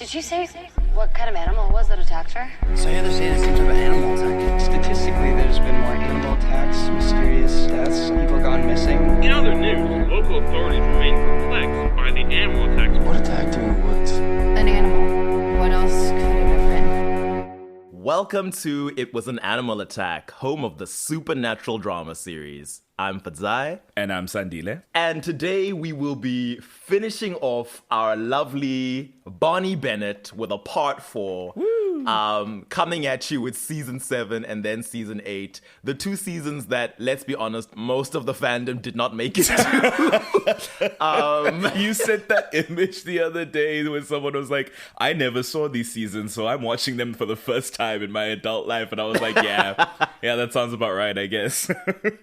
Did she say what kind of animal it was that attacked her? So yeah, they're saying it's some type of animal attack. Statistically, there's been more animal attacks, mysterious deaths, people gone missing. In other news, local authorities remain perplexed by the animal attacks. What attacked you in the woods? An animal. What else could it have been? Welcome to It Was an Animal Attack, home of the supernatural drama series. I'm Fadzai. And I'm Sandile. And today we will be finishing off our lovely Bonnie Bennett with a part 4. Coming at you with season 7 and then season 8. The 2 seasons that, let's be honest, most of the fandom did not make it to. You sent that image the other day when someone was like, I never saw these seasons, so I'm watching them for the first time in my adult life. And I was like, yeah, that sounds about right, I guess.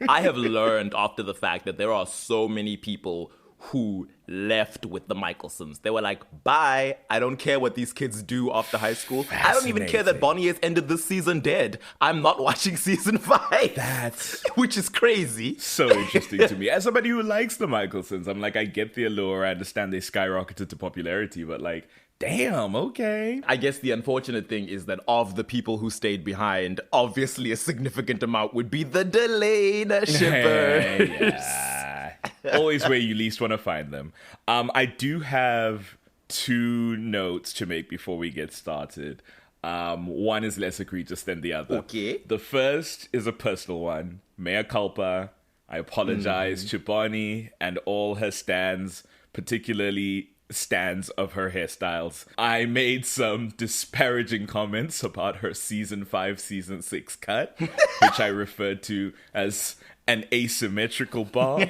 I have learned after the fact that there are so many people who left with the Michelsons. They were like, bye, I don't care what these kids do after high school. I don't even care that Bonnie has ended this season dead. I'm not watching season 5. That's which is crazy. So interesting to me. As somebody who likes the Michelsons, I'm like, I get the allure. I understand they skyrocketed to popularity, but like, damn, okay. I guess the unfortunate thing is that of the people who stayed behind, obviously a significant amount would be the Delena shippers. Yeah. Always where you least want to find them. I do have 2 notes to make before we get started. One is less egregious than the other. Okay. The first is a personal one. Mea culpa. I apologize to Bonnie and all her stands, particularly stands of her hairstyles. I made some disparaging comments about her season 5, season 6 cut, which I referred to as an asymmetrical bob.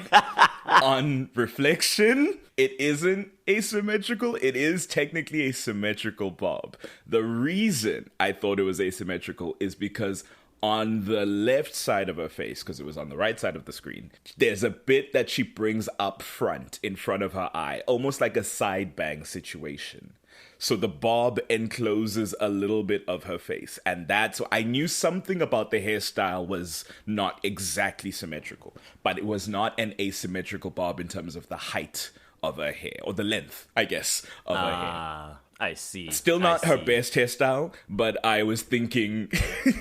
On reflection, it isn't asymmetrical. It is technically a symmetrical bob. The reason I thought it was asymmetrical is because on the left side of her face, because it was on the right side of the screen, there's a bit that she brings up front, in front of her eye, almost like a side bang situation. So the bob encloses a little bit of her face. And that's, I knew something about the hairstyle was not exactly symmetrical, but it was not an asymmetrical bob in terms of the height of her hair, or the length, I guess, of her hair. I see. Still not her best hairstyle, but I was thinking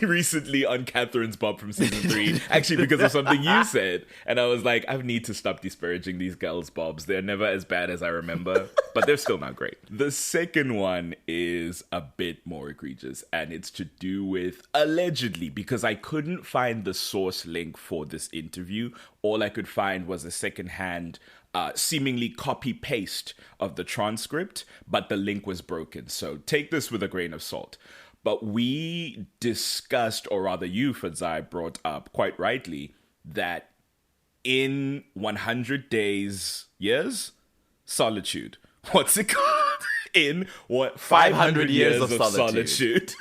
recently on Catherine's bob from season 3, actually because of something you said. And I was like, I need to stop disparaging these girls' bobs. They're never as bad as I remember, but they're still not great. The second one is a bit more egregious, and it's to do with, allegedly, because I couldn't find the source link for this interview. All I could find was a secondhand seemingly copy-paste of the transcript, but the link was broken. So take this with a grain of salt. But we discussed, or rather you, Fadzai, brought up quite rightly, that in 100 years, solitude. What's it called? In what? 500 years of solitude.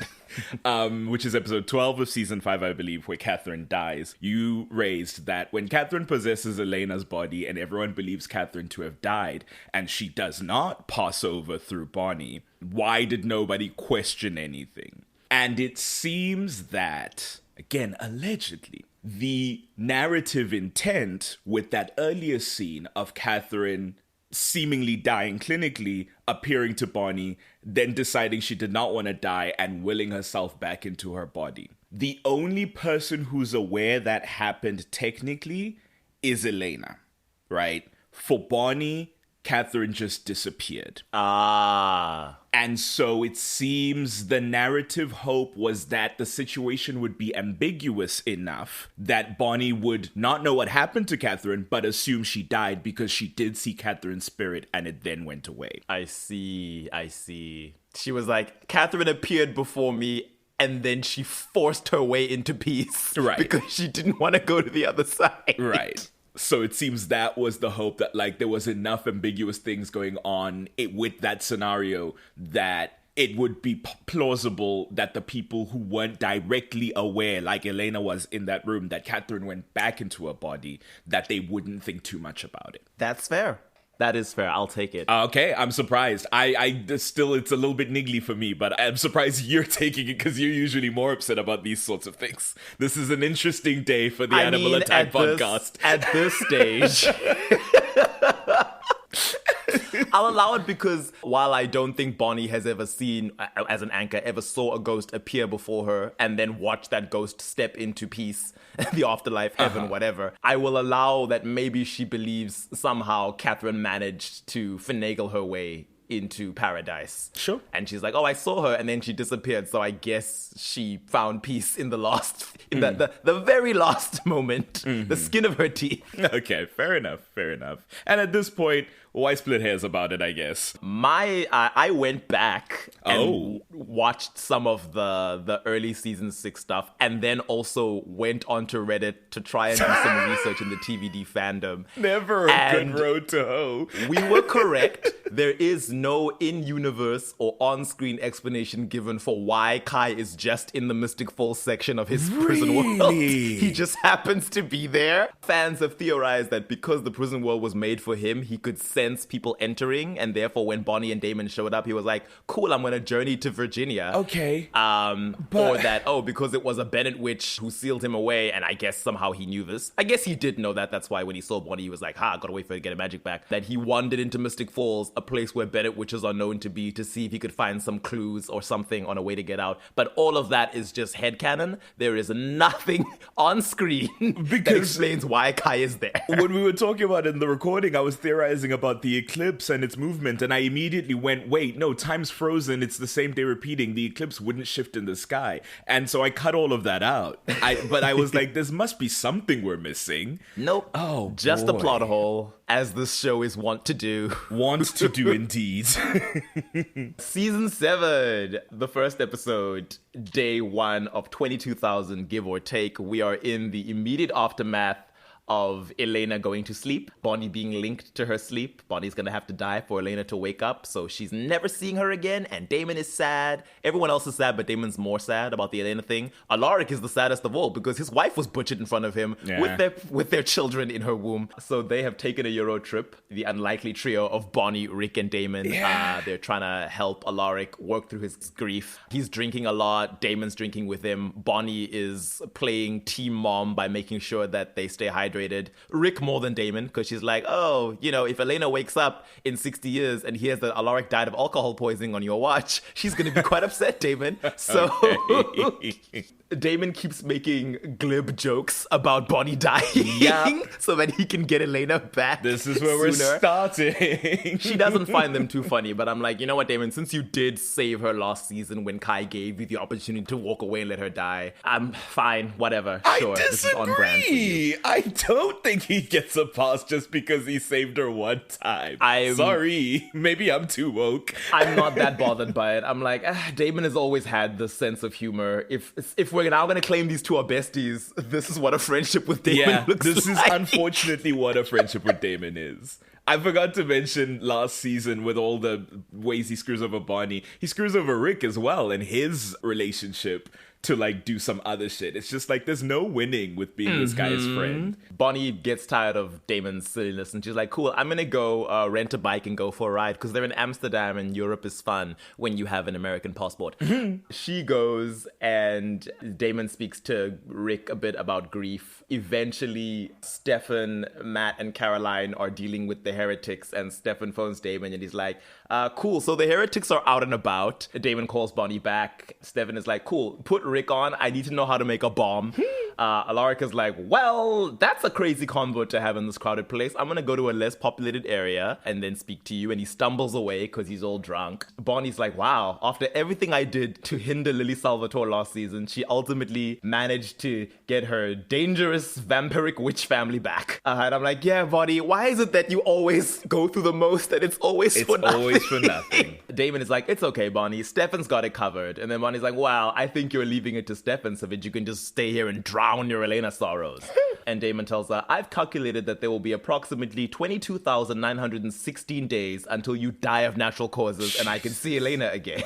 Which is episode 12 of season 5, I believe, where Catherine dies. You raised that when Catherine possesses Elena's body and everyone believes Catherine to have died, and she does not pass over through Bonnie, why did nobody question anything? And it seems that, again, allegedly, the narrative intent with that earlier scene of Catherine seemingly dying clinically, appearing to Bonnie, then deciding she did not want to die and willing herself back into her body. The only person who's aware that happened technically is Elena, right? For Bonnie, Catherine just disappeared. And so it seems the narrative hope was that the situation would be ambiguous enough that Bonnie would not know what happened to Catherine, but assume she died because she did see Catherine's spirit and it then went away. I see. She was like, Catherine appeared before me, and then she forced her way into peace. Right. Because she didn't want to go to the other side. Right. So it seems that was the hope, that like there was enough ambiguous things going on with that scenario that it would be plausible that the people who weren't directly aware, like Elena was in that room, that Catherine went back into her body, that they wouldn't think too much about it. That's fair. That is fair. I'll take it. Okay, I'm surprised. I still, it's a little bit niggly for me, but I'm surprised you're taking it because you're usually more upset about these sorts of things. This is an interesting day for the Animal Attack podcast. At this stage, I'll allow it because while I don't think Bonnie has ever seen, as an anchor, ever saw a ghost appear before her and then watch that ghost step into peace, the afterlife, heaven, whatever, I will allow that maybe she believes somehow Catherine managed to finagle her way into paradise. Sure. And she's like, oh, I saw her, and then she disappeared, so I guess she found peace in the the very last moment, the skin of her teeth. Okay, fair enough. And at this point, why split hairs about it, I guess? I went back and watched some of the early season 6 stuff, and then also went onto Reddit to try and do some research in the TVD fandom. Never a good road to hoe. We were correct. There is no in-universe or on-screen explanation given for why Kai is just in the Mystic Falls section of his prison world. He just happens to be there. Fans have theorized that because the prison world was made for him, he could sense people entering, and therefore when Bonnie and Damon showed up, he was like, cool, I'm gonna journey to Virginia. Okay. Or that, because it was a Bennett witch who sealed him away, and I guess somehow he knew this. I guess he did know that. That's why when he saw Bonnie, he was like, I gotta wait for her to get her magic back. That he wandered into Mystic Falls, a place where Bennett witches are known to be, to see if he could find some clues or something on a way to get out. But all of that is just headcanon. There is nothing on screen that explains why Kai is there. When we were talking about it in the recording, I was theorizing about the eclipse and its movement, and I immediately went, wait, no, time's frozen, it's the same day repeating, the eclipse wouldn't shift in the sky. And so I cut all of that out. But I was like, there must be something we're missing. Nope. Oh, just boy. a plot hole, as this show is wont to do. Want to do indeed. Season 7, the first episode, day 1 of 22,000, give or take. We are in the immediate aftermath of Elena going to sleep, Bonnie being linked to her sleep. Bonnie's gonna have to die for Elena to wake up, so she's never seeing her again, and Damon is sad. Everyone else is sad, but Damon's more sad about the Elena thing. Alaric is the saddest of all, because his wife was butchered in front of him with their children in her womb. So they have taken a Euro trip, the unlikely trio of Bonnie, Rick, and Damon. They're trying to help Alaric work through his grief. He's drinking a lot, Damon's drinking with him. Bonnie is playing team mom by making sure that they stay hydrated. Rick more than Damon, because she's like, if Elena wakes up in 60 years and hears that Alaric died of alcohol poisoning on your watch, she's going to be quite upset, Damon. So Damon keeps making glib jokes about Bonnie dying so that he can get Elena back. This is where we're starting. She doesn't find them too funny, but I'm like, you know what, Damon, since you did save her last season when Kai gave you the opportunity to walk away and let her die, I'm fine, whatever. Sure, I disagree. This is on brand for you. I don't think he gets a pass just because he saved her one time. Sorry, maybe I'm too woke. I'm not that bothered by it. I'm like, Damon has always had this sense of humor. If we're now going to claim these two are besties, this is what a friendship with Damon looks like. This is unfortunately what a friendship with Damon is. I forgot to mention last season, with all the ways he screws over Bonnie, he screws over Rick as well, and his relationship to do some other shit. It's just there's no winning with being this guy's friend. Bonnie gets tired of Damon's silliness and she's like, cool, I'm gonna go rent a bike and go for a ride, because they're in Amsterdam and Europe is fun when you have an American passport. She goes and Damon speaks to Rick a bit about grief. Eventually, Stefan, Matt, and Caroline are dealing with the heretics, and Stefan phones Damon and he's like, cool, so the heretics are out and about. Damon calls Bonnie back. Stefan is like, cool, put Rick on. I need to know how to make a bomb. Alaric is like, well, that's a crazy convo to have in this crowded place. I'm gonna go to a less populated area and then speak to you. And he stumbles away because he's all drunk. Bonnie's like, wow, after everything I did to hinder Lily Salvatore last season, she ultimately managed to get her dangerous vampiric witch family back. And I'm like, yeah, Bonnie, why is it that you always go through the most and it's always for nothing? Damon is like, it's okay, Bonnie, Stefan's got it covered. And then Bonnie's like, wow, I think you're leaving it to Stefan so that you can just stay here and drown your Elena sorrows. And Damon tells her, I've calculated that there will be approximately 22,916 days until you die of natural causes and I can see Elena again.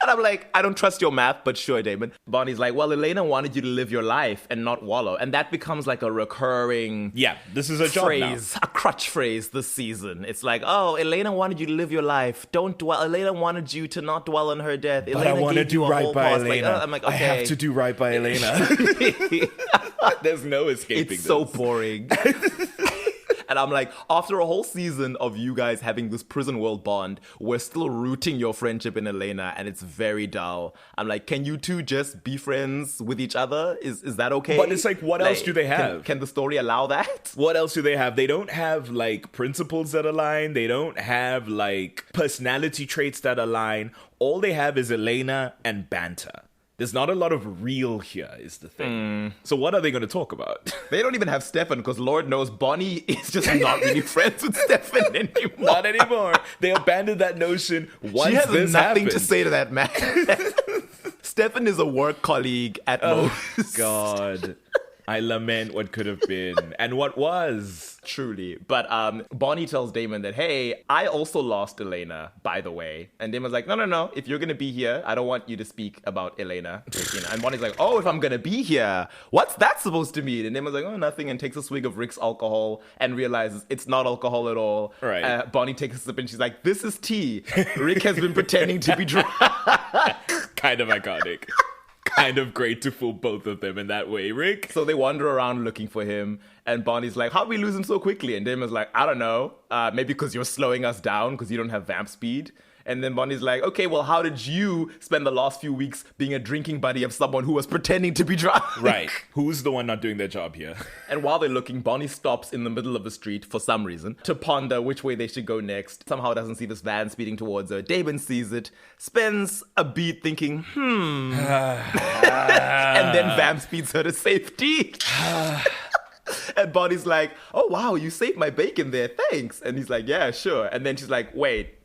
And I'm like, I don't trust your math, but sure, Damon. Bonnie's like, well, Elena wanted you to live your life and not wallow. And that becomes like a recurring this is a phrase, a crutch phrase this season. It's like, oh, Elena wanted you to live your life. Don't dwell. Elena wanted you to not dwell on her death. But Elena I want to do right by Elena. I'm like, okay. I have to do right by Elena. There's no escaping this. It's so boring. And I'm like, after a whole season of you guys having this prison world bond, we're still rooting your friendship in Elena, and it's very dull. I'm like, can you two just be friends with each other? Is that okay? But it's like, what else do they have? Can the story allow that? What else do they have? They don't have, like, principles that align. They don't have, like, personality traits that align. All they have is Elena and banter. There's not a lot of real here, is the thing. So what are they going to talk about? They don't even have Stefan, because Lord knows Bonnie is just not really friends with Stefan anymore. Not anymore. They abandoned that notion once She has this nothing happened. to say to that man. Stefan is a work colleague at most. God. I lament what could have been and what was. Truly. But Bonnie tells Damon that, hey, I also lost Elena, by the way. And Damon's like, no. If you're going to be here, I don't want you to speak about Elena. And Bonnie's like, oh, if I'm going to be here, what's that supposed to mean? And Damon's like, oh, nothing. And takes a swig of Rick's alcohol and realizes it's not alcohol at all. Right. Bonnie takes a sip and she's like, this is tea. Rick has been pretending to be drunk. Kind of iconic. Kind of great to fool both of them in that way, Rick. So they wander around looking for him, and Bonnie's like, how'd we lose him so quickly? And Damon's like, I don't know. Maybe because you're slowing us down because you don't have vamp speed. And then Bonnie's like, okay, well, how did you spend the last few weeks being a drinking buddy of someone who was pretending to be drunk? Right. Who's the one not doing their job here? And while they're looking, Bonnie stops in the middle of the street for some reason to ponder which way they should go next. Somehow doesn't see this van speeding towards her. Damon sees it, spends a beat thinking, and then vamp speeds her to safety. And Bonnie's like, oh, wow, you saved my bacon there. Thanks. And he's like, yeah, sure. And then she's like, wait.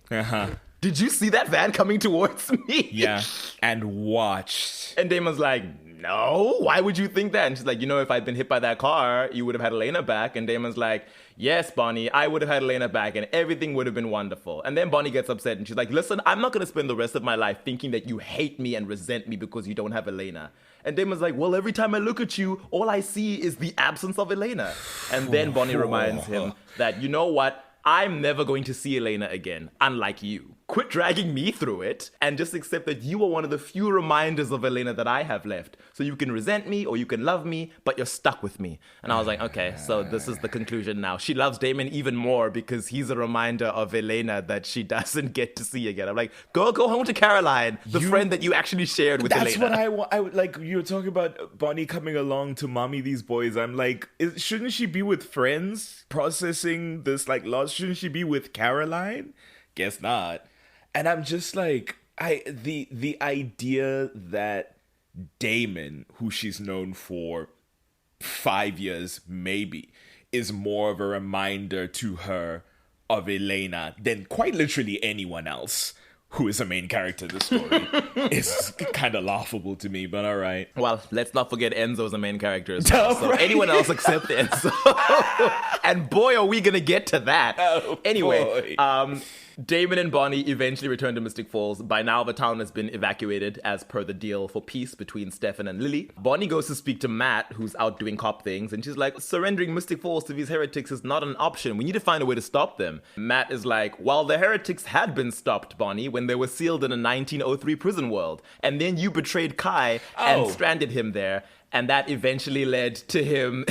Did you see that van coming towards me? Yeah, and watched. And Damon's like, no, why would you think that? And she's like, if I'd been hit by that car, you would have had Elena back. And Damon's like, yes, Bonnie, I would have had Elena back and everything would have been wonderful. And then Bonnie gets upset and she's like, listen, I'm not going to spend the rest of my life thinking that you hate me and resent me because you don't have Elena. And Damon's like, well, every time I look at you, all I see is the absence of Elena. And then Bonnie reminds him that, you know what? I'm never going to see Elena again, unlike you. Quit dragging me through it and just accept that you are one of the few reminders of Elena that I have left. So you can resent me or you can love me, but you're stuck with me. And I was like, okay, so this is the conclusion now. She loves Damon even more because he's a reminder of Elena that she doesn't get to see again. I'm like, go home to Caroline, the friend that you actually shared with That's Elena. what I would like. You were talking about Bonnie coming along to mommy these boys. I'm like, shouldn't she be with friends processing this like loss? Shouldn't she be with Caroline? Guess not. And I'm just like, the idea that Damon, who she's known for 5 years maybe, is more of a reminder to her of Elena than quite literally anyone else who is a main character in the story is kind of laughable to me, but all right. Well, let's not forget Enzo's a main character as well. So anyone else except Enzo. And boy, are we going to get to that. Oh, anyway, boy. Damon and Bonnie eventually return to Mystic Falls. By now, the town has been evacuated as per the deal for peace between Stefan and Lily. Bonnie goes to speak to Matt, who's out doing cop things, and she's like, surrendering Mystic Falls to these heretics is not an option. We need to find a way to stop them. Matt is like, well, the heretics had been stopped, Bonnie, when they were sealed in a 1903 prison world. And then you betrayed Kai and stranded him there. And that eventually led to him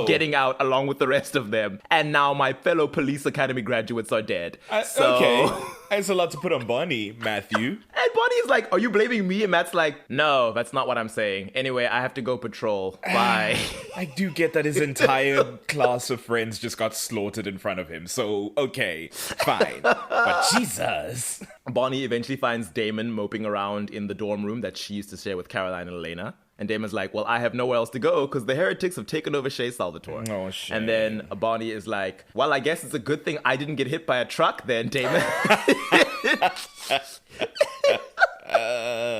getting out along with the rest of them. And now my fellow police academy graduates are dead. Okay. That's a lot to put on Bonnie, Matthew. And Bonnie's like, are you blaming me? And Matt's like, no, that's not what I'm saying. Anyway, I have to go patrol. Bye. I do get that his entire class of friends just got slaughtered in front of him. So, okay, fine. But Jesus. Bonnie eventually finds Damon moping around in the dorm room that she used to share with Caroline and Elena. And Damon's like, well, I have nowhere else to go because the heretics have taken over Chez Salvatore. Oh, shit. And then Bonnie is like, well, I guess it's a good thing I didn't get hit by a truck then, Damon.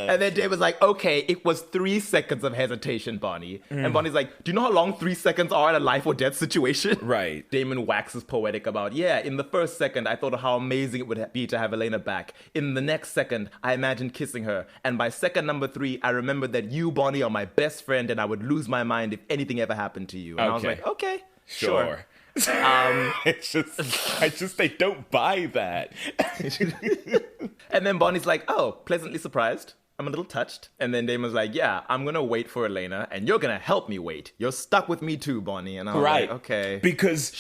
And then Damon's like, okay, it was 3 seconds of hesitation, Bonnie. And Bonnie's like, do you know how long 3 seconds are in a life or death situation? Right. Damon waxes poetic about, yeah, in the first second, I thought of how amazing it would be to have Elena back. In the next second, I imagined kissing her. And by second number 3, I remembered that you, Bonnie, are my best friend and I would lose my mind if anything ever happened to you. And I was like, okay, sure. I don't buy that. And then Bonnie's like, oh, pleasantly surprised. I'm a little touched. And then Damon's like, yeah, I'm going to wait for Elena and you're going to help me wait. You're stuck with me too, Bonnie. And I was like, okay. Because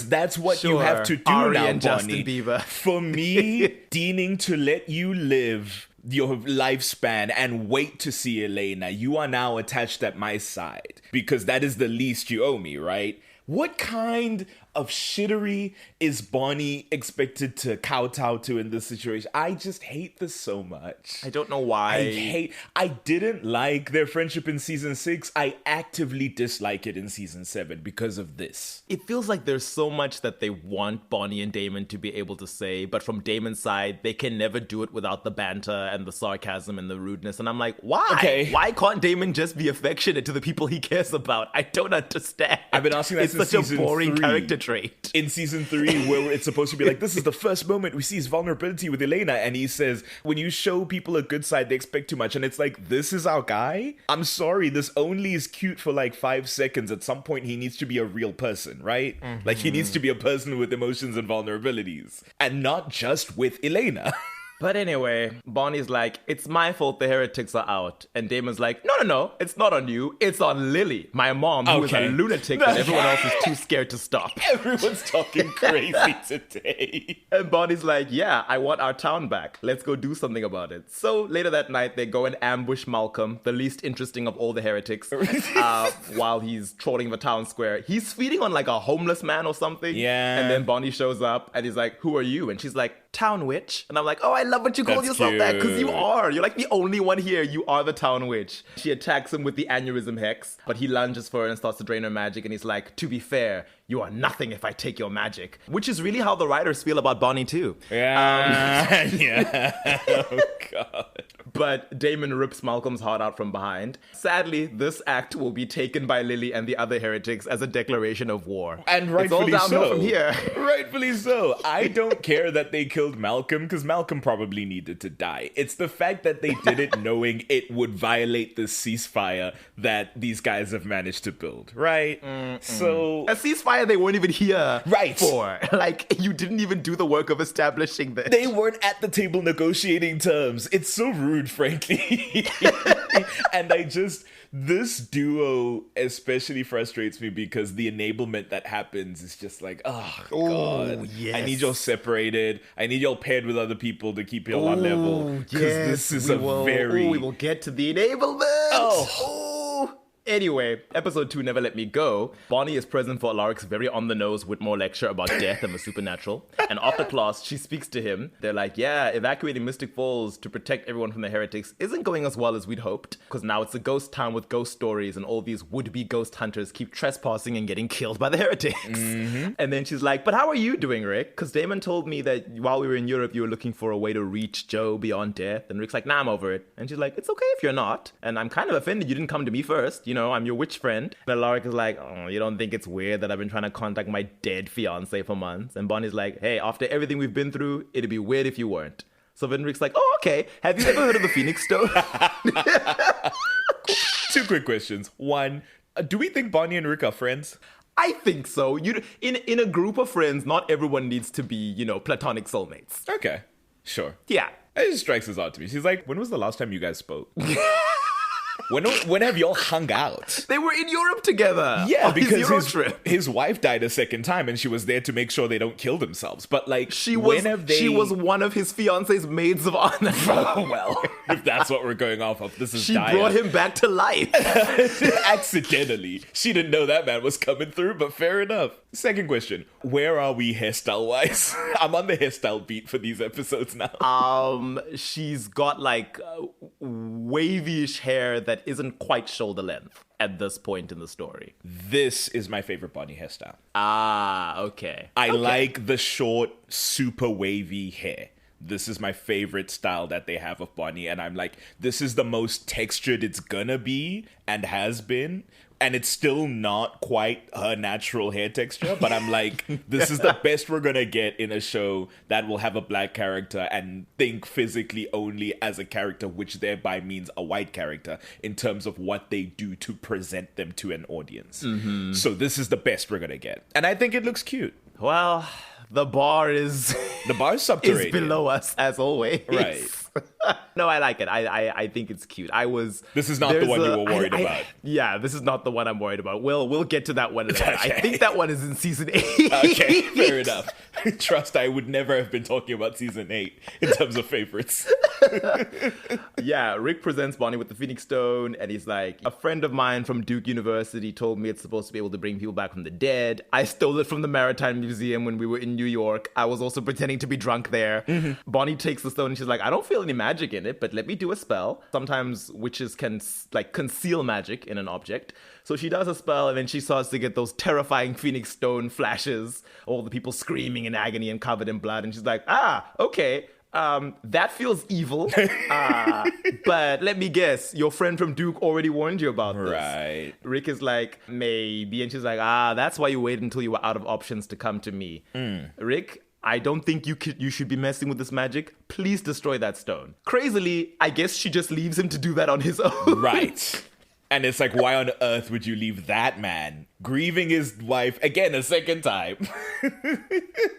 that's what you have to do Ari now, and Bonnie. Justin Bieber. For me, deigning to let you live your lifespan and wait to see Elena, you are now attached at my side because that is the least you owe me, right? What kind of shittery is Bonnie expected to kowtow to in this situation? I just hate this so much. I don't know why. I didn't like their friendship in season 6. I actively dislike it in season 7 because of this. It feels like there's so much that they want Bonnie and Damon to be able to say, but from Damon's side, they can never do it without the banter and the sarcasm and the rudeness. And I'm like, why? Okay. Why can't Damon just be affectionate to the people he cares about? I don't understand. I've been asking that since It's such a boring 3. character trait. In season 3, where it's supposed to be like, this is the first moment we see his vulnerability with Elena, and he says, when you show people a good side, they expect too much. And it's like, this is our guy? I'm sorry, this only is cute for like 5 seconds. At some point, he needs to be a real person, right? Mm-hmm. Like, he needs to be a person with emotions and vulnerabilities, and not just with Elena. But anyway, Bonnie's like, it's my fault the heretics are out. And Damon's like, no, it's not on you. It's on Lily, my mom, who is a lunatic that everyone else is too scared to stop. Everyone's talking crazy today. And Bonnie's like, yeah, I want our town back. Let's go do something about it. So later that night, they go and ambush Malcolm, the least interesting of all the heretics, while he's trolling the town square. He's feeding on like a homeless man or something. Yeah. And then Bonnie shows up and he's like, who are you? And she's like, town witch. And I'm like, oh, I love what you call That's yourself that, because you cute. are. You're like the only one here. You are the town witch. She attacks him with the aneurysm hex, but he lunges for her and starts to drain her magic. And he's like, to be fair, you are nothing if I take your magic. Which is really how the writers feel about Bonnie too. Yeah. Yeah. Oh, God. But Damon rips Malcolm's heart out from behind. Sadly, this act will be taken by Lily and the other heretics as a declaration of war. And rightfully it's all downhill so. from here. Rightfully so. I don't care that they killed Malcolm, because Malcolm probably needed to die. It's the fact that they did it knowing it would violate the ceasefire that these guys have managed to build, right? So A ceasefire they weren't even here Right. for. Like, you didn't even do the work of establishing this. they weren't at the table negotiating terms. It's so rude, frankly. And this duo especially frustrates me because the enablement that happens is just like, oh, God. yes. I need y'all separated. I need y'all paired with other people to keep y'all on level. Because this is we will get to the enablement. Oh. Anyway, episode 2, Never Let Me Go. Bonnie is present for Alaric's very on-the-nose Whitmore lecture about death and the supernatural. And after class, she speaks to him. They're like, yeah, evacuating Mystic Falls to protect everyone from the heretics isn't going as well as we'd hoped. Because now it's a ghost town with ghost stories and all these would-be ghost hunters keep trespassing and getting killed by the heretics. And then she's like, but how are you doing, Rick? Because Damon told me that while we were in Europe, you were looking for a way to reach Joe beyond death. And Rick's like, nah, I'm over it. And she's like, it's okay if you're not. And I'm kind of offended you didn't come to me first. You know, I'm your witch friend. And Alaric is like, oh, you don't think it's weird that I've been trying to contact my dead fiance for months? And Bonnie's like, hey, after everything we've been through, it'd be weird if you weren't. So then Rick's like, oh, okay. Have you ever heard of the Phoenix Stone? 2 quick questions. 1, do we think Bonnie and Rick are friends? I think so. In a group of friends, not everyone needs to be, platonic soulmates. Okay. Sure. Yeah. It just strikes us odd to me. She's like, when was the last time you guys spoke? When have y'all hung out? They were in Europe together. Yeah, on because Euro trip. his wife died a second time and she was there to make sure they don't kill themselves. But like, She when have they... was one of his fiance's maids of honor. Oh, well, if that's what we're going off of, this is She dire. brought him back to life. Accidentally. She didn't know that man was coming through, but fair enough. Second question. Where are we hairstyle-wise? I'm on the hairstyle beat for these episodes now. She's got like wavy-ish hair that isn't quite shoulder length at this point in the story. This is my favorite Bonnie hairstyle. Ah, okay. I like the short, super wavy hair. This is my favorite style that they have of Bonnie, and I'm like, this is the most textured it's gonna be and has been. And it's still not quite her natural hair texture, but I'm like, this is the best we're gonna get in a show that will have a black character and think physically only as a character, which thereby means a white character in terms of what they do to present them to an audience. So this is the best we're gonna get. And I think it looks cute. Well, the bar is The bar's sub to is radio. below us as always. Right. No, I like it. I think it's cute. This is not the one you were worried about. Yeah, this is not the one I'm worried about. We'll get to that one later. Okay. I think that one is in season 8. Okay, fair enough. Trust, I would never have been talking about season 8 in terms of favorites. Yeah, Rick presents Bonnie with the Phoenix Stone, and he's like, a friend of mine from Duke University told me it's supposed to be able to bring people back from the dead. I stole it from the Maritime Museum when we were in New York. I was also pretending to be drunk there. Bonnie takes the stone and she's like, I don't feel any magic in it, but let me do a spell. Sometimes witches can conceal magic in an object. So she does a spell, and then she starts to get those terrifying Phoenix Stone flashes, all the people screaming in agony and covered in blood, and she's like, okay. That feels evil. But let me guess, your friend from Duke already warned you about this. Right. Rick is like, maybe. And she's like, that's why you waited until you were out of options to come to me. Rick, I don't think you should be messing with this magic. Please destroy that stone. Crazily, I guess she just leaves him to do that on his own. Right. And it's like, why on earth would you leave that man grieving his wife again a second time?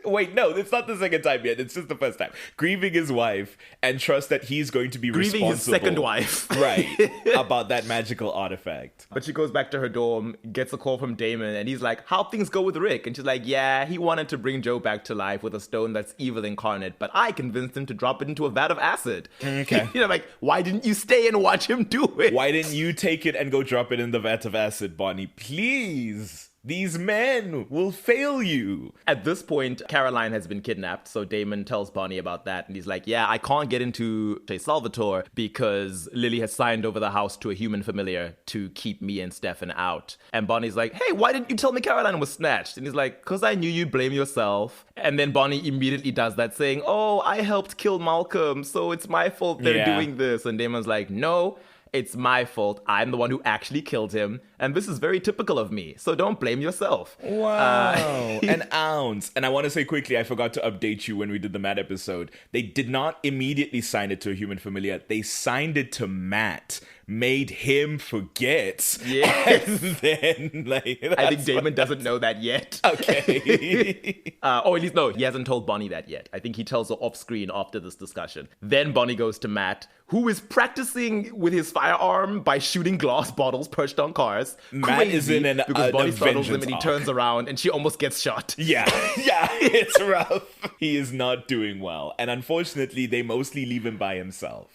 Wait, no, it's not the second time yet. It's just the first time. Grieving his wife and trust that he's going to be Grieving responsible. his second wife. Right. About that magical artifact. But she goes back to her dorm, gets a call from Damon, and he's like, how'd things go with Rick? And she's like, yeah, he wanted to bring Joe back to life with a stone that's evil incarnate, but I convinced him to drop it into a vat of acid. Okay. Like, why didn't you stay and watch him do it? Why didn't you take it and go drop it in the vat of acid, Bonnie? Please. These men will fail you. At this point, Caroline has been kidnapped, so Damon tells Bonnie about that, and he's like, yeah, I can't get into Salvatore because Lily has signed over the house to a human familiar to keep me and Stefan out. And Bonnie's like, hey, why didn't you tell me Caroline was snatched? And he's like, because I knew you'd blame yourself. And then Bonnie immediately does that, saying, oh, I helped kill Malcolm, so it's my fault they're doing this. And Damon's like, no, it's my fault. I'm the one who actually killed him. And this is very typical of me. So don't blame yourself. Wow. An ounce. And I want to say quickly, I forgot to update you when we did the Matt episode. They did not immediately sign it to a human familiar. They signed it to Matt. Made him forget. Yeah. And then, I think Damon doesn't know that yet. Okay. Or at least, no, he hasn't told Bonnie that yet. I think he tells her off screen after this discussion. Then Bonnie goes to Matt, who is practicing with his firearm by shooting glass bottles perched on cars. Matt is in because Bonnie startles him and he arc. turns around and she almost gets shot. Yeah, it's rough. He is not doing well. And unfortunately, they mostly leave him by himself.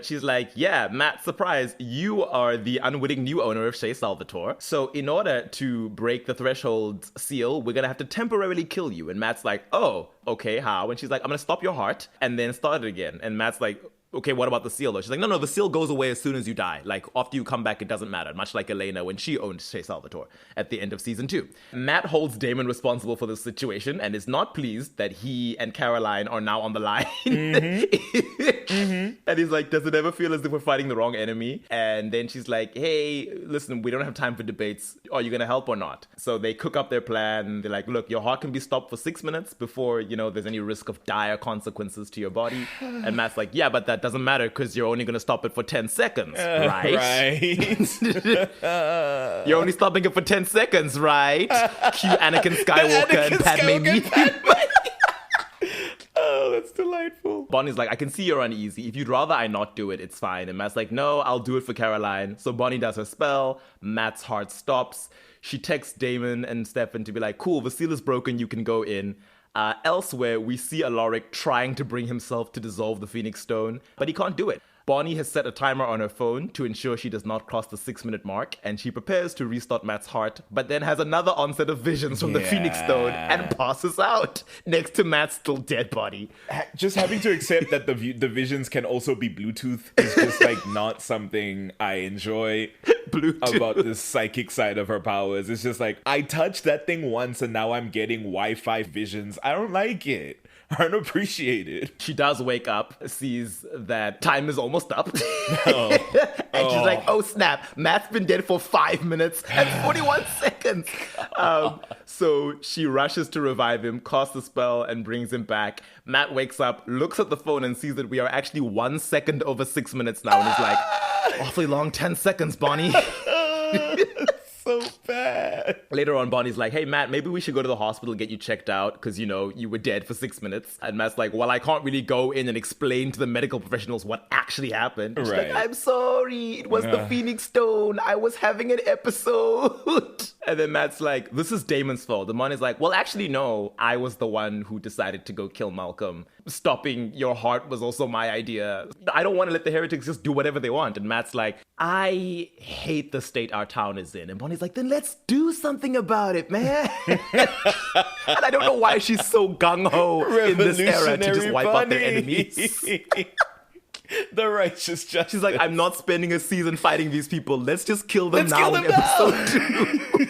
She's like, yeah, Matt, surprise, you are the unwitting new owner of Chez Salvatore. So in order to break the threshold seal, we're going to have to temporarily kill you. And Matt's like, oh, okay, how? And she's like, I'm going to stop your heart and then start it again. And Matt's like, okay, what about the seal though? She's like, no, the seal goes away as soon as you die. Like, after you come back, it doesn't matter. Much like Elena when she owned Chez Salvatore at the end of season 2. Matt holds Damon responsible for this situation and is not pleased that he and Caroline are now on the line. And he's like, does it ever feel as if we're fighting the wrong enemy? And then she's like, hey, listen, we don't have time for debates. Are you going to help or not? So they cook up their plan. They're like, look, your heart can be stopped for 6 minutes before, there's any risk of dire consequences to your body. And Matt's like, yeah, but that doesn't matter because you're only going to stop it for 10 seconds, right? Right. You're only stopping it for 10 seconds, right? Cue Anakin Skywalker and Padme me. Oh, that's delightful. Bonnie's like, I can see you're uneasy. If you'd rather I not do it, it's fine. And Matt's like, no, I'll do it for Caroline. So Bonnie does her spell. Matt's heart stops. She texts Damon and Stefan to be like, cool, the seal is broken. You can go in. Elsewhere, we see Alaric trying to bring himself to dissolve the Phoenix Stone, but he can't do it. Bonnie has set a timer on her phone to ensure she does not cross the 6-minute mark, and she prepares to restart Matt's heart, but then has another onset of visions from the Phoenix Stone and passes out next to Matt's still dead body. Just having to accept that the visions can also be Bluetooth is just not something I enjoy. Bluetooth. About this psychic side of her powers. It's just like, I touched that thing once and now I'm getting Wi-Fi visions. I don't like it. I don't appreciate it. She does wake up, sees that time is almost up. Oh. And she's like, oh snap, Matt's been dead for 5 minutes and 41 seconds. So she rushes to revive him, casts a spell, and brings him back. Matt wakes up, looks at the phone, and sees that we are actually 1 second over 6 minutes now. And he's like, awfully long 10 seconds, Bonnie. So bad. Later on, Bonnie's like, hey, Matt, maybe we should go to the hospital and get you checked out because, you were dead for 6 minutes. And Matt's like, well, I can't really go in and explain to the medical professionals what actually happened. She's like, I'm sorry. It was the Phoenix Stone. I was having an episode. And then Matt's like, this is Damon's fault. And Bonnie's like, well, actually, no. I was the one who decided to go kill Malcolm. Stopping your heart was also my idea. I don't want to let the heretics just do whatever they want. And Matt's like, I hate the state our town is in. And Bonnie's like, then let's do something about it, man. And I don't know why she's so gung-ho in this era to just wipe out their enemies. The righteous justice. She's like, I'm not spending a season fighting these people. Let's just kill them now in episode 2.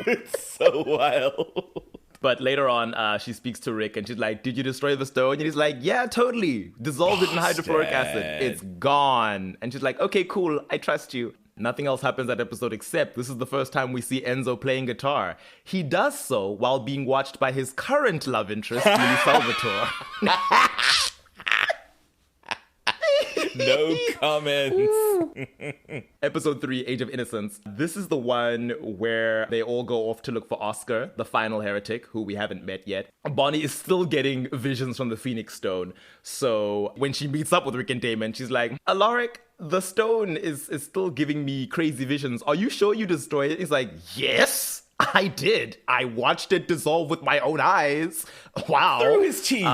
It's so wild. But later on, she speaks to Rick and she's like, did you destroy the stone? And he's like, yeah, totally. Dissolved it in hydrofluoric acid. It's gone. And she's like, okay, cool. I trust you. Nothing else happens that episode except this is the first time we see Enzo playing guitar. He does so while being watched by his current love interest, Lily Salvatore. No comments. Episode 3, Age of Innocence. This is the one where they all go off to look for Oscar, the final heretic, who we haven't met yet. Bonnie is still getting visions from the Phoenix Stone. So when she meets up with Rick and Damon, she's like, Alaric, the stone is still giving me crazy visions. Are you sure you destroyed it? He's like, yes, I did. I watched it dissolve with my own eyes. Wow. Through his teeth.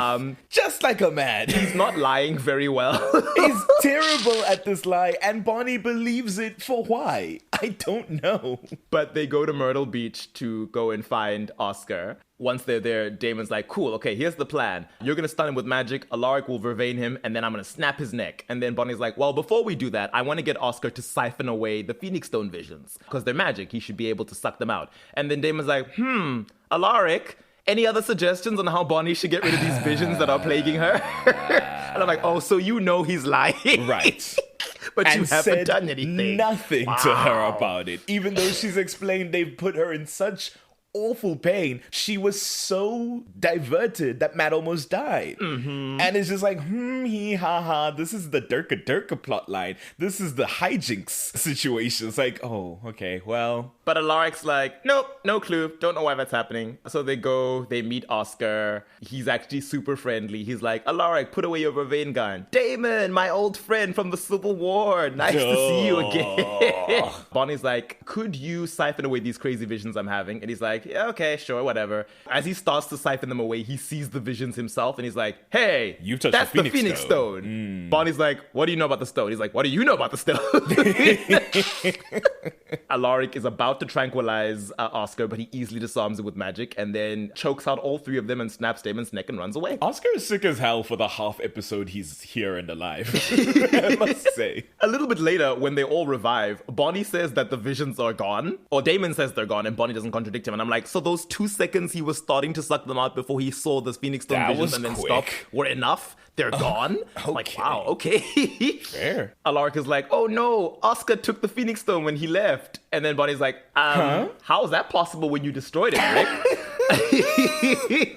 Just like a man. He's not lying very well. He's terrible at this lie, and Bonnie believes it for why? I don't know. But they go to Myrtle Beach to go and find Oscar. Once they're there, Damon's like, cool, okay, here's the plan. You're going to stun him with magic, Alaric will vervain him, and then I'm going to snap his neck. And then Bonnie's like, well, before we do that, I want to get Oscar to siphon away the Phoenix Stone visions. Because they're magic, he should be able to suck them out. And then Damon's like, Alaric, any other suggestions on how Bonnie should get rid of these visions that are plaguing her? And I'm like, oh, so you know he's lying. Right. But and you haven't done anything. Nothing to her about it. Even though she's explained they've put her in such awful pain. She was so diverted that Matt almost died. And it's just like, hee ha ha, this is the Durka plot line. This is the hijinks situation. It's like, oh, okay, well. But Alaric's like, nope, no clue. Don't know why that's happening. So they go, they meet Oscar. He's actually super friendly. He's like, Alaric, put away your vervain gun. Damon, my old friend from the Civil War. Nice to see you again. Bonnie's like, could you siphon away these crazy visions I'm having? And he's like, yeah, okay, sure, whatever. As he starts to siphon them away, he sees the visions himself and he's like, hey, you touched that's the Phoenix Stone. Bonnie's like, what do you know about the stone? He's like, what do you know about the stone? Alaric is about to tranquilize Oscar, but he easily disarms it with magic and then chokes out all three of them and snaps Damon's neck and runs away. Oscar is sick as hell for the half episode he's here and alive, I must say. A little bit later, when they all revive, Bonnie says that the visions are gone, or Damon says they're gone, and Bonnie doesn't contradict him. And I'm like, so those 2 seconds he was starting to suck them out before he saw the Phoenix Stone visions and then stopped were enough? They're gone? Okay. Like, wow, okay. Fair. Alaric is like, oh no, Oscar took the Phoenix Stone when he left. And then Bonnie's like, how is that possible when you destroyed it, Rick?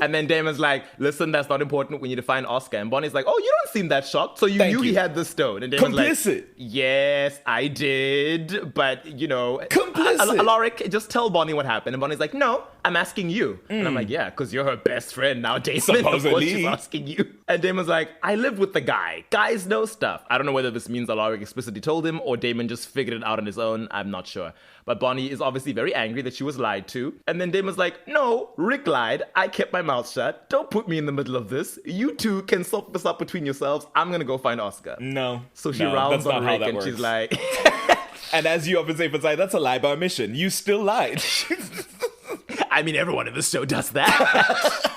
And then Damon's like, listen, that's not important. We need to find Oscar. And Bonnie's like, oh, you don't seem that shocked. So you knew he had the stone. And Damon's complicit. Like, yes, I did. But, you know, complicit. Alaric, just tell Bonnie what happened. And Bonnie's like, no, I'm asking you. And I'm like, yeah, because you're her best friend now, Damon. Supposedly. Of course she's asking you. And Damon's like, I lived with the guy. Guys know stuff. I don't know whether this means Alaric explicitly told him or Damon just figured it out on his own. I'm not sure. But Bonnie is obviously very angry that she was lied to. And then Damon's like, no, Rick lied. I kept my mouth shut. Don't put me in the middle of this. You two can sort this up between yourselves. I'm going to go find Oscar. No. So she rounds on Rick and she's like... And as you often say, Fadzai, that's a lie by omission. You still lied. I mean, everyone in this show does that.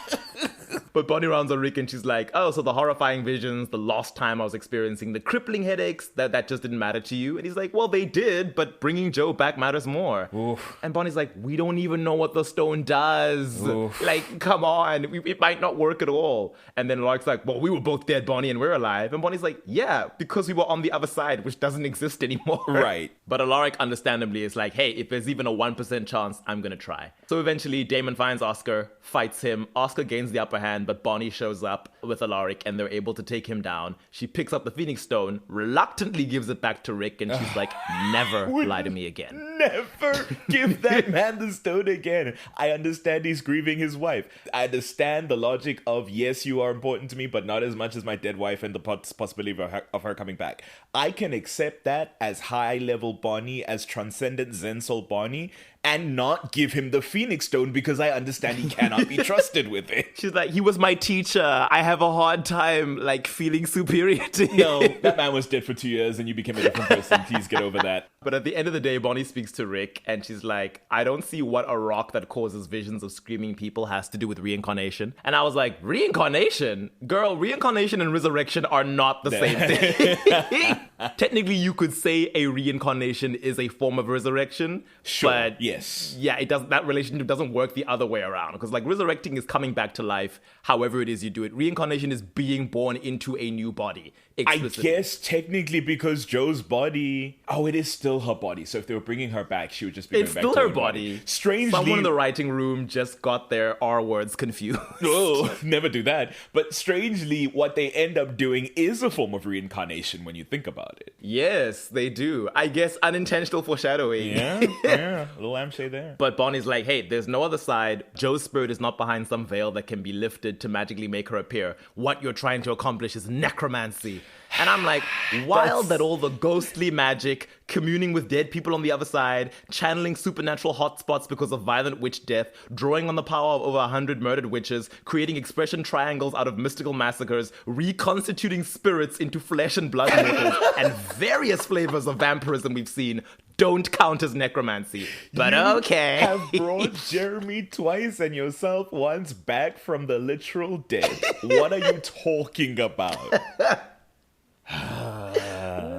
But Bonnie rounds on Rick and she's like, oh, so the horrifying visions, the lost time I was experiencing, the crippling headaches, that just didn't matter to you? And he's like, well, they did, but bringing Joe back matters more. Oof. And Bonnie's like, we don't even know what the stone does. Oof. Like, come on, it might not work at all. And then Lark's like, well, we were both dead, Bonnie, and we're alive. And Bonnie's like, yeah, because we were on the other side, which doesn't exist anymore. Right. But Alaric, understandably, is like, hey, if there's even a 1% chance, I'm going to try. So eventually, Damon finds Oscar, fights him. Oscar gains the upper hand. but Bonnie shows up with Alaric and they're able to take him down. She picks up the Phoenix Stone, reluctantly gives it back to Rick, and she's like, never lie to me again. Never give that man the stone again. I understand he's grieving his wife. I understand the logic of, yes, you are important to me, but not as much as my dead wife and the possibility of her coming back. I can accept that as high-level Bonnie, as transcendent Zen Soul Bonnie, and not give him the Phoenix Stone because I understand he cannot be trusted with it. She's like, he was my teacher. I have a hard time, like, feeling superior to him. No, that man was dead for 2 years and you became a different person. Please get over that. But at the end of the day, Bonnie speaks to Rick and she's like, I don't see what a rock that causes visions of screaming people has to do with reincarnation. And I was like, reincarnation? Girl, reincarnation and resurrection are not the same thing. Technically, you could say a reincarnation is a form of resurrection. Sure, but yes. Yeah, it doesn't. That relationship doesn't work the other way around. Because like resurrecting is coming back to life, however it is you do it. Reincarnation is being born into a new body. Explicitly. I guess technically because Joe's body, it is still her body. So if they were bringing her back, she would just be It's going back still to her body. Strangely, someone in the writing room just got their R words confused. Oh, never do that. But strangely, what they end up doing is a form of reincarnation when you think about it. Yes, they do. I guess unintentional foreshadowing. Yeah, a little lampshade there. But Bonnie's like, hey, there's no other side. Joe's spirit is not behind some veil that can be lifted to magically make her appear. What you're trying to accomplish is necromancy. And I'm like, wild that all the ghostly magic, communing with dead people on the other side, channeling supernatural hotspots because of violent witch death, drawing on the power of over 100 murdered witches, creating expression triangles out of mystical massacres, reconstituting spirits into flesh and blood mortals, and various flavors of vampirism we've seen don't count as necromancy. But okay. You have brought Jeremy twice and yourself once back from the literal dead. What are you talking about?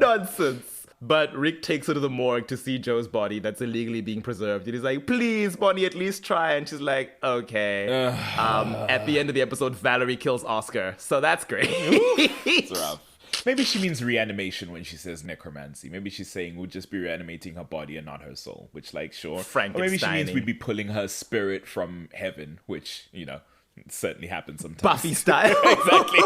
Nonsense. But Rick takes her to the morgue to see Joe's body that's illegally being preserved. And he's like, please, Bonnie, at least try. And she's like, okay. At the end of the episode, Valerie kills Oscar. So that's great. It's rough. Maybe she means reanimation when she says necromancy. Maybe she's saying we'll just be reanimating her body and not her soul. Which, like, sure. Or maybe she means we'd be pulling her spirit from heaven. Which, you know, certainly happens sometimes. Buffy style. Exactly.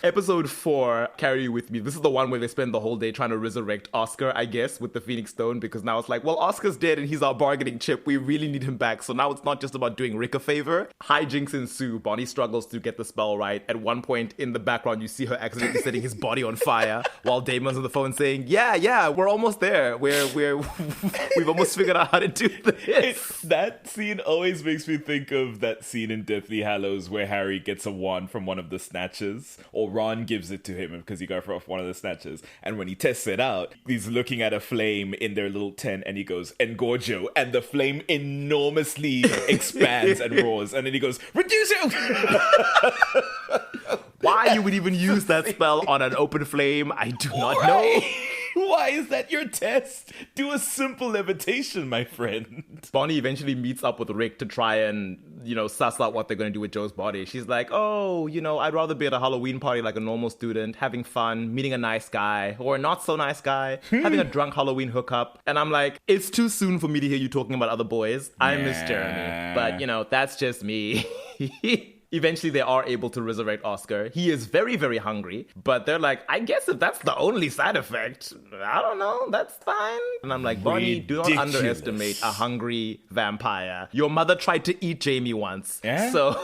Episode 4, Carry You With Me. This is the one where they spend the whole day trying to resurrect Oscar, I guess, with the Phoenix Stone, because now it's like, well, Oscar's dead and he's our bargaining chip. We really need him back. So now it's not just about doing Rick a favor. Hijinks ensue. Bonnie struggles to get the spell right. At one point in the background, you see her accidentally setting his body on fire while Damon's on the phone saying, yeah, we're almost there. We've almost figured out how to do this. That scene always makes me think of that scene in Deathly Hallows where Harry gets a wand from one of the snatchers, or Ron gives it to him because he got it off one of the snatchers. And when he tests it out, he's looking at a flame in their little tent and he goes, "Engorgio," and the flame enormously expands and roars. And then he goes, "Reduce it!" Why you would even use that spell on an open flame, I do not know. Why is that your test? Do a simple levitation, my friend. Bonnie eventually meets up with Rick to try and, suss out what they're going to do with Joe's body. She's like, I'd rather be at a Halloween party like a normal student, having fun, meeting a nice guy, or a not so nice guy, having a drunk Halloween hookup. And I'm like, it's too soon for me to hear you talking about other boys. I miss Jeremy. But, that's just me. Eventually, they are able to resurrect Oscar. He is very, very hungry, but they're like, I guess if that's the only side effect, I don't know, that's fine. And I'm like, Bonnie, do not underestimate a hungry vampire. Your mother tried to eat Jamie once. Yeah? So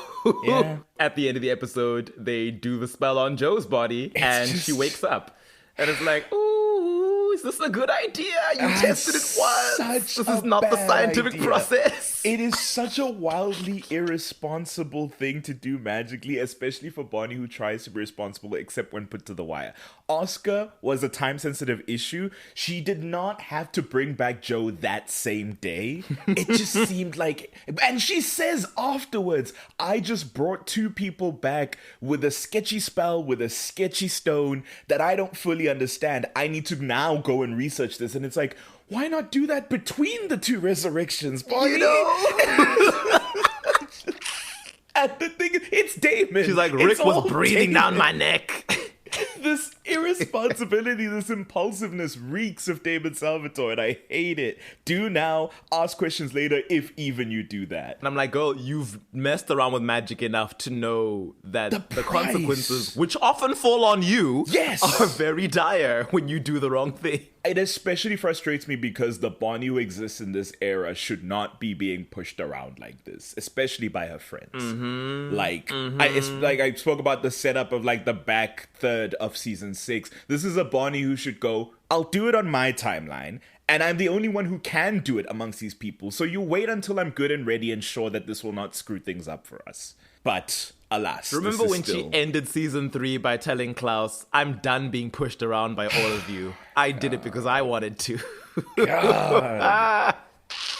at the end of the episode, they do the spell on Joe's body, and she wakes up. And it's like, ooh, is this a good idea? You tested it once. This is not the scientific process. It is such a wildly irresponsible thing to do magically, especially for Bonnie, who tries to be responsible except when put to the wire. Oscar was a time-sensitive issue. She did not have to bring back Joe that same day. It just seemed like... And she says afterwards, I just brought two people back with a sketchy spell, with a sketchy stone that I don't fully understand. I need to now go and research this. And it's like... Why not do that between the two resurrections, Bonnie? And the thing is, it's Damon. She's like, Rick was breathing down my neck. This irresponsibility, this impulsiveness reeks of David Salvatore, and I hate it. Do now, ask questions later, if even you do that. And I'm like, girl, you've messed around with magic enough to know that the price. Consequences, which often fall on you, Yes. are very dire when you do the wrong thing. It especially frustrates me because the Bonnie who exists in this era should not be being pushed around like this, especially by her friends. It's like I spoke about the setup of like the back third of season 6. This is a Bonnie who should go, I'll do it on my timeline, and I'm the only one who can do it amongst these people. So you wait until I'm good and ready and sure that this will not screw things up for us. But alas, Remember when she ended season 3 by telling Klaus, I'm done being pushed around by all of you. I did it because I wanted to. God.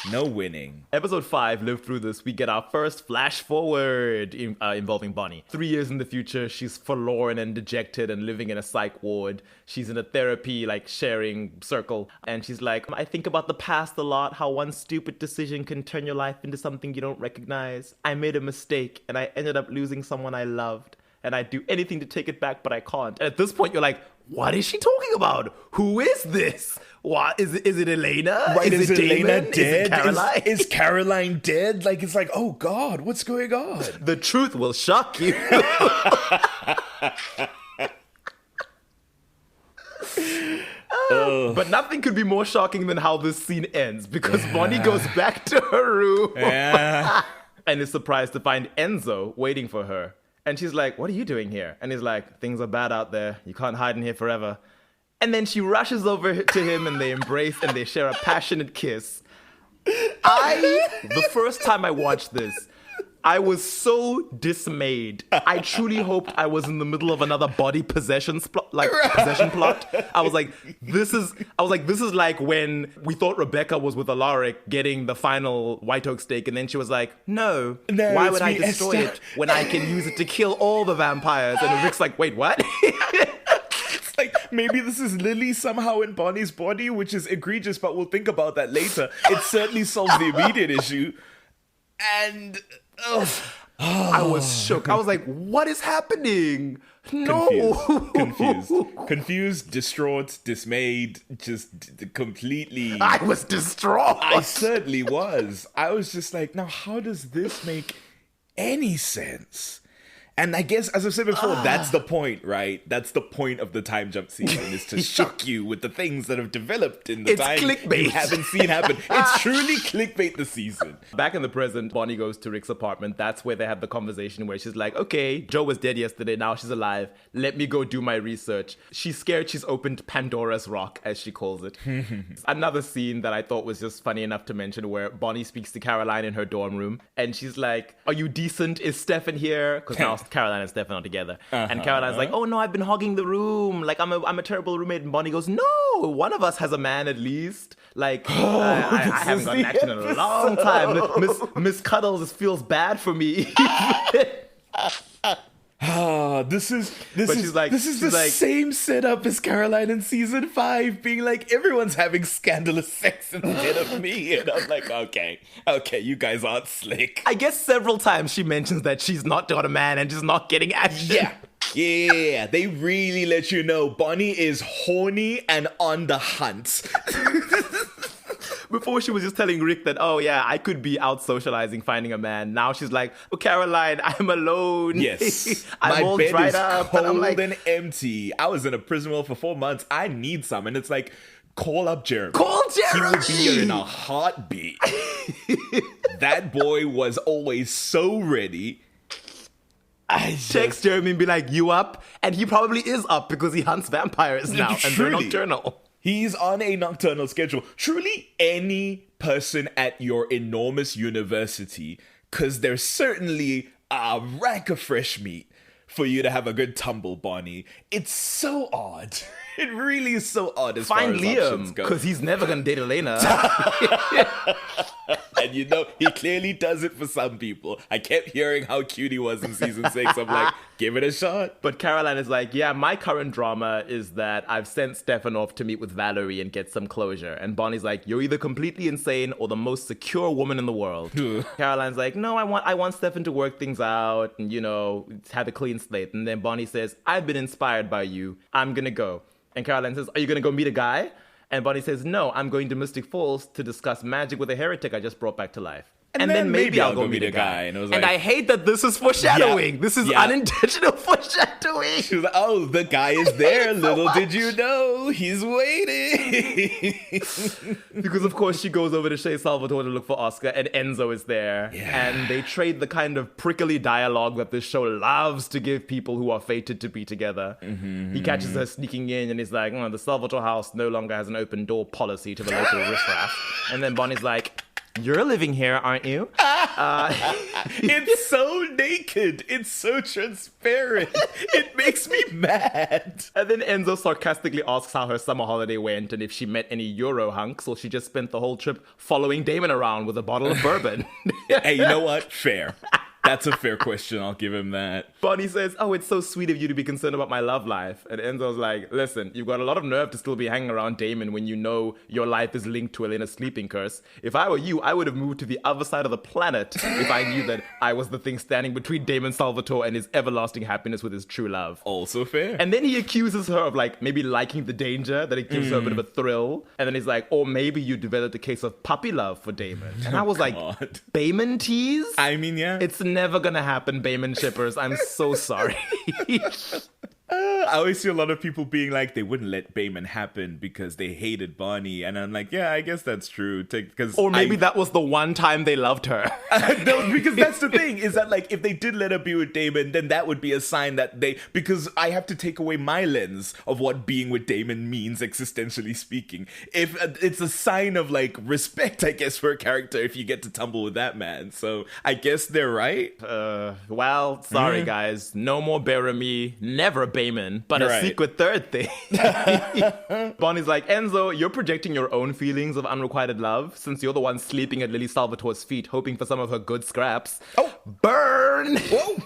No winning. Episode 5, Live Through This, we get our first flash forward involving Bonnie. 3 years in the future, she's forlorn and dejected and living in a psych ward. She's in a therapy, like, sharing circle. And she's like, I think about the past a lot, how one stupid decision can turn your life into something you don't recognize. I made a mistake, and I ended up losing someone I loved. And I'd do anything to take it back, but I can't. And at this point, you're like, what is she talking about? Who is this? What is it? Elena? Right? Is it Elena Damon? dead? Is it Caroline? Is Caroline dead? Like, it's like, oh God, what's going on? The truth will shock you. But nothing could be more shocking than how this scene ends, because Bonnie goes back to her room and is surprised to find Enzo waiting for her. And she's like, what are you doing here? And he's like, things are bad out there. You can't hide in here forever. And then she rushes over to him and they embrace and they share a passionate kiss. The first time I watched this, I was so dismayed. I truly hoped I was in the middle of another body possession possession plot. I was like, this is like when we thought Rebecca was with Alaric getting the final White Oak steak, and then she was like, no, why would I destroy it when I can use it to kill all the vampires? And Rick's like, wait, what? Like, maybe this is Lily somehow in Bonnie's body, which is egregious, but we'll think about that later. It certainly solves the immediate issue. And I was shook. I was like, what is happening? No. Confused, distraught, dismayed, just completely. I was distraught. I certainly was. I was just like, now how does this make any sense? And I guess, as I've said before, that's the point, right? That's the point of the time jump season, is to shock you with the things that have developed in the time clickbait. you haven't seen happen. It's truly clickbait this season. Back in the present, Bonnie goes to Rick's apartment. That's where they have the conversation where she's like, okay, Joe was dead yesterday, now she's alive. Let me go do my research. She's scared she's opened Pandora's Rock, as she calls it. Another scene that I thought was just funny enough to mention, where Bonnie speaks to Caroline in her dorm room, and she's like, are you decent? Is Stefan here? Because now Caroline and Stefan are together. And Caroline's like, oh no, I've been hogging the room. Like, I'm a terrible roommate. And Bonnie goes, no, one of us has a man at least. Like, I haven't gotten action in a long time. Miss Cuddles feels bad for me. This is the same setup as Caroline in season 5, being like, everyone's having scandalous sex instead of me. And I'm like, okay, you guys aren't slick. I guess several times she mentions that she's not got a man and just not getting action. Yeah, they really let you know Bonnie is horny and on the hunt. Before she was just telling Rick that, oh yeah, I could be out socializing, finding a man. Now she's like, oh Caroline, I'm alone. Yes. I'm My all bed dried is up. cold And I'm like, and empty. I was in a prison well for 4 months. I need some. And it's like, call up Jeremy. Call He Jeremy! would be here in a heartbeat. That boy was always so ready. Text Jeremy and be like, you up? And he probably is up because he hunts vampires now and they're Truly. nocturnal. He's on a nocturnal schedule. Truly, any person at your enormous university, because there's certainly a rack of fresh meat for you to have a good tumble, Bonnie. It's so odd. It really is so odd as Find far as options Liam, go. because he's never going to date Elena. And you know, he clearly does it for some people. I kept hearing how cute he was in season 6. I'm like, give it a shot. But Caroline is like, yeah, my current drama is that I've sent Stefan off to meet with Valerie and get some closure. And Bonnie's like, you're either completely insane or the most secure woman in the world. Caroline's like, no, I want Stefan to work things out and, you know, have a clean slate. And then Bonnie says, I've been inspired by you. I'm going to go. And Caroline says, are you going to go meet a guy? And Bonnie says, no, I'm going to Mystic Falls to discuss magic with a heretic I just brought back to life. And then maybe I'll go meet a guy. And, it was and like, I hate that this is foreshadowing. Yeah, this is yeah. unintentional foreshadowing. She was like, oh, the guy is there. Little did you know. He's waiting. Because, of course, she goes over to Shea Salvatore to look for Oscar, and Enzo is there. Yeah. And they trade the kind of prickly dialogue that this show loves to give people who are fated to be together. He catches her sneaking in, and he's like, oh, the Salvatore house no longer has an open door policy to the local riffraff. And then Bonnie's like, you're living here, aren't you? It's so naked. It's so transparent. It makes me mad. And then Enzo sarcastically asks how her summer holiday went and if she met any Euro hunks, or she just spent the whole trip following Damon around with a bottle of bourbon. Hey, you know what? Fair. That's a fair question. I'll give him that. Bonnie says, oh, it's so sweet of you to be concerned about my love life. And Enzo's like, listen, you've got a lot of nerve to still be hanging around Damon when you know your life is linked to Elena's sleeping curse. If I were you, I would have moved to the other side of the planet if I knew that I was the thing standing between Damon Salvatore and his everlasting happiness with his true love. Also fair. And then he accuses her of, like, maybe liking the danger, that it gives her a bit of a thrill. And then he's like, or maybe you developed a case of puppy love for Damon. And I was like, God. Bayman tease? I mean, yeah. It's never gonna happen, Bayman shippers. I'm so sorry. I always see a lot of people being like, they wouldn't let Bayman happen because they hated Bonnie. And I'm like, yeah, I guess that's true. Or maybe that was the one time they loved her. No, because that's the thing, is that, like, if they did let her be with Damon, then that would be a sign that because I have to take away my lens of what being with Damon means, existentially speaking. If it's a sign of, like, respect, I guess, for a character if you get to tumble with that man. So I guess they're right. Well, sorry, guys. No more Baramy, never Bayman, but Right. a secret third thing. Bonnie's like, Enzo, you're projecting your own feelings of unrequited love since you're the one sleeping at Lily Salvatore's feet, hoping for some of her good scraps. Oh. Burn! Whoa.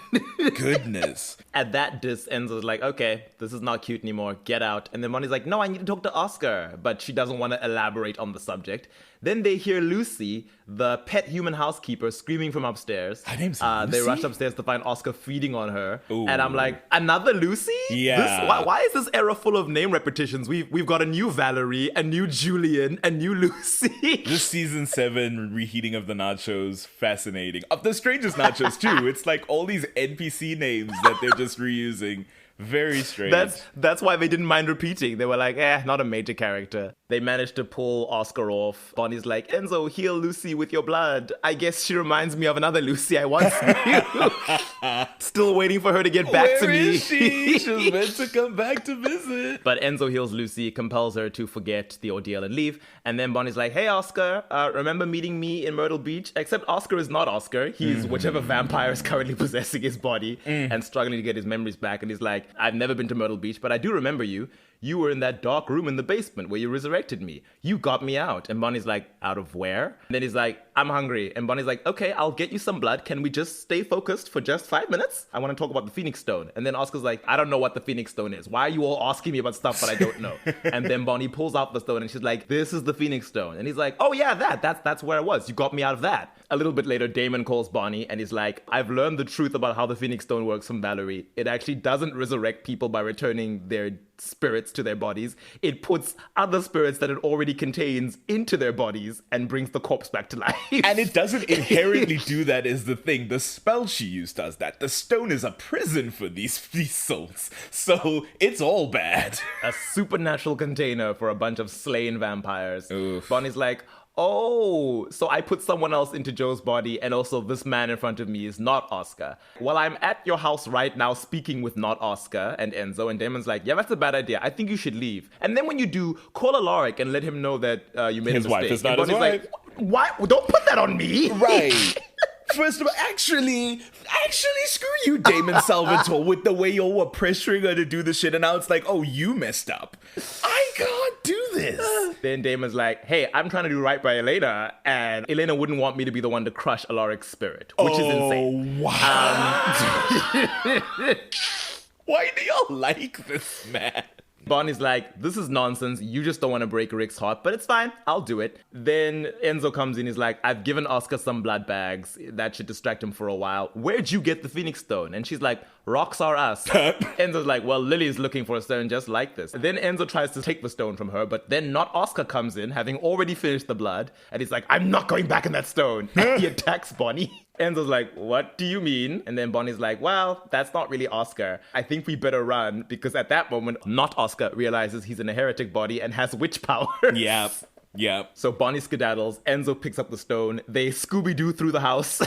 Goodness. At that diss, Enzo's like, okay, this is not cute anymore. Get out. And then Bonnie's like, no, I need to talk to Oscar. But she doesn't want to elaborate on the subject. Then they hear Lucy, the pet human housekeeper, screaming from upstairs. Her name's They Lucy? rush upstairs to find Oscar feeding on her. Ooh. And I'm like, another Lucy? Yeah. Why is this era full of name repetitions? We've got a new Valerie, a new Julian, a new Lucy. This season 7 reheating of the nachos, fascinating. Of the strangest nachos, too. It's like all these NPC names that they're just reusing. Very strange. That's why they didn't mind repeating. They were like, not a major character. They managed to pull Oscar off. Bonnie's like, Enzo, heal Lucy with your blood. I guess she reminds me of another Lucy I once knew. Still waiting for her to get back to Where me. is she? She was meant to come back to visit. But Enzo heals Lucy, compels her to forget the ordeal and leave. And then Bonnie's like, hey, Oscar, remember meeting me in Myrtle Beach? Except Oscar is not Oscar. He's whichever vampire is currently possessing his body and struggling to get his memories back. And he's like, I've never been to Myrtle Beach, but I do remember you. You were in that dark room in the basement where you resurrected me. You got me out. And Bonnie's like, out of where? And then he's like, I'm hungry. And Bonnie's like, okay, I'll get you some blood. Can we just stay focused for just 5 minutes? I want to talk about the Phoenix Stone. And then Oscar's like, I don't know what the Phoenix Stone is. Why are you all asking me about stuff that I don't know? And then Bonnie pulls out the stone and she's like, this is the Phoenix Stone. And he's like, oh yeah, that's where I was. You got me out of that. A little bit later, Damon calls Bonnie and he's like, I've learned the truth about how the Phoenix Stone works from Valerie. It actually doesn't resurrect people by returning their spirits to their bodies. It puts other spirits that it already contains into their bodies and brings the corpse back to life. And it doesn't inherently do that is the thing. The spell she used does that. The stone is a prison for these souls. So it's all bad. A supernatural container for a bunch of slain vampires. Oof. Bonnie's like, oh, so I put someone else into Joe's body and also this man in front of me is not Oscar. Well, I'm at your house right now speaking with not Oscar and Enzo, and Damon's like, yeah, that's a bad idea. I think you should leave. And then when you do, call Alaric and let him know that you made His a mistake. wife is not and his Bonnie's like, why? Don't put that on me. Right. First of all, actually, screw you, Damon Salvatore, with the way y'all were pressuring her to do the shit, and now it's like, oh, you messed up. I can't do this. Then Damon's like, hey, I'm trying to do right by Elena, and Elena wouldn't want me to be the one to crush Alaric's spirit, which is insane. Wow. Why do y'all like this, man? Bonnie's like, this is nonsense. You just don't want to break Rick's heart, but it's fine. I'll do it. Then Enzo comes in. He's like, I've given Oscar some blood bags. That should distract him for a while. Where'd you get the Phoenix Stone? And she's like, rocks are us. Enzo's like, well, Lily's looking for a stone just like this. Then Enzo tries to take the stone from her, but then not Oscar comes in, having already finished the blood. And he's like, I'm not going back in that stone. And he attacks Bonnie. Enzo's like, what do you mean? And then Bonnie's like, well, that's not really Oscar. I think we better run, because at that moment, not Oscar realizes he's in a heretic body and has witch power. Yep. So Bonnie skedaddles. Enzo picks up the stone. They Scooby-Doo through the house.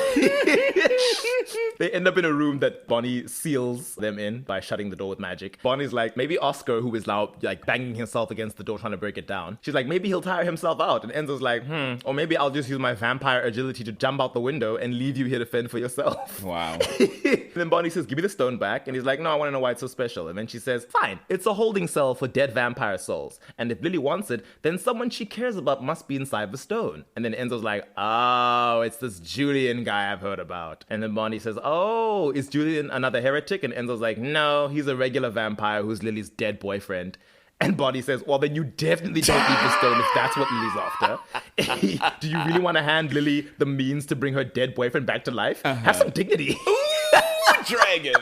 They end up in a room that Bonnie seals them in by shutting the door with magic. Bonnie's like, maybe Oscar, who is now like banging himself against the door trying to break it down. She's like, maybe he'll tire himself out. And Enzo's like, or maybe I'll just use my vampire agility to jump out the window and leave you here to fend for yourself. Wow. And then Bonnie says, give me the stone back. And he's like, no, I want to know why it's so special. And then she says, fine, it's a holding cell for dead vampire souls. And if Lily wants it, then someone she cares about must be inside the stone. And then Enzo's like, oh, it's this Julian guy I've heard about. And then Bonnie says, oh, is Julian another heretic? And Enzo's like, no, he's a regular vampire who's Lily's dead boyfriend. And Bonnie says, well, then you definitely don't need the stone if that's what Lily's after. Do you really want to hand Lily the means to bring her dead boyfriend back to life? Have some dignity. Ooh, dragon.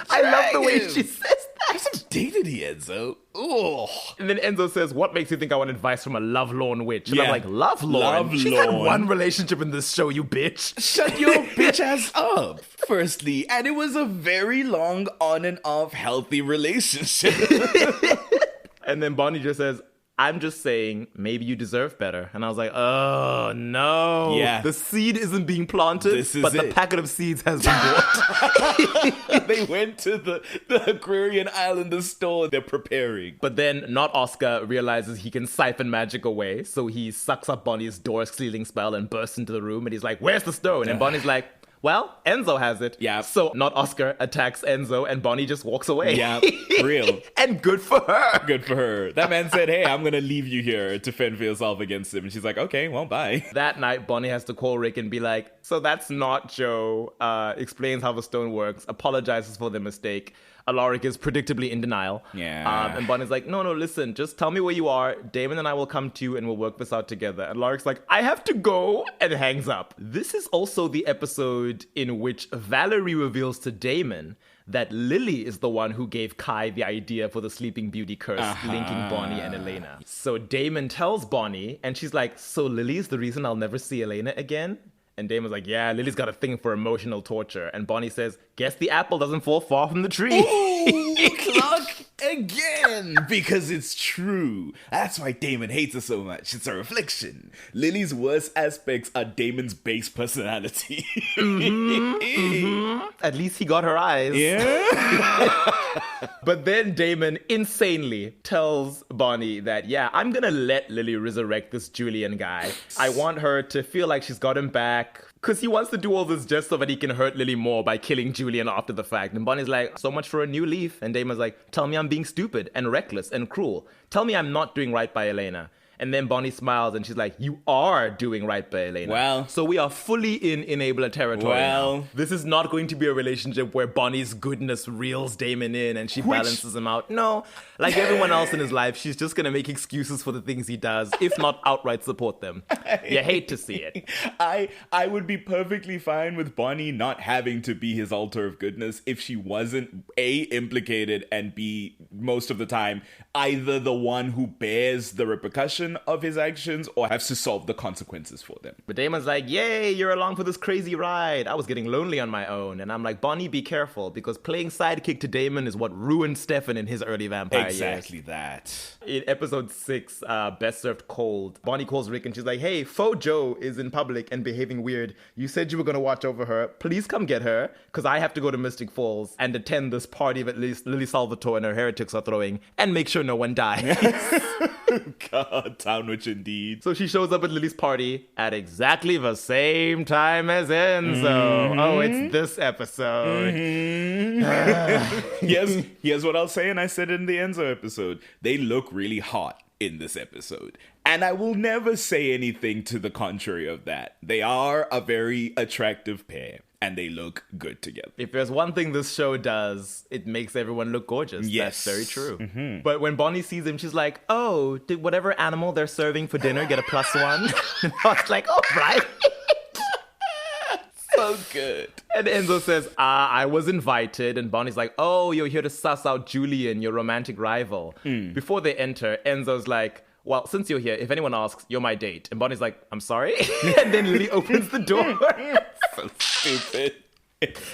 I love the way she says that. Have some dignity, Enzo. Ooh. And then Enzo says, what makes you think I want advice from a lovelorn witch? And Yeah. I'm like, lovelorn? She's had one relationship in this show, you bitch. Shut your bitch ass up, firstly. And it was a very long on and off healthy relationship. And then Bonnie just says, I'm just saying, maybe you deserve better. And I was like, oh, no. Yeah. The seed isn't being planted, This is but the it. packet of seeds has been bought. They went to the Aquarian Islander store. They're preparing. But then not Oscar realizes he can siphon magic away. So he sucks up Bonnie's door sealing spell and bursts into the room. And he's like, where's the stone? And Bonnie's like, well, Enzo has it. Yeah. So not Oscar attacks Enzo and Bonnie just walks away. Yeah, real. And good for her. Good for her. That man said, hey, I'm going to leave you here to fend for yourself against him. And she's like, okay, well, bye. That night, Bonnie has to call Rick and be like, so that's not Joe. Explains how the stone works. Apologizes for the mistake. Alaric is predictably in denial. Yeah. And Bonnie's like, no, listen, just tell me where you are. Damon and I will come to you and we'll work this out together. And Alaric's like, I have to go, and hangs up. This is also the episode in which Valerie reveals to Damon that Lily is the one who gave Kai the idea for the Sleeping Beauty curse, linking Bonnie and Elena. So Damon tells Bonnie, and she's like, so Lily's the reason I'll never see Elena again? And Damon's like, yeah, Lily's got a thing for emotional torture. And Bonnie says, guess the apple doesn't fall far from the tree. Ooh, clock again. Because it's true. That's why Damon hates her so much. It's a reflection. Lily's worst aspects are Damon's base personality. At least he got her eyes. Yeah. But then Damon insanely tells Bonnie that, yeah, I'm gonna let Lily resurrect this Julian guy. I want her to feel like she's got him back. Because he wants to do all this just so that he can hurt Lily more by killing Julian after the fact. And Bonnie's like, so much for a new leaf. And Damon's like, tell me I'm being stupid and reckless and cruel. Tell me I'm not doing right by Elena. And then Bonnie smiles and she's like, you are doing right by Elena. Well. So we are fully in enabler territory Well. now. This is not going to be a relationship where Bonnie's goodness reels Damon in and she balances him out. No, like everyone else in his life, she's just going to make excuses for the things he does, if not outright support them. You hate to see it. I would be perfectly fine with Bonnie not having to be his altar of goodness if she wasn't A, implicated, and B, most of the time, either the one who bears the repercussion of his actions or has to solve the consequences for them. But Damon's like, yay, you're along for this crazy ride. I was getting lonely on my own. And I'm like, Bonnie, be careful, because playing sidekick to Damon is what ruined Stefan in his early vampire Exactly years. that. In episode 6, Best Served Cold, Bonnie calls Rick and she's like, hey, faux Joe is in public and behaving weird. You said you were going to watch over her. Please come get her, because I have to go to Mystic Falls and attend this party of at least Lily Salvatore and her heretic lunatics are throwing and make sure no one dies. God, town witch indeed. So she shows up at Lily's party at exactly the same time as Enzo. Oh, it's this episode. Here's what I'll say, and I said it in the Enzo episode. They look really hot in this episode. And I will never say anything to the contrary of that. They are a very attractive pair. And they look good together. If there's one thing this show does, it makes everyone look gorgeous. Yes. That's very true. But when Bonnie sees him, she's like, oh, did whatever animal they're serving for dinner get a +1? And I was like, oh, right. So good. And Enzo says, I was invited. And Bonnie's like, oh, you're here to suss out Julian, your romantic rival. Before they enter, Enzo's like, well, since you're here, if anyone asks, you're my date. And Bonnie's like, I'm sorry? And then Lily opens the door. So stupid.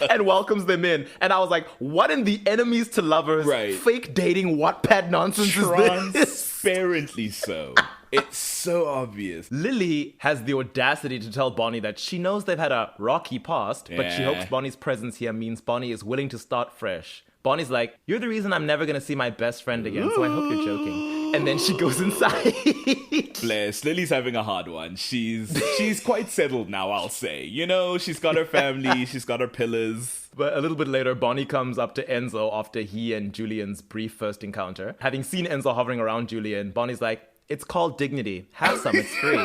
And welcomes them in. And I was like, what in the enemies to lovers fake dating Wattpad nonsense is this? Transparently so. It's so obvious. Lily has the audacity to tell Bonnie that she knows they've had a rocky past, but she hopes Bonnie's presence here means Bonnie is willing to start fresh. Bonnie's like, you're the reason I'm never going to see my best friend again, so I hope you're joking. And then she goes inside. Bless. Lily's having a hard one. She's quite settled now, I'll say. You know, she's got her family, she's got her pillars. But a little bit later, Bonnie comes up to Enzo after he and Julian's brief first encounter. Having seen Enzo hovering around Julian, Bonnie's like, it's called dignity. Have some, it's free.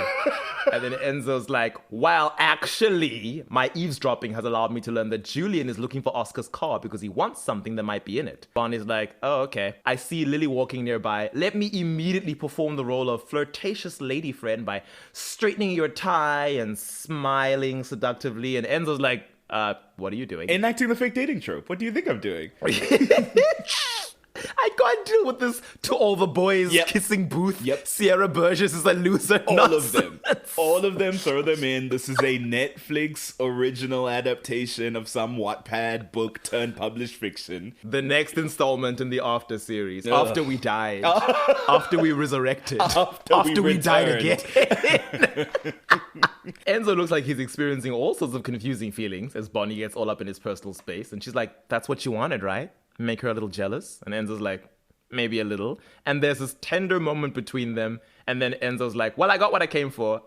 And then Enzo's like, well, actually, my eavesdropping has allowed me to learn that Julian is looking for Oscar's car because he wants something that might be in it. Bonnie's like, oh, okay. I see Lily walking nearby. Let me immediately perform the role of flirtatious lady friend by straightening your tie and smiling seductively. And Enzo's like, what are you doing? Enacting the fake dating trope. What do you think I'm doing? I can't deal with this to all the boys kissing booth. Sierra Burgess is a loser. All of them. All of them, throw them in. This is a Netflix original adaptation of some Wattpad book turned published fiction. The next installment in the After series. After we died. After we resurrected. After we died again. Enzo looks like he's experiencing all sorts of confusing feelings as Bonnie gets all up in his personal space. And she's like, that's what you wanted, right? Make her a little jealous. And Enzo's like, maybe a little. And there's this tender moment between them. And then Enzo's like, well, I got what I came for.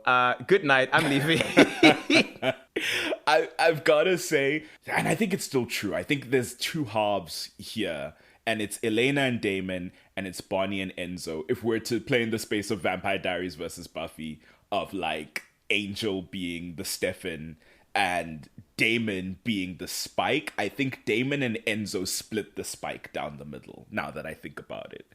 Good night. I'm leaving. I've got to say, and I think it's still true. I think there's two halves here. And it's Elena and Damon. And it's Bonnie and Enzo. If we're to play in the space of Vampire Diaries versus Buffy. Of like Angel being the Stefan. And Damon being the Spike. I think Damon and Enzo split the Spike down the middle, now that I think about it.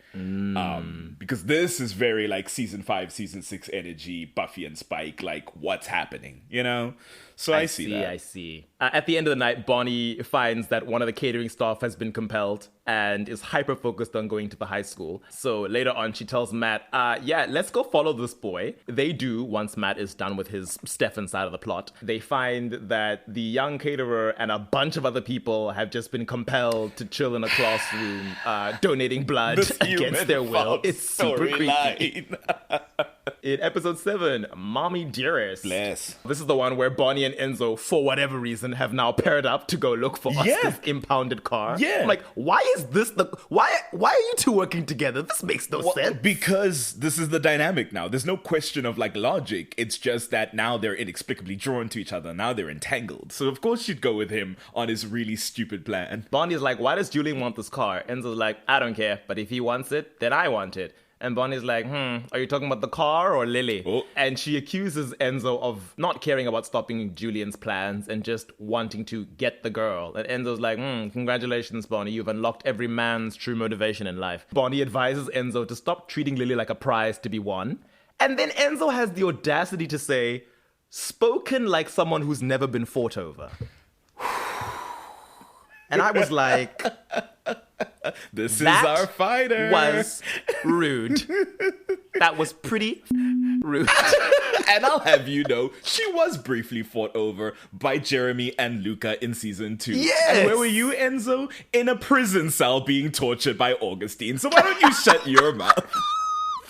Because this is very like season 5, season 6 energy, Buffy and Spike, like what's happening, you know? So I see that. I see. At the end of the night, Bonnie finds that one of the catering staff has been compelled and is hyper-focused on going to the high school. So later on, she tells Matt, let's go follow this boy. They do, once Matt is done with his Stefan side of the plot. They find that the young caterer and a bunch of other people have just been compelled to chill in a classroom, donating blood against their will. It's super creepy. In episode 7, Mommy Dearest. Bless. This is the one where Bonnie and Enzo, for whatever reason, have now paired up to go look for Oscar's impounded car. Yeah. I'm like, why is this why are you two working together? This makes no sense. Because this is the dynamic now. There's no question of like logic. It's just that now they're inexplicably drawn to each other. Now they're entangled. So of course you'd go with him on his really stupid plan. Bonnie's like, why does Julian want this car? Enzo's like, I don't care. But if he wants it, then I want it. And Bonnie's like, are you talking about the car or Lily? Oh. And she accuses Enzo of not caring about stopping Julian's plans and just wanting to get the girl. And Enzo's like, congratulations, Bonnie. You've unlocked every man's true motivation in life. Bonnie advises Enzo to stop treating Lily like a prize to be won. And then Enzo has the audacity to say, spoken like someone who's never been fought over. And I was like, this is our fighter. Was rude. That was pretty rude. And I'll have you know, she was briefly fought over by Jeremy and Luca in season 2. Yes. And where were you, Enzo? In a prison cell being tortured by Augustine. So why don't you shut your mouth?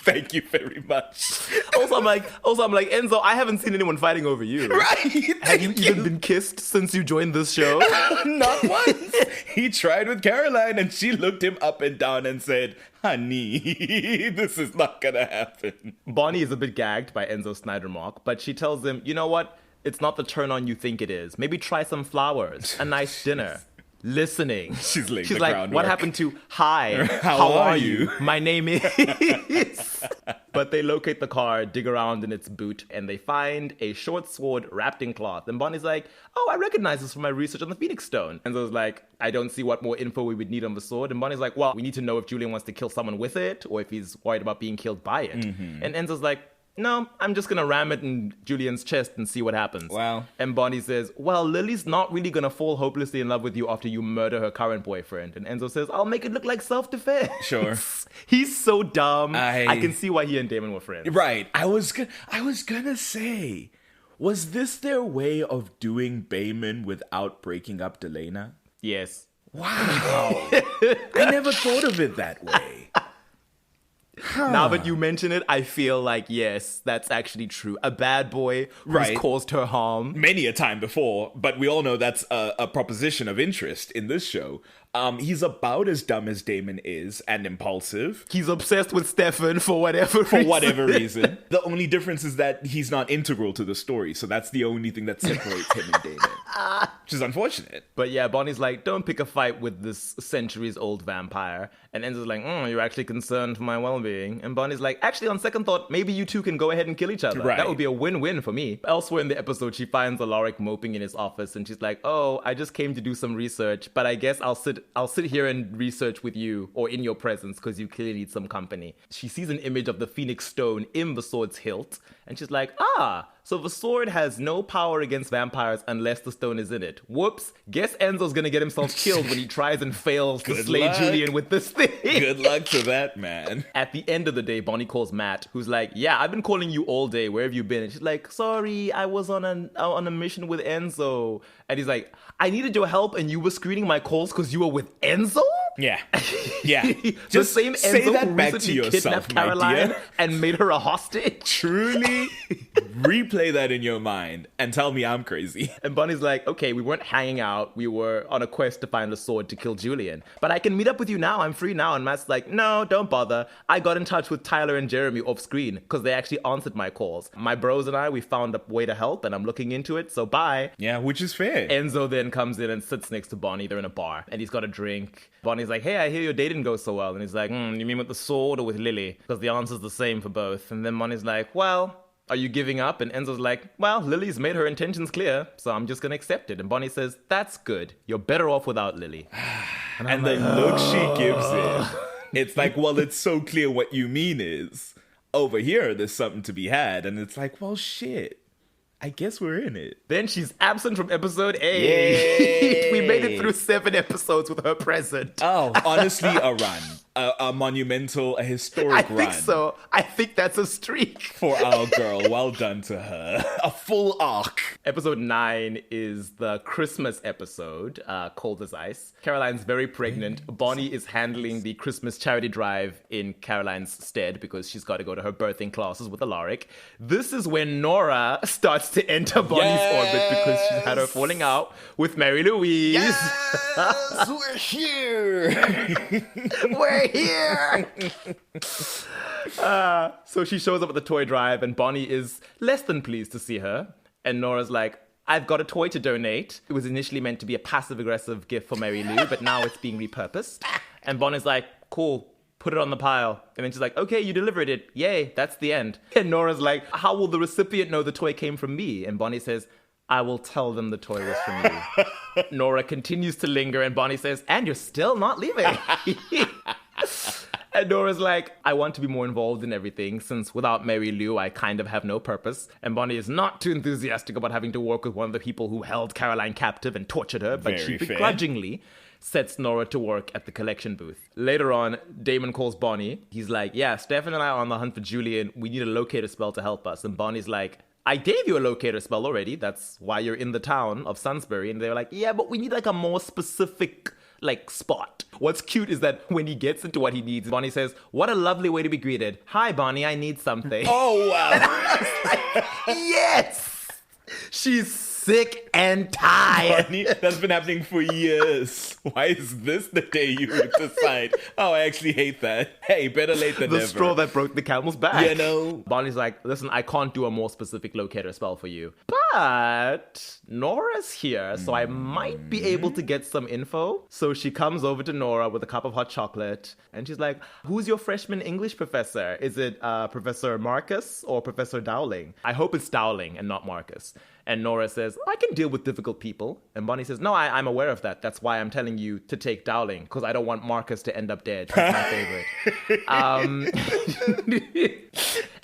Thank you very much. Also, I'm like, Enzo, I haven't seen anyone fighting over you. Right? Have you even been kissed since you joined this show? Not once. He tried with Caroline and she looked him up and down and said, honey, this is not gonna happen. Bonnie is a bit gagged by Enzo's snide remark, but she tells him, you know what? It's not the turn on you think it is. Maybe try some flowers, a nice dinner. Listening. She's laying the like, groundwork. what happened to, hi, How are you? My name is... But they locate the car, dig around in its boot, and they find a short sword wrapped in cloth. And Bonnie's like, oh, I recognize this from my research on the Phoenix Stone. Enzo's like, I don't see what more info we would need on the sword. And Bonnie's like, well, we need to know if Julian wants to kill someone with it, or if he's worried about being killed by it. And Enzo's like, no, I'm just going to ram it in Julian's chest and see what happens. Wow. And Bonnie says, well, Lily's not really going to fall hopelessly in love with you after you murder her current boyfriend. And Enzo says, I'll make it look like self-defense. Sure. He's so dumb. I can see why he and Damon were friends. Right. I was gonna say, was this their way of doing Bayman without breaking up Delena? Yes. Wow. I never thought of it that way. Now that you mention it, I feel like, yes, that's actually true. A bad boy who's Right. caused her harm. Many a time before, but we all know that's a proposition of interest in this show. He's about as dumb as Damon is and impulsive. He's obsessed with Stefan for whatever reason. The only difference is that he's not integral to the story, so that's the only thing that separates him and Damon. Which is unfortunate. But yeah, Bonnie's like, don't pick a fight with this centuries-old vampire. And Enzo's like, you're actually concerned for my well-being. And Bonnie's like, actually, on second thought, maybe you two can go ahead and kill each other. Right. That would be a win-win for me. Elsewhere in the episode, she finds Alaric moping in his office, and she's like, oh, I just came to do some research, but I guess I'll sit here and research with you, or in your presence, because you clearly need some company. She sees an image of the Phoenix Stone in the sword's hilt, and she's like, so the sword has no power against vampires unless the stone is in it. Whoops. Guess Enzo's gonna get himself killed when he tries and fails to slay Julian with this thing. Good luck to that, man. At the end of the day, Bonnie calls Matt, who's like, yeah, I've been calling you all day. Where have you been? And she's like, sorry, I was on a mission with Enzo. And he's like, I needed your help and you were screening my calls because you were with Enzo? Yeah. Yeah. The Just same say Enzo that who back to recently yourself, kidnapped my Caroline dear. and made her a hostage. Truly replay that in your mind and tell me I'm crazy. And Bonnie's like, okay, we weren't hanging out. We were on a quest to find a sword to kill Julian. But I can meet up with you now. I'm free now. And Matt's like, no, don't bother. I got in touch with Tyler and Jeremy off screen because they actually answered my calls. My bros and we found a way to help and I'm looking into it. So bye. Yeah, which is fair. Enzo then comes in and sits next to Bonnie. They're in a bar and he's got a drink. Bonnie's like, hey, I hear your day didn't go so well. And he's like, you mean with the sword or with Lily? Because the answer's the same for both. And then Bonnie's like, well, are you giving up? And Enzo's like, well, Lily's made her intentions clear, so I'm just going to accept it. And Bonnie says, that's good. You're better off without Lily. And the look she gives him, it's like, well, it's so clear what you mean is, over here, there's something to be had. And it's like, well, shit. I guess we're in it. Then she's absent from episode 8. Yay. We made it through 7 episodes with her present. Oh, honestly, a run. A monumental, a historic run. I think so. I think that's a streak. For our girl. Well done to her. A full arc. Episode 9 is the Christmas episode, Cold as Ice. Caroline's very pregnant. Bonnie is handling the Christmas charity drive in Caroline's stead because she's got to go to her birthing classes with Alaric. This is when Nora starts to enter Bonnie's orbit because she's had her falling out with Mary Louise. Yes, we're here. We're here. So she shows up at the toy drive and Bonnie is less than pleased to see her. And Nora's like, I've got a toy to donate. It was initially meant to be a passive-aggressive gift for Mary Lou, but now it's being repurposed. And Bonnie's like, cool, put it on the pile. And then she's like, okay, you delivered it. Yay, that's the end. And Nora's like, how will the recipient know the toy came from me? And Bonnie says, I will tell them the toy was from you. Nora continues to linger and Bonnie says, and you're still not leaving. And Nora's like, I want to be more involved in everything since without Mary Lou, I kind of have no purpose. And Bonnie is not too enthusiastic about having to work with one of the people who held Caroline captive and tortured her, but Very she fair. begrudgingly sets Nora to work at the collection booth. Later on, Damon calls Bonnie. He's like, yeah, Stefan and I are on the hunt for Julian. We need a locator spell to help us. And Bonnie's like, I gave you a locator spell already. That's why you're in the town of Sunsbury. And they're like, yeah, but we need like a more specific like spot. What's cute is that when he gets into what he needs, Bonnie says, "What a lovely way to be greeted. Hi, Bonnie, I need something." Oh, wow. Yes! She's sick and tired. Bonnie, that's been happening for years. Why is this the day you would decide, oh, I actually hate that. Hey, better late than The never. straw that broke the camel's back. You know? Bonnie's like, listen, I can't do a more specific locator spell for you. But Nora's here, so I might be able to get some info. So she comes over to Nora with a cup of hot chocolate. And she's like, who's your freshman English professor? Is it Professor Marcus or Professor Dowling? I hope it's Dowling and not Marcus. And Nora says, I can deal with difficult people. And Bonnie says, no, I'm aware of that. That's why I'm telling you to take Dowling, because I don't want Marcus to end up dead. He's my favorite.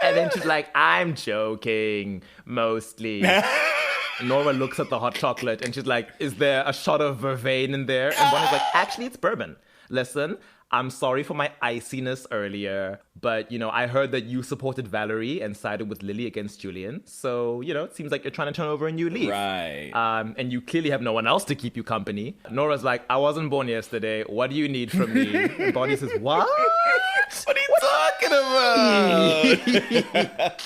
And then she's like, I'm joking, mostly. Nora looks at the hot chocolate and she's like, is there a shot of vervain in there? And Bonnie's like, actually, it's bourbon. Listen, I'm sorry for my iciness earlier, but, I heard that you supported Valerie and sided with Lily against Julian. So, it seems like you're trying to turn over a new leaf. Right. And you clearly have no one else to keep you company. Nora's like, I wasn't born yesterday. What do you need from me? And Bonnie says, what? What are you talking about?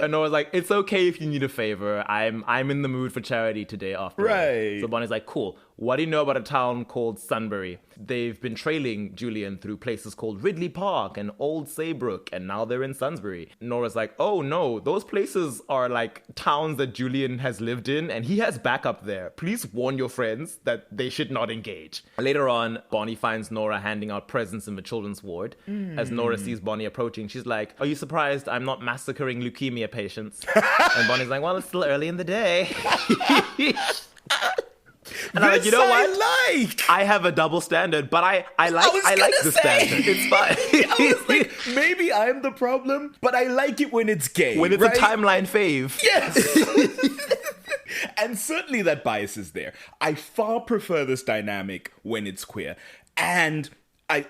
And Nora's like, it's okay if you need a favor. I'm in the mood for charity today after all. Right. So Bonnie's like, cool. What do you know about a town called Sunbury? They've been trailing Julian through places called Ridley Park and Old Saybrook, and now they're in Sunbury. Nora's like, oh no, those places are like towns that Julian has lived in, and he has backup there. Please warn your friends that they should not engage. Later on, Bonnie finds Nora handing out presents in the children's ward. As Nora sees Bonnie approaching, she's like, are you surprised I'm not massacring leukemia patients? And Bonnie's like, well, it's still early in the day. And I'm like, you know what? I have a double standard, but I like the standard. It's fine. I was like, maybe I'm the problem, but I like it when it's gay. When it's right? a timeline fave. Yes. And certainly that bias is there. I far prefer this dynamic when it's queer. And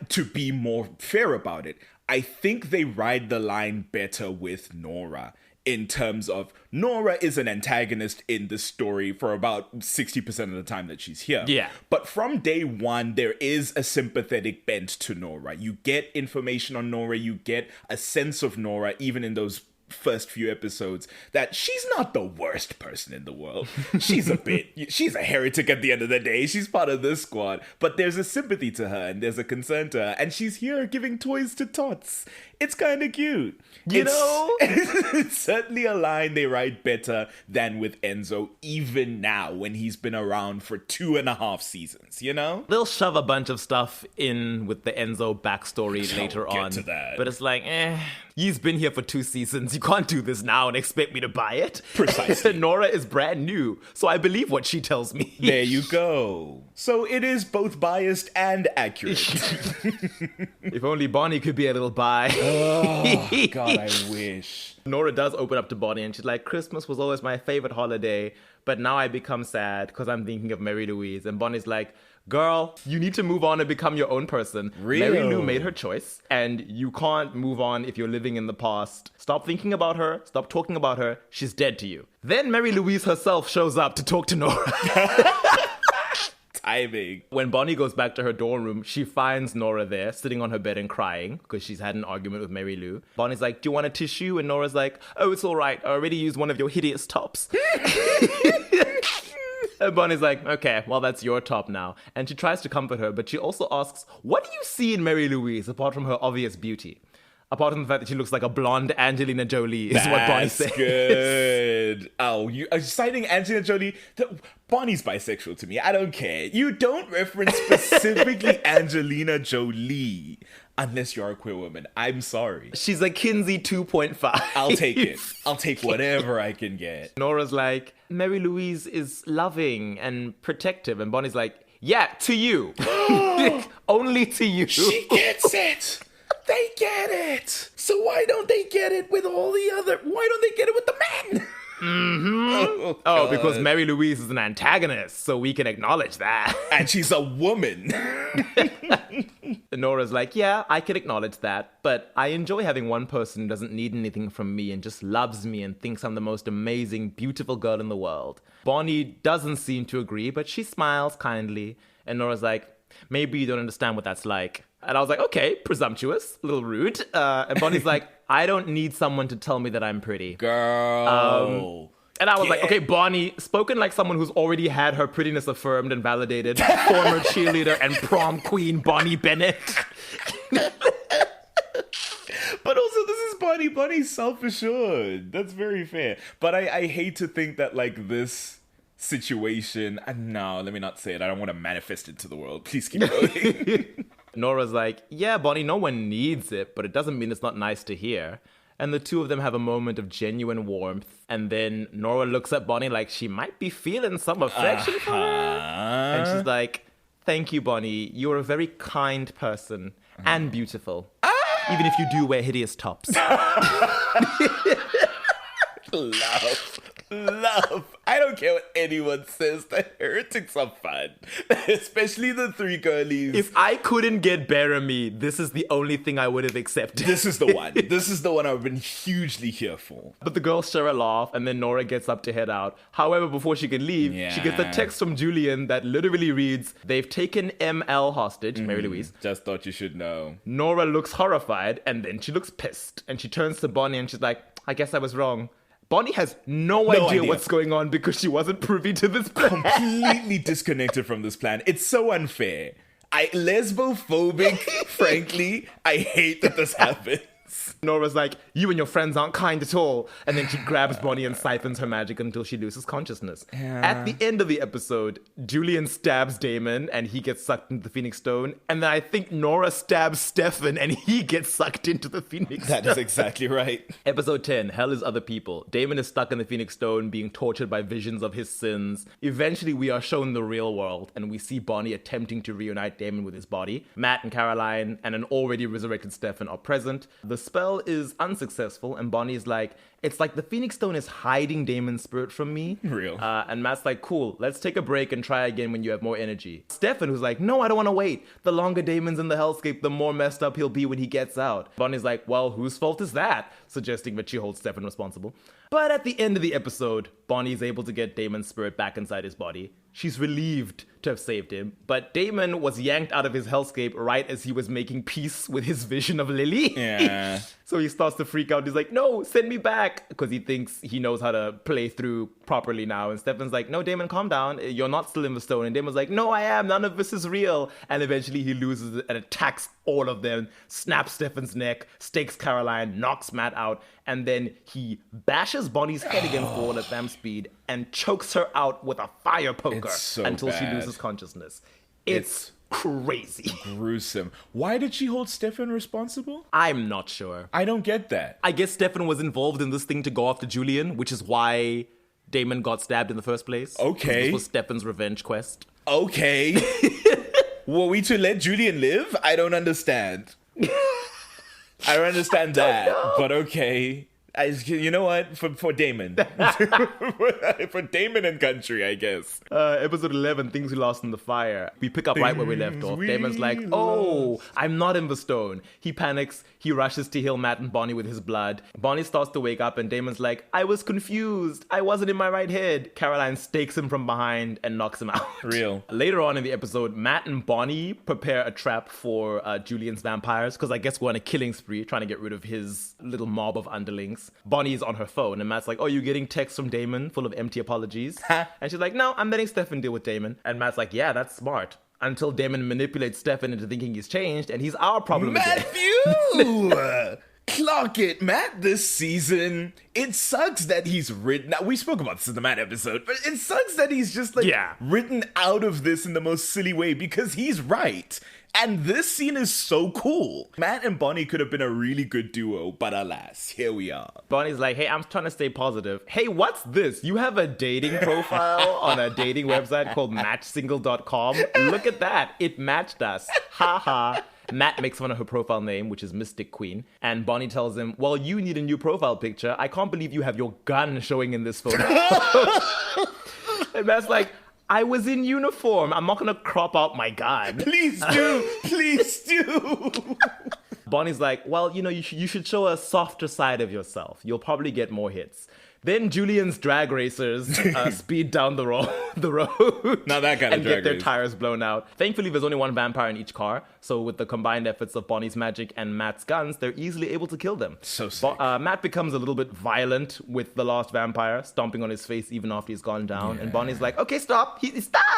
to be more fair about it, I think they ride the line better with Nora. In terms of Nora is an antagonist in the story for about 60% of the time that she's here. Yeah. But from day one, there is a sympathetic bent to Nora. You get information on Nora, you get a sense of Nora, even in those first few episodes, that she's not the worst person in the world. She's a heretic at the end of the day. She's part of this squad. But there's a sympathy to her and there's a concern to her. And she's here giving toys to tots. It's kind of cute. It's certainly a line they write better than with Enzo, even now when he's been around for 2.5 seasons, They'll shove a bunch of stuff in with the Enzo backstory later on. To that. But it's like, he's been here for 2 seasons. You can't do this now and expect me to buy it. Precisely. Nora is brand new, so I believe what she tells me. There you go. So it is both biased and accurate. If only Bonnie could be a little bi. Oh, God, I wish. Nora does open up to Bonnie and she's like, Christmas was always my favorite holiday, but now I become sad because I'm thinking of Mary Louise. And Bonnie's like, girl, you need to move on and become your own person. Real. Mary Lou made her choice, and you can't move on if you're living in the past. Stop thinking about her. Stop talking about her. She's dead to you. Then Mary Louise herself shows up to talk to Nora. Timing. When Bonnie goes back to her dorm room, she finds Nora there, sitting on her bed and crying, because she's had an argument with Mary Lou. Bonnie's like, do you want a tissue? And Nora's like, oh, it's all right. I already used one of your hideous tops. And Bonnie's like, okay, well, that's your top now. And she tries to comfort her, but she also asks, what do you see in Mary Louise, apart from her obvious beauty? Apart from the fact that she looks like a blonde Angelina Jolie, is what Bonnie says. That's good. Oh, you are citing Angelina Jolie? Bonnie's bisexual to me. I don't care. You don't reference specifically Angelina Jolie unless you're a queer woman. I'm sorry. She's a Kinsey 2.5. I'll take it. I'll take whatever I can get. Nora's like, Mary Louise is loving and protective. And Bonnie's like, yeah, to you. Only to you. She gets it. They get it. So why don't they get it with all the other... Why don't they get it with the men? Mm-hmm. Oh, because Mary Louise is an antagonist, so we can acknowledge that. And she's a woman. Nora's like, yeah, I can acknowledge that, but I enjoy having one person who doesn't need anything from me and just loves me and thinks I'm the most amazing, beautiful girl in the world. Bonnie doesn't seem to agree, but she smiles kindly. And Nora's like, maybe you don't understand what that's like. And I was like, okay, presumptuous, a little rude. And Bonnie's like, I don't need someone to tell me that I'm pretty. Girl. And I was like, okay, Bonnie, spoken like someone who's already had her prettiness affirmed and validated, former cheerleader and prom queen Bonnie Bennett. But also, this is Bonnie. Bonnie's self-assured. That's very fair. But I hate to think that, like, this situation... no, let me not say it. I don't want to manifest it to the world. Please keep going. Nora's like, yeah, Bonnie, no one needs it, but it doesn't mean it's not nice to hear. And the two of them have a moment of genuine warmth. And then Nora looks at Bonnie like she might be feeling some affection for her. And she's like, thank you, Bonnie. You're a very kind person and beautiful. Even if you do wear hideous tops. Love. I don't care what anyone says. The heretics are fun. Especially the three girlies. If I couldn't get Baramy, this is the only thing I would have accepted. This is the one. This is the one I've been hugely here for. But the girls share a laugh, and then Nora gets up to head out. However, before she can leave, she gets a text from Julian that literally reads, they've taken ML hostage, Mary Louise. Just thought you should know. Nora looks horrified, and then she looks pissed. And she turns to Bonnie, and she's like, I guess I was wrong. Bonnie has no idea what's going on because she wasn't privy to this plan. Completely disconnected from this plan. It's so unfair. Lesbophobic, frankly. I hate that this happens. Nora's like, you and your friends aren't kind at all. And then she grabs Bonnie and siphons her magic until she loses consciousness. At the end of the episode, Julian stabs Damon and he gets sucked into the Phoenix Stone. And then I think Nora stabs Stefan and he gets sucked into the Phoenix Stone. That is exactly right. Episode 10, Hell is Other People. Damon is stuck in the Phoenix Stone being tortured by visions of his sins. Eventually, we are shown the real world and we see Bonnie attempting to reunite Damon with his body. Matt and Caroline and an already resurrected Stefan are present. The spell is unsuccessful and Bonnie is like, it's like the Phoenix Stone is hiding Damon's spirit from me. Real. And Matt's like, cool, let's take a break and try again when you have more energy. Stefan, who's like, no, I don't want to wait. The longer Damon's in the hellscape, the more messed up he'll be when he gets out. Bonnie's like, well, whose fault is that? Suggesting that she holds Stefan responsible. But at the end of the episode, Bonnie is able to get Damon's spirit back inside his body. She's relieved to have saved him, but Damon was yanked out of his hellscape right as he was making peace with his vision of Lily. Yeah. So he starts to freak out. He's like, no, send me back. Because he thinks he knows how to play through properly now. And Stefan's like, no, Damon, calm down. You're not still in the stone. And Damon's like, no, I am. None of this is real. And eventually he loses it and attacks all of them, snaps Stefan's neck, stakes Caroline, knocks Matt out. And then he bashes Bonnie's head against the wall at vamp speed and chokes her out with a fire poker until she loses consciousness. It's crazy. Gruesome. Why did she hold Stefan responsible? I'm not sure. I don't get that. I guess Stefan was involved in this thing to go after Julian, which is why Damon got stabbed in the first place. Okay. This was Stefan's revenge quest. Okay. Were we to let Julian live? I don't understand. I don't understand that, but okay. You know what? For Damon. For Damon and country, I guess. Episode 11, Things We Lost in the Fire. We pick up right where we left off. Damon's like, oh, I'm not in the stone. He panics. He rushes to heal Matt and Bonnie with his blood. Bonnie starts to wake up and Damon's like, I was confused. I wasn't in my right head. Caroline stakes him from behind and knocks him out. Real. Later on in the episode, Matt and Bonnie prepare a trap for Julian's vampires because I guess we're on a killing spree trying to get rid of his little mob of underlings. Bonnie's on her phone and Matt's like, oh, you're getting texts from Damon full of empty apologies. And she's like, no, I'm letting Stefan deal with Damon. And Matt's like, yeah, that's smart. Until Damon manipulates Stefan into thinking he's changed and he's our problem again. Matthew! Clock it, Matt, this season. It sucks that he's written... Now, we spoke about this in the Matt episode, but it sucks that he's just, written out of this in the most silly way because he's right. And this scene is so cool. Matt and Bonnie could have been a really good duo, but alas, here we are. Bonnie's like, hey, I'm trying to stay positive. Hey, what's this? You have a dating profile on a dating website called matchsingle.com? Look at that. It matched us. Ha ha. Matt makes fun of her profile name, which is Mystic Queen. And Bonnie tells him, well, you need a new profile picture. I can't believe you have your gun showing in this photo. And Matt's like, I was in uniform. I'm not going to crop out my gun. Please do. Please do. Bonnie's like, well, you know, you should show a softer side of yourself. You'll probably get more hits. Then Julian's drag racers speed down the road. Not that kind of and drag get their race. tires blown out. Thankfully, there's only one vampire in each car. So with the combined efforts of Bonnie's magic and Matt's guns, they're easily able to kill them. So sick. Matt becomes a little bit violent with the last vampire, stomping on his face even after he's gone down. And Bonnie's like, okay, stop.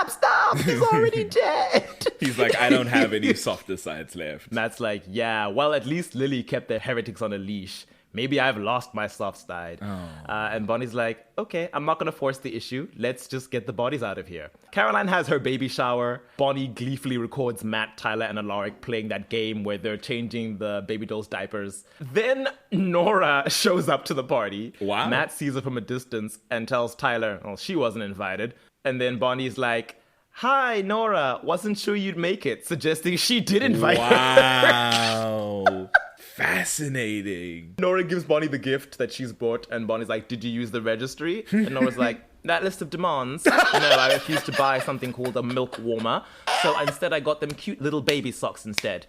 Stop. He's already dead. He's like, I don't have any softer sides left. Matt's like, yeah, well, at least Lily kept the heretics on a leash. Maybe I've lost my soft side. And Bonnie's like, okay, I'm not going to force the issue. Let's just get the bodies out of here. Caroline has her baby shower. Bonnie gleefully records Matt, Tyler, and Alaric playing that game where they're changing the baby doll's diapers. Then Nora shows up to the party. Wow. Matt sees her from a distance and tells Tyler, well, she wasn't invited. And then Bonnie's like, hi, Nora, wasn't sure you'd make it, suggesting she did invite her. Wow. Fascinating. Nora gives Bonnie the gift that she's bought, and Bonnie's like, did you use the registry? And Nora's like, that list of demands. No, I refused to buy something called a milk warmer, so instead I got them cute little baby socks instead.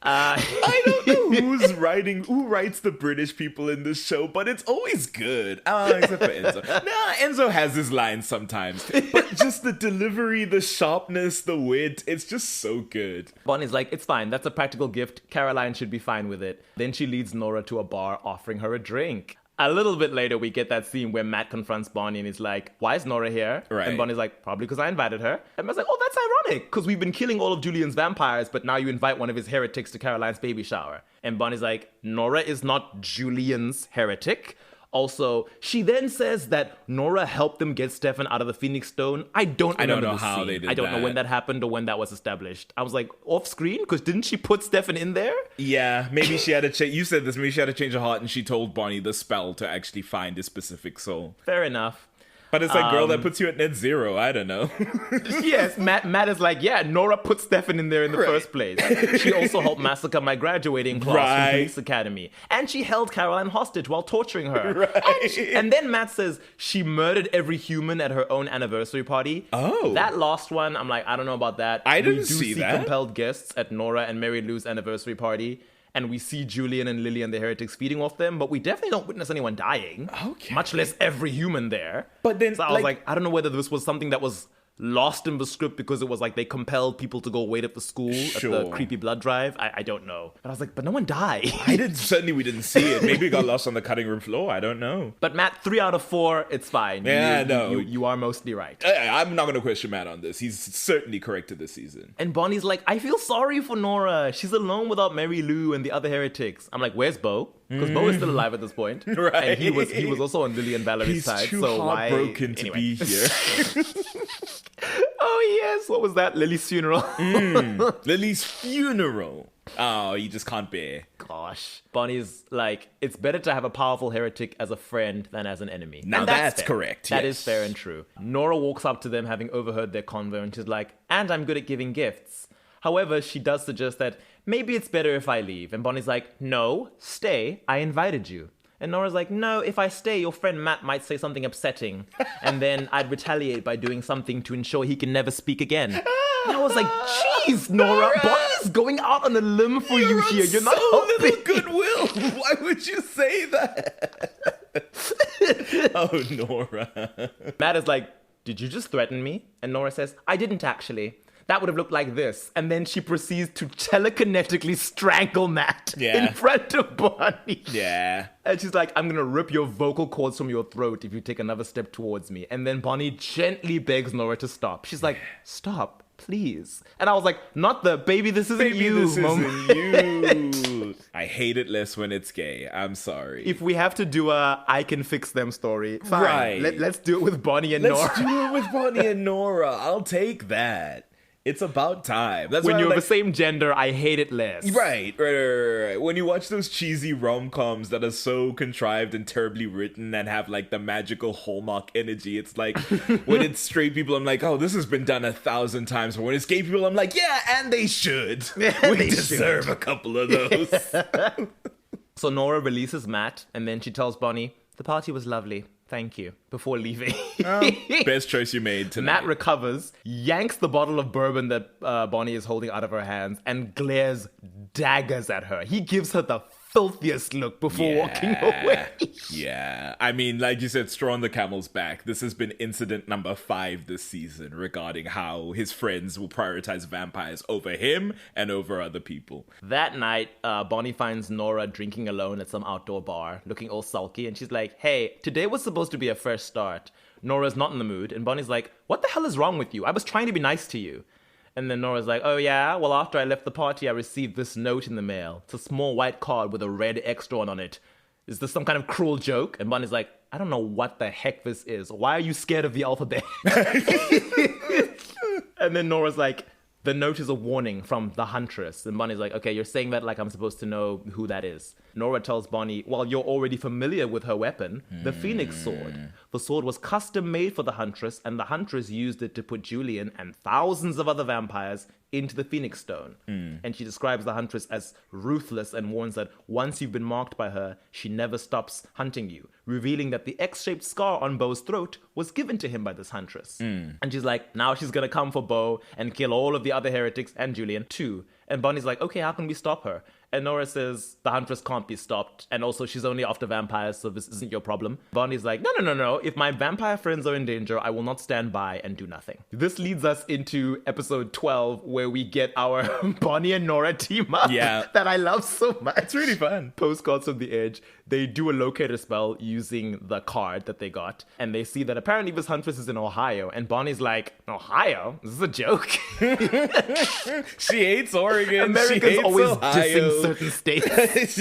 I don't know who writes the British people in this show, but it's always good. Except for Enzo. Nah, Enzo has his lines sometimes. But just the delivery, the sharpness, the wit, it's just so good. Bonnie's like, it's fine, that's a practical gift. Caroline should be fine with it. Then she leads Nora to a bar, offering her a drink. A little bit later, we get that scene where Matt confronts Bonnie and he's like, why is Nora here? Right. And Bonnie's like, probably because I invited her. And Matt's like, oh, that's ironic, because we've been killing all of Julian's vampires, but now you invite one of his heretics to Caroline's baby shower. And Bonnie's like, Nora is not Julian's heretic. Also, she then says that Nora helped them get Stefan out of the Phoenix Stone. I don't remember know the how scene. they did I don't know that. when that happened or when that was established. I was like, off screen? Because didn't she put Stefan in there? Yeah, maybe she had to change. You said this. Maybe she had to change her heart, and she told Bonnie the spell to actually find a specific soul. Fair enough. But it's like, girl, that puts you at net zero. I don't know. Yes, Matt is like, yeah, Nora put Stefan in there in the first place. She also helped massacre my graduating class from Police Academy. And she held Caroline hostage while torturing her. Right. And then Matt says she murdered every human at her own anniversary party. Oh. That last one, I'm like, I don't know about that. I didn't we do see that. compelled guests at Nora and Mary Lou's anniversary party. And we see Julian and Lily and the heretics feeding off them, but we definitely don't witness anyone dying. Okay. Much less every human there. But then, so I was like, I don't know whether this was something that was lost in the script because it was like they compelled people to go wait at the school at the creepy blood drive. I don't know. But I was like, but no one died. Certainly we didn't see it. Maybe it got lost on the cutting room floor. I don't know. But Matt, 3 out of 4, it's fine. Yeah, You are mostly right. I'm not going to question Matt on this. He's certainly corrected this season. And Bonnie's like, I feel sorry for Nora. She's alone without Mary Lou and the other heretics. I'm like, where's Bo? Because Bo is still alive at this point. Right. And he was also on Lily and Valerie's side. He's too so heartbroken to be here. Oh, yes. What was that? Lily's funeral. Lily's funeral. Oh, you just can't bear. Gosh. Bonnie's like, it's better to have a powerful heretic as a friend than as an enemy. Now And that's fair. correct, That yes. is fair and true. Nora walks up to them having overheard their convo and she's like, and I'm good at giving gifts. However, she does suggest that maybe it's better if I leave. And Bonnie's like, no, stay. I invited you. And Nora's like, no, if I stay, your friend Matt might say something upsetting. And then I'd retaliate by doing something to ensure he can never speak again. And I was like, jeez, Nora, Bonnie's going out on a limb for you here. You're not helping. Little goodwill. Why would you say that? Oh, Nora. Matt is like, did you just threaten me? And Nora says, I didn't actually. That would have looked like this. And then she proceeds to telekinetically strangle Matt in front of Bonnie. Yeah. And she's like, I'm going to rip your vocal cords from your throat if you take another step towards me. And then Bonnie gently begs Nora to stop. She's like, stop, please. And I was like, not the baby, this isn't you This moment. isn't you. I hate it less when it's gay. I'm sorry. If we have to do a I can fix them story, fine. Right. Let's do it with Bonnie and Nora. Let's do it with Bonnie and Nora. I'll take that. It's about time. That's When why you're I'm the same gender, I hate it less. Right. When you watch those cheesy rom-coms that are so contrived and terribly written and have like the magical Hallmark energy, it's like when it's straight people, I'm like, oh, this has been done 1,000 times. But when it's gay people, I'm like, yeah, and they should. We deserve a couple of those. So Nora releases Matt, and then she tells Bonnie, the party was lovely. Thank you. Before leaving. Best choice you made tonight. Matt recovers, yanks the bottle of bourbon that Bonnie is holding out of her hands, and glares daggers at her. He gives her the filthiest look before walking away. Yeah. I mean, like you said, straw on the camel's back. This has been incident number 5 this season regarding how his friends will prioritize vampires over him and over other people. That night, Bonnie finds Nora drinking alone at some outdoor bar, looking all sulky, and she's like, hey, today was supposed to be a fresh start. Nora's not in the mood, and Bonnie's like, what the hell is wrong with you? I was trying to be nice to you. And then Nora's like, oh yeah? Well, after I left the party, I received this note in the mail. It's a small white card with a red X drawn on it. Is this some kind of cruel joke? And Bonnie's like, I don't know what the heck this is. Why are you scared of the alphabet? And then Nora's like, the note is a warning from the Huntress. And Bonnie's like, okay, you're saying that like I'm supposed to know who that is. Nora tells Bonnie, well, you're already familiar with her weapon, the Phoenix Sword. The sword was custom made for the Huntress, and the Huntress used it to put Julian and thousands of other vampires into the Phoenix Stone. And she describes the Huntress as ruthless and warns that once you've been marked by her, she never stops hunting you, revealing that the X-shaped scar on Bo's throat was given to him by this Huntress. And she's like, now she's gonna come for Bo and kill all of the other heretics and Julian too. And Bonnie's like, okay, how can we stop her? And Nora says the Huntress can't be stopped. And also she's only after vampires, so this isn't your problem. Bonnie's like, no. If my vampire friends are in danger, I will not stand by and do nothing. This leads us into episode 12, where we get our Bonnie and Nora team up. Yeah. That I love so much. It's really fun. Postcards from the Edge. They do a locator spell using the card that they got. And they see that apparently this Huntress is in Ohio. And Bonnie's like, Ohio? This is a joke. She hates Oregon. Americans she hates always Ohio. dissing certain states.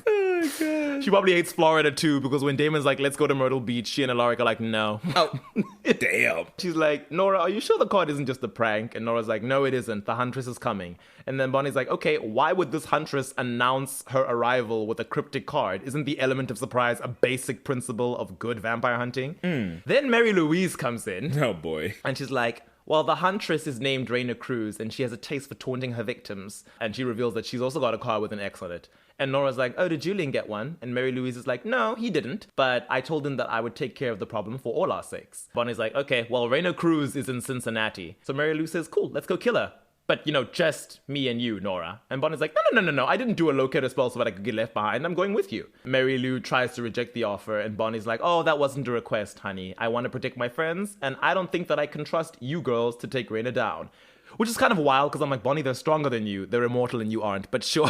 Oh, God. She probably hates Florida too, because when Damon's like, let's go to Myrtle Beach, she and Alaric are like, no. Oh, damn. She's like, Nora, are you sure the card isn't just a prank? And Nora's like, no, it isn't. The Huntress is coming. And then Bonnie's like, okay, why would this Huntress announce her arrival with a cryptic card? Isn't the element of surprise a basic principle of good vampire hunting? Then Mary Louise comes in. Oh, boy. And she's like, well, the Huntress is named Raina Cruz, and she has a taste for taunting her victims. And she reveals that she's also got a card with an X on it. And Nora's like, oh, did Julian get one? And Mary Louise is like, no, he didn't. But I told him that I would take care of the problem for all our sakes. Bonnie's like, okay, well, Raina Cruz is in Cincinnati. So Mary Lou says, cool, let's go kill her. But, just me and you, Nora. And Bonnie's like, no. I didn't do a locator spell so that I could get left behind. I'm going with you. Mary Lou tries to reject the offer. And Bonnie's like, oh, that wasn't a request, honey. I want to protect my friends. And I don't think that I can trust you girls to take Raina down. Which is kind of wild, because I'm like, Bonnie, they're stronger than you. They're immortal and you aren't. But sure.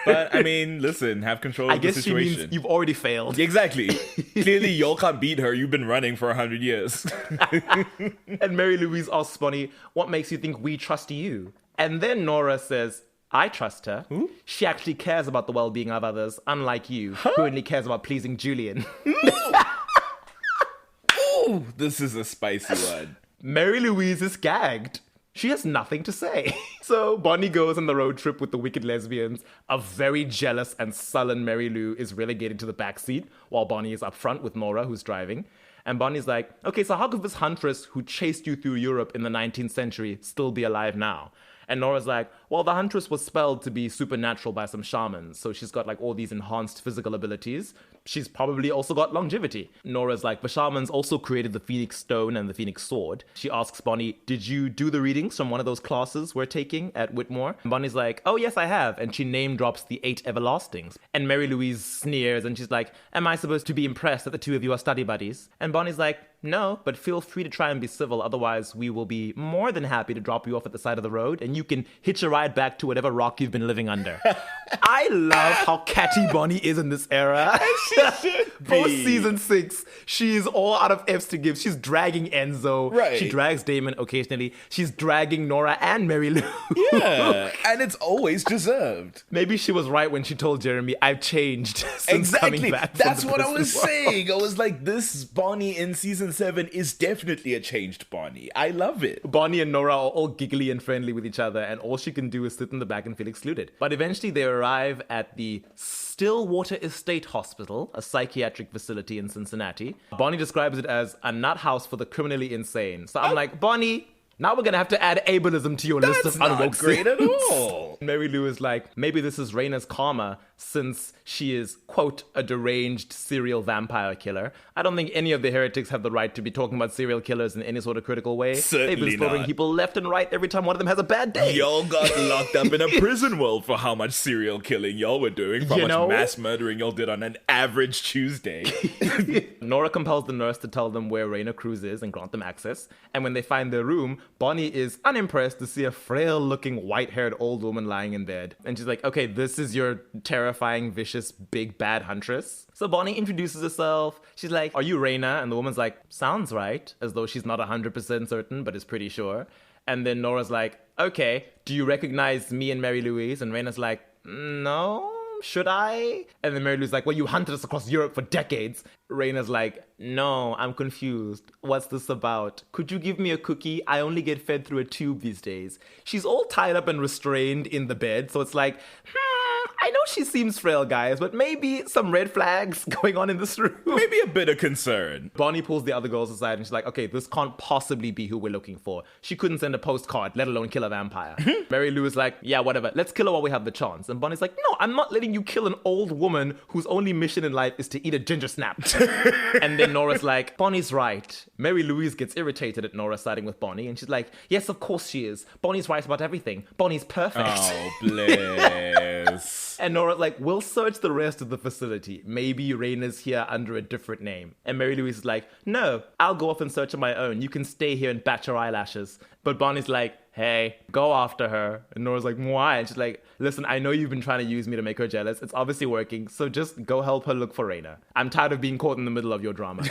But, I mean, listen, have control of the situation. I guess she means you've already failed. Exactly. Clearly, y'all can't beat her. You've been running for 100 years. And Mary Louise asks Bonnie, what makes you think we trust you? And then Nora says, I trust her. Ooh. She actually cares about the well-being of others, unlike you, who only cares about pleasing Julian. Ooh, this is a spicy one. Mary Louise is gagged. She has nothing to say. So Bonnie goes on the road trip with the wicked lesbians. A very jealous and sullen Mary Lou is relegated to the backseat, while Bonnie is up front with Nora, who's driving. And Bonnie's like, okay, so how could this Huntress who chased you through Europe in the 19th century still be alive now? And Nora's like, well, the Huntress was spelled to be supernatural by some shamans, so she's got like all these enhanced physical abilities. She's probably also got longevity. Nora's like, the shamans also created the Phoenix Stone and the Phoenix Sword. She asks Bonnie, did you do the readings from one of those classes we're taking at Whitmore? And Bonnie's like, oh yes, I have. And she name drops the 8 Everlastings. And Mary Louise sneers and she's like, am I supposed to be impressed that the two of you are study buddies? And Bonnie's like, no, but feel free to try and be civil. Otherwise, we will be more than happy to drop you off at the side of the road and you can hitch a ride back to whatever rock you've been living under. I love how catty Bonnie is in this era. For season 6, she is all out of F's to give. She's dragging Enzo. Right. She drags Damon occasionally. She's dragging Nora and Mary Lou. Yeah, and it's always deserved. Maybe she was right when she told Jeremy, I've changed since coming back from That's the what I prison was world. saying. I was like, this Bonnie in season 7 is definitely a changed Bonnie. I love it. Bonnie and Nora are all giggly and friendly with each other, and all she can do is sit in the back and feel excluded. But eventually they arrive at the Stillwater Estate Hospital, a psychiatric facility in Cincinnati. Bonnie describes it as a nut house for the criminally insane. So I'm like, Bonnie, Now we're going to have to add ableism to your list of That's not unwoke great at sins." all. Mary Lou is like, maybe this is Raina's karma since she is, quote, a deranged serial vampire killer. I don't think any of the heretics have the right to be talking about serial killers in any sort of critical way. They've Certainly been slaughtering not. people left and right every time one of them has a bad day. Y'all got locked up in a prison world for how much serial killing y'all were doing, for how You much know? mass murdering y'all did on an average Tuesday. Nora compels the nurse to tell them where Raina Cruz is and grant them access. And when they find their room, Bonnie is unimpressed to see a frail-looking, white-haired old woman lying in bed. And she's like, okay, this is your terrifying, vicious, big, bad huntress. So Bonnie introduces herself. She's like, are you Raina? And the woman's like, sounds right. As though she's not 100% certain, but is pretty sure. And then Nora's like, okay, do you recognize me and Mary Louise? And Raina's like, no. Should I? And then Mary Lou's like, well, you hunted us across Europe for decades. Raina's like, no, I'm confused. What's this about? Could you give me a cookie? I only get fed through a tube these days. She's all tied up and restrained in the bed. So it's like, I know she seems frail, guys, but maybe some red flags going on in this room. Maybe a bit of concern. Bonnie pulls the other girls aside and she's like, okay, this can't possibly be who we're looking for. She couldn't send a postcard, let alone kill a vampire. Mary Lou is like, yeah, whatever. Let's kill her while we have the chance. And Bonnie's like, no, I'm not letting you kill an old woman whose only mission in life is to eat a ginger snap. And then Nora's like, Bonnie's right. Mary Louise gets irritated at Nora siding with Bonnie. And she's like, yes, of course she is. Bonnie's right about everything. Bonnie's perfect. Oh, bless. And Nora's like, we'll search the rest of the facility. Maybe Raina's here under a different name. And Mary Louise is like, no, I'll go off and search on my own. You can stay here and bat your eyelashes. But Bonnie's like, hey, go after her. And Nora's like, why? And she's like, listen, I know you've been trying to use me to make her jealous. It's obviously working. So just go help her look for Raina. I'm tired of being caught in the middle of your drama.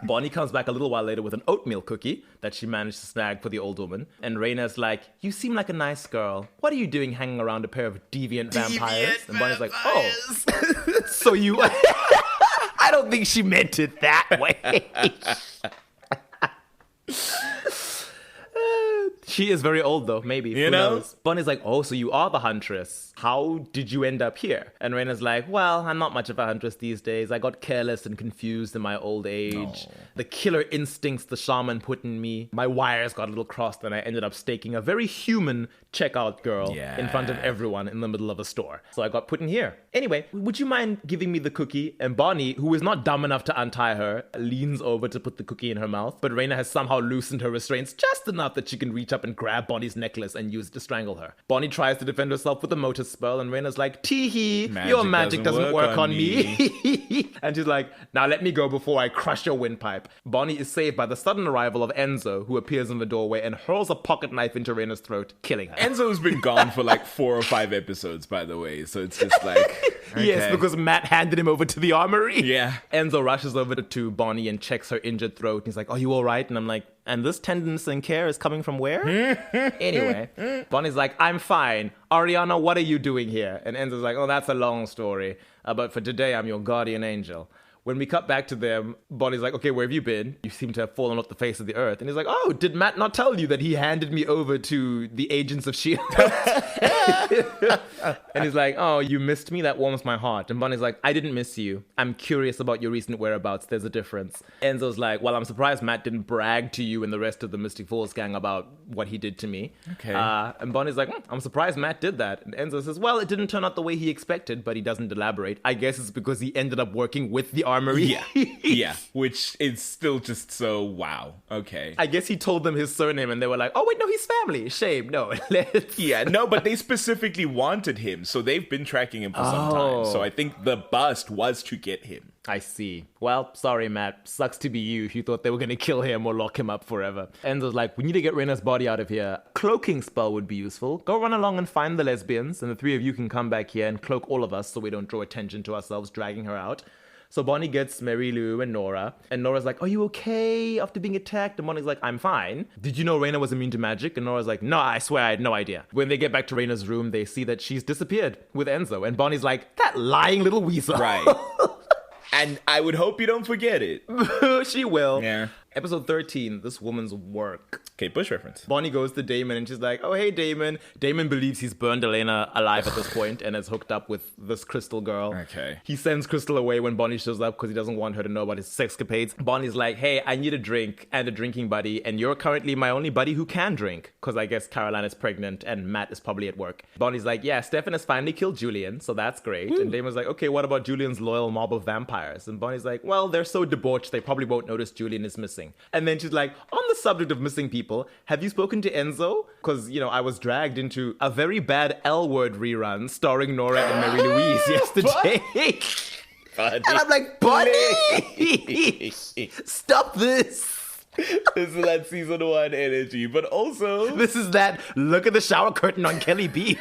Bonnie comes back a little while later with an oatmeal cookie that she managed to snag for the old woman. And Raina's like, you seem like a nice girl. What are you doing hanging around a pair of deviant vampires? And Bonnie's like, oh, so you... I don't think she meant it that way. She is very old, though, maybe. You Who know? knows? Bonnie's like, oh, so you are the huntress. How did you end up here? And Raina's like, well, I'm not much of a huntress these days. I got careless and confused in my old age. The killer instincts the shaman put in me. My wires got a little crossed and I ended up staking a very human checkout girl in front of everyone in the middle of a store. So I got put in here. Anyway, would you mind giving me the cookie? And Bonnie, who is not dumb enough to untie her, leans over to put the cookie in her mouth. But Raina has somehow loosened her restraints just enough that she can reach up and grab Bonnie's necklace and use it to strangle her. Bonnie tries to defend herself with a motor spell, and Raina's like, tee-hee, your magic doesn't work on me. And she's like, now let me go before I crush your windpipe. Bonnie is saved by the sudden arrival of Enzo, who appears in the doorway and hurls a pocket knife into Raina's throat, killing her. Enzo's been gone for like 4 or 5 episodes, by the way, so it's just like... Okay. Yes, because Matt handed him over to the armory. Yeah. Enzo rushes over to Bonnie and checks her injured throat. He's like, are you all right? And I'm like, and this tenderness and care is coming from where? Anyway, Bonnie's like, I'm fine. Ariana, what are you doing here? And Enzo's like, oh, that's a long story. But for today, I'm your guardian angel. When we cut back to them, Bonnie's like, okay, where have you been? You seem to have fallen off the face of the earth. And he's like, oh, did Matt not tell you that he handed me over to the agents of S.H.I.E.L.D.? And he's like, oh, you missed me? That warms my heart. And Bonnie's like, I didn't miss you. I'm curious about your recent whereabouts. There's a difference. Enzo's like, well, I'm surprised Matt didn't brag to you and the rest of the Mystic Falls gang about what he did to me. Okay. And Bonnie's like, I'm surprised Matt did that. And Enzo says, well, it didn't turn out the way he expected, but he doesn't elaborate. I guess it's because he ended up working with the armory. Yeah, yeah, which is still just so wow. Okay. I guess he told them his surname and they were like, oh, wait, no, he's family. Shame. No, let's... Yeah, no, but they specifically wanted him, so they've been tracking him for some time. So I think the bust was to get him. I see. Well, sorry, Matt. Sucks to be you if you thought they were going to kill him or lock him up forever. Enzo's like, we need to get Rena's body out of here. Cloaking spell would be useful. Go run along and find the lesbians, and the three of you can come back here and cloak all of us so we don't draw attention to ourselves dragging her out. So Bonnie gets Mary Lou and Nora. And Nora's like, are you okay after being attacked? And Bonnie's like, I'm fine. Did you know Raina was immune to magic? And Nora's like, no, I swear I had no idea. When they get back to Raina's room, they see that she's disappeared with Enzo. And Bonnie's like, that lying little weasel. Right. And I would hope you don't forget it. She will. Yeah. Episode 13, this woman's work. Kate Bush reference. Bonnie goes to Damon and she's like, oh, hey, Damon. Damon believes he's burned Elena alive at this point and is hooked up with this Crystal girl. Okay. He sends Crystal away when Bonnie shows up because he doesn't want her to know about his sexcapades. Bonnie's like, hey, I need a drink and a drinking buddy, and you're currently my only buddy who can drink, because I guess Caroline is pregnant and Matt is probably at work. Bonnie's like, yeah, Stefan has finally killed Julian, so that's great. And Damon's like, okay, what about Julian's loyal mob of vampires? And Bonnie's like, well, they're so debauched they probably won't notice Julian is missing. And then she's like, on the subject of missing people, have you spoken to Enzo? Because, I was dragged into a very bad L-Word rerun starring Nora and Mary Louise yesterday. And I'm like, Bonnie! Stop this! This is that season 1 energy, but also... This is that look at the shower curtain on Kelly Beach.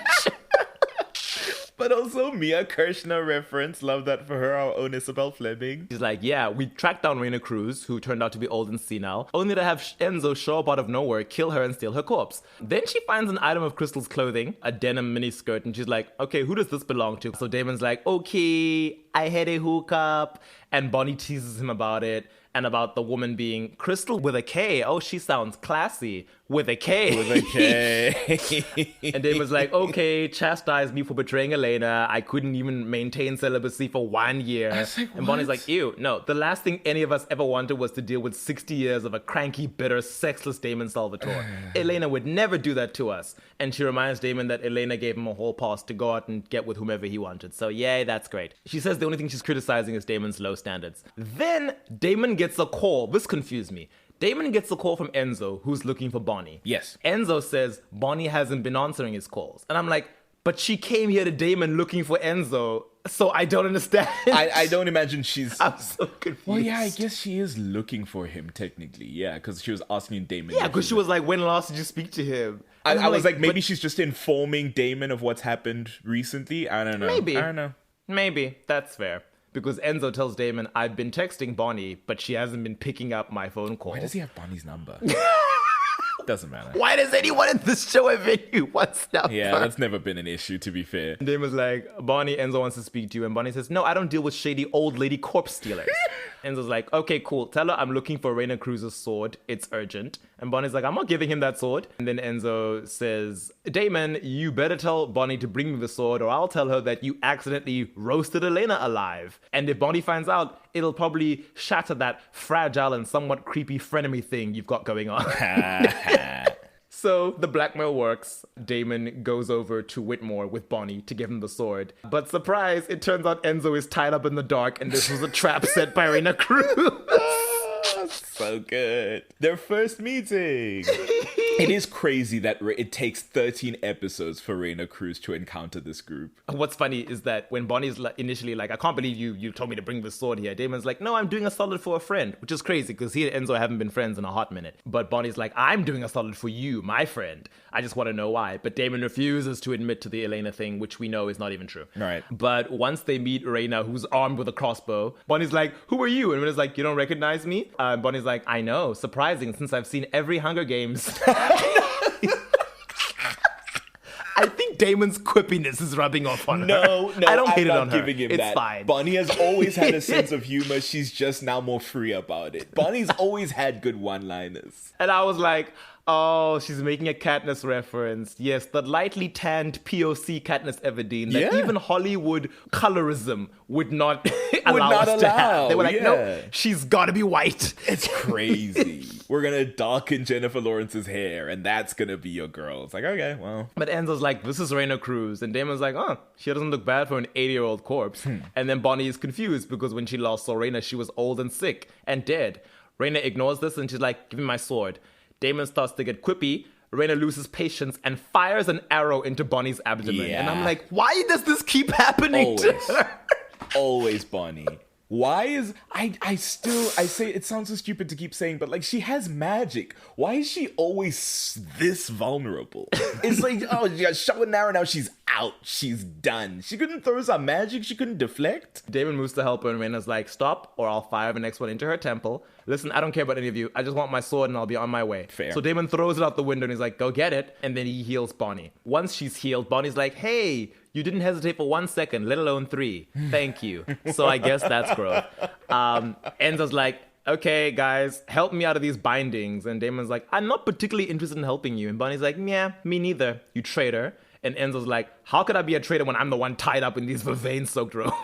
But also Mia Kirshner reference. Love that for her, our own Isabel Fleming. She's like, yeah, we tracked down Raina Cruz, who turned out to be old and senile, only to have Enzo show up out of nowhere, kill her, and steal her corpse. Then she finds an item of Crystal's clothing, a denim miniskirt, and she's like, okay, who does this belong to? So Damon's like, okay, I had a hookup. And Bonnie teases him about it. And about the woman being Crystal with a K. Oh, she sounds classy. With a K. With a K. And Damon's like, okay, chastise me for betraying Elena. I couldn't even maintain celibacy for 1 year. Like, and Bonnie's like, ew, no. The last thing any of us ever wanted was to deal with 60 years of a cranky, bitter, sexless Damon Salvatore. Elena would never do that to us. And she reminds Damon that Elena gave him a whole pass to go out and get with whomever he wanted. So yay, that's great. She says the only thing she's criticizing is Damon's low standards. Then Damon gets a call. This confused me. Damon gets a call from Enzo, who's looking for Bonnie. Yes. Enzo says Bonnie hasn't been answering his calls. And I'm like, but she came here to Damon looking for Enzo, so I don't understand. I don't imagine she's... I'm so confused. Well, yeah, I guess she is looking for him, technically. Yeah, because she was asking Damon. Yeah, because she was like, when last did you speak to him? I was like, maybe she's just informing Damon of what's happened recently. I don't know. Maybe. I don't know. Maybe. That's fair. Because Enzo tells Damon, I've been texting Bonnie, but she hasn't been picking up my phone calls. Why does he have Bonnie's number? Doesn't matter. Why does anyone in this show have anyone's number? Yeah, that's never been an issue, to be fair. Damon's like, Bonnie, Enzo wants to speak to you. And Bonnie says, no, I don't deal with shady old lady corpse stealers. Enzo's like, okay, cool. Tell her I'm looking for Raina Cruz's sword. It's urgent. And Bonnie's like, I'm not giving him that sword. And then Enzo says, Damon, you better tell Bonnie to bring me the sword, or I'll tell her that you accidentally roasted Elena alive. And if Bonnie finds out, it'll probably shatter that fragile and somewhat creepy frenemy thing you've got going on. So the blackmail works. Damon goes over to Whitmore with Bonnie to give him the sword. But surprise, it turns out Enzo is tied up in the dark and this was a trap set by Raina Cruz. So good. Their first meeting. It is crazy that it takes 13 episodes for Raina Cruz to encounter this group. What's funny is that when Bonnie's initially like, I can't believe you told me to bring this sword here. Damon's like, no, I'm doing a solid for a friend, which is crazy because he and Enzo haven't been friends in a hot minute. But Bonnie's like, I'm doing a solid for you, my friend. I just want to know why. But Damon refuses to admit to the Elena thing, which we know is not even true. Right. But once they meet Raina, who's armed with a crossbow, Bonnie's like, who are you? And Raina's like, you don't recognize me? Bonnie's like, I know. Surprising, since I've seen every Hunger Games. I think Damon's quippiness is rubbing off on her. No, I don't hate I'm it on not her. giving him It's that. fine. Bonnie has always had a sense of humor. She's just now more free about it. Bonnie's always had good one-liners. And I was like, oh, she's making a Katniss reference. Yes, the lightly tanned POC Katniss Everdeen that even Hollywood colorism would not allow us to have. They were like, nope, she's got to be white. It's crazy. We're going to darken Jennifer Lawrence's hair, and that's going to be your girl. It's like, okay, well. But Enzo's like, this is Raina Cruz. And Damon's like, oh, she doesn't look bad for an 80-year-old corpse. And then Bonnie is confused because when she last saw Raina, she was old and sick and dead. Raina ignores this and she's like, give me my sword. Damon starts to get quippy. Raina loses patience and fires an arrow into Bonnie's abdomen. Yeah. And I'm like, why does this keep happening to her? Always Bonnie. Why is I say it sounds so stupid to keep saying, but like she has magic. Why is she always this vulnerable? It's like, oh, she got shot with an arrow, now she's out. She's done. She couldn't throw some magic, she couldn't deflect. Damon moves to help her and Raina's like, stop or I'll fire the next one into her temple. Listen, I don't care about any of you. I just want my sword and I'll be on my way. Fair. So Damon throws it out the window and he's like, go get it. And then he heals Bonnie. Once she's healed, Bonnie's like, hey, you didn't hesitate for 1 second, let alone 3. Thank you. So I guess that's growth. Enzo's like, okay, guys, help me out of these bindings. And Damon's like, I'm not particularly interested in helping you. And Bonnie's like, yeah, me neither, you traitor. And Enzo's like, how could I be a traitor when I'm the one tied up in these vervain-soaked robes?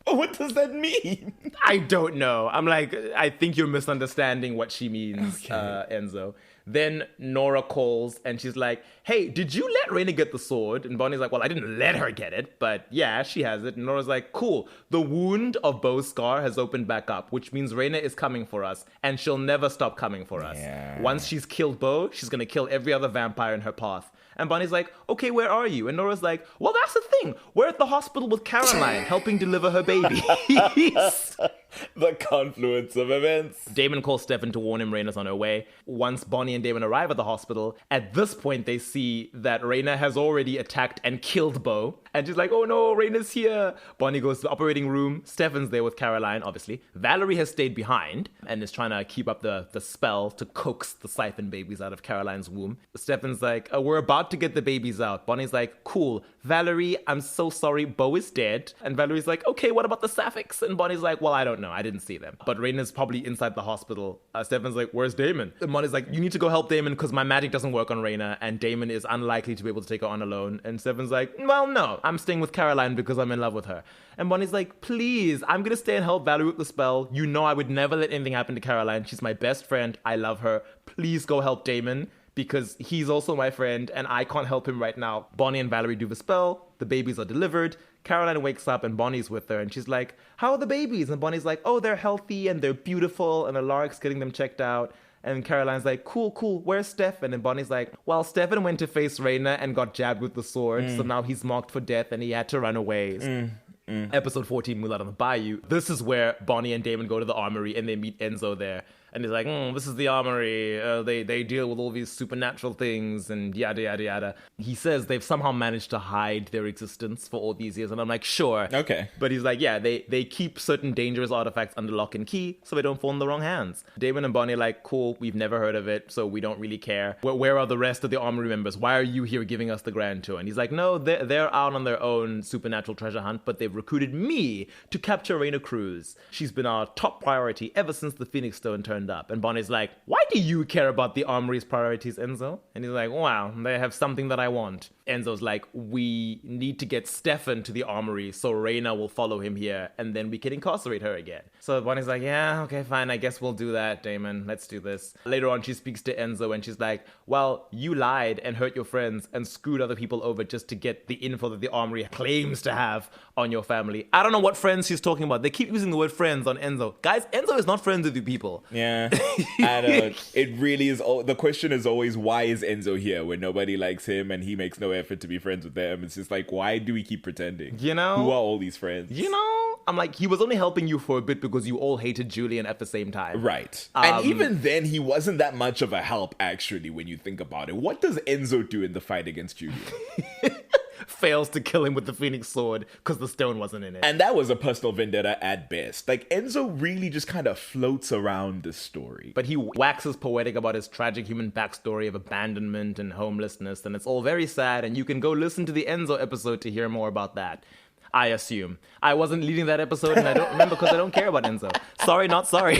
What does that mean? I don't know. I'm like, I think you're misunderstanding what she means, Enzo. Then Nora calls and she's like, hey, did you let Raina get the sword? And Bonnie's like, well, I didn't let her get it, but yeah, she has it. And Nora's like, cool. The wound of Bo's scar has opened back up, which means Raina is coming for us and she'll never stop coming for us. Yeah. Once she's killed Bo, she's going to kill every other vampire in her path. And Bonnie's like, okay, where are you? And Nora's like, well, that's the thing. We're at the hospital with Caroline, helping deliver her baby. The confluence of events. Damon calls Stefan to warn him Raina's on her way. Once Bonnie and Damon arrive at the hospital, at this point they see that Raina has already attacked and killed Bo. And she's like, oh no, Raina's here. Bonnie goes to the operating room. Stefan's there with Caroline, obviously. Valerie has stayed behind and is trying to keep up the spell to coax the siphon babies out of Caroline's womb. Stefan's like, we're about to get the babies out. Bonnie's like, cool. Valerie, I'm so sorry, Bo is dead. And Valerie's like, okay, what about the Sapphics? And Bonnie's like, well, I don't know. I didn't see them. But Raina's probably inside the hospital. Stefan's like, where's Damon? And Bonnie's like, you need to go help Damon because my magic doesn't work on Raina and Damon is unlikely to be able to take her on alone. And Stefan's like, well, no, I'm staying with Caroline because I'm in love with her. And Bonnie's like, please, I'm going to stay and help Valerie with the spell. You know I would never let anything happen to Caroline. She's my best friend. I love her. Please go help Damon because he's also my friend and I can't help him right now. Bonnie and Valerie do the spell. The babies are delivered. Caroline wakes up and Bonnie's with her and she's like, how are the babies? And Bonnie's like, oh, they're healthy and they're beautiful and Alaric's getting them checked out. And Caroline's like, cool, where's Stefan? And Bonnie's like, well, Stefan went to face Raina and got jabbed with the sword, so now he's marked for death and he had to run away. Episode 14, Moonlight on the Bayou. This is where Bonnie and Damon go to the armory and they meet Enzo there. And he's like, this is the armory. They deal with all these supernatural things and yada, yada, yada. He says they've somehow managed to hide their existence for all these years. And I'm like, sure. Okay. But he's like, yeah, they keep certain dangerous artifacts under lock and key so they don't fall in the wrong hands. Damon and Bonnie are like, cool, we've never heard of it, so we don't really care. Where are the rest of the armory members? Why are you here giving us the grand tour? And he's like, no, they're out on their own supernatural treasure hunt, but they've recruited me to capture Raina Cruz. She's been our top priority ever since the Phoenix Stone turned up. And Bonnie's like, why do you care about the armory's priorities, Enzo? And he's like, wow, they have something that I want. Enzo's like, we need to get Stefan to the armory so Raina will follow him here and then we can incarcerate her again. So Bonnie's like, yeah, okay, fine, I guess we'll do that, Damon. Let's do this. Later on, she speaks to Enzo and she's like, well, you lied and hurt your friends and screwed other people over just to get the info that the armory claims to have on your family. I don't know what friends she's talking about. They keep using the word friends on Enzo. Guys, Enzo is not friends with you people. Yeah. And it really is. The question is always, why is Enzo here when nobody likes him and he makes no effort to be friends with them? It's just like, why do we keep pretending? You know? Who are all these friends? You know? I'm like, he was only helping you for a bit because you all hated Julian at the same time. Right. And even then, he wasn't that much of a help, actually, when you think about it. What does Enzo do in the fight against Julian? Fails to kill him with the Phoenix sword because the stone wasn't in it. And that was a personal vendetta at best. Like, Enzo really just kind of floats around this story. But he waxes poetic about his tragic human backstory of abandonment and homelessness, and it's all very sad, and you can go listen to the Enzo episode to hear more about that. I assume. I wasn't leading that episode, and I don't remember because I don't care about Enzo. Sorry, not sorry.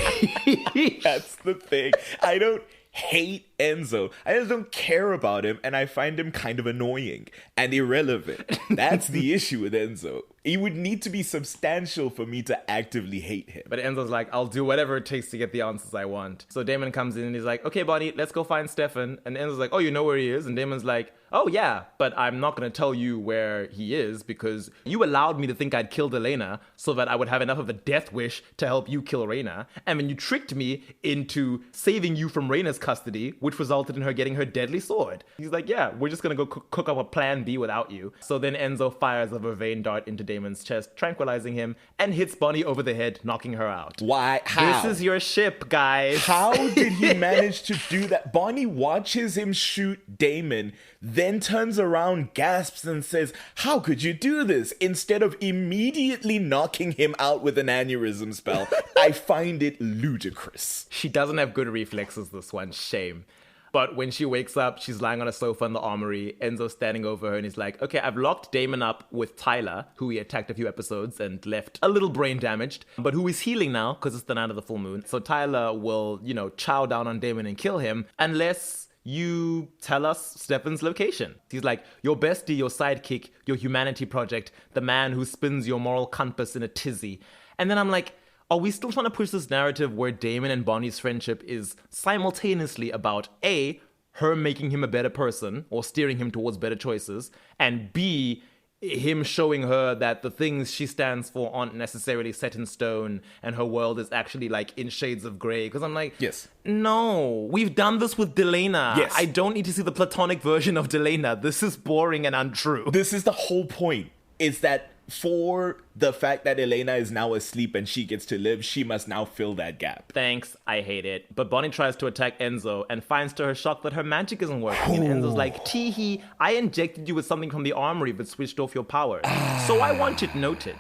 That's the thing. I don't hate Enzo. I just don't care about him, and I find him kind of annoying and irrelevant. That's the issue with Enzo. He would need to be substantial for me to actively hate him. But Enzo's like, I'll do whatever it takes to get the answers I want. So Damon comes in and he's like, okay, Bonnie, let's go find Stefan. And Enzo's like, oh, you know where he is? And Damon's like, oh, yeah, but I'm not going to tell you where he is because you allowed me to think I'd killed Elena so that I would have enough of a death wish to help you kill Raina. And then you tricked me into saving you from Raina's custody, which resulted in her getting her deadly sword. He's like, yeah, we're just going to go cook up a plan B without you. So then Enzo fires a vervain dart into Damon's chest, tranquilizing him, and hits Bonnie over the head, knocking her out. Why? How? This is your ship, guys. How did he manage to do that? Bonnie watches him shoot Damon, then turns around, gasps, and says, how could you do this? Instead of immediately knocking him out with an aneurysm spell. I find it ludicrous. She doesn't have good reflexes, this one. Shame. But when she wakes up, she's lying on a sofa in the armory. Enzo's standing over her and he's like, okay, I've locked Damon up with Tyler, who he attacked a few episodes and left a little brain damaged, but who is healing now because it's the night of the full moon. So Tyler will, chow down on Damon and kill him unless you tell us Stefan's location. He's like, your bestie, your sidekick, your humanity project, the man who spins your moral compass in a tizzy. And then I'm like, are we still trying to push this narrative where Damon and Bonnie's friendship is simultaneously about A, her making him a better person or steering him towards better choices, and B, him showing her that the things she stands for aren't necessarily set in stone and her world is actually like in shades of gray? Because I'm like, yes, no, we've done this with Delena. Yes. I don't need to see the platonic version of Delena. This is boring and untrue. This is the whole point, is that for the fact that Elena is now asleep and she gets to live, she must now fill that gap. Thanks, I hate it. But Bonnie tries to attack Enzo and finds to her shock that her magic isn't working. And Enzo's like, teehee, I injected you with something from the armory but switched off your powers. So I want it noted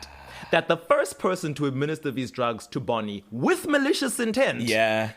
that the first person to administer these drugs to Bonnie with malicious intent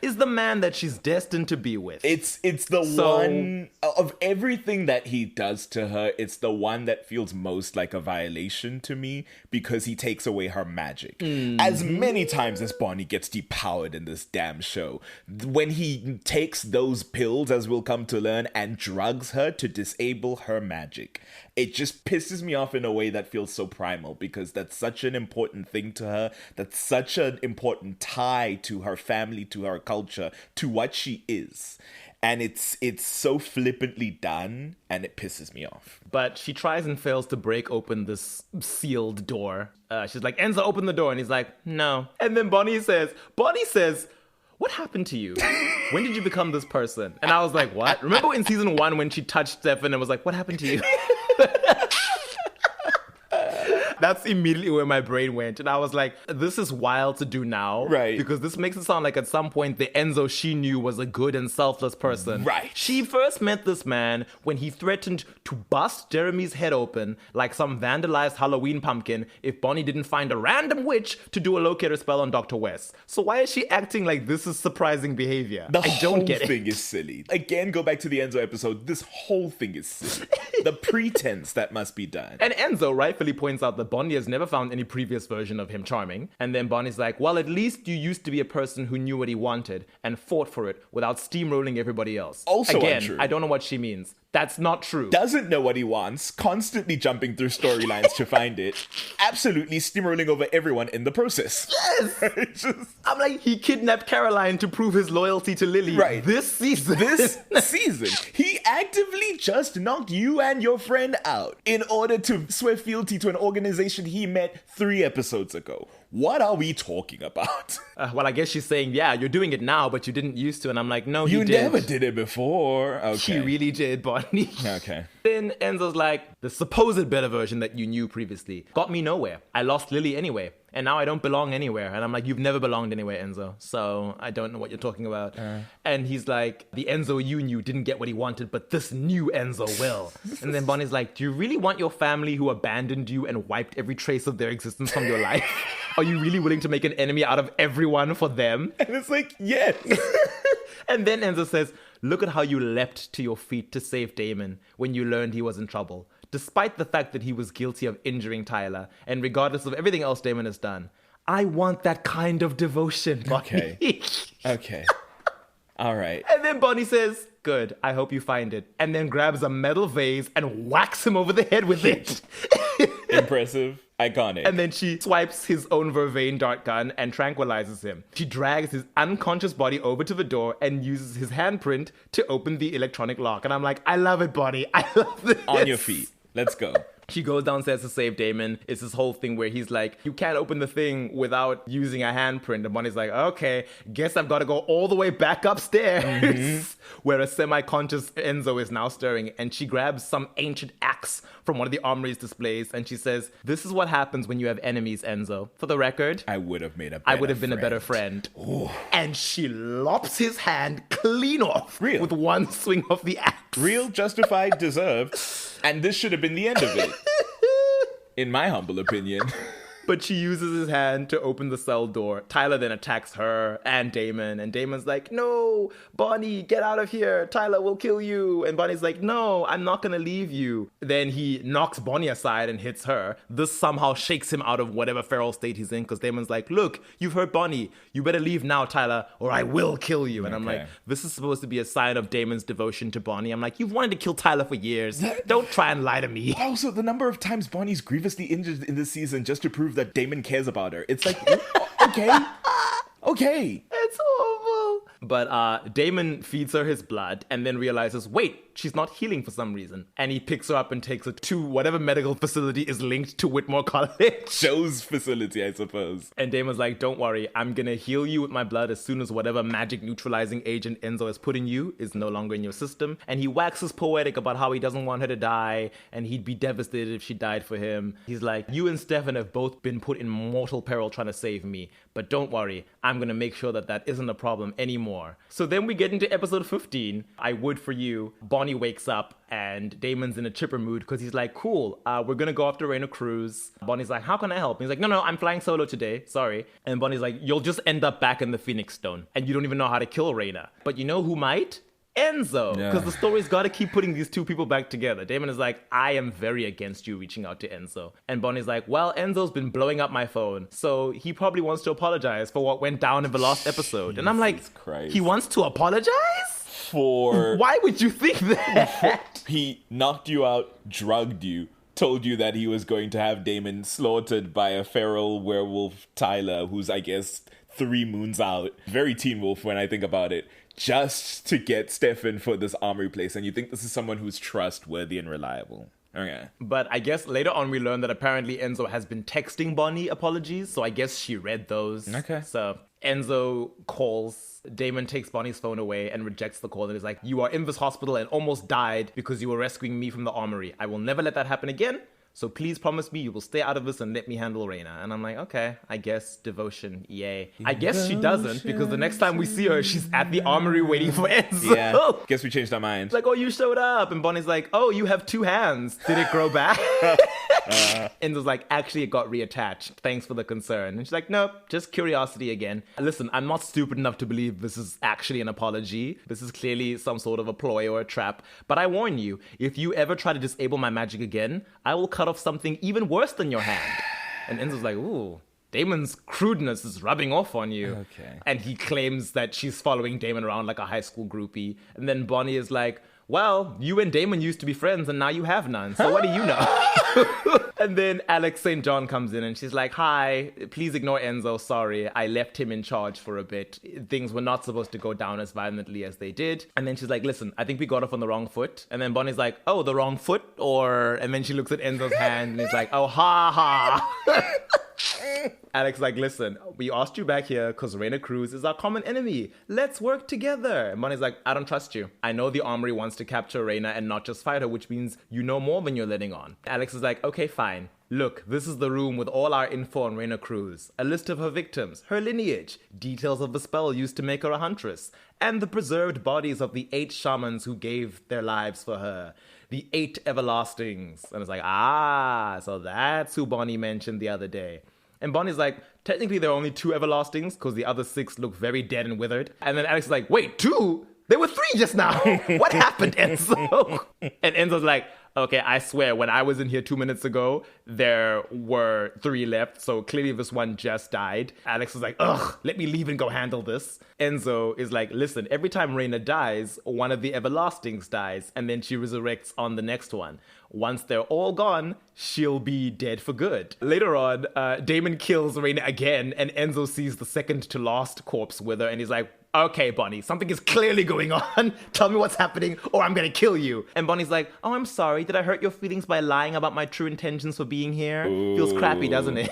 is the man that she's destined to be with. It's the one of everything that he does to her, it's the one that feels most like a violation to me because he takes away her magic. As many times as Bonnie gets depowered in this damn show, when he takes those pills, as we'll come to learn, and drugs her to disable her magic, it just pisses me off in a way that feels so primal because that's such an important thing to her. That's such an important tie to her family, to her culture, to what she is. And it's so flippantly done, and it pisses me off. But she tries and fails to break open this sealed door. She's like, Enzo, open the door. And he's like, no. And then Bonnie says, what happened to you? When did you become this person? And I was like, what? Remember in season 1 when she touched Stefan and was like, what happened to you? That's immediately where my brain went. And I was like, this is wild to do now. Right. Because this makes it sound like at some point the Enzo she knew was a good and selfless person. Right. She first met this man when he threatened to bust Jeremy's head open like some vandalized Halloween pumpkin if Bonnie didn't find a random witch to do a locator spell on Dr. West. So why is she acting like this is surprising behavior? I don't get it. The whole thing is silly. Again, go back to the Enzo episode. This whole thing is silly. The pretense that must be done. And Enzo rightfully points out that Bonnie has never found any previous version of him charming. And then Bonnie's like, well, at least you used to be a person who knew what he wanted and fought for it without steamrolling everybody else. Also Again, untrue. I don't know what she means. That's not true. Doesn't know what he wants, constantly jumping through storylines to find it, absolutely steamrolling over everyone in the process. Yes! I'm like, he kidnapped Caroline to prove his loyalty to Lily. Right. This season. He actively just knocked you and your friend out in order to swear fealty to an organization he met 3 episodes ago. What are we talking about? Well, I guess she's saying, yeah, you're doing it now, but you didn't used to. And I'm like, no, you did. You never did it before. Okay. She really did, Bonnie. Okay. Then Enzo's like, the supposed better version that you knew previously got me nowhere. I lost Lily anyway, and now I don't belong anywhere. And I'm like, you've never belonged anywhere, Enzo. So I don't know what you're talking about. And he's like, the Enzo you knew didn't get what he wanted, but this new Enzo will. And then Bonnie's like, do you really want your family who abandoned you and wiped every trace of their existence from your life? Are you really willing to make an enemy out of everyone for them? And it's like, yes. And then Enzo says, look at how you leapt to your feet to save Damon when you learned he was in trouble, despite the fact that he was guilty of injuring Tyler, and regardless of everything else Damon has done. I want that kind of devotion, Bonnie. Okay. All right. And then Bonnie says, good, I hope you find it. And then grabs a metal vase and whacks him over the head with it. Impressive. Iconic. And then she swipes his own vervain dart gun and tranquilizes him. She drags his unconscious body over to the door and uses his handprint to open the electronic lock. And I'm like, I love it, Bonnie. I love this. On your feet. Let's go. She goes downstairs to save Damon. It's this whole thing where he's like, you can't open the thing without using a handprint. And Bonnie's like, okay, guess I've got to go all the way back upstairs. Where a semi-conscious Enzo is now stirring. And she grabs some ancient axe from one of the armory's displays. And she says, this is what happens when you have enemies, Enzo. For the record, I would have been a better friend. Ooh. And she lops his hand clean off. Real. With one swing of the axe. Real, justified, deserved. And this should have been the end of it. In my humble opinion. But she uses his hand to open the cell door. Tyler then attacks her and Damon. And Damon's like, no, Bonnie, get out of here. Tyler will kill you. And Bonnie's like, no, I'm not going to leave you. Then he knocks Bonnie aside and hits her. This somehow shakes him out of whatever feral state he's in, because Damon's like, look, you've hurt Bonnie. You better leave now, Tyler, or I will kill you. And I'm like, this is supposed to be a sign of Damon's devotion to Bonnie. I'm like, you've wanted to kill Tyler for years. Don't try and lie to me. Also, the number of times Bonnie's grievously injured in this season just to prove that Damon cares about her. It's like, okay. It's horrible. But Damon feeds her his blood and then realizes, wait, she's not healing for some reason. And he picks her up and takes her to whatever medical facility is linked to Whitmore College. Joe's facility, I suppose. And Damon's like, don't worry, I'm gonna heal you with my blood as soon as whatever magic neutralizing agent Enzo has put in you is no longer in your system. And he waxes poetic about how he doesn't want her to die and he'd be devastated if she died for him. He's like, you and Stefan have both been put in mortal peril trying to save me. But don't worry, I'm gonna make sure that isn't a problem anymore. So then we get into episode 15, I Would For You. Bonnie wakes up and Damon's in a chipper mood because he's like, cool, we're gonna go after Raina Cruz. Bonnie's like, how can I help? And he's like, no, I'm flying solo today, sorry. And Bonnie's like, you'll just end up back in the Phoenix Stone and you don't even know how to kill Raina. But you know who might? Enzo, because the story's got to keep putting these two people back together. Damon is like, I am very against you reaching out to Enzo. And Bonnie's like, well, Enzo's been blowing up my phone, so he probably wants to apologize for what went down in the last episode. And I'm like, Christ. He wants to apologize? For... Why would you think that? He knocked you out, drugged you, told you that he was going to have Damon slaughtered by a feral werewolf, Tyler, who's, I guess, 3 moons out. Very Teen Wolf when I think about it. Just to get Stefan for this armory place, and you think this is someone who's trustworthy and reliable. Okay. But I guess later on we learned that apparently Enzo has been texting Bonnie apologies, so I guess she read those. Okay. So Enzo calls, Damon takes Bonnie's phone away and rejects the call and is like, you are in this hospital and almost died because you were rescuing me from the armory. I will never let that happen again. So please promise me you will stay out of this and let me handle Raina. And I'm like, okay, I guess devotion, yay. I guess she doesn't, because the next time we see her, she's at the armory waiting for Enzo. Yeah, guess we changed our mind. It's like, oh, you showed up. And Bonnie's like, oh, you have 2 hands. Did it grow back? Enzo's like, actually, it got reattached. Thanks for the concern. And she's like, nope, just curiosity again. Listen, I'm not stupid enough to believe this is actually an apology. This is clearly some sort of a ploy or a trap. But I warn you, if you ever try to disable my magic again, I will cut off something even worse than your hand. And Enzo's like, ooh, Damon's crudeness is rubbing off on you. Okay. And he claims that she's following Damon around like a high school groupie. And then Bonnie is like, well, you and Damon used to be friends and now you have none. So what do you know? And then Alex St. John comes in and she's like, hi, please ignore Enzo. Sorry, I left him in charge for a bit. Things were not supposed to go down as violently as they did. And then she's like, listen, I think we got off on the wrong foot. And then Bonnie's like, oh, the wrong foot? And then she looks at Enzo's hand and is like, oh, ha ha. Alex like, listen, we asked you back here because Raina Cruz is our common enemy. Let's work together. And Bonnie's like, I don't trust you. I know the armory wants to capture Raina and not just fight her, which means you know more than you're letting on. Alex is like, okay, fine. Look, this is the room with all our info on Raina Cruz. A list of her victims, her lineage, details of the spell used to make her a huntress, and the preserved bodies of the 8 shamans who gave their lives for her. The 8 everlastings. And it's like, so that's who Bonnie mentioned the other day. And Bonnie's like, technically there are only 2 everlastings because the other 6 look very dead and withered. And then Alex is like, wait, 2? There were 3 just now. What happened, Enzo? And Enzo's like, okay, I swear, when I was in here 2 minutes ago, there were 3 left. So clearly this one just died. Alex is like, ugh, let me leave and go handle this. Enzo is like, listen, every time Raina dies, one of the everlastings dies. And then she resurrects on the next one. Once they're all gone, she'll be dead for good. Later on, Damon kills Raina again, and Enzo sees the second to last corpse with her, and he's like, okay, Bonnie, something is clearly going on. Tell me what's happening, or I'm gonna kill you. And Bonnie's like, oh, I'm sorry. Did I hurt your feelings by lying about my true intentions for being here? Ooh. Feels crappy, doesn't it?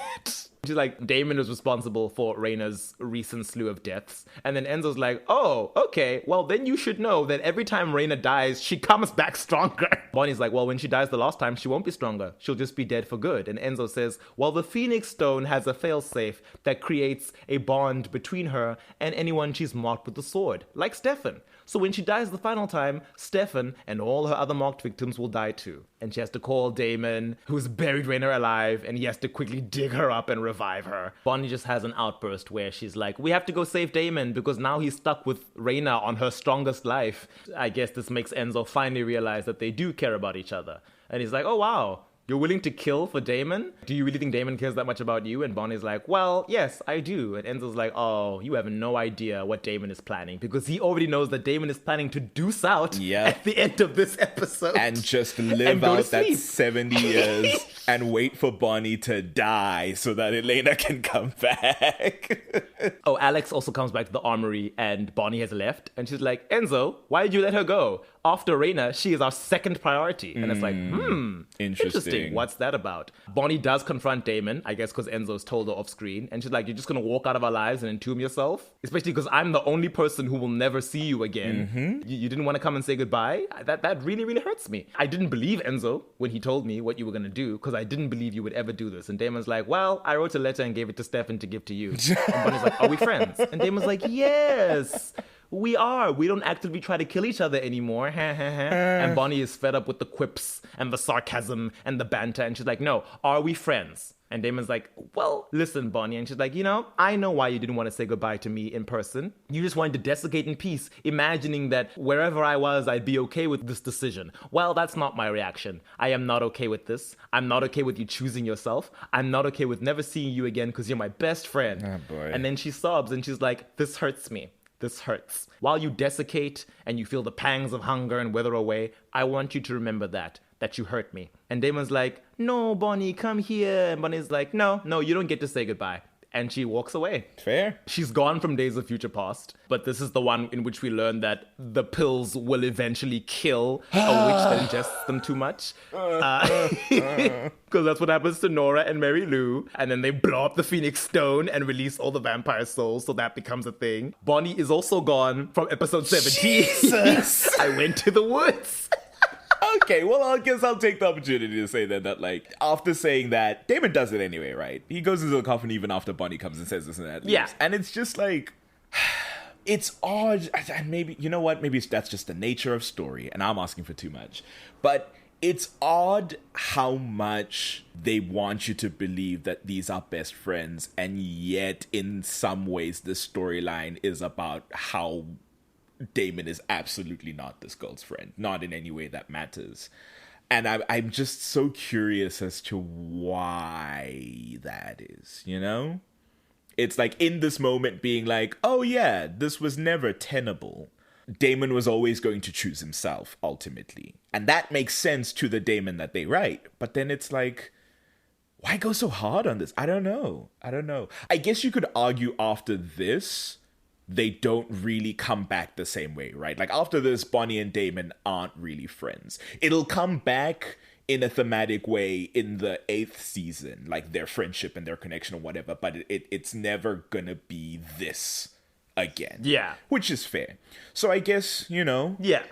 She's like, Damon is responsible for Raina's recent slew of deaths. And then Enzo's like, oh, okay, well, then you should know that every time Raina dies, she comes back stronger. Bonnie's like, well, when she dies the last time, she won't be stronger. She'll just be dead for good. And Enzo says, well, the Phoenix Stone has a failsafe that creates a bond between her and anyone she's marked with the sword, like Stefan. So when she dies the final time, Stefan and all her other marked victims will die too. and she has to call Damon, who's buried Raina alive, and he has to quickly dig her up and revive her. Bonnie just has an outburst where she's like, we have to go save Damon because now he's stuck with Raina on her strongest life. I guess this makes Enzo finally realize that they do care about each other. And he's like, oh wow, you're willing to kill for Damon? Do you really think Damon cares that much about you? And Bonnie's like, well, yes, I do. And Enzo's like, oh, you have no idea what Damon is planning, because he already knows that Damon is planning to deuce out at the end of this episode. And just live out that 70 years and wait for Bonnie to die so that Elena can come back. Oh, Alex also comes back to the armory and Bonnie has left. And she's like, Enzo, why did you let her go? After Raina, she is our second priority. And it's like, interesting. What's that about? Bonnie does confront Damon, I guess because Enzo's told her off screen. And she's like, you're just going to walk out of our lives and entomb yourself? Especially because I'm the only person who will never see you again. You didn't want to come and say goodbye? That really, really hurts me. I didn't believe Enzo when he told me what you were going to do, because I didn't believe you would ever do this. And Damon's like, well, I wrote a letter and gave it to Stefan to give to you. And Bonnie's like, are we friends? And Damon's like, yes. We are. We don't actively try to kill each other anymore. And Bonnie is fed up with the quips and the sarcasm and the banter. And she's like, no, are we friends? And Damon's like, well, listen, Bonnie. And she's like, I know why you didn't want to say goodbye to me in person. You just wanted to desiccate in peace, imagining that wherever I was, I'd be okay with this decision. Well, that's not my reaction. I am not okay with this. I'm not okay with you choosing yourself. I'm not okay with never seeing you again because you're my best friend. Oh, boy. And then she sobs and she's like, this hurts me. This hurts. While you desiccate and you feel the pangs of hunger and wither away, I want you to remember that you hurt me. And Damon's like, no, Bonnie, come here. And Bonnie's like, no, you don't get to say goodbye. And she walks away. Fair. She's gone from Days of Future Past, but this is the one in which we learn that the pills will eventually kill a witch that ingests them too much. Because that's what happens to Nora and Mary Lou. And then they blow up the Phoenix Stone and release all the vampire souls, so that becomes a thing. Bonnie is also gone from episode 17. Jesus. I went to the woods. Okay, well, I guess I'll take the opportunity to say then that, like, after saying that, Damon does it anyway, right? He goes into the coffin even after Bonnie comes and says this and that. Yeah. And it's just like, it's odd. And maybe, you know what? Maybe that's just the nature of story, and I'm asking for too much. But it's odd how much they want you to believe that these are best friends, and yet in some ways the storyline is about how Damon is absolutely not this girl's friend, not in any way that matters. And I'm just so curious as to why that is, It's like in this moment being like, oh yeah, this was never tenable. Damon was always going to choose himself, ultimately. And that makes sense to the Damon that they write. But then it's like, why go so hard on this? I don't know. I guess you could argue after this, they don't really come back the same way, right? Like after this, Bonnie and Damon aren't really friends. It'll come back in a thematic way in the 8th season, like their friendship and their connection or whatever, but it's never gonna be this again. Yeah. Which is fair. So I guess, Yeah.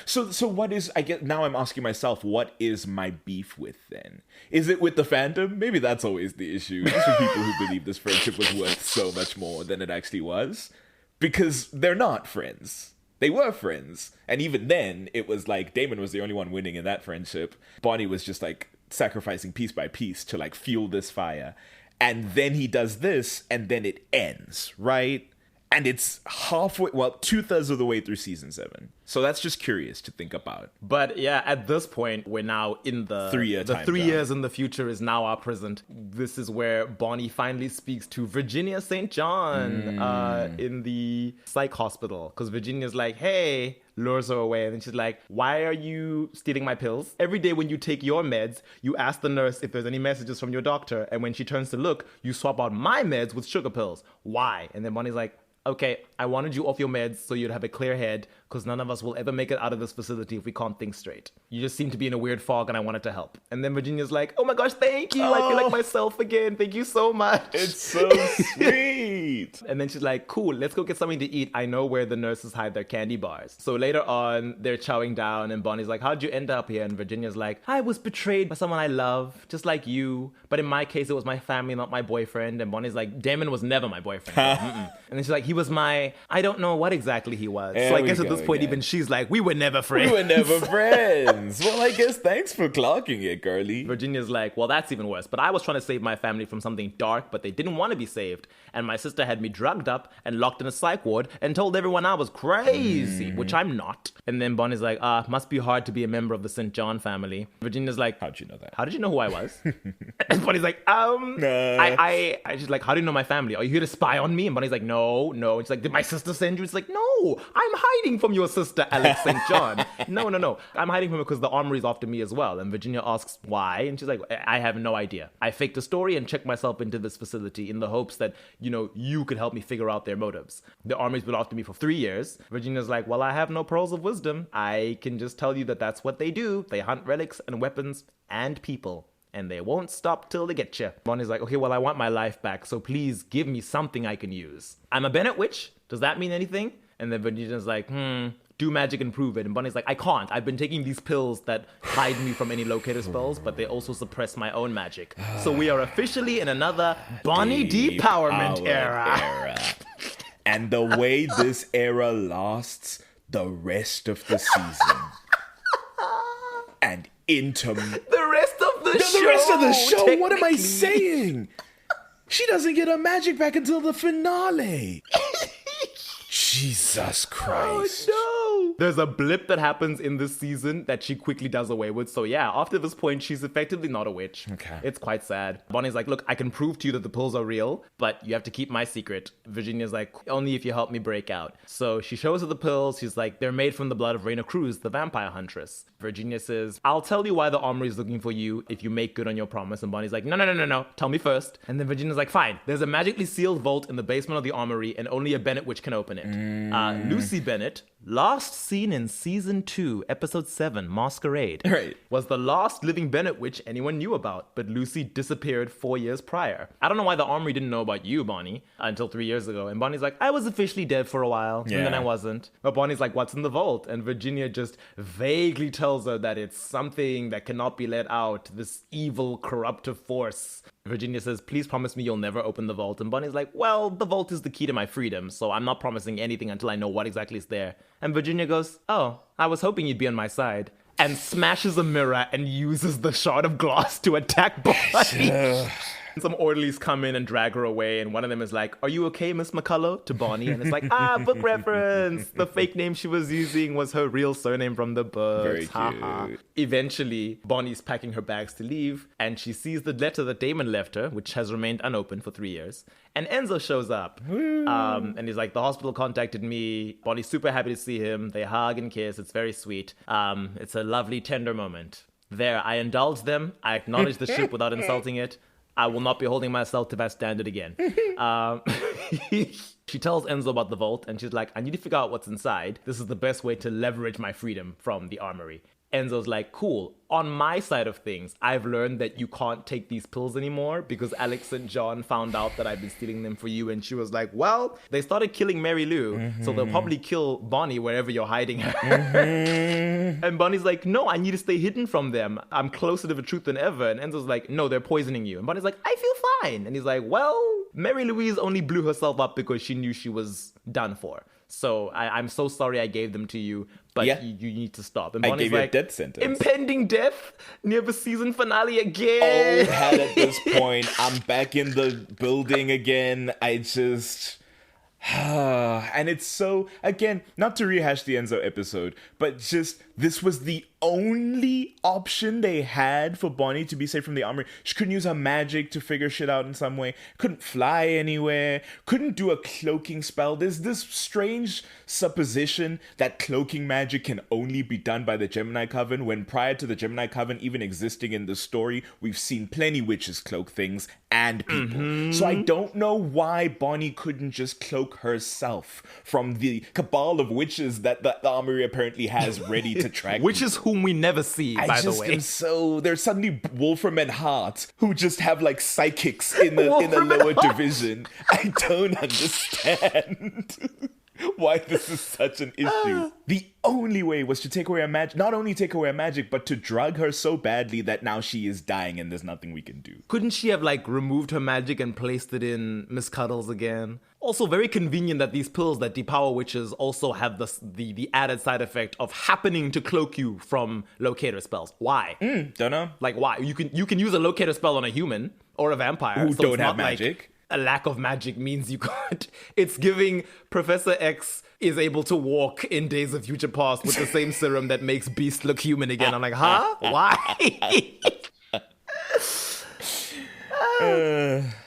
So what is, I guess now I'm asking myself, what is my beef with then? Is it with the fandom? Maybe that's always the issue. Just for people who believe this friendship was worth so much more than it actually was. Because they're not friends. They were friends. And even then, it was like Damon was the only one winning in that friendship. Bonnie was just like sacrificing piece by piece to like fuel this fire. And then he does this, and then it ends, right? And it's halfway, 2/3 of the way through season 7. So that's just curious to think about. But yeah, at this point, we're now in the 3-year the time 3 zone. years in the future is now our present. This is where Bonnie finally speaks to Virginia St. John in the psych hospital. Because Virginia's like, hey, lures her away. And then she's like, why are you stealing my pills? Every day when you take your meds, you ask the nurse if there's any messages from your doctor. And when she turns to look, you swap out my meds with sugar pills. Why? And then Bonnie's like, okay, I wanted you off your meds so you'd have a clear head, because none of us will ever make it out of this facility if we can't think straight. You just seem to be in a weird fog and I wanted to help. And then Virginia's like, oh my gosh, thank you. I feel like myself again. Thank you so much. It's so sweet. And then she's like, cool, let's go get something to eat. I know where the nurses hide their candy bars. So later on, they're chowing down and Bonnie's like, how'd you end up here? And Virginia's like, I was betrayed by someone I love, just like you. But in my case, it was my family, not my boyfriend. And Bonnie's like, Damon was never my boyfriend. And then she's like, he was my, I don't know what exactly he was. So I guess at this this point, again. even she's like, we were never friends. We were never friends. Well, I guess thanks for clocking it, girly. Virginia's like, well, that's even worse. But I was trying to save my family from something dark, but they didn't want to be saved. And my sister had me drugged up and locked in a psych ward and told everyone I was crazy, which I'm not. And then Bonnie's like, must be hard to be a member of the St. John family. Virginia's like, How'd you know that? how did you know who I was? And Bonnie's like, she's like, how do you know my family? Are you here to spy on me? And Bonnie's like, no. And she's like, did my sister send you? It's like, no, I'm hiding from your sister, Alex St. John. No. I'm hiding from her because the armory's after me as well. And Virginia asks why. And she's like, I have no idea. I faked a story and checked myself into this facility in the hopes that, you could help me figure out their motives. The army's been after me for 3 years. Virginia's like, well, I have no pearls of wisdom. I can just tell you that that's what they do. They hunt relics and weapons and people. And they won't stop till they get you. Bonnie's like, okay, well, I want my life back, so please give me something I can use. I'm a Bennett witch. Does that mean anything? And then Virginia's like, do magic and prove it. And Bonnie's like, I can't. I've been taking these pills that hide me from any locator spells, but they also suppress my own magic. So we are officially in another Bonnie depowerment era. And the way this era lasts the rest of the season. And into The rest of the show. the rest of the show. What am I technically. saying? She doesn't get her magic back until the finale. Jesus Christ. Oh, no. There's a blip that happens in this season that she quickly does away with. So yeah, after this point, she's effectively not a witch. Okay. It's quite sad. Bonnie's like, look, I can prove to you that the pills are real, but you have to keep my secret. Virginia's like, only if you help me break out. So she shows her the pills. She's like, they're made from the blood of Raina Cruz, the vampire huntress. Virginia says, I'll tell you why the armory is looking for you if you make good on your promise. And Bonnie's like, no. Tell me first. And then Virginia's like, fine. There's a magically sealed vault in the basement of the armory and only a Bennett witch can open it. Lucy Bennett, last seen in season 2, episode 7, Masquerade, Right. was the last living Bennett witch anyone knew about, but Lucy disappeared 4 years prior. I don't know why the armory didn't know about you, Bonnie, until 3 years ago. And Bonnie's like, I was officially dead for a while, and then I wasn't. But Bonnie's like, what's in the vault? And Virginia just vaguely tells her that it's something that cannot be let out, this evil, corruptive force. Virginia says, please promise me you'll never open the vault. And Bonnie's like, well, the vault is the key to my freedom, so I'm not promising anything until I know what exactly is there. And Virginia goes, oh, I was hoping you'd be on my side. And smashes a mirror and uses the shard of glass to attack Bonnie. Some orderlies come in and drag her away, and one of them is like, are you okay, Miss McCullough? To Bonnie, and it's like, book reference. The fake name she was using was her real surname from the books. Very cute. Eventually, Bonnie's packing her bags to leave, and she sees the letter that Damon left her, which has remained unopened for 3 years. And Enzo shows up, and he's like, the hospital contacted me. Bonnie's super happy to see him. They hug and kiss. It's very sweet. It's a lovely, tender moment. There, I indulged them. I acknowledged the ship without insulting it. I will not be holding myself to that standard again. She tells Enzo about the vault, and she's like, I need to figure out what's inside. This is the best way to leverage my freedom from the armory. Enzo's like, cool. On my side of things, I've learned that you can't take these pills anymore because Alex and John found out that I've been stealing them for you. And she was like, well, they started killing Mary Lou, so they'll probably kill Bonnie wherever you're hiding her. And Bonnie's like, no, I need to stay hidden from them. I'm closer to the truth than ever. And Enzo's like, no, they're poisoning you. And Bonnie's like, I feel fine. And he's like, well, Mary Louise only blew herself up because she knew she was done for. So I'm so sorry I gave them to you, but you need to stop. And Bonnie's gave you a like, death sentence. Impending death near the season finale again. Old hat at this point. I'm back in the building again. I just... and it's so, again, not to rehash the Enzo episode, but just, this was the only option they had for Bonnie to be safe from the armory. She couldn't use her magic to figure shit out in some way, couldn't fly anywhere, couldn't do a cloaking spell. There's this strange supposition that cloaking magic can only be done by the Gemini Coven, when prior to the Gemini Coven even existing in the story, we've seen plenty witches cloak things and people. So I don't know why Bonnie couldn't just cloak herself from the cabal of witches that the armory apparently has ready to track. Witches whom we never see, by the way. So there's suddenly Wolfram and Hart who just have like psychics in the lower division. I don't understand why this is such an issue. The only way was to take away her magic, not only take away her magic, but to drug her so badly that now she is dying and there's nothing we can do. Couldn't she have like removed her magic and placed it in Miss Cuddles again? Also, very convenient that these pills that depower witches also have the added side effect of happening to cloak you from locator spells. Why? Don't know. Like, why? You can use a locator spell on a human or a vampire Who so don't it's have not like magic. a lack of magic means you can't. It's giving Professor X is able to walk in Days of Future Past with the same serum that makes Beast look human again. I'm like, huh? Why?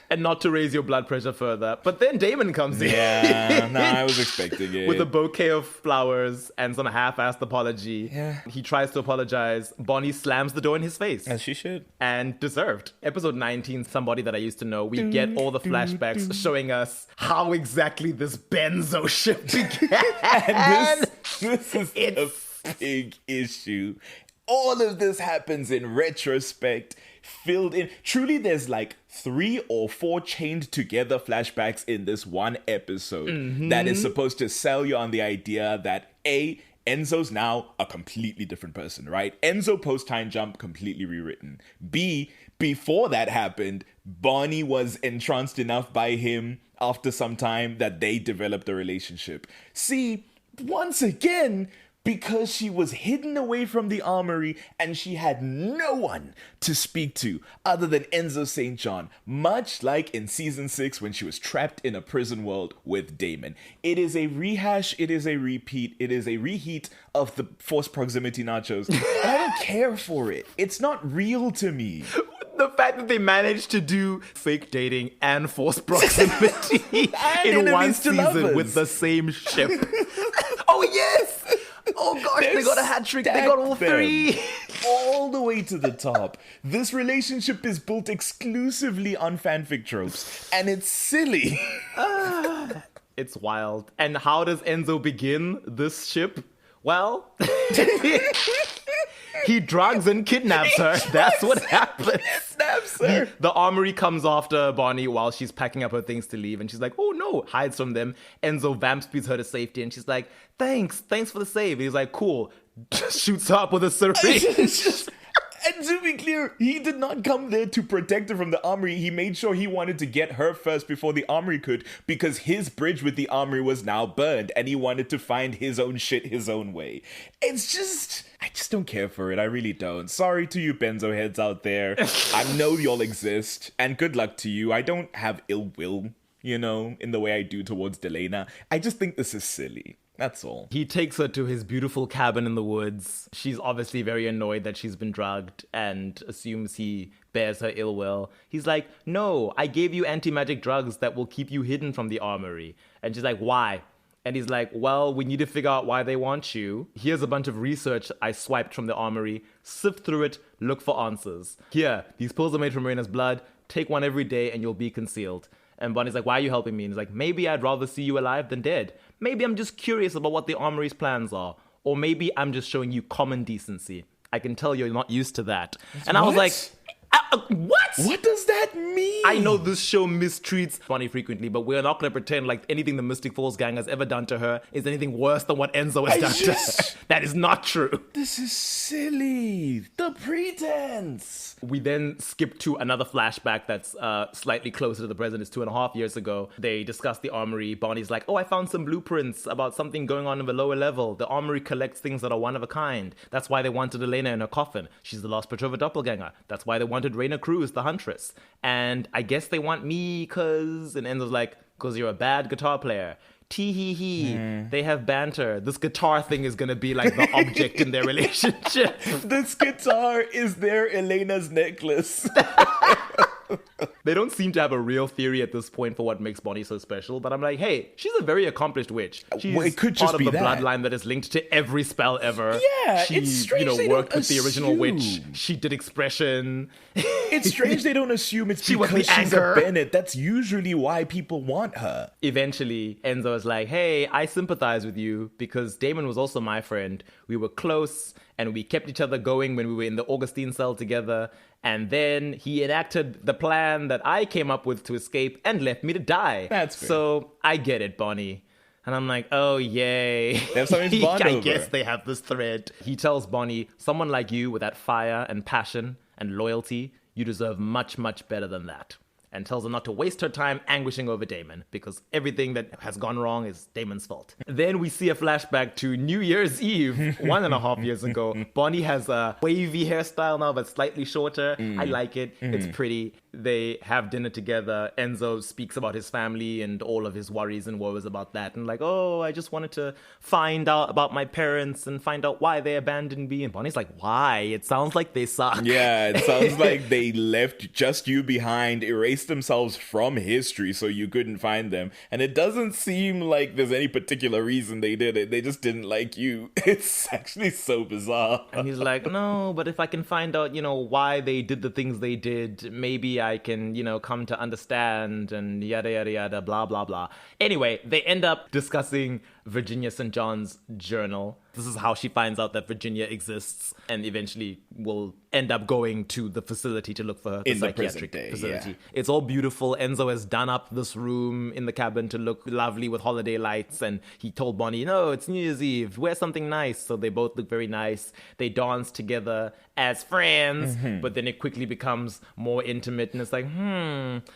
And not to raise your blood pressure further. But then Damon comes in. Yeah, no, I was expecting it. With a bouquet of flowers and some half-assed apology. Yeah. He tries to apologize. Bonnie slams the door in his face. As she should. And deserved. Episode 19, Somebody That I Used to Know. We get all the flashbacks showing us how exactly this benzo ship began. And this is a big issue. All of this happens in retrospect, filled in. Truly, there's like 3 or 4 chained together flashbacks in this one episode that is supposed to sell you on the idea that A, Enzo's now a completely different person, right? Enzo post-time jump, completely rewritten. B, before that happened, Bonnie was entranced enough by him after some time that they developed a relationship. C, once again, because she was hidden away from the armory and she had no one to speak to other than Enzo St. John, much like in season 6 when she was trapped in a prison world with Damon. It is a rehash, it is a repeat, it is a reheat of the forced proximity nachos. And I don't care for it. It's not real to me. The fact that they managed to do fake dating and forced proximity in one season lovers. with the same ship. Oh, yes! Oh gosh, they got a hat trick. They got all 3. All the way to the top. This relationship is built exclusively on fanfic tropes, and it's silly. It's wild. And how does Enzo begin this ship? Well, he drugs and kidnaps her. That's what happens. Kidnaps her. The armory comes after Bonnie while she's packing up her things to leave. And she's like, oh no, hides from them. Enzo vamp speeds her to safety. And she's like, thanks for the save. And he's like, cool. Shoots her up with a syringe. And to be clear, he did not come there to protect her from the armory. He made sure he wanted to get her first before the armory could, because his bridge with the armory was now burned and he wanted to find his own shit his own way. I just don't care for it. I really don't. Sorry to you benzo heads out there. I know y'all exist, and good luck to you. I don't have ill will, in the way I do towards Delena. I just think this is silly. That's all. He takes her to his beautiful cabin in the woods. She's obviously very annoyed that she's been drugged and assumes he bears her ill will. He's like, no, I gave you anti-magic drugs that will keep you hidden from the armory. And she's like, why? And he's like, well, we need to figure out why they want you. Here's a bunch of research I swiped from the armory. Sift through it, look for answers. Here, these pills are made from Reina's blood. Take one every day and you'll be concealed. And Bonnie's like, why are you helping me? And he's like, maybe I'd rather see you alive than dead. Maybe I'm just curious about what the armory's plans are. Or maybe I'm just showing you common decency. I can tell you're not used to that. And I was like, what? What does that mean? I know this show mistreats Bonnie frequently, but we're not going to pretend like anything the Mystic Falls gang has ever done to her is anything worse than what Enzo has done to her. That is not true. This is silly. The pretense. We then skip to another flashback that's slightly closer to the present. It's 2.5 years ago. They discuss the armory. Bonnie's like, oh, I found some blueprints about something going on in the lower level. The armory collects things that are one of a kind. That's why they wanted Elena in her coffin. She's the lost Petrova doppelganger. That's why they wanted Raina Cruz, the huntress. And I guess they want me because... And Enzo's like, because you're a bad guitar player. Tee-hee-hee. They have banter. This guitar thing is going to be like the object in their relationship. This guitar is their Elena's necklace. They don't seem to have a real theory at this point for what makes Bonnie so special, but I'm like, hey, she's a very accomplished witch. She's Well, it could part just of be the that. bloodline that is linked to every spell ever. Yeah, she, it's strange they worked don't with the original witch. assume. She did expression. It's strange they don't assume it's She was because the she's anchor. a Bennett. That's usually why people want her. Eventually, Enzo is like, hey, I sympathize with you because Damon was also my friend. We were close and we kept each other going when we were in the Augustine cell together. And then he enacted the plan that I came up with to escape and left me to die. That's fair. So I get it, Bonnie. And I'm like, oh, yay. They have something to bond I over. guess they have this thread. He tells Bonnie, someone like you with that fire and passion and loyalty, you deserve much, much better than that. and tells her not to waste her time anguishing over Damon because everything that has gone wrong is Damon's fault. Then we see a flashback to New Year's Eve, 1.5 years ago. Bonnie has a wavy hairstyle now, but slightly shorter. I like it. It's pretty. They have dinner together. Enzo speaks about his family and all of his worries and woes about that. And like, oh, I just wanted to find out about my parents and find out why they abandoned me. And Bonnie's like, why? It sounds like they suck. Yeah, it sounds like they left just you behind, erased themselves from history so you couldn't find them. And it doesn't seem like there's any particular reason they did it. They just didn't like you. It's actually so bizarre. And he's like, no, but if I can find out, why they did the things they did, maybe I can, come to understand and yada, yada, yada, blah, blah, blah. Anyway, they end up discussing Virginia St. John's journal. This is how she finds out that Virginia exists and eventually will end up going to the facility to look for her, the psychiatric facility. Yeah. It's all beautiful. Enzo has done up this room in the cabin to look lovely with holiday lights, and he told Bonnie, no, it's New Year's Eve, wear something nice. So they both look very nice. They dance together as friends, but then it quickly becomes more intimate, and it's like,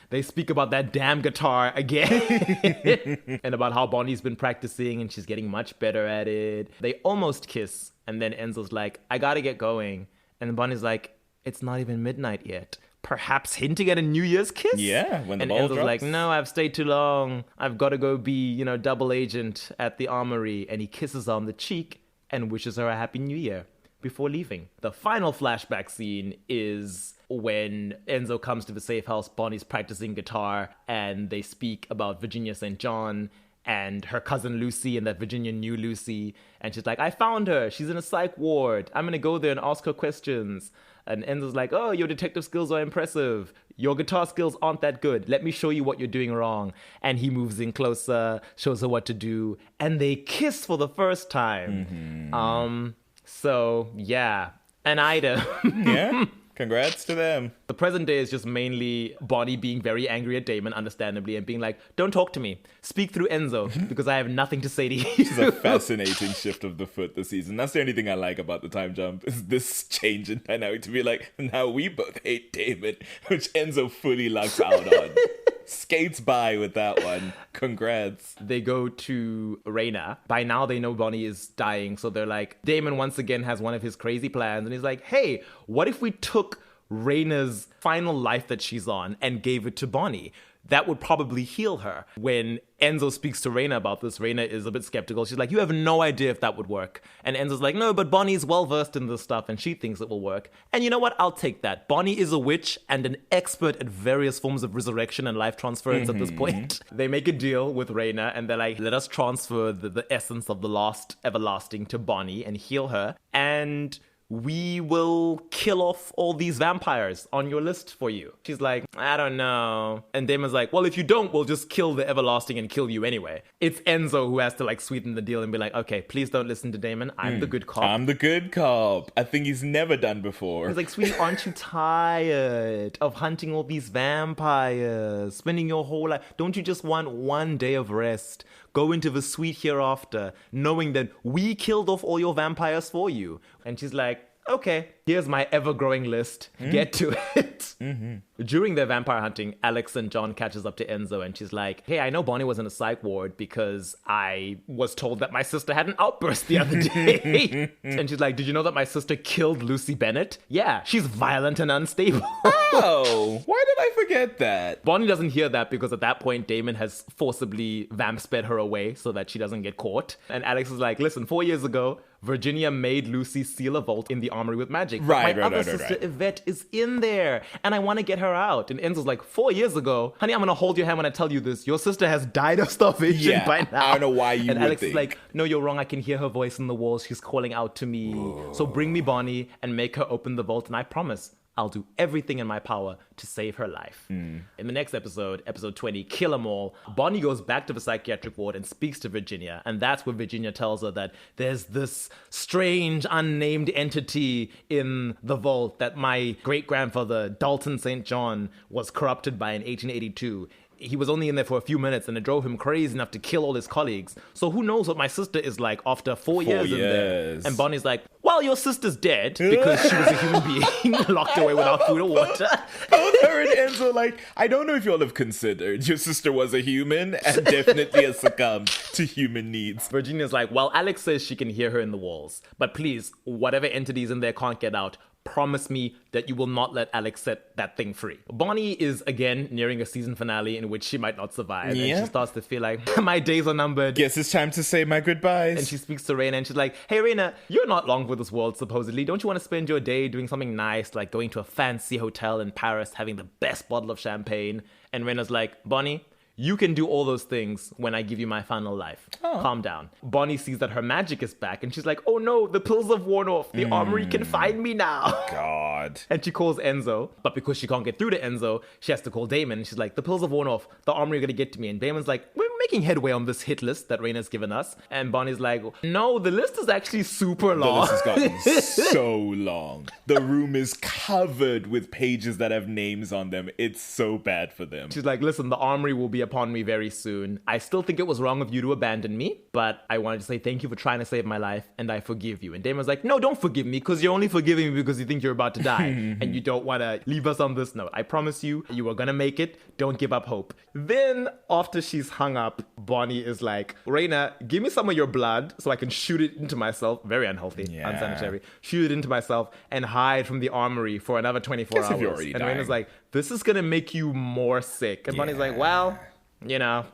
they speak about that damn guitar again and about how Bonnie's been practicing and she's getting much better at it. They almost kiss, and then Enzo's like, I gotta get going. And Bonnie's like, it's not even midnight yet. Perhaps hinting at a New Year's kiss? Yeah, when the and ball Enzo's drops. like, no, I've stayed too long. I've got to go be, double agent at the armory. And he kisses her on the cheek and wishes her a happy New Year before leaving. The final flashback scene is when Enzo comes to the safe house. Bonnie's practicing guitar, and they speak about Virginia St. John and her cousin Lucy, and that Virginia knew Lucy. And she's like, I found her. She's in a psych ward. I'm going to go there and ask her questions. And Enzo's like, oh, your detective skills are impressive. Your guitar skills aren't that good. Let me show you what you're doing wrong. And he moves in closer, shows her what to do. And they kiss for the first time. So, yeah, an item. Yeah. Congrats to them. The present day is just mainly Bonnie being very angry at Damon, understandably, and being like, don't talk to me. Speak through Enzo, because I have nothing to say to you. It's a fascinating shift of the foot this season. That's the only thing I like about the time jump, is this change in dynamic to be like, now we both hate Damon, which Enzo fully lucks out on. Skates by with that one. Congrats. They go to Raina. By now they know Bonnie is dying, so they're like, Damon once again has one of his crazy plans, and he's like, hey, what if we took Raina's final life that she's on and gave it to Bonnie? That would probably heal her. When Enzo speaks to Raina about this, Raina is a bit skeptical. She's like, you have no idea if that would work. And Enzo's like, no, but Bonnie's well-versed in this stuff and she thinks it will work. And you know what? I'll take that. Bonnie is a witch and an expert at various forms of resurrection and life transference at this point. They make a deal with Raina and they're like, let us transfer the essence of the lost everlasting to Bonnie and heal her. And we will kill off all these vampires on your list for you. She's like, I don't know. And Damon's like, well, if you don't, we'll just kill the everlasting and kill you anyway. It's Enzo who has to sweeten the deal and be like, okay, please don't listen to Damon. I'm the good cop. I'm the good cop. A thing he's never done before. He's like, sweetie, aren't you tired of hunting all these vampires? Spending your whole life. Don't you just want one day of rest? Go into the sweet hereafter, knowing that we killed off all your vampires for you. And she's like, okay, here's my ever-growing list. Get to it. During their vampire hunting, Alex and John catches up to Enzo, and she's like, hey, I know Bonnie was in a psych ward because I was told that my sister had an outburst the other day. And she's like, did you know that my sister killed Lucy Bennett? Yeah, she's violent and unstable. Oh, why did I forget that? Bonnie doesn't hear that because at that point, Damon has forcibly vamp-sped her away so that she doesn't get caught. And Alex is like, listen, 4 years ago, Virginia made Lucy seal a vault in the armory with magic. My other sister, Yvette, is in there, and I want to get her out. And Enzo's like, 4 years ago? Honey, I'm going to hold your hand when I tell you this. Your sister has died of starvation by now. I don't know why you And would Alex think. is like, no, you're wrong. I can hear her voice in the walls. She's calling out to me. Whoa. So bring me Bonnie and make her open the vault, and I promise I'll do everything in my power to save her life. In the next episode, episode 20, Kill 'Em All, Bonnie goes back to the psychiatric ward and speaks to Virginia. And that's where Virginia tells her that there's this strange, unnamed entity in the vault that my great-grandfather, Dalton St. John, was corrupted by in 1882. He was only in there for a few minutes and it drove him crazy enough to kill all his colleagues. So who knows what my sister is like after 4 years in there. And Bonnie's like, well, your sister's dead because she was a human being locked away without food or water. both her and Enzo, like, I don't know if you all have considered your sister was a human and definitely has succumbed to human needs. Virginia's like, well, Alex says she can hear her in the walls, but please, whatever entities in there can't get out, promise me that you will not let Alex set that thing free. Bonnie is again nearing a season finale in which she might not survive. And she starts to feel like, my days are numbered. Guess it's time to say my goodbyes. And she speaks to Reina and she's like, hey Reina, you're not long for this world supposedly. Don't you want to spend your day doing something nice, like going to a fancy hotel in Paris, having the best bottle of champagne? And Reina's like, Bonnie, you can do all those things when I give you my final life. Calm down. Bonnie sees that her magic is back and she's like, oh no, the pills have worn off. The armory can find me now. God. And she calls Enzo. But because she can't get through to Enzo, she has to call Damon. And she's like, the pills have worn off. The armory are going to get to me. And Damon's like, we're making headway on this hit list that Reina's given us. And Bonnie's like, no, the list is actually super long. The list has gotten so long. The room is covered with pages that have names on them. It's so bad for them. She's like, listen, the armory will be upon me very soon. I still think it was wrong of you to abandon me, but I wanted to say thank you for trying to save my life, and I forgive you. And Damon's like, no, don't forgive me, because you're only forgiving me because you think you're about to die, and you don't want to leave us on this note. I promise you, you are going to make it. Don't give up hope. Then, after she's hung up, Bonnie is like, Reina, give me some of your blood so I can shoot it into myself. Very unhealthy, unsanitary. Shoot it into myself and hide from the armory for another 24 hours. And dying. Reina's like, this is going to make you more sick. And Bonnie's like, well, you know,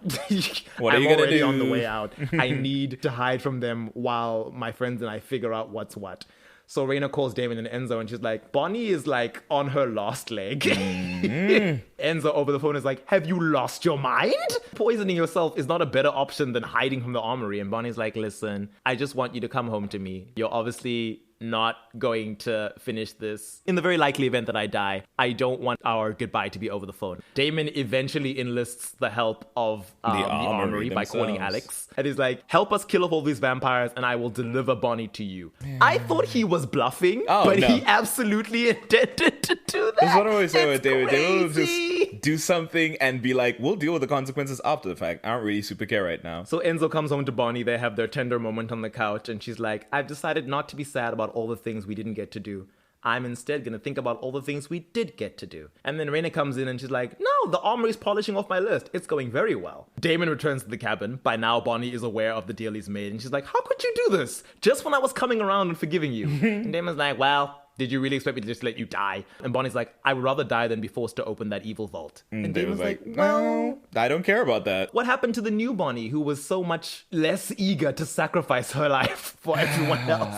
what are I'm you gonna already do? on the way out. I need to hide from them while my friends and I figure out what's what. So Reina calls Damon and Enzo and she's like, Bonnie is like on her last leg. Enzo over the phone is like, have you lost your mind? Poisoning yourself is not a better option than hiding from the armory. And Bonnie's like, listen, I just want you to come home to me. You're obviously not going to finish this. In the very likely event that I die, I don't want our goodbye to be over the phone. Damon eventually enlists the help of the armory by calling Alex. And he's like, help us kill off all these vampires and I will deliver Bonnie to you. I thought he was bluffing, but he absolutely intended to do that. That's what I always say with David. David will Crazy. just do something and be like, we'll deal with the consequences after the fact. I don't really super care right now. So Enzo comes home to Bonnie. They have their tender moment on the couch and she's like, I've decided not to be sad about all the things we didn't get to do. I'm instead going to think about all the things we did get to do. And then Reina comes in and she's like, no, the armory's polishing off my list. It's going very well. Damon returns to the cabin. By now, Bonnie is aware of the deal he's made. And she's like, how could you do this? Just when I was coming around and forgiving you. And Damon's like, well, did you really expect me to just let you die? And Bonnie's like, I would rather die than be forced to open that evil vault. And Damon's like, well, I don't care about that. what happened to the new Bonnie who was so much less eager to sacrifice her life for everyone else?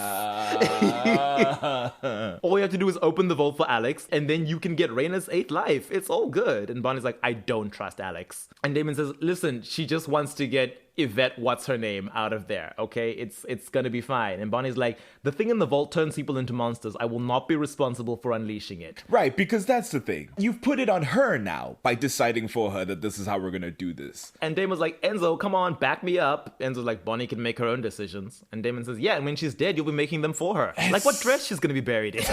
All you have to do is open the vault for Alex and then you can get Reina's 8th life. It's all good. And Bonnie's like, I don't trust Alex. And Damon says, listen, she just wants to get Yvette, what's her name, out of there, okay? It's gonna be fine. And Bonnie's like, the thing in the vault turns people into monsters. I will not be responsible for unleashing it. Right, because that's the thing. You've put it on her now by deciding for her that this is how we're gonna do this. And Damon's like, Enzo, come on, back me up. Enzo's like, Bonnie can make her own decisions. And Damon says, yeah, and when she's dead, you'll be making them for her. Like what dress she's gonna be buried in.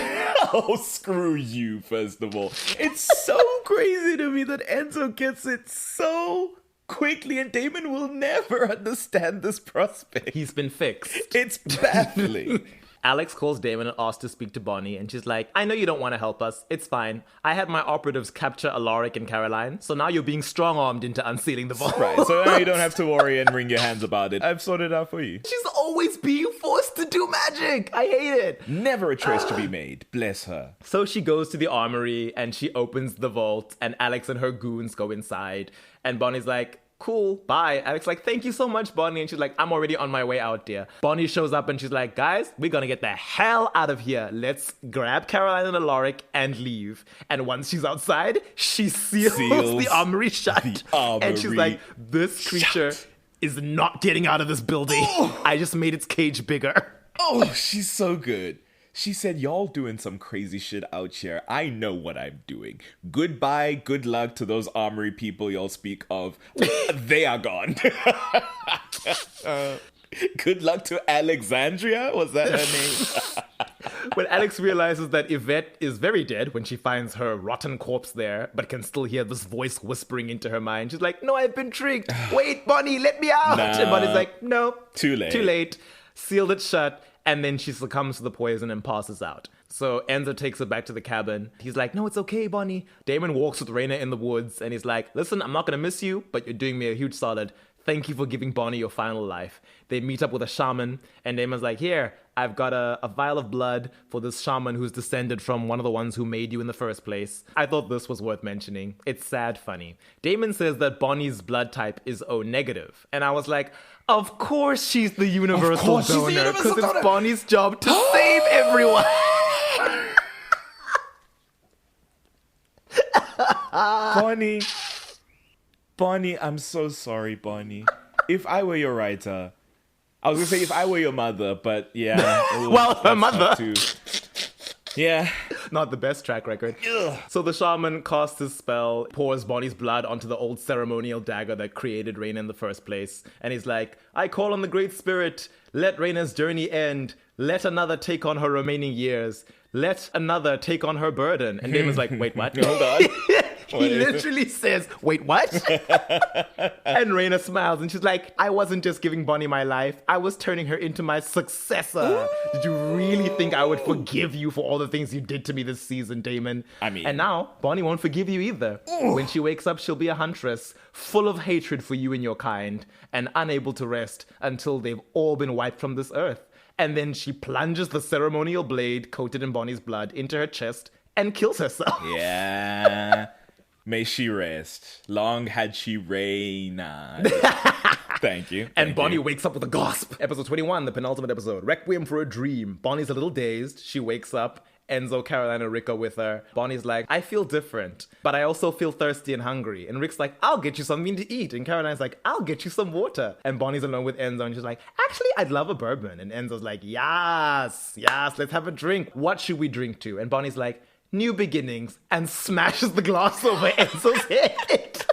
Oh, screw you, first of all. It's so crazy to me that Enzo gets it so quickly and Damon will never understand this prospect. He's been fixed. It's baffling. Alex calls Damon and asks to speak to Bonnie, and she's like, I know you don't want to help us. It's fine. I had my operatives capture Alaric and Caroline, so now you're being strong-armed into unsealing the vault. Right, so now you don't have to worry and wring your hands about it. I've sorted it out for you. She's always being forced to do magic. I hate it. Never a choice to be made. Bless her. So she goes to the armory, and she opens the vault, and Alex and her goons go inside. And Bonnie's like, cool, bye. Alex like, thank you so much, Bonnie. And she's like, I'm already on my way out, dear. Bonnie shows up and she's like, guys, we're gonna get the hell out of here. Let's grab Caroline and Alaric and leave. And once she's outside, she seals the armory shut. And she's like, this creature is not getting out of this building. I just made its cage bigger. Oh, she's so good. She said, y'all doing some crazy shit out here. I know what I'm doing. Goodbye, good luck to those armory people y'all speak of. They are gone. Good luck to Alexandria? Was that her name? When Alex realizes that Yvette is very dead when she finds her rotten corpse there, but can still hear this voice whispering into her mind, she's like, no, I've been tricked. Wait, Bonnie, let me out. Nah. And Bonnie's like, no. Too late. Too late. Sealed it shut. And then she succumbs to the poison and passes out. So Enzo takes her back to the cabin. He's like, no, it's okay, Bonnie. Damon walks with Raina in the woods and he's like, listen, I'm not going to miss you, but you're doing me a huge solid. Thank you for giving Bonnie your final life. They meet up with a shaman, and Damon's like, here, I've got a vial of blood for this shaman who's descended from one of the ones who made you in the first place. I thought this was worth mentioning. It's sad funny. Damon says that Bonnie's blood type is O negative, and I was like, of course she's the universal donor, because it's Bonnie's job to save everyone. Bonnie, I'm so sorry, Bonnie. If I were your writer, I was gonna say if I were your mother, but yeah. Well, her mother. Too. Yeah. Not the best track record. Ugh. So the shaman casts his spell, pours Bonnie's blood onto the old ceremonial dagger that created Raina in the first place. And he's like, I call on the Great Spirit. Let Raina's journey end. Let another take on her remaining years. Let another take on her burden. And Damon's like, wait, what? Hold on. He literally says, wait, what? And Raina smiles and she's like, I wasn't just giving Bonnie my life. I was turning her into my successor. Ooh. Did you really think I would forgive you for all the things you did to me this season, Damon? I mean... And now, Bonnie won't forgive you either. Ooh. When she wakes up, she'll be a huntress, full of hatred for you and your kind, and unable to rest until they've all been wiped from this earth. And then she plunges the ceremonial blade coated in Bonnie's blood into her chest and kills herself. Yeah. May she rest. Long had she reigned. Thank you. And Bonnie wakes up with a gasp. Episode 21, the penultimate episode. Requiem for a Dream. Bonnie's a little dazed. She wakes up. Enzo, Caroline, and Rick are with her. Bonnie's like, I feel different, but I also feel thirsty and hungry. And Rick's like, I'll get you something to eat. And Caroline's like, I'll get you some water. And Bonnie's alone with Enzo, and she's like, actually, I'd love a bourbon. And Enzo's like, yes, let's have a drink. What should we drink to? And Bonnie's like, New Beginnings, and smashes the glass over Enzo's head.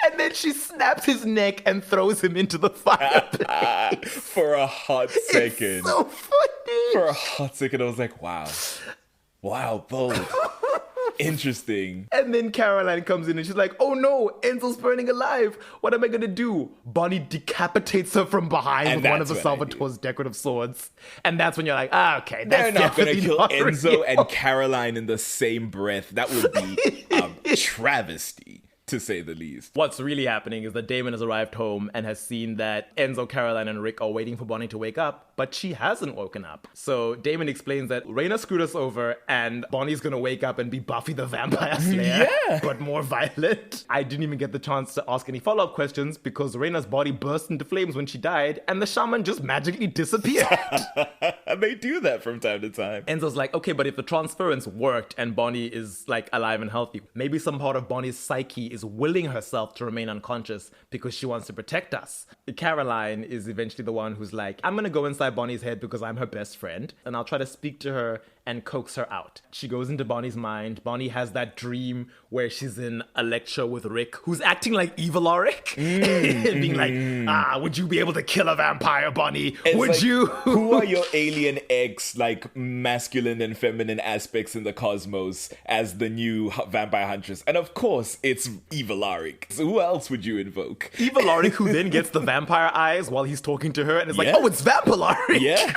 And then she snaps his neck and throws him into the fireplace. For a hot second. It's so funny. For a hot second, I was like, wow. Wow, bold. Interesting. And then Caroline comes in and she's like, oh no, Enzo's burning alive. What am I going to do? Bonnie decapitates her from behind with one of the Salvatore's decorative swords. And that's when you're like, okay, that's They're not going to kill Enzo real. and Caroline in the same breath. That would be a travesty, to say the least. What's really happening is that Damon has arrived home and has seen that Enzo, Caroline, and Rick are waiting for Bonnie to wake up, but she hasn't woken up. So Damon explains that Raina screwed us over and Bonnie's gonna wake up and be Buffy the Vampire Slayer, but more violent. I didn't even get the chance to ask any follow-up questions because Raina's body burst into flames when she died and the shaman just magically disappeared. They do that from time to time. Enzo's like, okay, but if the transference worked and Bonnie is like alive and healthy, maybe some part of Bonnie's psyche is willing herself to remain unconscious because she wants to protect us. Caroline is eventually the one who's like, I'm gonna go inside Bonnie's head because I'm her best friend and I'll try to speak to her and coax her out. She goes into Bonnie's mind. Bonnie has that dream where she's in a lecture with Rick, who's acting like evil Rick, and being like, would you be able to kill a vampire, Bonnie? Would like, you? Who are your alien X, like, masculine and feminine aspects in the cosmos as the new vampire huntress? And of course, it's evil Rick. So who else would you invoke? Evil Rick, who then gets the vampire eyes while he's talking to her, and is like, oh, it's Vampire Rick. Yeah.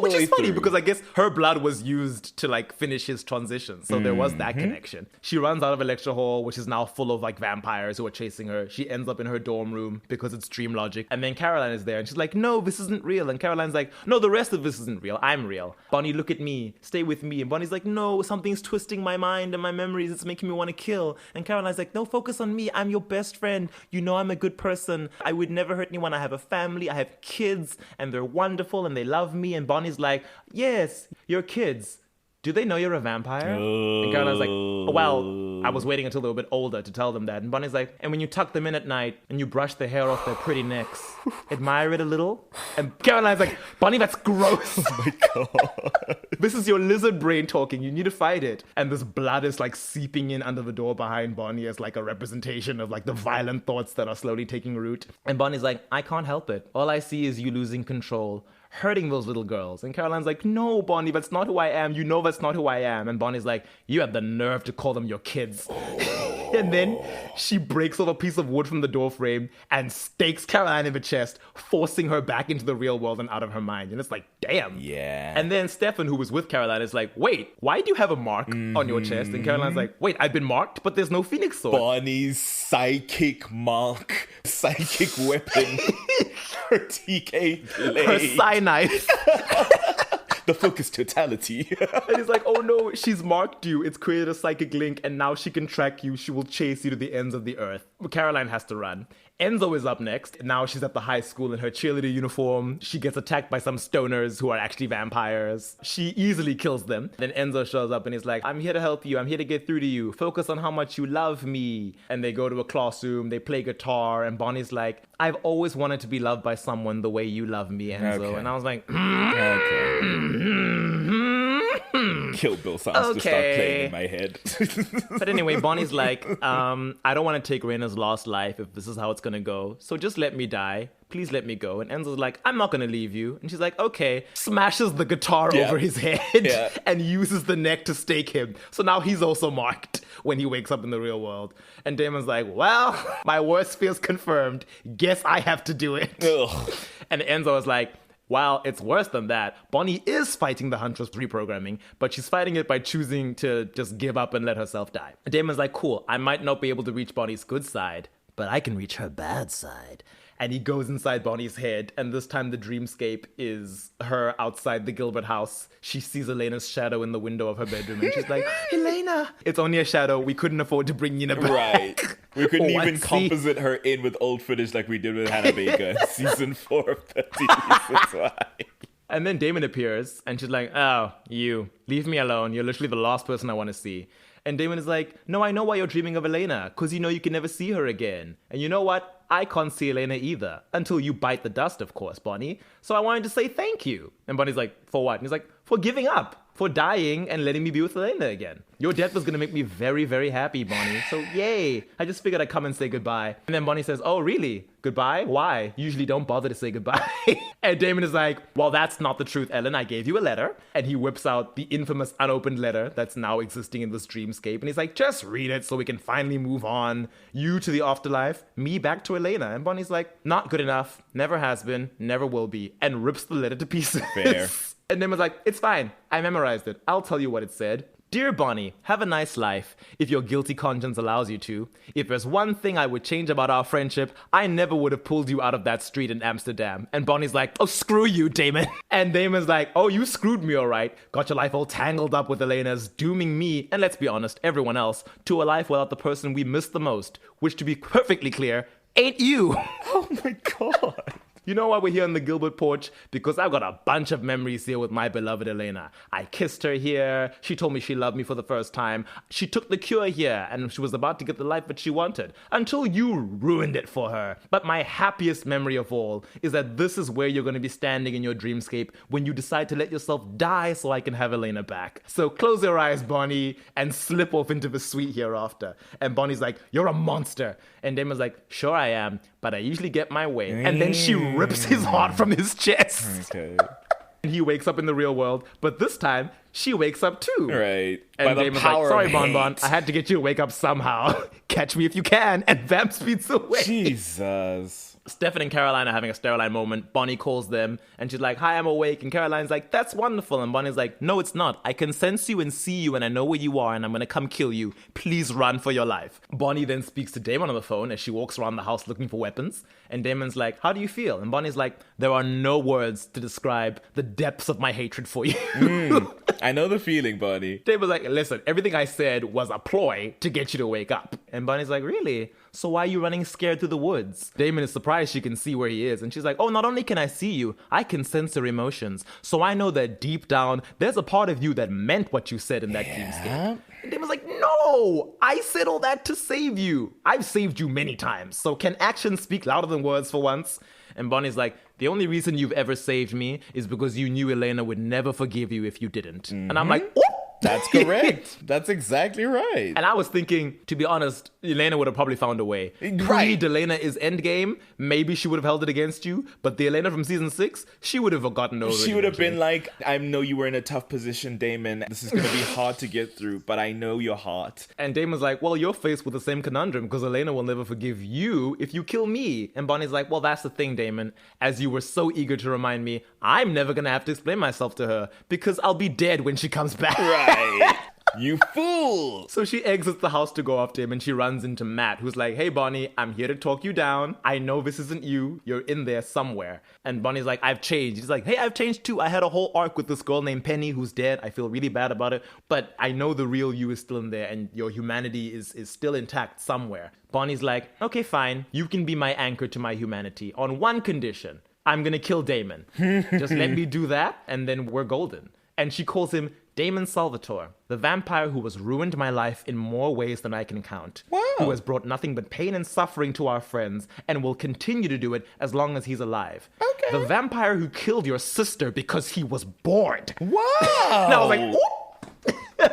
Which is funny because I guess her blood was used to like finish his transition. So there was that connection. She runs out of a lecture hall, which is now full of like vampires who are chasing her. She ends up in her dorm room because it's dream logic. And then Caroline is there and she's like, no, this isn't real. And Caroline's like, no, the rest of this isn't real. I'm real. Bonnie, look at me. Stay with me. And Bonnie's like, no, something's twisting my mind and my memories. It's making me want to kill. And Caroline's like, no, focus on me. I'm your best friend. You know I'm a good person. I would never hurt anyone. I have a family. I have kids and they're wonderful and they love me. And Bonnie's like, yes, your kids. Do they know you're a vampire? And Caroline's like, well, I was waiting until they were a bit older to tell them that. And Bonnie's like, and when you tuck them in at night and you brush the hair off their pretty necks, admire it a little? And Caroline's like, Bonnie, that's gross. Oh my God. This is your lizard brain talking. You need to fight it. And this blood is like seeping in under the door behind Bonnie as like a representation of like the violent thoughts that are slowly taking root. And Bonnie's like, I can't help it. All I see is you losing control, hurting those little girls. And Caroline's like, no, Bonnie, that's not who I am. You know that's not who I am. And Bonnie's like, you have the nerve to call them your kids. And then she breaks off a piece of wood from the door frame and stakes Caroline in the chest, forcing her back into the real world and out of her mind. And it's like, damn. Yeah. And then Stefan, who was with Caroline, is like, wait, why do you have a mark on your chest? And Caroline's like, wait, I've been marked, but there's no phoenix sword. Bonnie's psychic mark, psychic weapon, her TK blade. Her cyanide. The focus totality. And he's like, oh no, she's marked you. It's created a psychic link, and now she can track you. She will chase you to the ends of the earth. Caroline has to run. Enzo is up next. Now she's at the high school in her cheerleader uniform. She gets attacked by some stoners who are actually vampires. She easily kills them. Then Enzo shows up and he's like, I'm here to help you. I'm here to get through to you. Focus on how much you love me. And they go to a classroom. They play guitar. And Bonnie's like, I've always wanted to be loved by someone the way you love me, Enzo. Okay. And I was like, Kill Bill sounds to start playing in my head. But anyway, Bonnie's like, I don't want to take Reina's lost life if this is how it's going to go. So just let me die. Please let me go. And Enzo's like, I'm not going to leave you. And she's like, okay. Smashes the guitar over his head and uses the neck to stake him. So now he's also marked when he wakes up in the real world. And Damon's like, well, my worst fear's confirmed. Guess I have to do it. Ugh. And Enzo is like, while it's worse than that, Bonnie is fighting the Huntress reprogramming, but she's fighting it by choosing to just give up and let herself die. Damon's like, cool, I might not be able to reach Bonnie's good side, but I can reach her bad side. And he goes inside Bonnie's head, and this time the dreamscape is her outside the Gilbert house. She sees Elena's shadow in the window of her bedroom, and she's like, Elena! It's only a shadow. We couldn't afford to bring Nina back. Right. We couldn't even Onesie. composite her in with old footage like we did with Hannah Baker in season 4 of 30 Reasons Why. And then Damon appears, and she's like, oh, you. Leave me alone. You're literally the last person I want to see. And Damon is like, no, I know why you're dreaming of Elena, because you know you can never see her again. And you know what? I can't see Elena either. Until you bite the dust, of course, Bonnie. So I wanted to say thank you. And Bonnie's like, for what? And he's like, for giving up. For dying and letting me be with Elena again. Your death was going to make me very, very happy, Bonnie. So yay. I just figured I'd come and say goodbye. And then Bonnie says, oh, really? Goodbye? Why? Usually don't bother to say goodbye. And Damon is like, well, that's not the truth, Ellen. I gave you a letter. And he whips out the infamous unopened letter that's now existing in this dreamscape. And he's like, just read it so we can finally move on. You to the afterlife, me back to Elena. And Bonnie's like, not good enough. Never has been. Never will be. And rips the letter to pieces. Fair. And Damon's like, it's fine. I memorized it. I'll tell you what it said. Dear Bonnie, have a nice life, if your guilty conscience allows you to. If there's one thing I would change about our friendship, I never would have pulled you out of that street in Amsterdam. And Bonnie's like, oh, screw you, Damon. And Damon's like, oh, you screwed me, all right. Got your life all tangled up with Elena's, dooming me, and let's be honest, everyone else, to a life without the person we miss the most, which, to be perfectly clear, ain't you. Oh my god. You know why we're here on the Gilbert porch? Because I've got a bunch of memories here with my beloved Elena. I kissed her here. She told me she loved me for the first time. She took the cure here, and she was about to get the life that she wanted. Until you ruined it for her. But my happiest memory of all is that this is where you're going to be standing in your dreamscape when you decide to let yourself die so I can have Elena back. So close your eyes, Bonnie, and slip off into the sweet hereafter. And Bonnie's like, you're a monster. And Damon's like, sure I am, but I usually get my way. And then she rips his heart from his chest. Okay. And he wakes up in the real world, but this time she wakes up too. Right. And By the Damon's power like, sorry, of Bon Bon, hate. I had to get you to wake up somehow. Catch me if you can. And Vamp speeds away. Jesus. Stefan and Caroline are having a storyline moment. Bonnie calls them, and she's like, hi, I'm awake. And Caroline's like, that's wonderful. And Bonnie's like, no, it's not. I can sense you and see you, and I know where you are, and I'm going to come kill you. Please run for your life. Bonnie then speaks to Damon on the phone as she walks around the house looking for weapons. And Damon's like, how do you feel? And Bonnie's like, there are no words to describe the depths of my hatred for you. I know the feeling, Bonnie. Damon's like, listen, everything I said was a ploy to get you to wake up. And Bonnie's like, really? So why are you running scared through the woods? Damon is surprised she can see where he is. And she's like, oh, not only can I see you, I can sense your emotions. So I know that deep down, there's a part of you that meant what you said in that dreamscape. And Damon's like, no, I said all that to save you. I've saved you many times. So can actions speak louder than words for once? And Bonnie's like, the only reason you've ever saved me is because you knew Elena would never forgive you if you didn't. And I'm like, oh! That's correct. That's exactly right. And I was thinking, to be honest, Elena would have probably found a way. Right. Pre-Delena is endgame. Maybe she would have held it against you. But the Elena from season 6, she would have gotten over it. She would have eventually. been like, I know you were in a tough position, Damon. This is going to be hard to get through, but I know your heart. And Damon's like, well, you're faced with the same conundrum because Elena will never forgive you if you kill me. And Bonnie's like, well, that's the thing, Damon. As you were so eager to remind me, I'm never going to have to explain myself to her because I'll be dead when she comes back. Right. You fool! So she exits the house to go after him and she runs into Matt, who's like, hey, Bonnie, I'm here to talk you down. I know this isn't you. You're in there somewhere. And Bonnie's like, I've changed. He's like, hey, I've changed too. I had a whole arc with this girl named Penny who's dead. I feel really bad about it. But I know the real you is still in there and your humanity is still intact somewhere. Bonnie's like, okay, fine. You can be my anchor to my humanity on one condition. I'm going to kill Damon. Just let me do that and then we're golden. And she calls him Damon Salvatore, the vampire who has ruined my life in more ways than I can count. Wow. Who has brought nothing but pain and suffering to our friends and will continue to do it as long as he's alive. Okay. The vampire who killed your sister because he was bored. Wow! And I was like, ooh.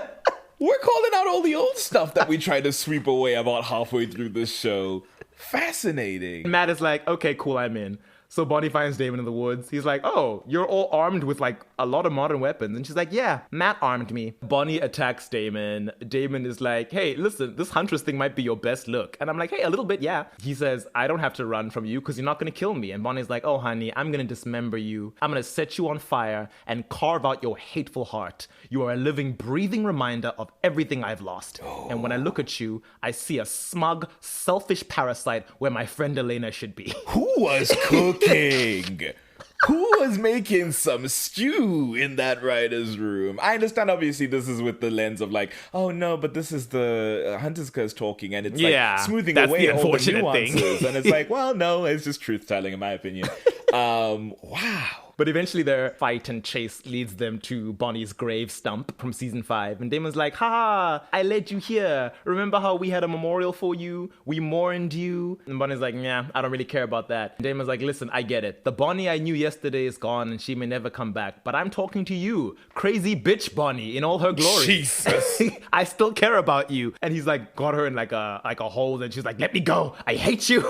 We're calling out all the old stuff that we tried to sweep away about halfway through this show. Fascinating. Matt is like, okay, cool, I'm in. So Bonnie finds Damon in the woods. He's like, oh, you're all armed with like a lot of modern weapons. And she's like, yeah, Matt armed me. Bonnie attacks Damon. Damon is like, hey, listen, this huntress thing might be your best look. And I'm like, hey, a little bit, yeah. He says, I don't have to run from you because you're not going to kill me. And Bonnie's like, oh, honey, I'm going to dismember you. I'm going to set you on fire and carve out your hateful heart. You are a living, breathing reminder of everything I've lost. And when I look at you, I see a smug, selfish parasite where my friend Elena should be. Who was cooking? Who was making some stew in that writer's room? I understand, obviously, this is with the lens of like, oh no, but this is the Hunter's Curse talking, and it's like smoothing that's away the all the unfortunate nuances. thing. And it's like, well, no, it's just truth-telling, in my opinion. Wow. But eventually their fight and chase leads them to Bonnie's grave stump from season 5. And Damon's like, ha, I led you here. Remember how we had a memorial for you? We mourned you. And Bonnie's like, yeah, I don't really care about that. And Damon's like, listen, I get it. The Bonnie I knew yesterday is gone and she may never come back. But I'm talking to you, crazy bitch Bonnie in all her glory. Jesus. I still care about you. And he's like, got her in like a hole. And she's like, let me go. I hate you.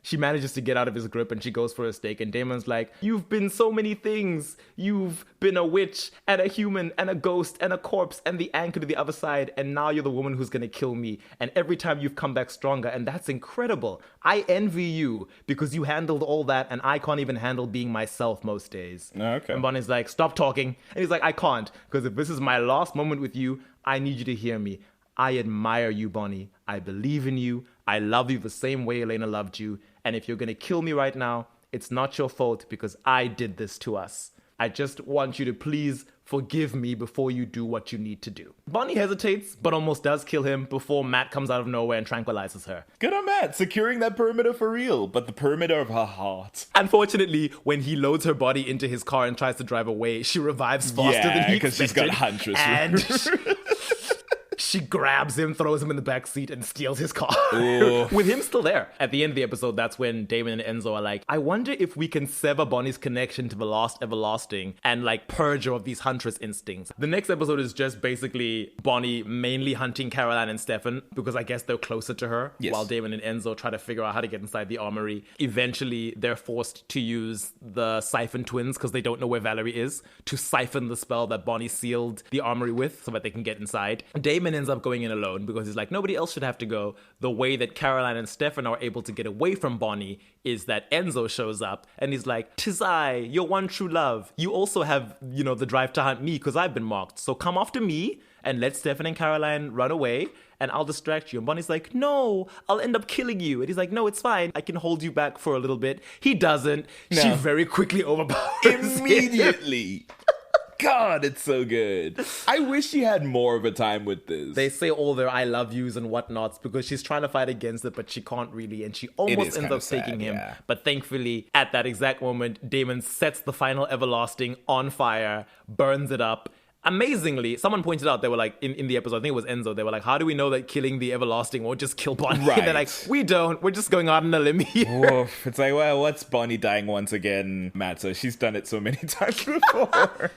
She manages to get out of his grip and she goes for a stake. And Damon's like, you've been so many things. You've been a witch and a human and a ghost and a corpse and the anchor to the other side. And now you're the woman who's going to kill me. And every time you've come back stronger. And that's incredible. I envy you because you handled all that. And I can't even handle being myself most days. Okay. And Bonnie's like, stop talking. And he's like, I can't. Because if this is my last moment with you, I need you to hear me. I admire you, Bonnie. I believe in you. I love you the same way Elena loved you. And if you're going to kill me right now, it's not your fault because I did this to us. I just want you to please forgive me before you do what you need to do. Bonnie hesitates, but almost does kill him before Matt comes out of nowhere and tranquilizes her. Good on Matt, securing that perimeter for real, but the perimeter of her heart. Unfortunately, when he loads her body into his car and tries to drive away, she revives faster than he expected. because she's got Huntress. And she grabs him, throws him in the back seat, and steals his car. With him still there. At the end of the episode, that's when Damon and Enzo are like, I wonder if we can sever Bonnie's connection to the last everlasting and like purge her of these huntress instincts. The next episode is just basically Bonnie mainly hunting Caroline and Stefan because I guess they're closer to her. Yes. While Damon and Enzo try to figure out how to get inside the armory. Eventually, they're forced to use the Siphon twins because they don't know where Valerie is to siphon the spell that Bonnie sealed the armory with so that they can get inside. Damon ends up going in alone because he's like, nobody else should have to go. The way that Caroline and Stefan are able to get away from Bonnie is that Enzo shows up and he's like, 'tis I, your one true love. You also have, the drive to hunt me because I've been marked. So come after me and let Stefan and Caroline run away and I'll distract you. And Bonnie's like, no, I'll end up killing you. And he's like, no, it's fine. I can hold you back for a little bit. He doesn't. No. She very quickly overpowers him. Immediately. God, it's so good. I wish she had more of a time with this. They say all their I love yous and whatnots because she's trying to fight against it, but she can't really. And she almost ends up taking him. Yeah. But thankfully, at that exact moment, Damon sets the final everlasting on fire, burns it up, Amazingly, someone pointed out, they were like, in the episode, I think it was Enzo, they were like, how do we know that killing the Everlasting won't just kill Bonnie? Right. And they're like, we don't. We're just going out on a limb here. Woof. It's like, well, what's Bonnie dying once again matter? She's done it so many times before.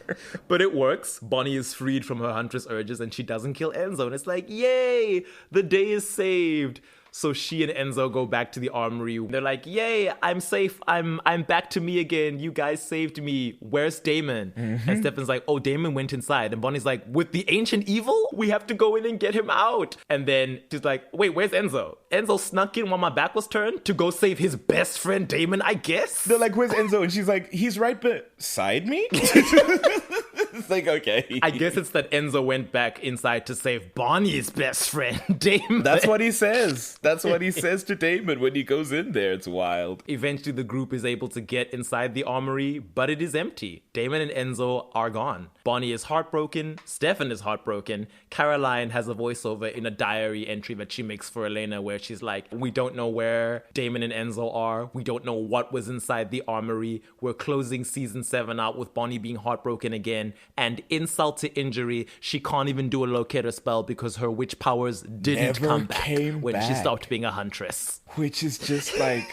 But it works. Bonnie is freed from her huntress urges and she doesn't kill Enzo. And it's like, yay, the day is saved. So she and Enzo go back to the armory. They're like, yay, I'm safe. I'm back to me again. You guys saved me. Where's Damon? And Stefan's like, oh, Damon went inside. And Bonnie's like, with the ancient evil? We have to go in and get him out. And then she's like, wait, where's Enzo? Enzo snuck in while my back was turned to go save his best friend Damon, I guess? They're like, where's Enzo? And she's like, he's right beside me? It's like, okay. I guess it's that Enzo went back inside to save Bonnie's best friend, Damon. That's what he says. That's what he says to Damon when he goes in there. It's wild. Eventually, the group is able to get inside the armory, but it is empty. Damon and Enzo are gone. Bonnie is heartbroken. Stefan is heartbroken. Caroline has a voiceover in a diary entry that she makes for Elena where she's like, we don't know where Damon and Enzo are. We don't know what was inside the armory. We're closing season 7 out with Bonnie being heartbroken again. And insult to injury, she can't even do a locator spell because her witch powers didn't Never come back came when she back. stopped being a huntress. Which is just like,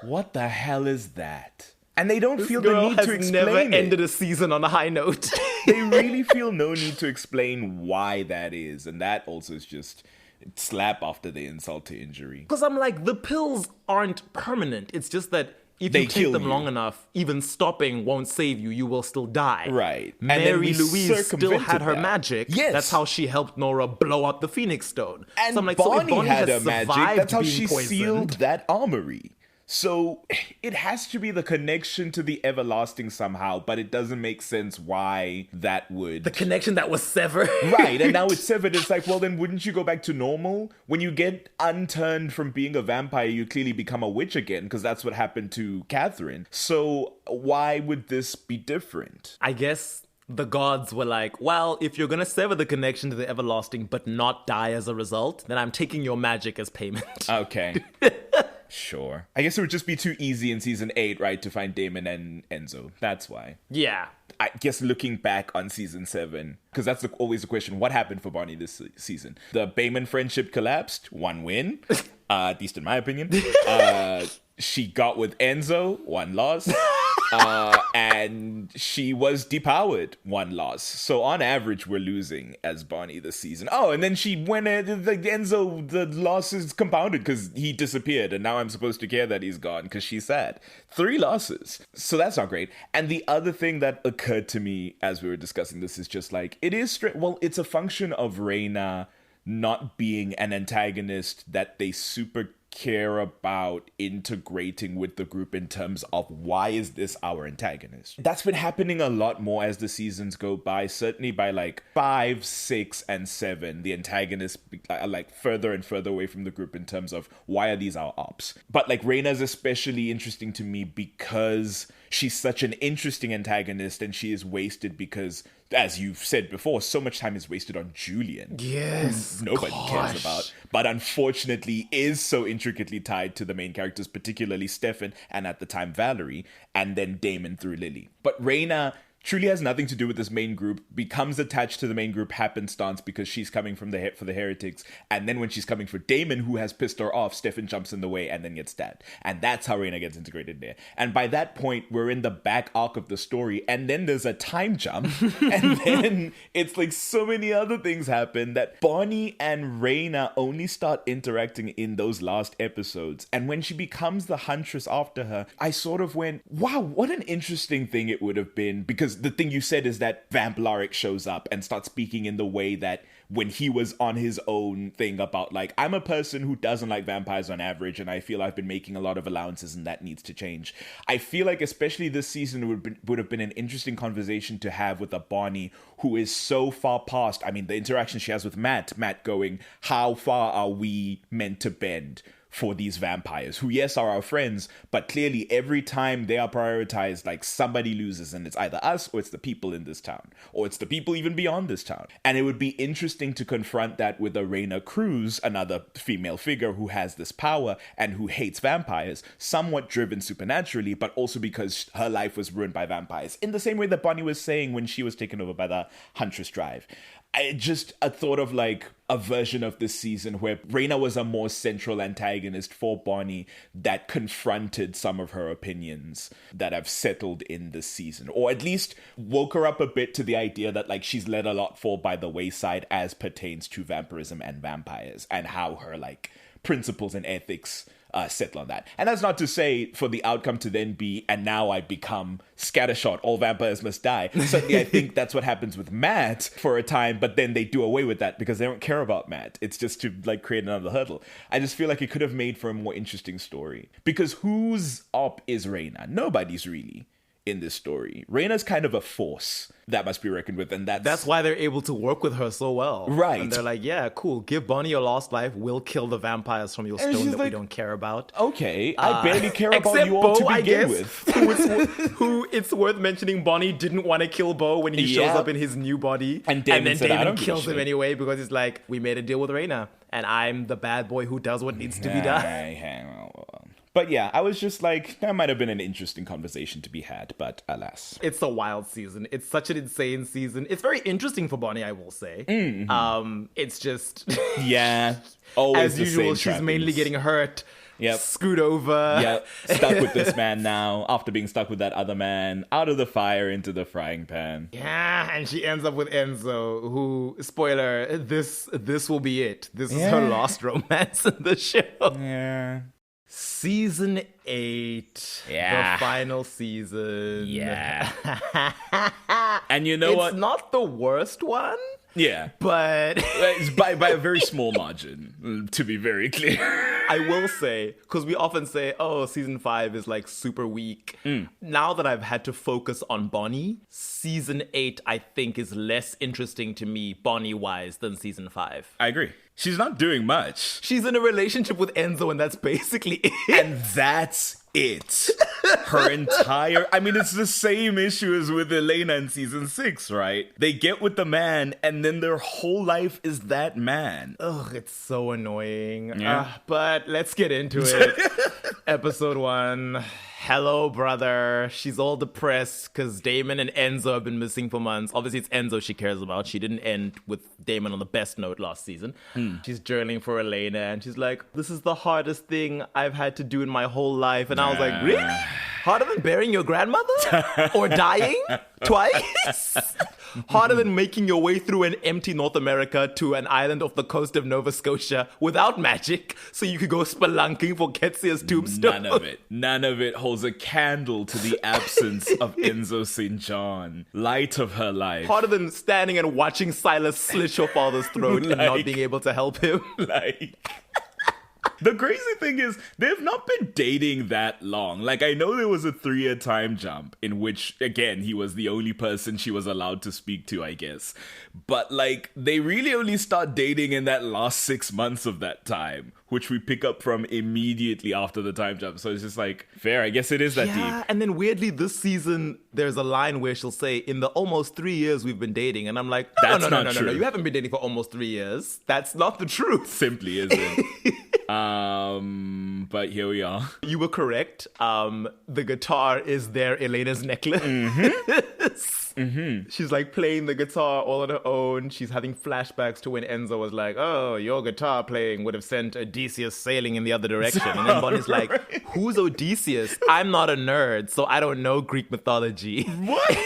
what the hell is that? And they don't feel the Girl need has to explain never it. ended a season on a high note. They really feel no need to explain why that is. And that also is just slap after the insult to injury. Because I'm like, the pills aren't permanent. It's just that if They you take kill them you. long enough, even stopping won't save you. You will still die. Right. And then Mary we Louise still circumvented had her that. magic. Yes. That's how she helped Nora blow up the Phoenix Stone. And so I'm like, Bonnie, so if Bonnie had has a magic. survived That's how being she poisoned, sealed that armory. So it has to be the connection to the Everlasting somehow, but it doesn't make sense why that would... the connection that was severed. Right, and now it's severed. It's like, well, then wouldn't you go back to normal? When you get unturned from being a vampire, you clearly become a witch again, because that's what happened to Catherine. So why would this be different? I guess the gods were like, well, if you're going to sever the connection to the Everlasting but not die as a result, then I'm taking your magic as payment. Okay. Sure. I guess it would just be too easy in season 8, right, to find Damon and Enzo. That's why. Yeah. I guess looking back on season 7, because that's always the question, what happened for Bonnie this season? The Bayman friendship collapsed, 1 win, at least in my opinion. She got with Enzo, 1 loss. And she was depowered, 1 loss. So on average, we're losing as Bonnie this season. Oh, and then she went, Enzo, the loss is compounded because he disappeared. And now I'm supposed to care that he's gone because she's sad. 3 losses. So that's not great. And the other thing that occurred to me as we were discussing this is just like, it is, it's a function of Reina not being an antagonist that they super care about integrating with the group in terms of why is this our antagonist. That's been happening a lot more as the seasons go by. Certainly by like 5, 6, and 7, the antagonists are like further and further away from the group in terms of why are these our ops. But like Reina's especially interesting to me because she's such an interesting antagonist and she is wasted because, as you've said before, so much time is wasted on Julian. Yes. Who nobody cares about, but unfortunately is so intricately tied to the main characters, particularly Stefan and at the time Valerie, and then Damon through Lily. But Reina truly has nothing to do with this main group, becomes attached to the main group happenstance because she's coming from for the heretics, and then when she's coming for Damon, who has pissed her off, Stefan jumps in the way and then gets stabbed. And that's how Reina gets integrated there. And by that point, we're in the back arc of the story, and then there's a time jump, and then it's like so many other things happen that Bonnie and Reina only start interacting in those last episodes. And when she becomes the huntress after her, I sort of went, wow, what an interesting thing it would have been, because the thing you said is that Vamp Laric shows up and starts speaking in the way that when he was on his own thing about like, I'm a person who doesn't like vampires on average, and I feel I've been making a lot of allowances and that needs to change. I feel like especially this season would have been an interesting conversation to have with a Bonnie who is so far past, I mean, the interaction she has with Matt going, how far are we meant to bend? for these vampires who, yes, are our friends, but clearly every time they are prioritized, like somebody loses, and it's either us or it's the people in this town, or it's the people even beyond this town. And it would be interesting to confront that with Elena Cruz, another female figure who has this power and who hates vampires, somewhat driven supernaturally, but also because her life was ruined by vampires, in the same way that Bonnie was saying when she was taken over by the Huntress Drive. I thought of like a version of this season where Reina was a more central antagonist for Bonnie that confronted some of her opinions that have settled in this season, or at least woke her up a bit to the idea that like she's let a lot fall by the wayside as pertains to vampirism and vampires, and how her like principles and ethics settle on that. And that's not to say for the outcome to then be, and now I become scattershot, all vampires must die. Certainly I think that's what happens with Matt for a time, but then they do away with that because they don't care about Matt. It's just to like create another hurdle. I just feel like it could have made for a more interesting story. Because whose op is Reina? Nobody's really in this story. Reina's kind of a force that must be reckoned with, and that's why they're able to work with her so well. Right. And they're like, yeah, cool, give Bonnie your lost life, we'll kill the vampires from your stone that we don't care about. Okay, I barely care about you all Bo, to begin with. who it's worth mentioning, Bonnie didn't want to kill Bo when he shows up in his new body. And then said, Damon kills him anyway because he's like, we made a deal with Reina, and I'm the bad boy who does what needs to be done. But yeah, I was just like, that might have been an interesting conversation to be had, but alas. It's a wild season. It's such an insane season. It's very interesting for Bonnie, I will say. Mm-hmm. It's just... yeah. Always as usual, she's mainly getting hurt. Yep. Screwed over. Yep. Stuck with this man now, after being stuck with that other man, out of the fire into the frying pan. Yeah, and she ends up with Enzo, who, spoiler, this will be it. This is her last romance in the show. Yeah. Season 8. Yeah. The final season. Yeah. And you know what? It's not the worst one. Yeah. But it's by a very small margin, to be very clear. I will say, because we often say, oh, season 5 is like super weak. Now that I've had to focus on Bonnie, season 8, I think, is less interesting to me, Bonnie-wise, than season 5. I agree. She's not doing much. She's in a relationship with Enzo, and that's basically it. And that's it. Her entire... I mean, it's the same issue as with Elena in season 6, right? They get with the man, and then their whole life is that man. Ugh, it's so annoying. Yeah. But let's get into it. Episode 1. Hello, brother. She's all depressed because Damon and Enzo have been missing for months. Obviously, it's Enzo she cares about. She didn't end with Damon on the best note last season. She's journaling for Elena, and she's like, this is the hardest thing I've had to do in my whole life. And I was like, really? Harder than burying your grandmother? Or dying twice? Harder than making your way through an empty North America to an island off the coast of Nova Scotia without magic so you could go spelunking for Ketsia's tombstone? None of it holds a candle to the absence of Enzo St. John, light of her life. Harder than standing and watching Silas slit your father's throat and not being able to help him. The crazy thing is, they've not been dating that long. Like, I know there was a 3-year time jump in which, again, he was the only person she was allowed to speak to, I guess. But, like, they really only start dating in that last 6 months of that time, which we pick up from immediately after the time jump. So it's just like, fair, I guess it is that deep. Yeah, and then weirdly, this season, there's a line where she'll say, in the almost 3 years we've been dating. And I'm like, no, you haven't been dating for almost 3 years. That's not the truth. Simply isn't. But here we are. You were correct. The guitar is there, Elena's necklace. She's like playing the guitar all on her own. She's having flashbacks to when Enzo was like, oh, your guitar playing would have sent Odysseus sailing in the other direction. And then Bonnie's like, who's Odysseus? I'm not a nerd, so I don't know Greek mythology. What?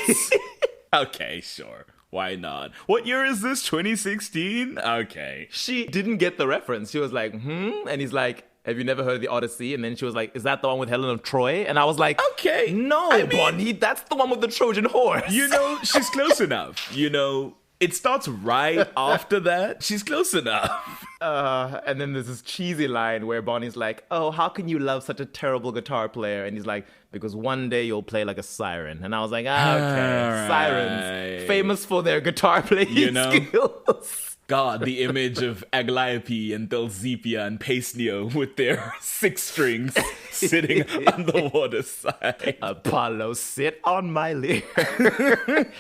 Okay, sure. Why not? What year is this? 2016? Okay. She didn't get the reference. She was like, And he's like, have you never heard of the Odyssey? And then she was like, is that the one with Helen of Troy? And I was like, okay. No, Bonnie, that's the one with the Trojan horse. You know, she's close enough. You know, it starts right after that. She's close enough. And then there's this cheesy line where Bonnie's like, oh, how can you love such a terrible guitar player? And he's like, because one day you'll play like a siren. And I was like, okay, right. Sirens, famous for their guitar playing skills. God, the image of Agliope and Dulcipia and Paisneo with their 6 strings sitting on the waterside. Apollo, sit on my lyre.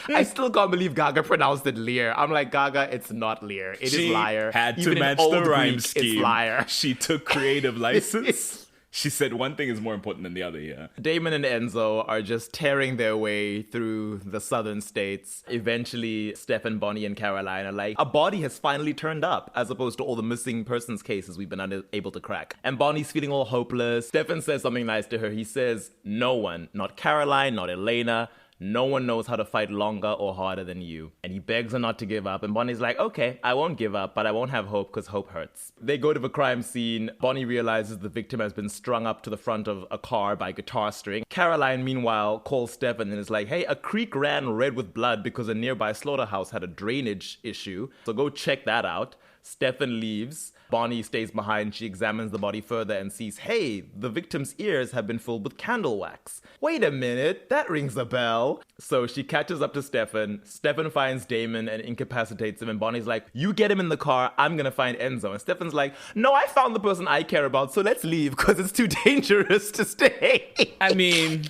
I still can't believe Gaga pronounced it lyre. I'm like, Gaga, it's not lyre. It is lyre. Had to Even in match old the rhyme Greek, scheme. It's lyre. She took creative license. She said one thing is more important than the other, yeah. Damon and Enzo are just tearing their way through the southern states. Eventually, Stefan, Bonnie, and Caroline are like, a body has finally turned up, as opposed to all the missing persons cases we've been unable to crack. And Bonnie's feeling all hopeless. Stefan says something nice to her. He says, no one, not Caroline, not Elena, no one knows how to fight longer or harder than you. And he begs her not to give up. And Bonnie's like, okay, I won't give up, but I won't have hope because hope hurts. They go to the crime scene. Bonnie realizes the victim has been strung up to the front of a car by a guitar string. Caroline, meanwhile, calls Stefan and is like, hey, a creek ran red with blood because a nearby slaughterhouse had a drainage issue. So go check that out. Stefan leaves. Bonnie stays behind. She examines the body further and sees, hey, the victim's ears have been filled with candle wax. Wait a minute, that rings a bell. So she catches up to Stefan. Stefan finds Damon and incapacitates him. And Bonnie's like, you get him in the car. I'm going to find Enzo. And Stefan's like, no, I found the person I care about. So let's leave because it's too dangerous to stay. I mean,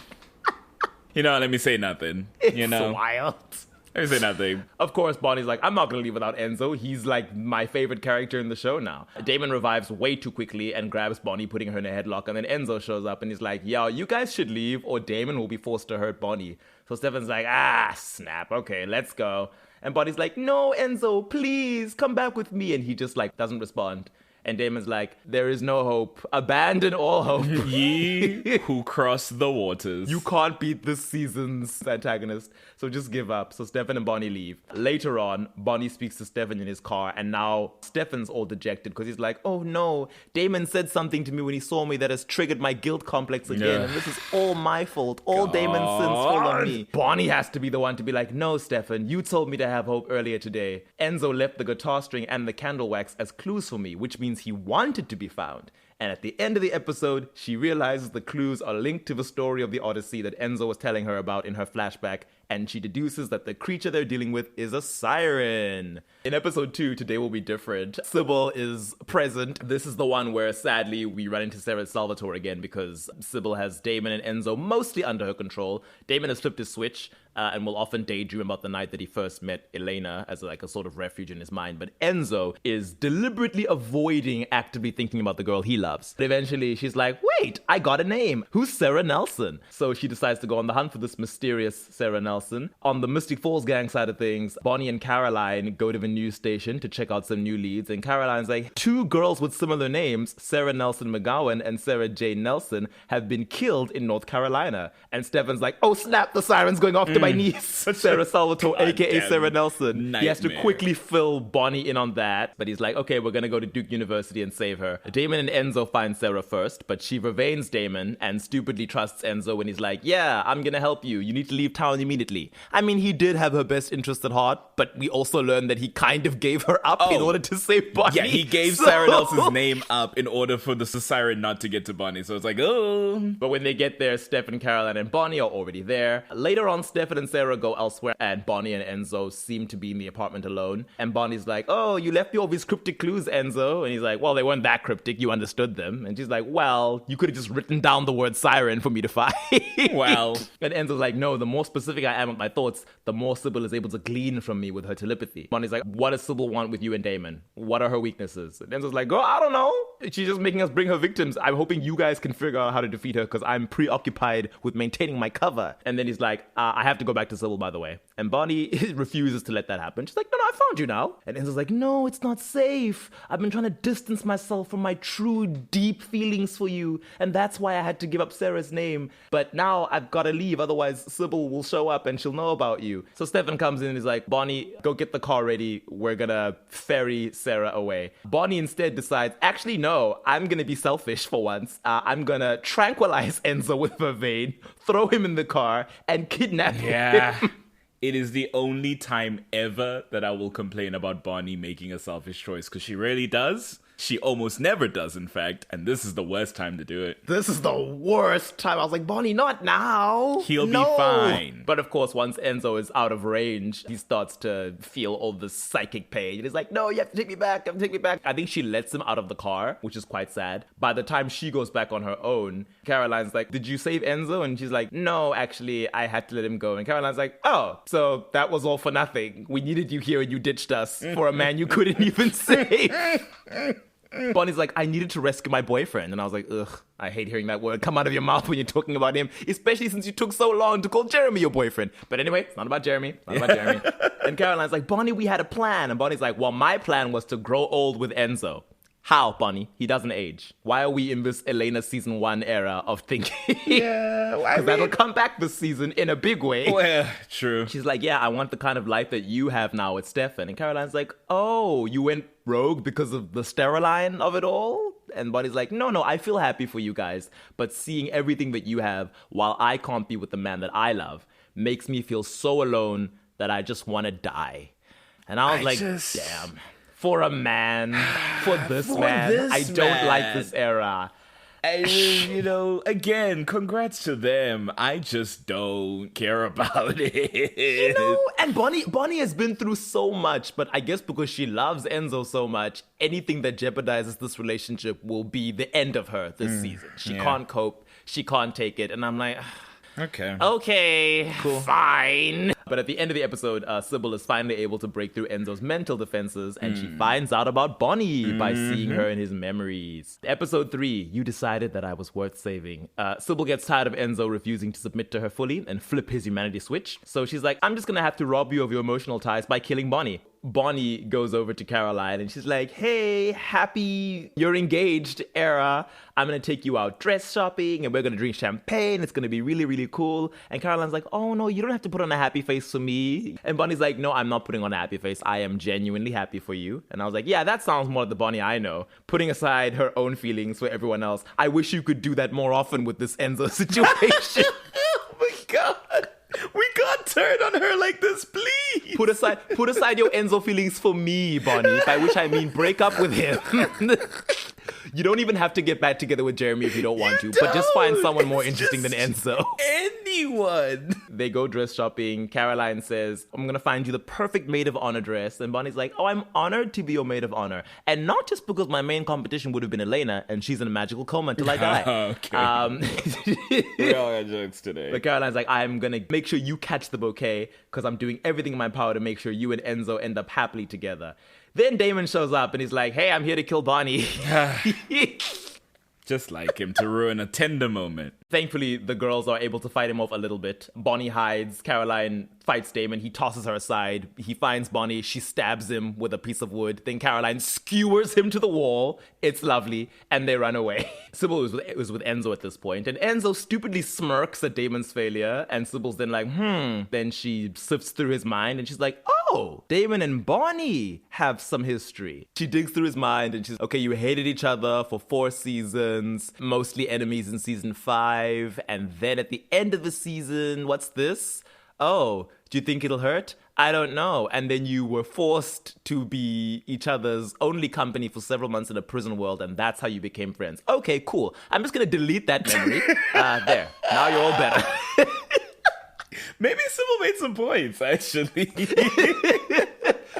let me say nothing. It's wild. Let me say nothing. Of course, Bonnie's like, I'm not going to leave without Enzo. He's like my favorite character in the show now. Damon revives way too quickly and grabs Bonnie, putting her in a headlock. And then Enzo shows up and he's like, yo, you guys should leave or Damon will be forced to hurt Bonnie. So Stefan's like, snap. Okay, let's go. And Bonnie's like, no, Enzo, please come back with me. And he just like doesn't respond. And Damon's like, there is no hope. Abandon all hope. Ye who cross the waters. You can't beat this season's antagonist, so just give up. So Stefan and Bonnie leave. Later on, Bonnie speaks to Stefan in his car, and now Stefan's all dejected because he's like, oh no, Damon said something to me when he saw me that has triggered my guilt complex again, and this is all my fault. All Damon's sins fall on me. Bonnie has to be the one to be like, no, Stefan, you told me to have hope earlier today. Enzo left the guitar string and the candle wax as clues for me, which means he wanted to be found. And at the end of the episode, she realizes the clues are linked to the story of the Odyssey that Enzo was telling her about in her flashback, and she deduces that the creature they're dealing with is a siren. In episode 2, today will be different. Sybil is present. This is the one where, sadly, we run into Sarah Salvatore again because Sybil has Damon and Enzo mostly under her control. Damon has flipped his switch and will often daydream about the night that he first met Elena as like a sort of refuge in his mind. But Enzo is deliberately avoiding actively thinking about the girl he loves. But eventually, she's like, wait, I got a name. Who's Sarah Nelson? So she decides to go on the hunt for this mysterious Sarah Nelson. On the Mystic Falls gang side of things, Bonnie and Caroline go to the news station to check out some new leads. And Caroline's like, 2 girls with similar names, Sarah Nelson McGowan and Sarah Jane Nelson, have been killed in North Carolina. And Stefan's like, oh snap, the siren's going off to my niece, Sarah Salvatore, aka Sarah Nelson. Nightmare. He has to quickly fill Bonnie in on that. But he's like, okay, we're gonna go to Duke University and save her. Damon and Enzo find Sarah first, but she revains Damon and stupidly trusts Enzo when he's like, yeah, I'm gonna help you. You need to leave town immediately. I mean, he did have her best interest at heart, but we also learned that he kind of gave her up in order to save Bonnie. Yeah, he gave Sarah Nelson's name up in order for the siren not to get to Bonnie. So it's like, oh. But when they get there, Stefan, Caroline, and Bonnie are already there. Later on, Stefan and Sarah go elsewhere, and Bonnie and Enzo seem to be in the apartment alone. And Bonnie's like, oh, you left me all these cryptic clues, Enzo. And he's like, well, they weren't that cryptic. You understood them. And she's like, well, you could have just written down the word siren for me to find. Well. And Enzo's like, no, the more specific I am with my thoughts, the more Sybil is able to glean from me with her telepathy. Bonnie's like, what does Sybil want with you and Damon? What are her weaknesses? And Enzo's like, I don't know. She's just making us bring her victims. I'm hoping you guys can figure out how to defeat her because I'm preoccupied with maintaining my cover. And then he's like, I have to go back to Sybil, by the way. And Bonnie refuses to let that happen. She's like, no, I found you now. And Enzo's like, no, it's not safe. I've been trying to distance myself from my true, deep feelings for you. And that's why I had to give up Sarah's name. But now I've got to leave. Otherwise, Sybil will show up and she'll know about you. So Stefan comes in and is like, Bonnie, go get the car ready. We're going to ferry Sarah away. Bonnie instead decides, actually, no, I'm going to be selfish for once. I'm going to tranquilize Enzo with vervain, throw him in the car, and kidnap him. It is the only time ever that I will complain about Bonnie making a selfish choice because she really does. She almost never does, in fact, and this is the worst time to do it. This is the worst time. I was like, Bonnie, not now. He'll No. be fine. But of course, once Enzo is out of range, he starts to feel all this psychic pain. And he's like, no, you have to take me back. Take me back. I think she lets him out of the car, which is quite sad. By the time she goes back on her own, Caroline's like, did you save Enzo? And she's like, no, actually, I had to let him go. And Caroline's like, oh, so that was all for nothing. We needed you here and you ditched us for a man you couldn't even save. Bonnie's like, I needed to rescue my boyfriend. And I was like, ugh, I hate hearing that word come out of your mouth when you're talking about him, especially since you took so long to call Jeremy your boyfriend. But anyway, it's not about Jeremy. And Caroline's like, Bonnie, we had a plan. And Bonnie's like, well, my plan was to grow old with Enzo. How, Bonnie? He doesn't age. Why are we in this Elena season 1 era of thinking? Yeah, Because that'll come back this season in a big way. Well, true. She's like, yeah, I want the kind of life that you have now with Stefan. And Caroline's like, oh, you went rogue because of the storyline of it all? And Bonnie's like, no, I feel happy for you guys. But seeing everything that you have while I can't be with the man that I love makes me feel so alone that I just want to die. And I was damn. For a man, for this man, I don't like this era. And, again, congrats to them. I just don't care about it. And Bonnie has been through so much, but I guess because she loves Enzo so much, anything that jeopardizes this relationship will be the end of her this season. She can't cope. She can't take it. And I'm like, okay, cool. Fine. But at the end of the episode, Sybil is finally able to break through Enzo's mental defenses, and she finds out about Bonnie by seeing her in his memories. Episode 3, you decided that I was worth saving. Sybil gets tired of Enzo refusing to submit to her fully and flip his humanity switch. So she's like, I'm just gonna have to rob you of your emotional ties by killing Bonnie. Bonnie goes over to Caroline and she's like, hey, happy you're engaged era. I'm going to take you out dress shopping and we're going to drink champagne. It's going to be really, really cool. And Caroline's like, oh, no, you don't have to put on a happy face for me. And Bonnie's like, no, I'm not putting on a happy face. I am genuinely happy for you. And I was like, yeah, that sounds more like the Bonnie I know. Putting aside her own feelings for everyone else. I wish you could do that more often with this Enzo situation. Oh, my God. We can't turn on her like this, please. Put aside your Enzo feelings for me, Bonnie, by which I mean break up with him. You don't even have to get back together with Jeremy if you don't want to, but just find someone more interesting than Enzo. Anyone. They go dress shopping. Caroline says, I'm going to find you the perfect maid of honor dress. And Bonnie's like, oh, I'm honored to be your maid of honor. And not just because my main competition would have been Elena, and she's in a magical coma until I die. Okay. We all got jokes today. But Caroline's like, I'm going to make sure you catch the bouquet because I'm doing everything in my power to make sure you and Enzo end up happily together. Then Damon shows up and he's like, hey, I'm here to kill Bonnie. Just like him to ruin a tender moment. Thankfully, the girls are able to fight him off a little bit. Bonnie hides. Caroline fights Damon. He tosses her aside. He finds Bonnie. She stabs him with a piece of wood. Then Caroline skewers him to the wall. It's lovely. And they run away. Sybil was with Enzo at this point. And Enzo stupidly smirks at Damon's failure. And Sybil's then like, Then she sifts through his mind. And she's like, oh, Damon and Bonnie have some history. She digs through his mind. And she's, okay, you hated each other for 4 seasons. Mostly enemies in season 5. And then at the end of the season, what's this? Oh, do you think it'll hurt? I don't know. And then you were forced to be each other's only company for several months in a prison world, and that's how you became friends. Okay, cool. I'm just going to delete that memory. There. Now you're all better. Maybe Sybil made some points, actually.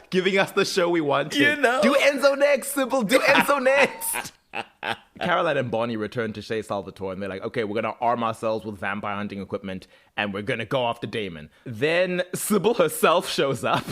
Giving us the show we wanted. You know? Do Enzo next, Sybil. Do Enzo next. Caroline and Bonnie return to Chez Salvatore, and they're like, okay, we're going to arm ourselves with vampire hunting equipment, and we're going to go after Damon. Then Sybil herself shows up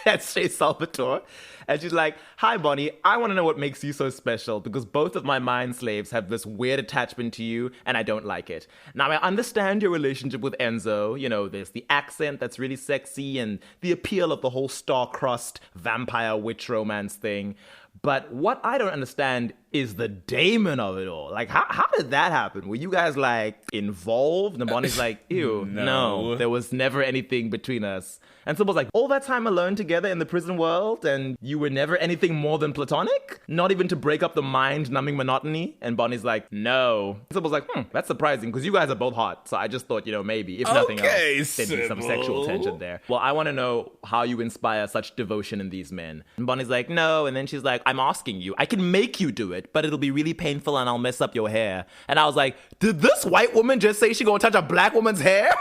at Chez Salvatore, and she's like, hi, Bonnie, I want to know what makes you so special, because both of my mind slaves have this weird attachment to you, and I don't like it. Now, I understand your relationship with Enzo. You know, there's the accent that's really sexy, and the appeal of the whole star-crossed vampire witch romance thing. But what I don't understand is the Damon of it all. Like, how did that happen? Were you guys, like, involved? And Bonnie's like, ew, no, there was never anything between us. And Sybil's like, all that time alone together in the prison world, and you were never anything more than platonic? Not even to break up the mind-numbing monotony? And Bonnie's like, no. Sybil's like, that's surprising, because you guys are both hot. So I just thought, maybe, if nothing else, there'd be some sexual tension there. Well, I want to know how you inspire such devotion in these men. And Bonnie's like, no. And then she's like, I'm asking you. I can make you do it, but it'll be really painful and I'll mess up your hair. And I was like, did this white woman just say she gonna touch a black woman's hair?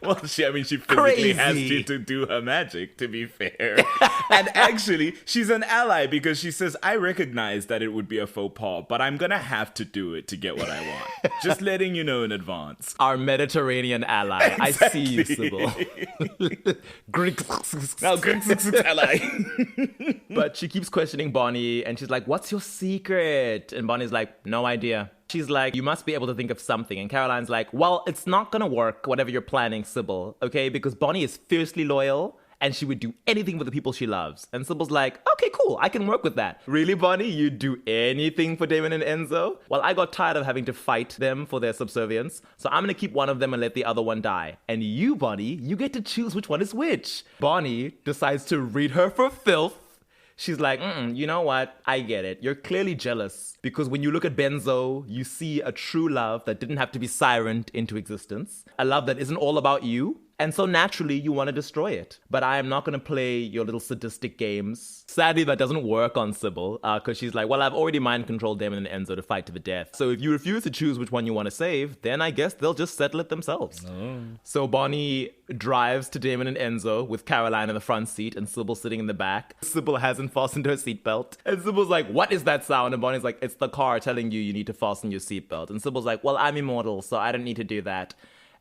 Well, she physically has to do her magic, to be fair. And actually, she's an ally because she says, I recognize that it would be a faux pas, but I'm gonna have to do it to get what I want. Just letting you know in advance. Our Mediterranean ally. Exactly. I see you, Sybil. Greek ally. But she keeps questioning Bonnie, and she's like, what's your secret? And Bonnie's like, no idea. She's like, you must be able to think of something. And Caroline's like, well, it's not gonna work, whatever you're planning, Sybil, okay? Because Bonnie is fiercely loyal, and she would do anything for the people she loves. And Sybil's like, okay, cool, I can work with that. Really, Bonnie? You'd do anything for Damon and Enzo? Well, I got tired of having to fight them for their subservience, so I'm gonna keep one of them and let the other one die. And you, Bonnie, you get to choose which one is which. Bonnie decides to read her for filth. She's like, you know what? I get it. You're clearly jealous. Because when you look at Benzo, you see a true love that didn't have to be sirened into existence. A love that isn't all about you. And so naturally, you want to destroy it. But I am not going to play your little sadistic games. Sadly, that doesn't work on Sybil, because she's like, well, I've already mind-controlled Damon and Enzo to fight to the death. So if you refuse to choose which one you want to save, then I guess they'll just settle it themselves. Oh. So Bonnie drives to Damon and Enzo with Caroline in the front seat and Sybil sitting in the back. Sybil hasn't fastened her seatbelt. And Sybil's like, what is that sound? And Bonnie's like, it's the car telling you need to fasten your seatbelt. And Sybil's like, well, I'm immortal, so I don't need to do that.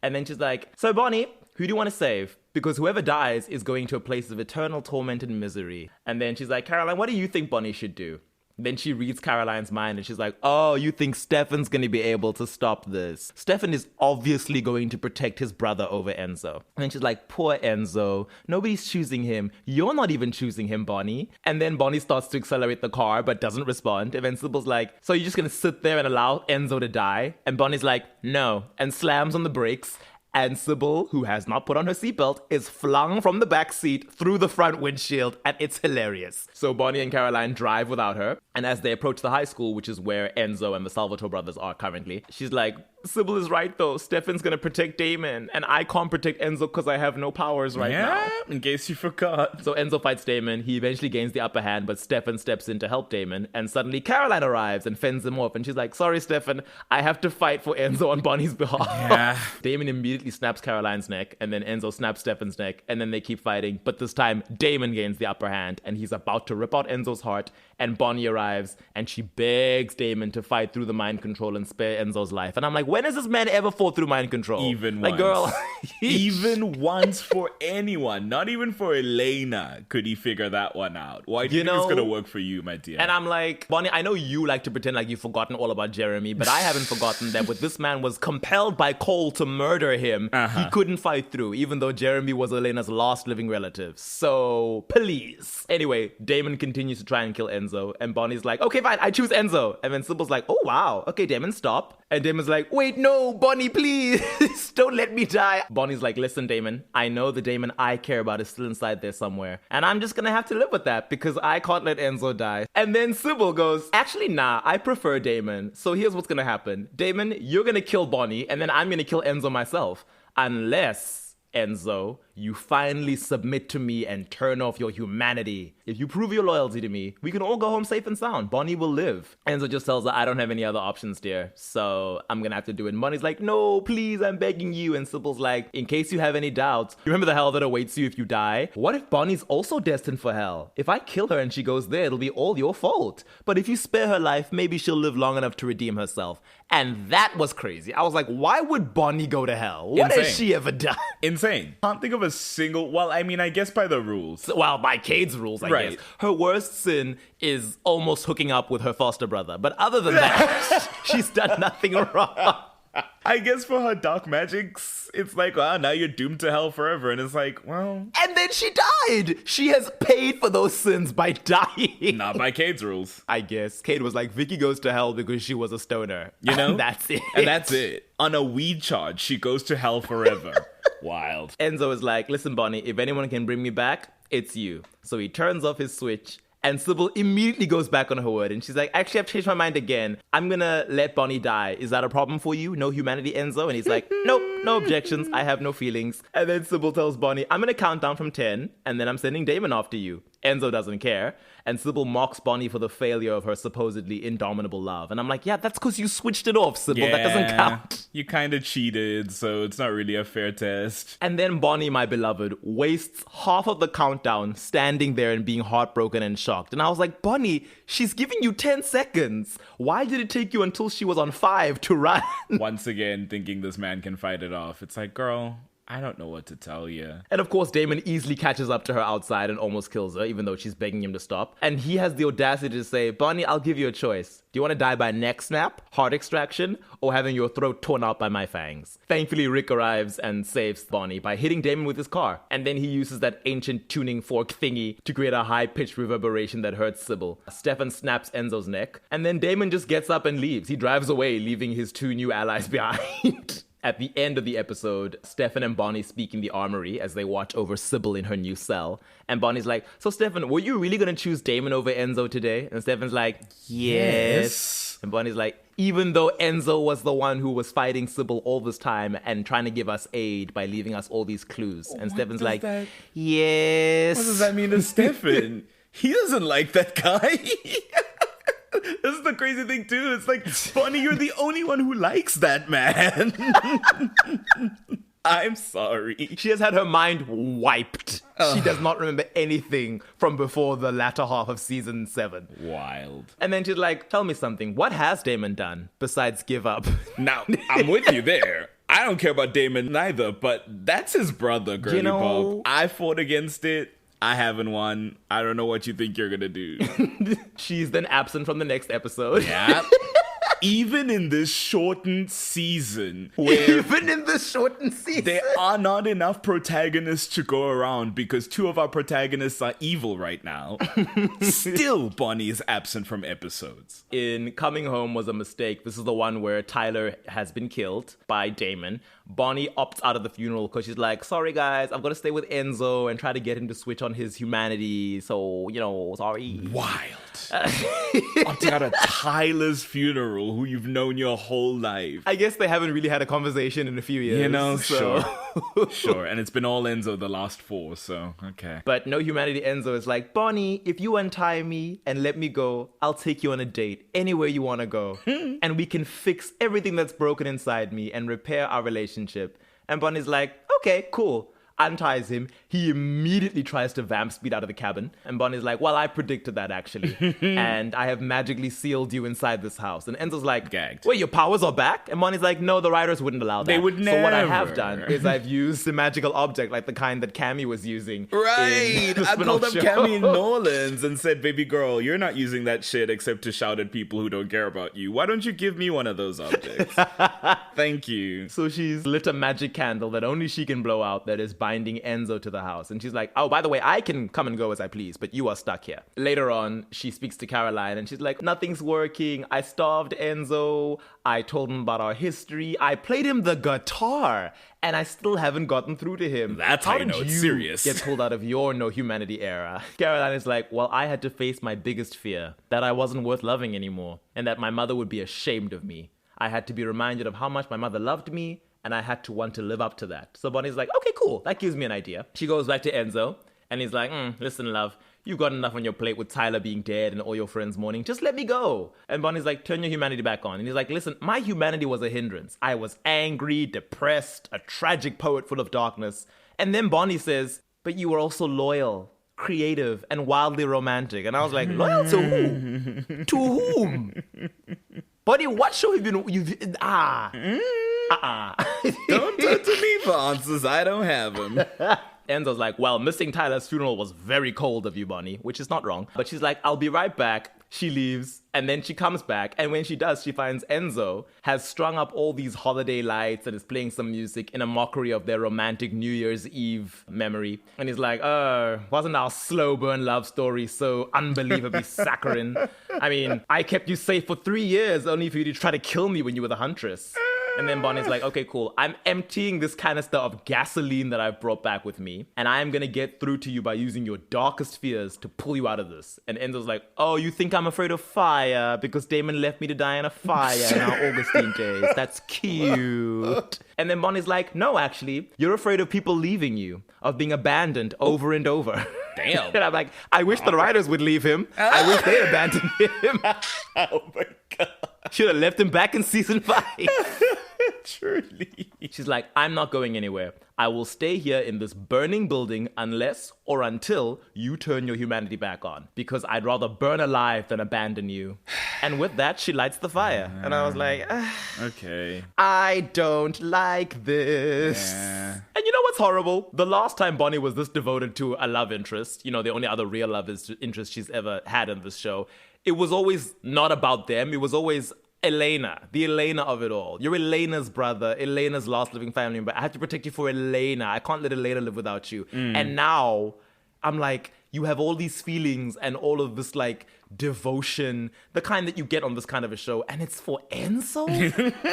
And then she's like, so Bonnie, who do you want to save? Because whoever dies is going to a place of eternal torment and misery. And then she's like, Caroline, what do you think Bonnie should do? Then she reads Caroline's mind and she's like, oh, you think Stefan's going to be able to stop this? Stefan is obviously going to protect his brother over Enzo. And then she's like, poor Enzo. Nobody's choosing him. You're not even choosing him, Bonnie. And then Bonnie starts to accelerate the car but doesn't respond. And then Sybil's like, so you're just going to sit there and allow Enzo to die? And Bonnie's like, no. And slams on the brakes. And Sybil, who has not put on her seatbelt, is flung from the back seat through the front windshield, and it's hilarious. So Bonnie and Caroline drive without her, and as they approach the high school, which is where Enzo and the Salvatore brothers are currently, she's like, Sybil is right though, Stefan's gonna protect Damon, and I can't protect Enzo because I have no powers now. Yeah, in case you forgot. So Enzo fights Damon, he eventually gains the upper hand, but Stefan steps in to help Damon, and suddenly Caroline arrives and fends him off, and she's like, sorry Stefan, I have to fight for Enzo on Bonnie's behalf. Yeah. Damon immediately snaps Caroline's neck, and then Enzo snaps Stefan's neck, and then they keep fighting, but this time Damon gains the upper hand, and he's about to rip out Enzo's heart, and Bonnie arrives, and she begs Damon to fight through the mind control and spare Enzo's life. And I'm like, when has this man ever fought through mind control? Even like, once. Girl. Even once for anyone. Not even for Elena could he figure that one out. Why do you think it's going to work for you, my dear? And I'm like, Bonnie, I know you like to pretend like you've forgotten all about Jeremy, but I haven't forgotten that when this man was compelled by Cole to murder him, he couldn't fight through, even though Jeremy was Elena's last living relative. So, please. Anyway, Damon continues to try and kill Enzo, and Bonnie's like, okay, fine, I choose Enzo. And then Sybil's like, oh, wow. Okay, Damon, stop. And Damon's like, wait, no, Bonnie, please. Don't let me die. Bonnie's like, listen, Damon, I know the Damon I care about is still inside there somewhere. And I'm just gonna have to live with that because I can't let Enzo die. And then Sybil goes, actually, nah, I prefer Damon. So here's what's gonna happen. Damon, you're gonna kill Bonnie, and then I'm gonna kill Enzo myself. Unless, Enzo, you finally submit to me and turn off your humanity. If you prove your loyalty to me, we can all go home safe and sound. Bonnie will live. Enzo just tells her, I don't have any other options, dear, so I'm gonna have to do it. And Bonnie's like, no, please, I'm begging you. And Sybil's like, in case you have any doubts, you remember the hell that awaits you if you die? What if Bonnie's also destined for hell? If I kill her and she goes there, it'll be all your fault. But if you spare her life, maybe she'll live long enough to redeem herself. And that was crazy. I was like, why would Bonnie go to hell? What has she ever done? Insane. Can't think of a single, well, I mean, I guess by the rules. Well, by Cade's rules, I guess. Her worst sin is almost hooking up with her foster brother. But other than that, she's done nothing wrong. I guess for her dark magics, it's like, wow, now you're doomed to hell forever. And it's like, well, And then she died. She has paid for those sins by dying. not by Cade's rules. I guess Cade was like, Vicky goes to hell because she was a stoner. You know? And that's it. And that's it. On a weed charge, she goes to hell forever. Wild. Enzo is like, listen, Bonnie, if anyone can bring me back, it's you. So he turns off his switch. And Sybil immediately goes back on her word. And she's like, actually, I've changed my mind again. I'm going to let Bonnie die. Is that a problem for you? No humanity, Enzo? And he's like, nope, no objections. I have no feelings. And then Sybil tells Bonnie, I'm going to count down from 10. And then I'm sending Damon after you. Enzo doesn't care. And Sybil mocks Bonnie for the failure of her supposedly indomitable love. And I'm like, yeah, that's because you switched it off, Sybil. That doesn't count. You kind of cheated, so it's not really a fair test. And then Bonnie, my beloved, wastes half of the countdown standing there and being heartbroken and shocked. And I was like, Bonnie, she's giving you 10 seconds. Why did it take you until she was on 5 to run? Once again, thinking this man can fight it off. It's like, girl, I don't know what to tell you. And of course, Damon easily catches up to her outside and almost kills her, even though she's begging him to stop. And he has the audacity to say, Bonnie, I'll give you a choice. Do you want to die by neck snap, heart extraction, or having your throat torn out by my fangs? Thankfully, Rick arrives and saves Bonnie by hitting Damon with his car. And then he uses that ancient tuning fork thingy to create a high-pitched reverberation that hurts Sybil. Stefan snaps Enzo's neck. And then Damon just gets up and leaves. He drives away, leaving his 2 new allies behind. At the end of the episode, Stefan and Bonnie speak in the armory as they watch over Sybil in her new cell. And Bonnie's like, so Stefan, were you really going to choose Damon over Enzo today? And Stefan's like, yes. And Bonnie's like, even though Enzo was the one who was fighting Sybil all this time and trying to give us aid by leaving us all these clues. And Stefan's like, yes. What does that mean to Stefan? He doesn't like that guy. This is the crazy thing too. It's like, Bonnie, you're the only one who likes that man. I'm sorry. She has had her mind wiped. She does not remember anything from before the latter half of season 7. Wild. And then she's like, tell me something. What has Damon done besides give up? Now, I'm with you there. I don't care about Damon neither, but that's his brother, girly pop. I fought against it. I haven't won. I don't know what you think you're gonna do. She's then absent from the next episode. Yeah. Even in this shortened season, There are not enough protagonists to go around because 2 of our protagonists are evil right now. Still, Bonnie is absent from episodes. In Coming Home Was a Mistake, this is the one where Tyler has been killed by Damon. Bonnie opts out of the funeral because she's like, sorry guys, I'm gonna stay with Enzo and try to get him to switch on his humanity, so, sorry. Wild. Opting out of Tyler's funeral, who you've known your whole life. I guess they haven't really had a conversation in a few years. Sure. Sure, and it's been all Enzo the last 4, so, okay. But no humanity Enzo is like, Bonnie, if you untie me and let me go, I'll take you on a date anywhere you want to go. And we can fix everything that's broken inside me and repair our relationship. And Bonnie's like, okay, cool. Unties him. He immediately tries to vamp speed out of the cabin. And Bonnie's like, well, I predicted that actually. And I have magically sealed you inside this house. And Enzo's like, gagged. Wait, your powers are back? And Bonnie's like, no, the writers wouldn't allow that. They would never. So what I have done is I've used the magical object like the kind that Cammy was using. Right. In the I spin-off called up show. Cammy Nolans and said, baby girl, you're not using that shit except to shout at people who don't care about you. Why don't you give me one of those objects? Thank you. So she's lit a magic candle that only she can blow out that is binding Enzo to the house. And she's like, oh, by the way, I can come and go as I please, but you are stuck here. Later on, she speaks to Caroline and she's like, nothing's working. I starved Enzo. I told him about our history. I played him the guitar and I still haven't gotten through to him. That's how you know it's serious. Get pulled out of your no humanity era. Caroline is like, well, I had to face my biggest fear, that I wasn't worth loving anymore and that my mother would be ashamed of me. I had to be reminded of how much my mother loved me and I had to want to live up to that. So Bonnie's like, okay, cool. That gives me an idea. She goes back to Enzo and he's like, listen, love, you've got enough on your plate with Tyler being dead and all your friends mourning. Just let me go. And Bonnie's like, turn your humanity back on. And he's like, listen, my humanity was a hindrance. I was angry, depressed, a tragic poet full of darkness. And then Bonnie says, but you were also loyal, creative, and wildly romantic. And I was like, loyal to who? To whom? Bonnie, what show have you been... Don't talk to me for answers. I don't have them. Enzo's like, well, missing Tyler's funeral was very cold of you, Bonnie, which is not wrong. But she's like, I'll be right back. She leaves, and then she comes back, and when she does, she finds Enzo has strung up all these holiday lights and is playing some music in a mockery of their romantic New Year's Eve memory. And he's like, wasn't our slow burn love story so unbelievably saccharine? I mean, I kept you safe for 3 years only for you to try to kill me when you were the huntress. And then Bonnie's like, okay, cool. I'm emptying this canister of gasoline that I've brought back with me, and I am going to get through to you by using your darkest fears to pull you out of this. And Enzo's like, oh, you think I'm afraid of fire because Damon left me to die in a fire in our Augustine days. That's cute. And then Bonnie's like, no, actually, you're afraid of people leaving you, of being abandoned over and over. Damn. And I'm like, I wish the writers would leave him. I wish they abandoned him. Oh my God. Should have left him back in season 5. Truly. She's like, I'm not going anywhere. I will stay here in this burning building unless or until you turn your humanity back on. Because I'd rather burn alive than abandon you. And with that, she lights the fire. And I was like, Okay. I don't like this. Yeah. And you know what's horrible? The last time Bonnie was this devoted to a love interest, the only other real love interest she's ever had in this show, it was always not about them. It was always Elena, the Elena of it all. You're Elena's brother, Elena's last living family member. I have to protect you for Elena. I can't let Elena live without you. And now I'm like, you have all these feelings and all of this like devotion, the kind that you get on this kind of a show, and it's for Enzo?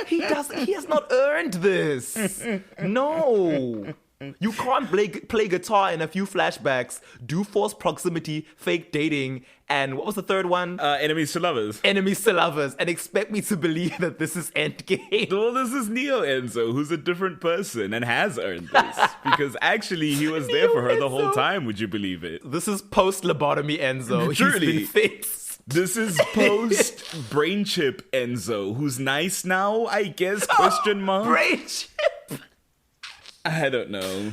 He has not earned this. No. You can't play guitar in a few flashbacks, do forced proximity, fake dating, and what was the third one? Enemies to lovers. Enemies to lovers, and expect me to believe that this is Endgame. Well, this is Neo Enzo, who's a different person and has earned this. Because actually, he was there for her the whole time, would you believe it? This is post-lobotomy Enzo. Truly. He's been fixed. This is post brain chip Enzo, who's nice now, I guess, question mark. Brain chip. I don't know.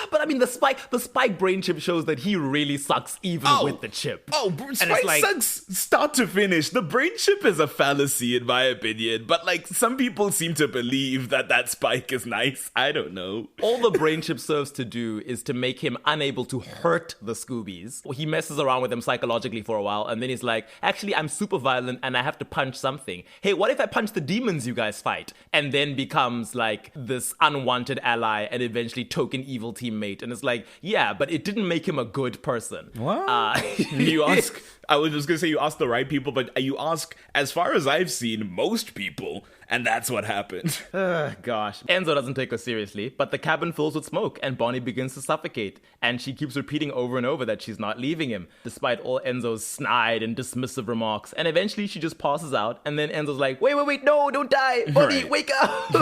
But I mean, the spike brain chip shows that he really sucks even with the chip. Spike sucks start to finish. The brain chip is a fallacy in my opinion, but like some people seem to believe that Spike is nice. I don't know. All the brain chip serves to do is to make him unable to hurt the Scoobies. He messes around with them psychologically for a while, and then he's like, actually, I'm super violent and I have to punch something. Hey, what if I punch the demons you guys fight? And then becomes like this unwanted ally and eventually token evil teammate. And it's like, yeah, but it didn't make him a good person. What? You ask, I was just going to say you ask the right people, but you ask, as far as I've seen, most people, and that's what happened. Gosh. Enzo doesn't take her seriously, but the cabin fills with smoke and Bonnie begins to suffocate. And she keeps repeating over and over that she's not leaving him, despite all Enzo's snide and dismissive remarks. And eventually she just passes out, and then Enzo's like, wait, no, don't die. Bonnie, wake up.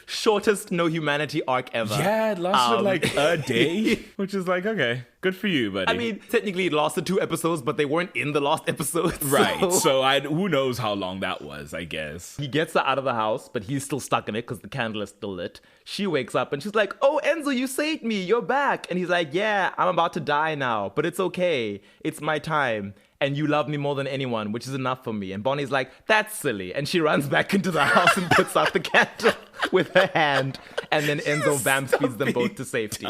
Shortest no humanity arc ever. Yeah, it lasted like a day, which is like, okay, good for you, buddy. I mean, technically it lasted 2 episodes, but they weren't in the last episode. Right, so who knows how long that was, I guess. He gets her out of the house, but he's still stuck in it because the candle is still lit. She wakes up and she's like, oh, Enzo, you saved me. You're back. And he's like, yeah, I'm about to die now, but it's okay. It's my time. And you love me more than anyone, which is enough for me. And Bonnie's like, that's silly. And she runs back into the house and puts out the candle with her hand. And then Enzo vamp speeds them both to safety.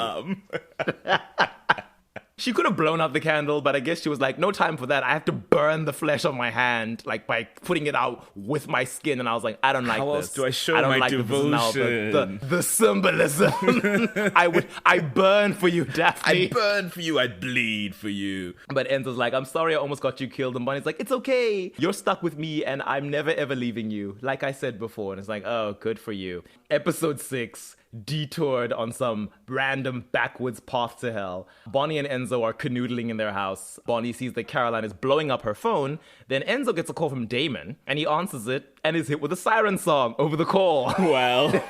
She could have blown out the candle, but I guess she was like, no time for that. I have to burn the flesh on my hand, like by putting it out with my skin. And I was like, I don't like How this. How else do I show I don't my like devotion? The symbolism. I burn for you, Daphne. I'd burn for you. I'd bleed for you. But Enzo's like, I'm sorry I almost got you killed. And Bonnie's like, it's okay. You're stuck with me and I'm never ever leaving you. Like I said before. And it's like, oh, good for you. Episode 6. Detoured on some random backwoods path to hell. Bonnie and Enzo are canoodling in their house. Bonnie sees that Caroline is blowing up her phone. Then Enzo gets a call from Damon, and he answers it and is hit with a siren song over the call. Well.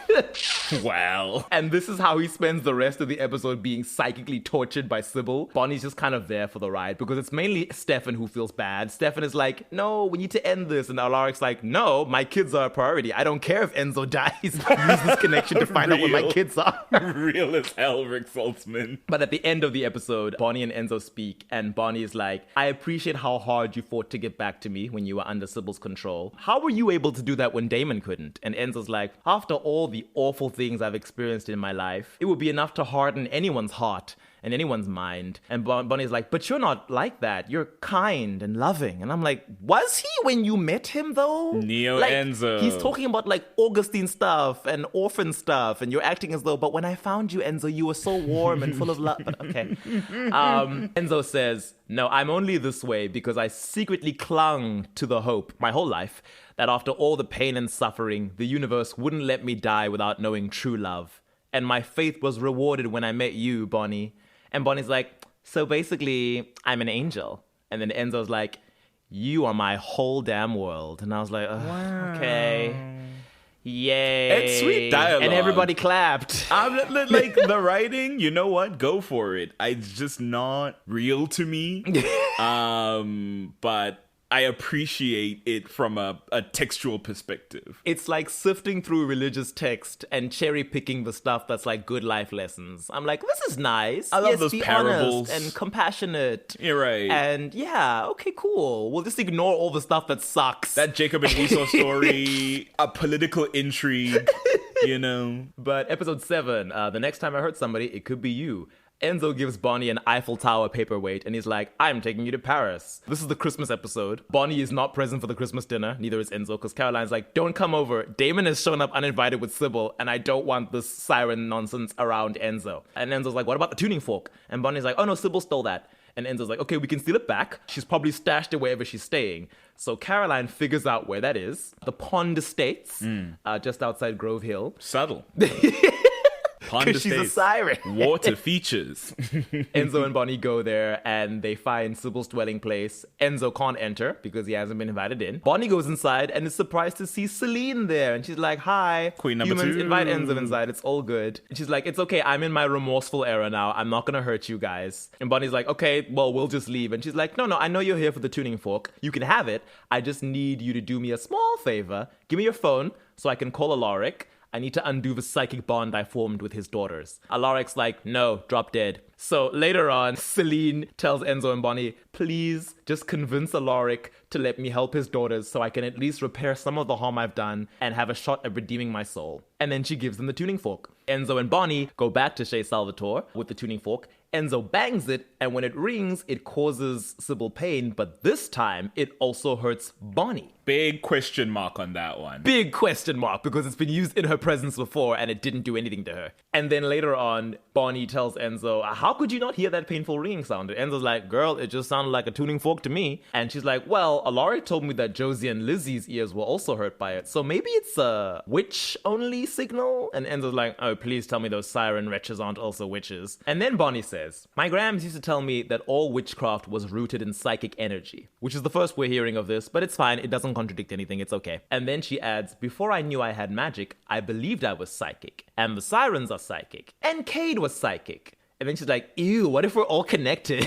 And this is how he spends the rest of the episode being psychically tortured by Sybil. Bonnie's just kind of there for the ride because it's mainly Stefan who feels bad. Stefan is like, no, we need to end this. And Alaric's like, no, my kids are a priority. I don't care if Enzo dies. Use this connection to find out what my kids are. Real as hell, Rick Saltzman. But at the end of the episode, Bonnie and Enzo speak, and Bonnie is like, I appreciate how hard you fought to get back to me when you were under Sybil's control. How were you able to do that when Damon couldn't? And Enzo's like, after all the the awful things I've experienced in my life, it would be enough to harden anyone's heart and anyone's mind. And Bonnie's like, but you're not like that. You're kind and loving. And I'm like, was he when you met him though? Enzo. He's talking about like Augustine stuff and orphan stuff, and you're acting as though, but when I found you, Enzo, you were so warm and full of love. But okay. Enzo says, no, I'm only this way because I secretly clung to the hope my whole life that after all the pain and suffering, the universe wouldn't let me die without knowing true love. And my faith was rewarded when I met you, Bonnie. And Bonnie's like, so basically, I'm an angel. And then Enzo's like, you are my whole damn world. And I was like, wow. Okay. Yay. It's sweet dialogue. And everybody clapped. I'm like, the writing, you know what? Go for it. It's just not real to me. But I appreciate it from a textual perspective. It's like sifting through religious text and cherry picking the stuff that's like good life lessons. I'm like, this is nice. I love those be parables. Honest and compassionate. You're right. And yeah, okay, cool. We'll just ignore all the stuff that sucks. That Jacob and Esau story, a political intrigue, you know. But episode 7, the next time I hurt somebody, it could be you. Enzo gives Bonnie an Eiffel Tower paperweight, and he's like, I'm taking you to Paris. This is the Christmas episode. Bonnie is not present for the Christmas dinner, neither is Enzo, because Caroline's like, don't come over. Damon has shown up uninvited with Sybil, and I don't want this siren nonsense around Enzo. And Enzo's like, what about the tuning fork? And Bonnie's like, oh no, Sybil stole that. And Enzo's like, okay, we can steal it back. She's probably stashed it wherever she's staying. So Caroline figures out where that is. The Pond Estates, just outside Grove Hill. Subtle. Because she's a siren. Water features. Enzo and Bonnie go there and they find Sybil's dwelling place. Enzo can't enter because he hasn't been invited in. Bonnie goes inside and is surprised to see Celine there. And she's like, hi. Queen number Humans, 2. invite Enzo inside. It's all good. And she's like, it's okay. I'm in my remorseful era now. I'm not going to hurt you guys. And Bonnie's like, okay, well, we'll just leave. And she's like, no, I know you're here for the tuning fork. You can have it. I just need you to do me a small favor. Give me your phone so I can call Alaric. I need to undo the psychic bond I formed with his daughters. Alaric's like, no, drop dead. So later on, Celine tells Enzo and Bonnie, please just convince Alaric to let me help his daughters so I can at least repair some of the harm I've done and have a shot at redeeming my soul. And then she gives them the tuning fork. Enzo and Bonnie go back to Chez Salvatore with the tuning fork. Enzo bangs it, and when it rings, it causes Sybil pain, but this time, it also hurts Bonnie. Big question mark on that one. Big question mark, because it's been used in her presence before, and it didn't do anything to her. And then later on, Bonnie tells Enzo, how could you not hear that painful ringing sound? And Enzo's like, girl, it just sounded like a tuning fork to me. And she's like, well, Alaric told me that Josie and Lizzie's ears were also hurt by it, so maybe it's a witch-only signal? And Enzo's like, oh, please tell me those siren wretches aren't also witches. And then Bonnie says, my grams used to tell me that all witchcraft was rooted in psychic energy, which is the first we're hearing of this, but it's fine. It doesn't contradict anything. It's okay. And then she adds, before I knew I had magic, I believed I was psychic. And the sirens are psychic. And Cade was psychic. And then she's like, ew, what if we're all connected?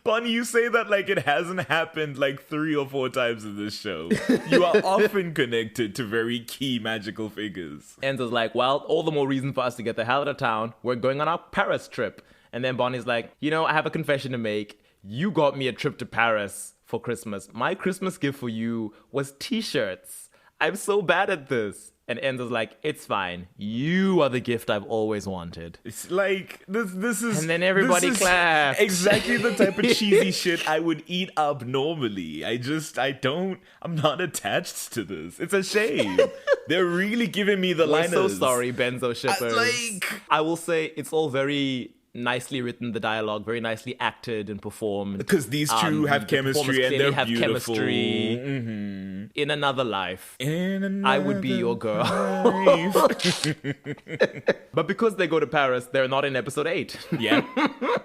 Bonnie, you say that like it hasn't happened like 3 or 4 times in this show. You are often connected to very key magical figures. Enzo's like, well, all the more reason for us to get the hell out of town. We're going on our Paris trip. And then Bonnie's like, you know, I have a confession to make. You got me a trip to Paris for Christmas. My Christmas gift for you was t-shirts. I'm so bad at this. And Enzo's like, it's fine. You are the gift I've always wanted. It's like, this is... And then everybody claps. Exactly the type of cheesy shit I would eat up normally. I'm not attached to this. It's a shame. They're really giving me the liners. We're so sorry, Benzo shippers. I will say, it's all very nicely written, the dialogue, very nicely acted and performed. Because these two have chemistry and they're beautiful. Chemistry. Mm-hmm. In another life, I would be your girl. But because they go to Paris, they're not in episode 8. Yeah.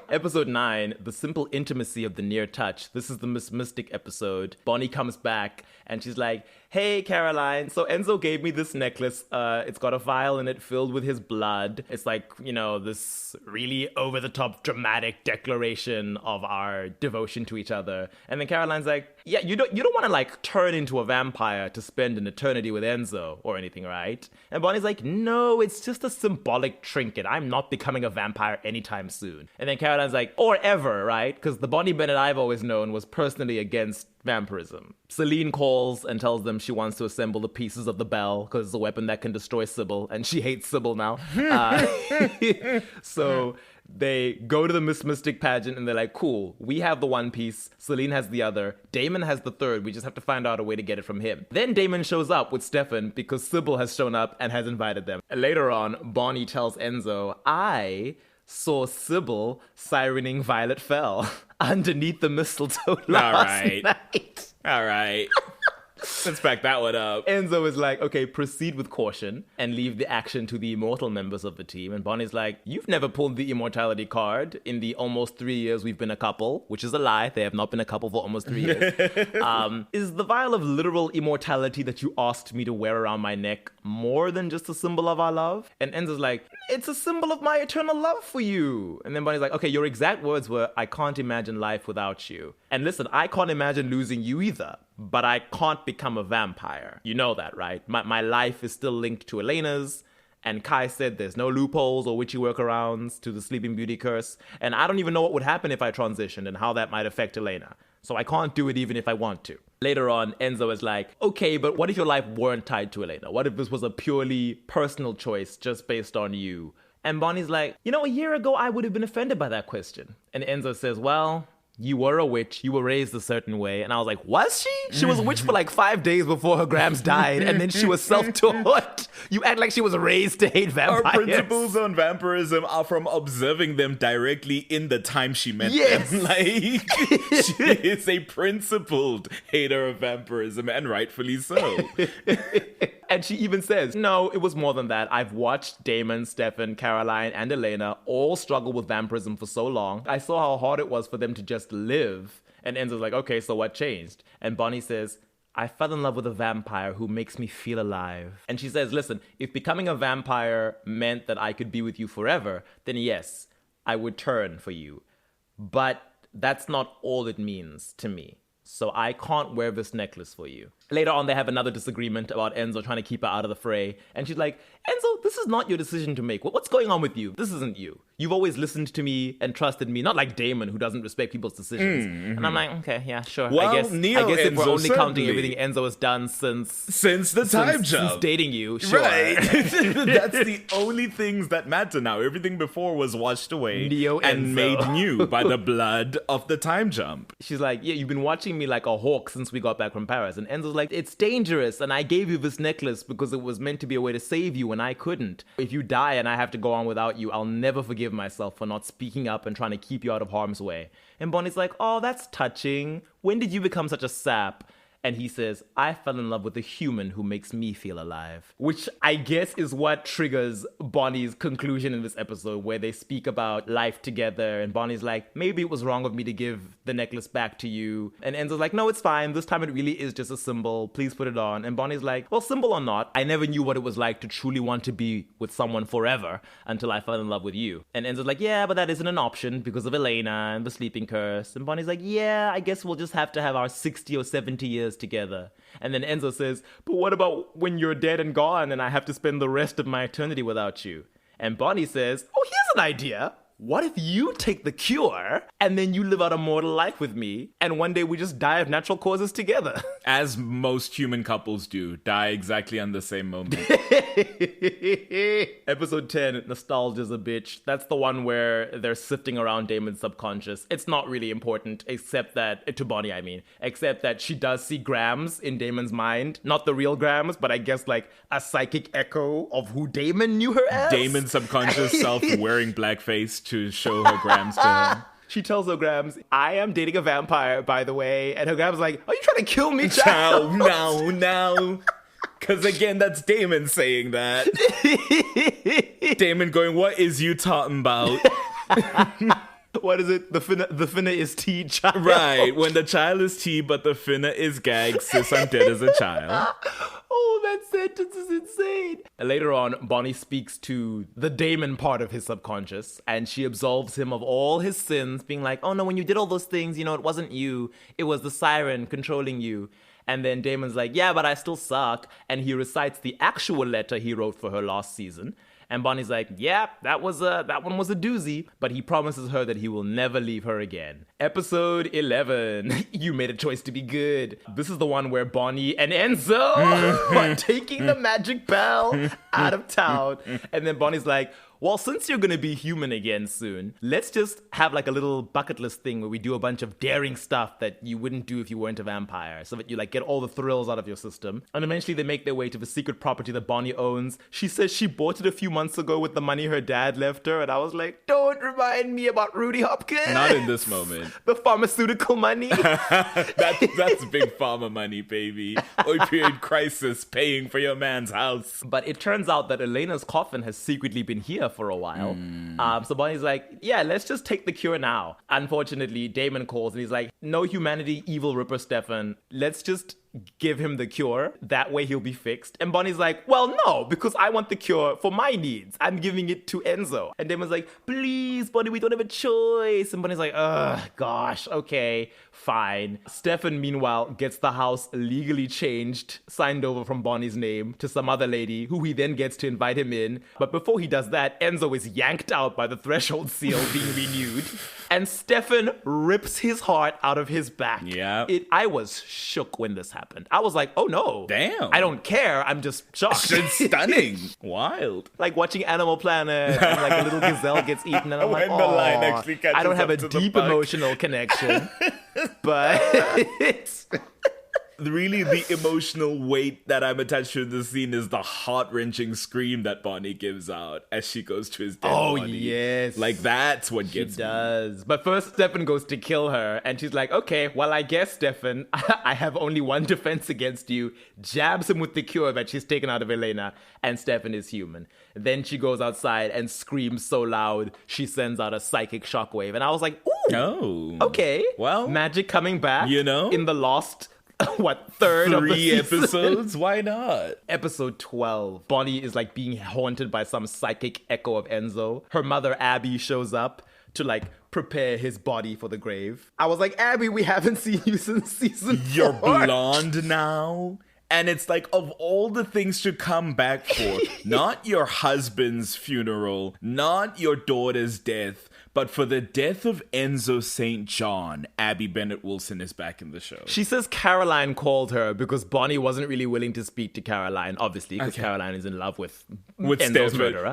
Episode 9, the simple intimacy of the near touch. This is the Miss Mystic episode. Bonnie comes back and she's like, hey, Caroline, so Enzo gave me this necklace. It's got a vial in it filled with his blood. It's like, you know, this really over-the-top dramatic declaration of our devotion to each other. And then Caroline's like, yeah, you don't want to like turn into a vampire to spend an eternity with Enzo or anything, right? And Bonnie's like, no, it's just a symbolic trinket. I'm not becoming a vampire anytime soon. And then Caroline's like, or ever, right? Because the Bonnie Bennett I've always known was personally against vampirism. Celine calls and tells them she wants to assemble the pieces of the bell because it's a weapon that can destroy Sybil, and she hates Sybil now. So they go to the Miss Mystic pageant and they're like, cool, we have the one piece, Celine has the other, Damon has the third, we just have to find out a way to get it from him. Then Damon shows up with Stefan because Sybil has shown up and has invited them. Later on, Bonnie tells Enzo, I saw Sybil sirening Violet Fell underneath the mistletoe last night. All right. Let's back that one up. Enzo is like, okay, proceed with caution and leave the action to the immortal members of the team. And Bonnie's like, you've never pulled the immortality card in the almost 3 years we've been a couple, which is a lie. They have not been a couple for almost 3 years. Is the vial of literal immortality that you asked me to wear around my neck more than just a symbol of our love? And Enzo's like, it's a symbol of my eternal love for you. And then Bonnie's like, okay, your exact words were, I can't imagine life without you. And listen, I can't imagine losing you either. But I can't become a vampire. You know that, right? My life is still linked to Elena's. And Kai said there's no loopholes or witchy workarounds to the Sleeping Beauty curse. And I don't even know what would happen if I transitioned and how that might affect Elena. So I can't do it even if I want to. Later on, Enzo is like, okay, but what if your life weren't tied to Elena? What if this was a purely personal choice just based on you? And Bonnie's like, you know, a year ago I would have been offended by that question. And Enzo says, well, you were a witch, you were raised a certain way. And I was like, was she? She was a witch for like 5 days before her grams died, and then she was self-taught. You act like she was raised to hate vampires. Our principles on vampirism are from observing them directly in the time she met them. Like, she is a principled hater of vampirism, and rightfully so. And she even says, no, it was more than that. I've watched Damon, Stefan, Caroline, and Elena all struggle with vampirism for so long. I saw how hard it was for them to just live. And Enzo's like, okay, so what changed? And Bonnie says, I fell in love with a vampire who makes me feel alive. And she says, listen, if becoming a vampire meant that I could be with you forever, then yes, I would turn for you. But that's not all it means to me. So I can't wear this necklace for you. Later on, they have another disagreement about Enzo trying to keep her out of the fray. And she's like, Enzo, this is not your decision to make. What's going on with you? This isn't you. You've always listened to me and trusted me, not like Damon, who doesn't respect people's decisions. Mm-hmm. And I'm like, okay, yeah, sure. Well, I guess if we're only counting everything Enzo has done since the time jump. Since dating you, sure. Right. That's the only things that matter now. Everything before was washed away and made new by the blood of the time jump. She's like, yeah, you've been watching me like a hawk since we got back from Paris. And Enzo's like, it's dangerous, and I gave you this necklace because it was meant to be a way to save you when I couldn't. If you die and I have to go on without you, I'll never forgive myself for not speaking up and trying to keep you out of harm's way. And Bonnie's like, oh, that's touching. When did you become such a sap? And he says, I fell in love with a human who makes me feel alive. Which I guess is what triggers Bonnie's conclusion in this episode, where they speak about life together. And Bonnie's like, maybe it was wrong of me to give the necklace back to you. And Enzo's like, no, it's fine. This time it really is just a symbol. Please put it on. And Bonnie's like, well, symbol or not, I never knew what it was like to truly want to be with someone forever until I fell in love with you. And Enzo's like, yeah, but that isn't an option because of Elena and the sleeping curse. And Bonnie's like, yeah, I guess we'll just have to have our 60 or 70 years together. And then Enzo says, but what about when you're dead and gone and I have to spend the rest of my eternity without you? And Bonnie says, oh, here's an idea. What if you take the cure and then you live out a mortal life with me and one day we just die of natural causes together? As most human couples do, die exactly on the same moment. Episode 10, Nostalgia's a Bitch. That's the one where they're sifting around Damon's subconscious. It's not really important, except that, to Bonnie I mean, except that she does see Grams in Damon's mind. Not the real Grams, but I guess like a psychic echo of who Damon knew her as. Damon's subconscious self wearing blackface to show her Grams to her. She tells her Grams, I am dating a vampire, by the way. And her Grams like, are you trying to kill me, child? No. Because again, that's Damon saying that. Damon going, what is you talking about? What is it? The finna is tea, child. Right. When the child is tea, but the finna is gag, sis, I'm dead as a child. Oh, that sentence is insane. Later on, Bonnie speaks to the Damon part of his subconscious, and she absolves him of all his sins, being like, oh no, when you did all those things, it wasn't you. It was the siren controlling you. And then Damon's like, yeah, but I still suck. And he recites the actual letter he wrote for her last season. And Bonnie's like, yeah, that one was a doozy. But he promises her that he will never leave her again. Episode 11. You made a choice to be good. This is the one where Bonnie and Enzo are taking the magic bell out of town. And then Bonnie's like, well, since you're going to be human again soon, let's just have like a little bucket list thing where we do a bunch of daring stuff that you wouldn't do if you weren't a vampire, so that you like get all the thrills out of your system. And eventually they make their way to the secret property that Bonnie owns. She says she bought it a few months ago with the money her dad left her. And I was like, don't remind me about Rudy Hopkins. Not in this moment. The pharmaceutical money. That's big pharma money, baby. Opioid crisis paying for your man's house. But it turns out that Elena's coffin has secretly been here for a while. So Bonnie's like, yeah, let's just take the cure now. Unfortunately, Damon calls and he's like, no humanity, evil Ripper Stefan. Let's just give him the cure. That way he'll be fixed. And Bonnie's like, well, no, because I want the cure for my needs. I'm giving it to Enzo. And Damon's like, please, Bonnie, we don't have a choice. And Bonnie's like, ugh, gosh, okay, fine. Stefan, meanwhile, gets the house legally changed, signed over from Bonnie's name to some other lady who he then gets to invite him in. But before he does that, Enzo is yanked out by the threshold seal being renewed. And Stefan rips his heart out of his back. Yeah. I was shook when this happened. I was like, oh no. Damn. I don't care. I'm just shocked. It's stunning. Wild. Like watching Animal Planet and like a little gazelle gets eaten and I'm like, When the line actually catches I don't have a up to the deep buck. emotional connection. But it's... Really, the emotional weight that I'm attached to this scene is the heart-wrenching scream that Bonnie gives out as she goes to his dead body. Oh, yes. Like, that's what She gets me. does. But first, Stefan goes to kill her, and she's like, okay, well, I guess, Stefan, I have only one defense against you. Jabs him with the cure that she's taken out of Elena, and Stefan is human. Then she goes outside and screams so loud, she sends out a psychic shockwave. And I was like, ooh, Oh. okay. Well, magic coming back. you know? In the lost... third of the 3 season? episodes? Why not? Episode 12. Bonnie is like being haunted by some psychic echo of Enzo. Her mother, Abby, shows up to like prepare his body for the grave. I was like, Abby, we haven't seen you since season 4. You're blonde now? And it's like, of all the things to come back for, not your husband's funeral, not your daughter's death, but for the death of Enzo St. John, Abby Bennett Wilson is back in the show. She says Caroline called her because Bonnie wasn't really willing to speak to Caroline, obviously, because Caroline is in love with Enzo's murderer.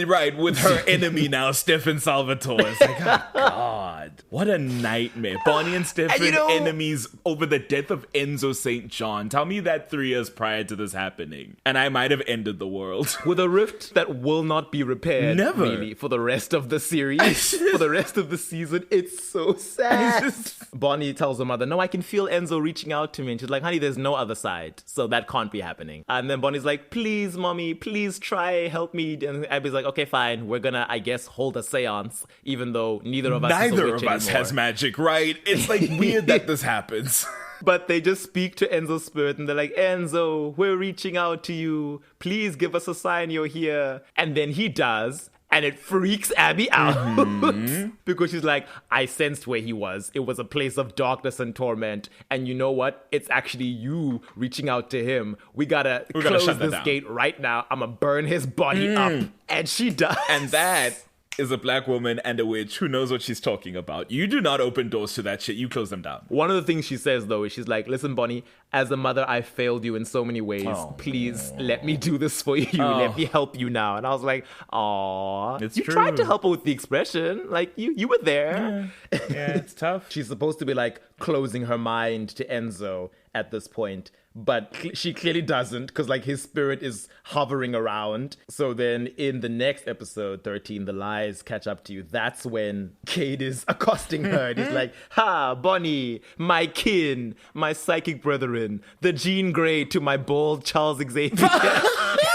Right, with her enemy now, Stefan Salvatore. It's like, oh God, what a nightmare. Bonnie and Stefan, enemies over the death of Enzo St. John. Tell me that 3 years prior to this happening, and I might have ended the world. With a rift that will not be repaired, Never. really, for the rest of the series. For the rest of the season. It's so sad. Bonnie tells her mother, no, I can feel Enzo reaching out to me. And she's like, honey, there's no other side. So that can't be happening. And then Bonnie's like, please, mommy, please try, help me. And Abby's like, okay, fine. We're gonna, I guess, hold a seance, even though neither of us has magic, right? It's like weird that this happens. But they just speak to Enzo's spirit and they're like, Enzo, we're reaching out to you. Please give us a sign you're here. And then he does. And it freaks Abby out because she's like, I sensed where he was. It was a place of darkness and torment. And you know what? It's actually you reaching out to him. We gotta close this gate right now. I'm gonna burn his body up. And she does. And that is a black woman and a witch who knows what she's talking about. You do not open doors to that shit. You close them down. One of the things she says, though, is she's like, listen, Bonnie, as a mother, I failed you in so many ways. Please let me do this for you. Let me help you now. And I was like, aw. It's you true. tried to help her with the expression. Like, you were there. Yeah, it's tough. She's supposed to be, like, closing her mind to Enzo at this point. But she clearly doesn't, because like his spirit is hovering around. So then in the next episode, 13, The Lies Catch Up to You, that's when Cade is accosting her. And he's like, ha, Bonnie, my kin, my psychic brethren, the Jean Grey to my bald Charles Xavier.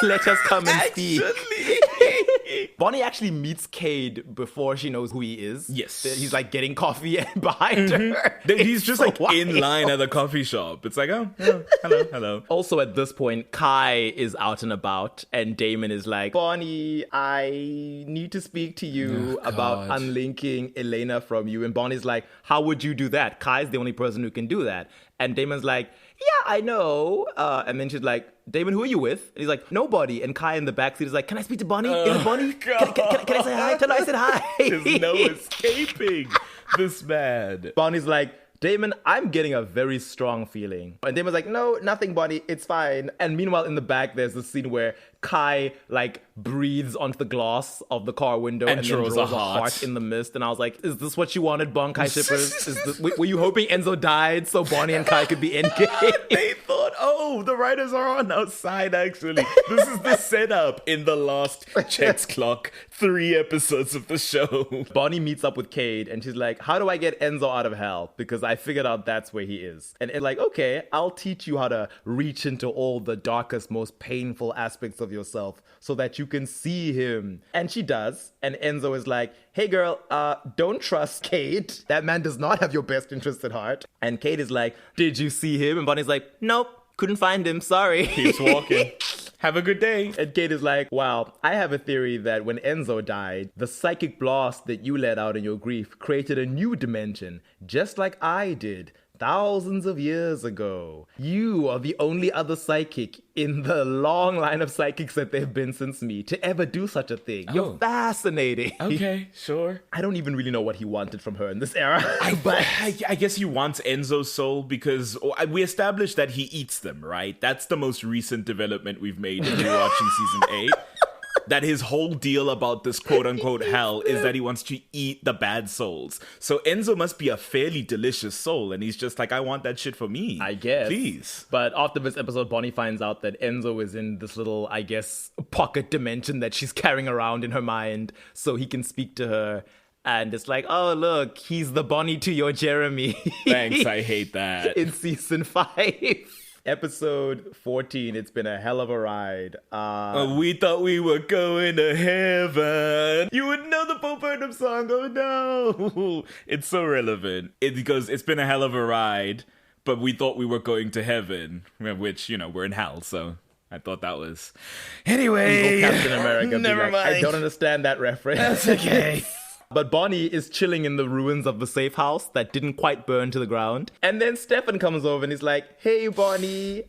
Let us come and speak. Bonnie actually meets Cade before she knows who he is. Yes. He's like getting coffee behind her. He's just so like in line at the coffee shop. It's like, oh, hello. Also at this point, Kai is out and about and Damon is like, Bonnie, I need to speak to you about unlinking Elena from you. And Bonnie's like, how would you do that? Kai's the only person who can do that. And Damon's like, yeah, I know. And then she's like, Damon, who are you with? And he's like, nobody. And Kai in the backseat is like, can I speak to Bonnie? Is it Bonnie? Can I say hi? Tell her I said hi. There's no escaping this man. Bonnie's like, Damon, I'm getting a very strong feeling. And Damon's like, no, nothing, Bonnie. It's fine. And meanwhile, in the back, there's this scene where Kai, like, breathes onto the glass of the car window and then draws a heart in the mist. And I was like, is this what you wanted, Bon Kai shippers? Were you hoping Enzo died so Bonnie and Kai could be endgame? They thought, oh, the writers are on outside, actually. This is the setup in the last checks clock 3 episodes of the show. Bonnie meets up with Cade and she's like, how do I get Enzo out of hell? Because I figured out that's where he is. And it's like, okay, I'll teach you how to reach into all the darkest, most painful aspects of yourself so that you can see him. And she does. And Enzo is like, hey girl, don't trust Cade. That man does not have your best interest at heart. And Cade is like, did you see him? And Bonnie's like, nope, couldn't find him, sorry. Keeps walking. Have a good day. And Cade is like, wow, I have a theory that when Enzo died, the psychic blast that you let out in your grief created a new dimension, just like I did thousands of years ago. You are the only other psychic in the long line of psychics that there have been since me to ever do such a thing. Oh. You're fascinating. Okay, sure. I don't even really know what he wanted from her in this era. I guess he wants Enzo's soul because we established that he eats them, right? That's the most recent development we've made in rewatching season 8. That his whole deal about this quote-unquote hell is that he wants to eat the bad souls. So Enzo must be a fairly delicious soul, and he's just like, I want that shit for me. I guess. Please. But after this episode, Bonnie finds out that Enzo is in this little, I guess, pocket dimension that she's carrying around in her mind so he can speak to her. And it's like, oh, look, he's the Bonnie to your Jeremy. Thanks, I hate that. In season 5. Episode 14, it's been a hell of a ride. We thought we were going to heaven. You would know the Bo Burnham song, oh no. It's so relevant. Because it's been a hell of a ride, but we thought we were going to heaven, which, we're in hell, so I thought that was... Anyway. Captain America. Never mind. I don't understand that reference. That's okay. But Bonnie is chilling in the ruins of the safe house that didn't quite burn to the ground. And then Stefan comes over and he's like, hey, Bonnie,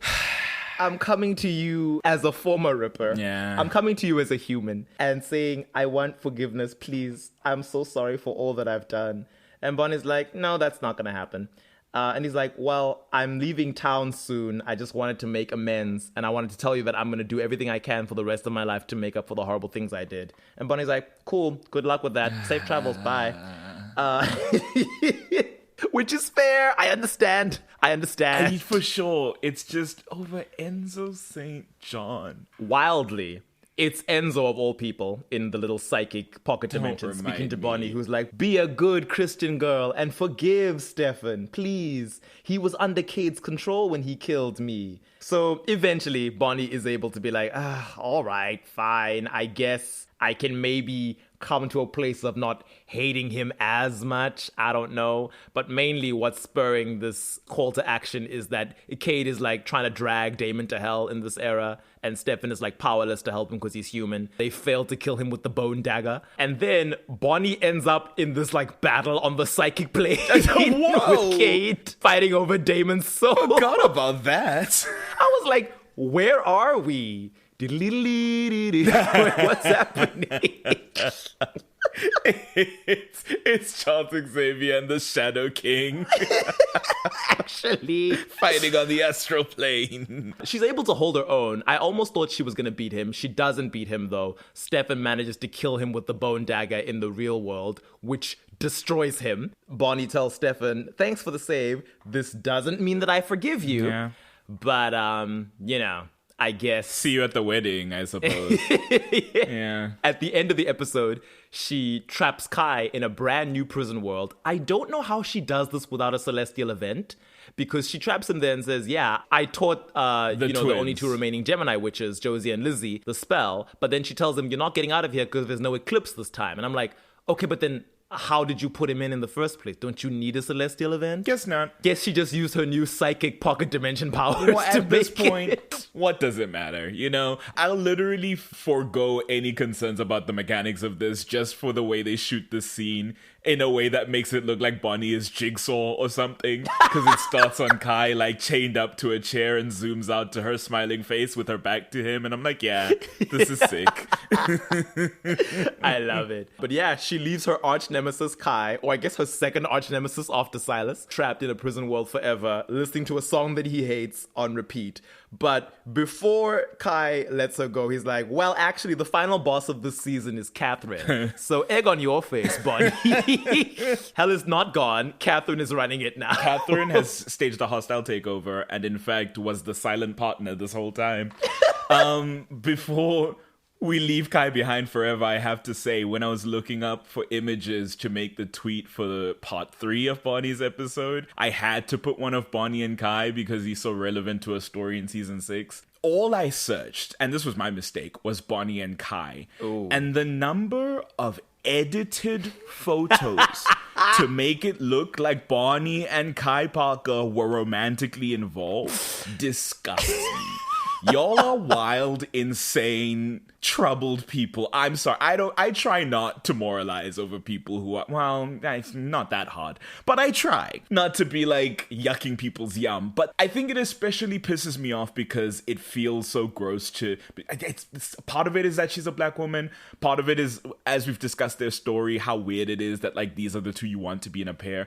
I'm coming to you as a former Ripper. Yeah. I'm coming to you as a human and saying, I want forgiveness, please. I'm so sorry for all that I've done. And Bonnie's like, no, that's not going to happen. And he's like, well, I'm leaving town soon. I just wanted to make amends. And I wanted to tell you that I'm going to do everything I can for the rest of my life to make up for the horrible things I did. And Bonnie's like, cool. Good luck with that. Safe travels. Bye. Which is fair. I understand. For sure. It's just over Enzo St. John. Wildly. It's Enzo of all people in the little psychic pocket dimension speaking to Bonnie, who's like, be a good Christian girl and forgive Stefan, please. He was under Cade's control when he killed me. So eventually Bonnie is able to be like, all right, fine. I guess I can maybe come to a place of not hating him as much. I don't know. But mainly what's spurring this call to action is that Cade is like trying to drag Damon to hell in this era. And Stefan is like powerless to help him because he's human. They failed to kill him with the bone dagger. And then Bonnie ends up in this like battle on the psychic plane with Cade fighting over Damon's soul. Forgot about that. I was like, where are we? What's happening? It's Charles Xavier and the Shadow King. Actually, fighting on the astral plane. She's able to hold her own. I almost thought she was going to beat him. She doesn't beat him, though. Stefan manages to kill him with the bone dagger in the real world, which destroys him. Bonnie tells Stefan, thanks for the save. This doesn't mean that I forgive you. Yeah. But, I guess. See you at the wedding, I suppose. Yeah. At the end of the episode, she traps Kai in a brand new prison world. I don't know how she does this without a celestial event, because she traps him there and says, yeah, I taught, the only 2 remaining Gemini witches, Josie and Lizzie, the spell. But then she tells them, you're not getting out of here because there's no eclipse this time. And I'm like, okay, but then how did you put him in the first place? Don't you need a celestial event? Guess not. Guess she just used her new psychic pocket dimension powers Well, to at this make point, it. what does it matter? You know, I'll literally forego any concerns about the mechanics of this just for the way they shoot this scene in a way that makes it look like Bonnie is Jigsaw or something. Because it starts on Kai, like, chained up to a chair and zooms out to her smiling face with her back to him. And I'm like, yeah, this is sick. I love it. But yeah, she leaves her arch nemesis Kai, or I guess her second arch nemesis after Silas, trapped in a prison world forever, listening to a song that he hates on repeat. But before Kai lets her go, he's like, well, actually, the final boss of this season is Catherine. So egg on your face, Bonnie. Hell is not gone. Catherine is running it now. Catherine has staged a hostile takeover and, in fact, was the silent partner this whole time. Before we leave Kai behind forever, I have to say, when I was looking up for images to make the tweet for the part 3 of Bonnie's episode, I had to put one of Bonnie and Kai because he's so relevant to a story in season 6. All I searched, and this was my mistake, was Bonnie and Kai. Ooh. And the number of edited photos to make it look like Bonnie and Kai Parker were romantically involved disgusts me. Y'all are wild, insane, troubled people. I'm sorry. I try not to moralize over people who are, well, it's not that hard. But I try not to be like yucking people's yum. But I think it especially pisses me off because it feels so gross to, part of it is that she's a black woman. Part of it is, as we've discussed their story, how weird it is that like these are the two you want to be in a pair.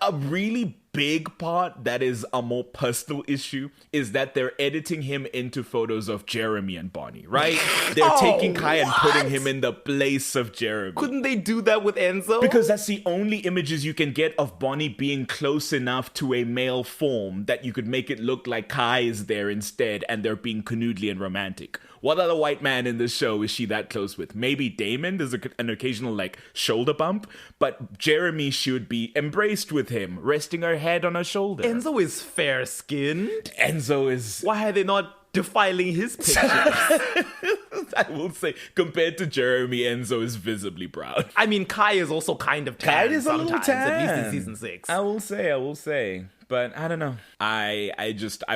A really big part that is a more personal issue is that they're editing him into photos of Jeremy and Bonnie, right? They're taking Kai and putting him in the place of Jeremy. Couldn't they do that with Enzo? Because that's the only images you can get of Bonnie being close enough to a male form that you could make it look like Kai is there instead and they're being canoodly and romantic. What other white man in this show is she that close with? Maybe Damon, there's an occasional like shoulder bump, but Jeremy should be embraced with him, resting her head on her shoulder. Enzo is fair-skinned. Enzo is... Why are they not defiling his pictures? I will say, compared to Jeremy, Enzo is visibly brown. I mean, Kai is also kind of tan. Kai is a little tan. At least in season 6. I will say. But I don't know. I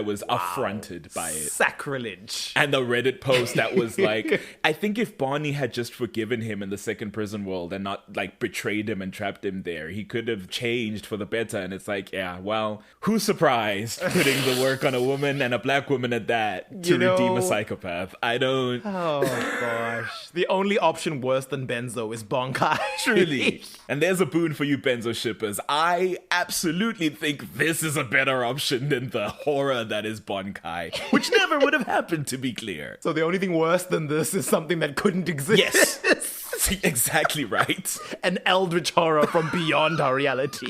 was affronted by it. Sacrilege. And the Reddit post that was like, I think if Bonnie had just forgiven him in the second prison world and not like betrayed him and trapped him there, he could have changed for the better. And it's like, yeah, well, who's surprised putting the work on a woman and a black woman at that to redeem a psychopath? I don't. Oh gosh. The only option worse than Benzo is Bonkai. Truly. And there's a boon for you Benzo shippers. I absolutely think this is a better option than the horror that is Bonkai, which never would have happened, to be clear. So the only thing worse than this is something that couldn't exist. Yes. Exactly right. An eldritch horror from beyond our reality.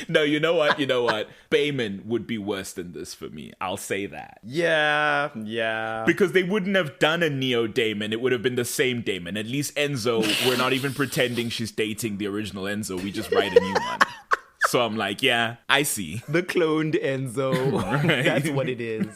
No, you know what? Bayman would be worse than this for me. I'll say that. Yeah. Because they wouldn't have done a Neo Damon. It would have been the same Damon. At least Enzo, we're not even pretending she's dating the original Enzo. We just write a new one. So I'm like, yeah, I see. The cloned Enzo. Right. That's what it is.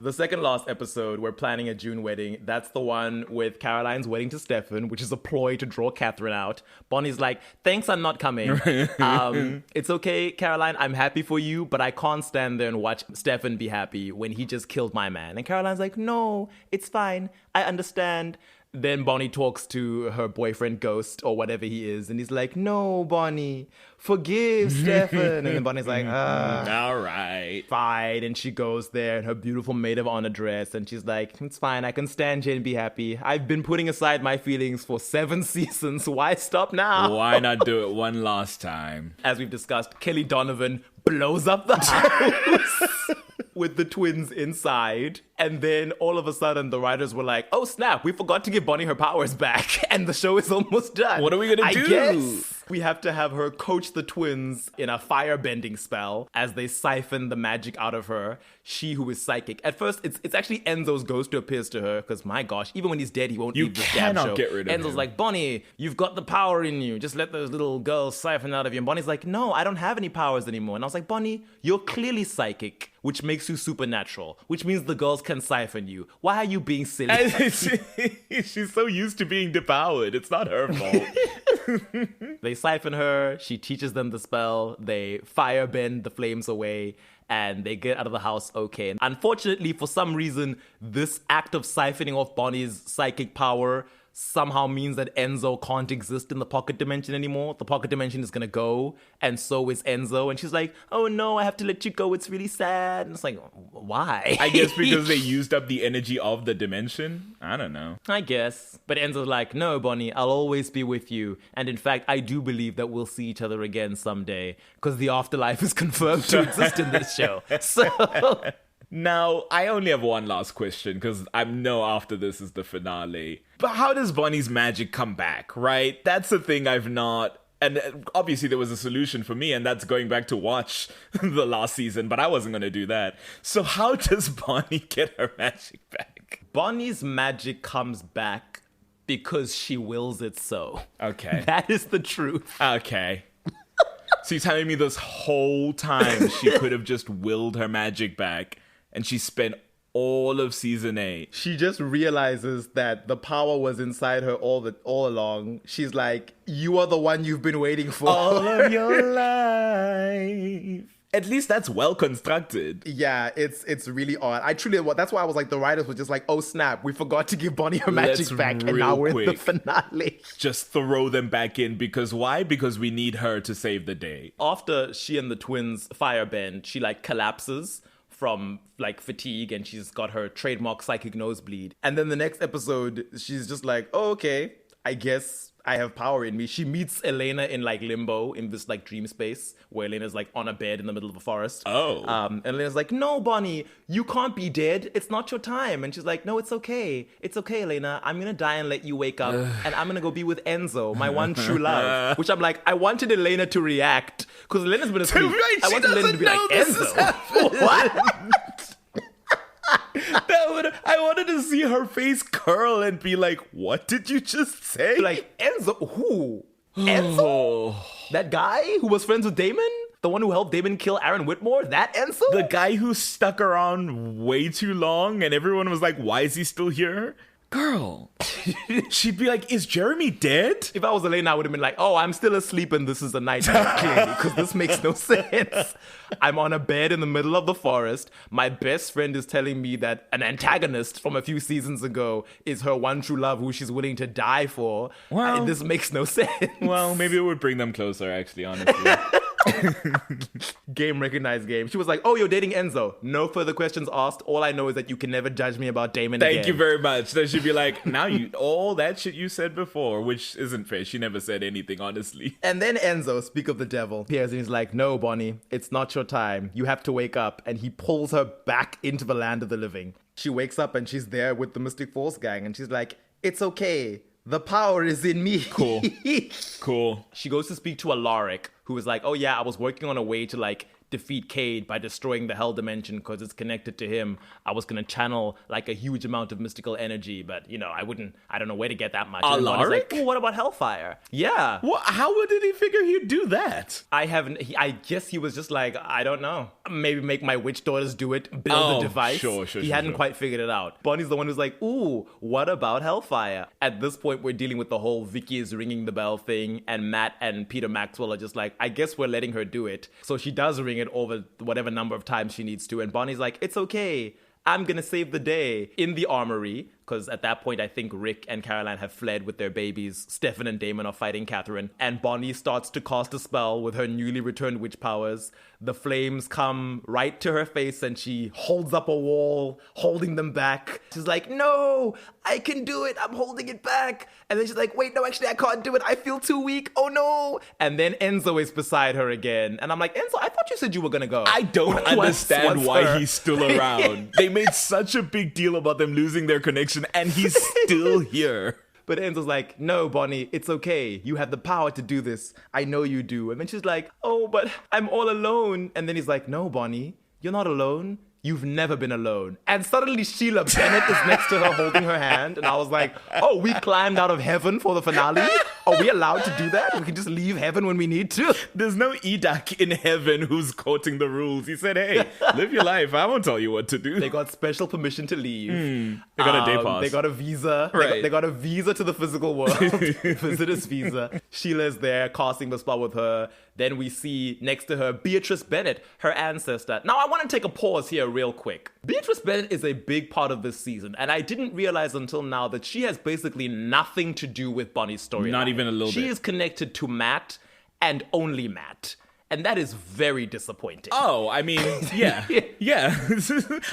The second last episode, we're planning a June wedding. That's the one with Caroline's wedding to Stefan, which is a ploy to draw Catherine out. Bonnie's like, thanks, I'm not coming. It's okay, Caroline, I'm happy for you, but I can't stand there and watch Stefan be happy when he just killed my man. And Caroline's like, no, it's fine. I understand. Then Bonnie talks to her boyfriend Ghost or whatever he is, and he's like, no, Bonnie, forgive Stefan. And then Bonnie's like, all right, fine. And she goes there in her beautiful maid of honor dress, and she's like, it's fine, I can stand here and be happy. I've been putting aside my feelings for 7 seasons. Why stop now? Why not do it one last time? As we've discussed, Kelly Donovan blows up the house with the twins inside. And then all of a sudden, the writers were like, oh, snap, we forgot to give Bonnie her powers back. And the show is almost done. What are we going to do? I guess we have to have her coach the twins in a firebending spell as they siphon the magic out of her. She who is psychic. At first, it's actually Enzo's ghost who appears to her. Because, my gosh, even when he's dead, he won't leave this damn show. You cannot get rid of him. Enzo's like, Bonnie, you've got the power in you. Just let those little girls siphon out of you. And Bonnie's like, no, I don't have any powers anymore. And I was like, Bonnie, you're clearly psychic, which makes you supernatural, which means the girls can siphon you. Why are you being silly? She's so used to being depowered. It's not her fault. They siphon her. She teaches them the spell. They fire bend the flames away, and they get out of the house okay. Unfortunately, for some reason, this act of siphoning off Bonnie's psychic power somehow means that Enzo can't exist in the pocket dimension anymore. The pocket dimension is gonna go, and so is Enzo. And she's like, oh no, I have to let you go. It's really sad. And it's like, why? I guess because they used up the energy of the dimension. I don't know. I guess. But Enzo's like, no, Bonnie, I'll always be with you. And in fact, I do believe that we'll see each other again someday, because the afterlife is confirmed to exist in this show. So... Now, I only have one last question, because I know after this is the finale. But how does Bonnie's magic come back, right? That's the thing I've not... And obviously there was a solution for me, and that's going back to watch the last season, but I wasn't going to do that. So how does Bonnie get her magic back? Bonnie's magic comes back because she wills it so. Okay. That is the truth. Okay. So you're telling me this whole time she could have just willed her magic back, and she spent all of season 8. She just realizes that the power was inside her all along. She's like, you are the one you've been waiting for. All of your life. At least that's well constructed. Yeah, it's really odd. That's why I was like, the writers were just like, oh snap, we forgot to give Bonnie her magic back, and now we're in the finale. Just throw them back in, because why? Because we need her to save the day. After she and the twins firebend, she like collapses from like fatigue, and she's got her trademark psychic nosebleed. And then the next episode, she's just like, oh, okay, I guess I have power in me. She meets Elena in like limbo, in this like dream space where Elena's like on a bed in the middle of a forest. Oh. And Elena's like, no, Bonnie, you can't be dead. It's not your time. And she's like, no, it's okay. It's okay, Elena. I'm going to die and let you wake up. And I'm going to go be with Enzo, my one true love. Which I'm like, I wanted Elena to react, because Elena's been asleep. I wanted Elena to be like, Enzo. What? I wanted to see her face curl and be like, what did you just say? Like, Enzo? Who? Enzo? That guy who was friends with Damon? The one who helped Damon kill Aaron Whitmore? That Enzo? The guy who stuck around way too long and everyone was like, why is he still here? Girl. She'd be like, is Jeremy dead? If I was Elena, I would have been like, oh, I'm still asleep and this is a nightmare, clearly, because this makes no sense. I'm on a bed in the middle of the forest. My best friend is telling me that an antagonist from a few seasons ago is her one true love who she's willing to die for. Well, this makes no sense. Well, maybe it would bring them closer, actually, honestly. Game recognized game. She was like, oh, you're dating Enzo. No further questions asked. All I know is that you can never judge me about Damon again. Thank you very much. Then she'd be like, now you, all that shit you said before, which isn't fair. She never said anything, honestly. And then Enzo, speak of the devil, appears and he's like, no, Bonnie, it's not your time. You have to wake up. And he pulls her back into the land of the living. She wakes up and she's there with the Mystic Force gang. And she's like, it's okay. The power is in me. Cool. Cool. She goes to speak to Alaric, who is like, oh yeah, I was working on a way to like defeat Cade by destroying the Hell Dimension because it's connected to him. I was going to channel like a huge amount of mystical energy, but you know, I don't know where to get that much. Alaric? Like, what about Hellfire? Yeah. Well, how did he figure he'd do that? I guess he was just like, I don't know. Maybe make my witch daughters do it, build a device. Sure. He hadn't quite figured it out. Bonnie's the one who's like, ooh, what about Hellfire? At this point, we're dealing with the whole Vicky is ringing the bell thing, and Matt and Peter Maxwell are just like, I guess we're letting her do it. So she does ring it over whatever number of times she needs to, and Bonnie's like, it's okay, I'm gonna save the day in the armory, because at that point I think Rick and Caroline have fled with their babies. Stefan and Damon are fighting Catherine, and Bonnie starts to cast a spell with her newly returned witch powers. The flames come right to her face and she holds up a wall, holding them back. She's like, no, I can do it, I'm holding it back. And then she's like, wait, no, actually I can't do it, I feel too weak, oh no. And then Enzo is beside her again, and I'm like, Enzo, I thought you said you were gonna go. I don't understand why he's still around. They made such a big deal about them losing their connection, and he's still here. But Enzo's like, no, Bonnie, it's okay. You have the power to do this. I know you do. And then she's like, oh, but I'm all alone. And then he's like, no, Bonnie, you're not alone. You've never been alone. And suddenly Sheila Bennett is next to her holding her hand. And I was like, oh, we climbed out of heaven for the finale? Are we allowed to do that? We can just leave heaven when we need to. There's no Edak in heaven who's quoting the rules. He said, hey, live your life. I won't tell you what to do. They got special permission to leave. They got a day pass. They got a visa. Right. They got a visa to the physical world. Visitor's visa. Sheila's there, casting the spell with her. Then we see next to her Beatrice Bennett, her ancestor. Now, I want to take a pause here real quick. Beatrice Bennett is a big part of this season, and I didn't realize until now that she has basically nothing to do with Bonnie's story. Not even a little bit. She is connected to Matt and only Matt. And that is very disappointing. Oh, I mean, yeah. Yeah.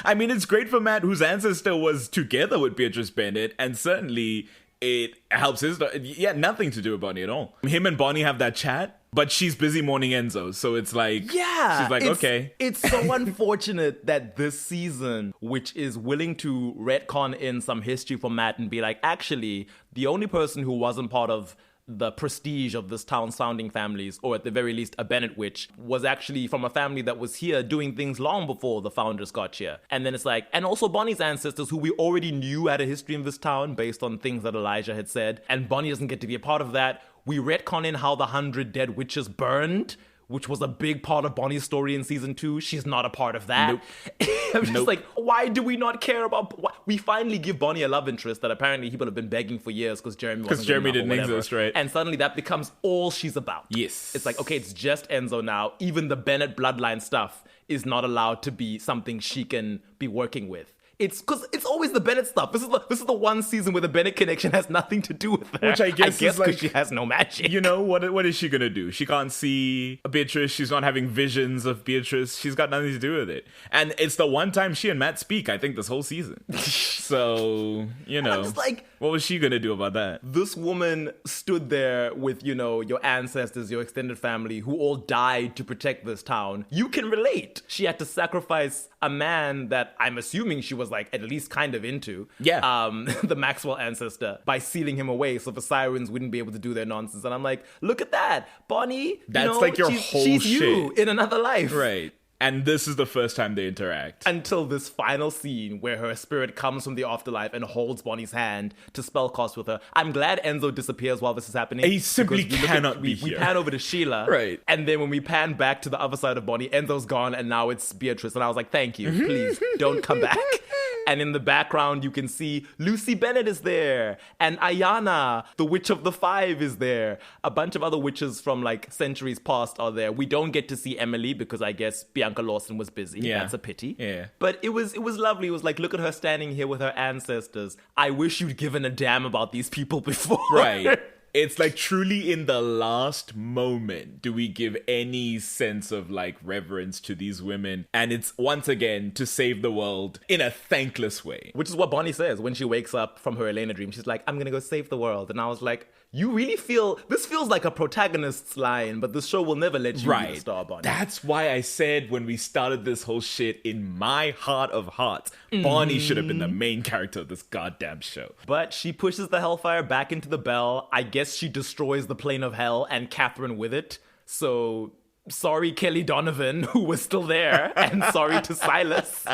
I mean, it's great for Matt, whose ancestor was together with Beatrice Bennett, and certainly it helps his... Yeah, nothing to do with Bonnie at all. Him and Bonnie have that chat, but she's busy mourning Enzo, so it's like... Yeah. She's like, okay. It's so unfortunate that this season, which is willing to retcon in some history for Matt and be like, actually, the only person who wasn't part of the prestige of this town's founding families, or at the very least a Bennett witch, was actually from a family that was here doing things long before the founders got here. And then it's like, and also Bonnie's ancestors, who we already knew had a history in this town based on things that Elijah had said, and Bonnie doesn't get to be a part of that. We retcon in how the 100 dead witches burned, which was a big part of Bonnie's story in season 2. She's not a part of that. Nope. I'm just like, why do we not care about... We finally give Bonnie a love interest that apparently people have been begging for years because Jeremy wasn't good enough or didn't whatever. exist, right? And suddenly that becomes all she's about. Yes. It's like, okay, it's just Enzo now. Even the Bennett bloodline stuff is not allowed to be something she can be working with. It's because it's always the Bennett stuff. This is the one season where the Bennett connection has nothing to do with her. Which I guess is like, she has no magic. You know, what is she gonna do? She can't see Beatrice. She's not having visions of Beatrice. She's got nothing to do with it. And it's the one time she and Matt speak, I think, this whole season. So, you know, I'm just like, what was she gonna do about that? This woman stood there with, you know, your ancestors, your extended family, who all died to protect this town. You can relate. She had to sacrifice a man that I'm assuming she was like at least kind of into. Yeah. The Maxwell ancestor, by sealing him away so the Sirens wouldn't be able to do their nonsense. And I'm like, look at that. Bonnie, that's like your whole she's shit. You in another life. Right. And this is the first time they interact. Until this final scene where her spirit comes from the afterlife and holds Bonnie's hand to spellcast with her. I'm glad Enzo disappears while this is happening. He simply cannot be we here. pan over to Sheila. Right. And then when we pan back to the other side of Bonnie, Enzo's gone and now it's Beatrice. And I was like, thank you. Please don't come back. And in the background, you can see Lucy Bennett is there. And Ayana, the Witch of the Five, is there. A bunch of other witches from like centuries past are there. We don't get to see Emily because I guess Bianca Lawson was busy. Yeah. That's a pity. Yeah. But it was lovely. It was like, look at her standing here with her ancestors. I wish you'd given a damn about these people before. Right. It's like truly in the last moment do we give any sense of like reverence to these women. And it's once again to save the world in a thankless way. Which is what Bonnie says when she wakes up from her Elena dream. She's like, I'm going to go save the world. And I was like, you really feel... This feels like a protagonist's line, but this show will never let you be the star, Bonnie. That's why I said when we started this whole shit, in my heart of hearts, Bonnie should have been the main character of this goddamn show. But she pushes the Hellfire back into the bell. I guess she destroys the plane of hell and Catherine with it. So... sorry, Kelly Donovan, who was still there, and sorry to Silas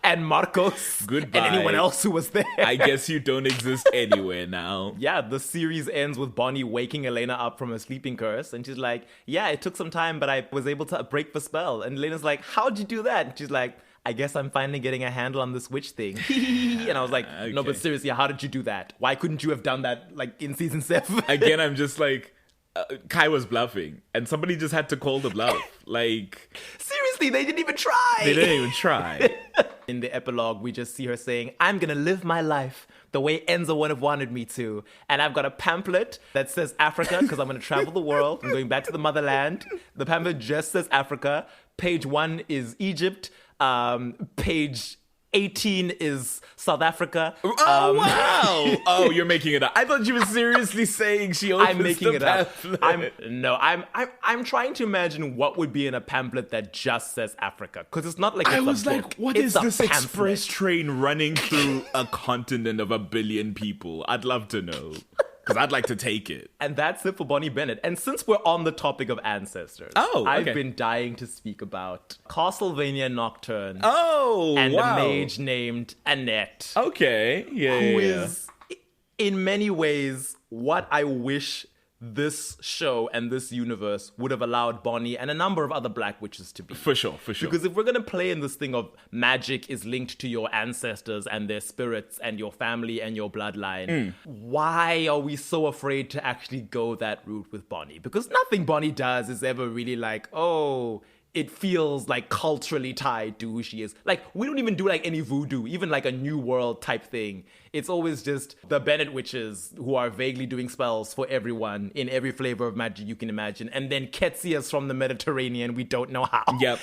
and Marcos. Goodbye. And anyone else who was there. I guess you don't exist anywhere now. Yeah, the series ends with Bonnie waking Elena up from her sleeping curse, and she's like, yeah, it took some time, but I was able to break the spell. And Elena's like, how'd you do that? And she's like, I guess I'm finally getting a handle on this witch thing. And I was like, no, but seriously, how did you do that? Why couldn't you have done that, like, in season 7? Again, I'm just like... Kai was bluffing, and somebody just had to call the bluff. Like, seriously, they didn't even try. They didn't even try. In the epilogue, we just see her saying, I'm gonna live my life the way Enzo would have wanted me to. And I've got a pamphlet that says Africa, because I'm gonna travel the world. I'm going back to the motherland. The pamphlet just says Africa. Page 1 is Egypt. Page 18 is South Africa. Oh, wow. Oh, you're making it up. I thought you were seriously saying she opens I'm making the it pamphlet. up. I'm trying to imagine what would be in a pamphlet that just says Africa. Because it's not like it's I was a like, book. what It's is this a pamphlet. express train running through a continent of 1 billion people? I'd love to know. Because I'd like to take it. And that's it for Bonnie Bennett. And since we're on the topic of ancestors, I've been dying to speak about Castlevania Nocturne. Oh, and wow. a mage named Annette. Okay. Yeah, Who is, in many ways, what I wish this show and this universe would have allowed Bonnie and a number of other black witches to be. For sure. Because if we're going to play in this thing of magic is linked to your ancestors and their spirits and your family and your bloodline, why are we so afraid to actually go that route with Bonnie? Because nothing Bonnie does is ever really like, oh, it feels like culturally tied to who she is. Like, we don't even do like any voodoo, even like a New World type thing. It's always just the Bennett witches who are vaguely doing spells for everyone in every flavor of magic you can imagine. And then Ketsia's from the Mediterranean, we don't know how. Yep.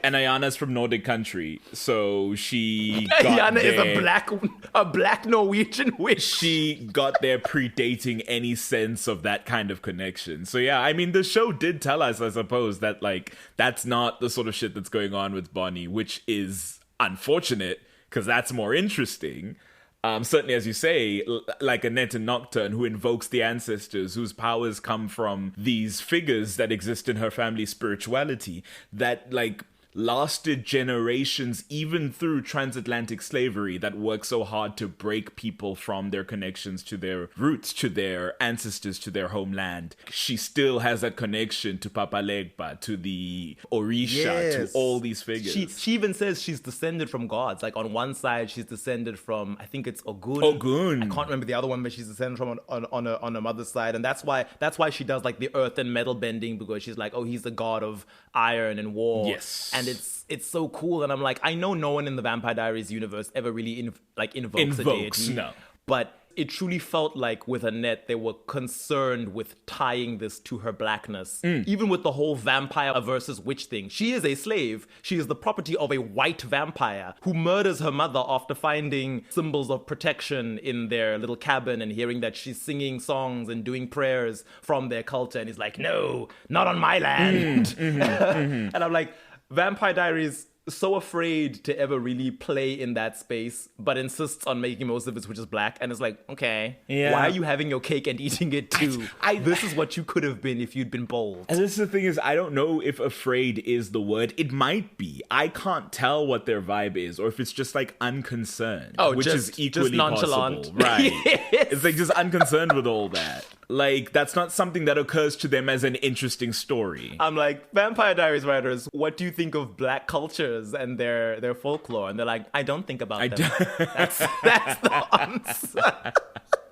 And Ayana's from Nordic country, so she got Ayana there. is a black Norwegian witch. She got there predating any sense of that kind of connection. So yeah, I mean, the show did tell us, I suppose, that like that's not the sort of shit that's going on with Bonnie, which is unfortunate because that's more interesting. Certainly, as you say, like Annette and Nocturne, who invokes the ancestors, whose powers come from these figures that exist in her family's spirituality, that like lasted generations, even through transatlantic slavery, that worked so hard to break people from their connections to their roots, to their ancestors, to their homeland. She still has that connection to Papa Legba, to the Orisha, to all these figures. She even says she's descended from gods. Like on one side, she's descended from, I think it's Ogun. Ogun. I can't remember the other one, but she's descended from on her mother's side, and that's why she does like the earth and metal bending, because she's like, oh, he's the god of iron and war. Yes. And it's so cool, and I'm like, I know no one in the Vampire Diaries universe ever really invokes a deity, no. But it truly felt like with Annette, they were concerned with tying this to her blackness. Even with the whole vampire versus witch thing. She is a slave. She is the property of a white vampire who murders her mother after finding symbols of protection in their little cabin and hearing that she's singing songs and doing prayers from their culture. And he's like, no, not on my land. And I'm like, Vampire Diaries, so afraid to ever really play in that space, but insists on making most of its witches black. And it's like, okay, why are you having your cake and eating it too? This is what you could have been if you'd been bold. And this is the thing is, I don't know if afraid is the word. It might be. I can't tell what their vibe is, or if it's just like unconcerned, which is equally nonchalant. possible. Right. Yes. It's like just unconcerned with all that. Like, that's not something that occurs to them as an interesting story. I'm like, Vampire Diaries writers, what do you think of black cultures and their folklore? And they're like, I don't think about them. That's the answer.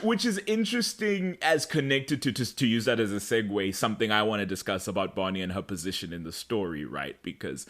Which is interesting as connected to use that as a segue, something I want to discuss about Bonnie and her position in the story, right? Because...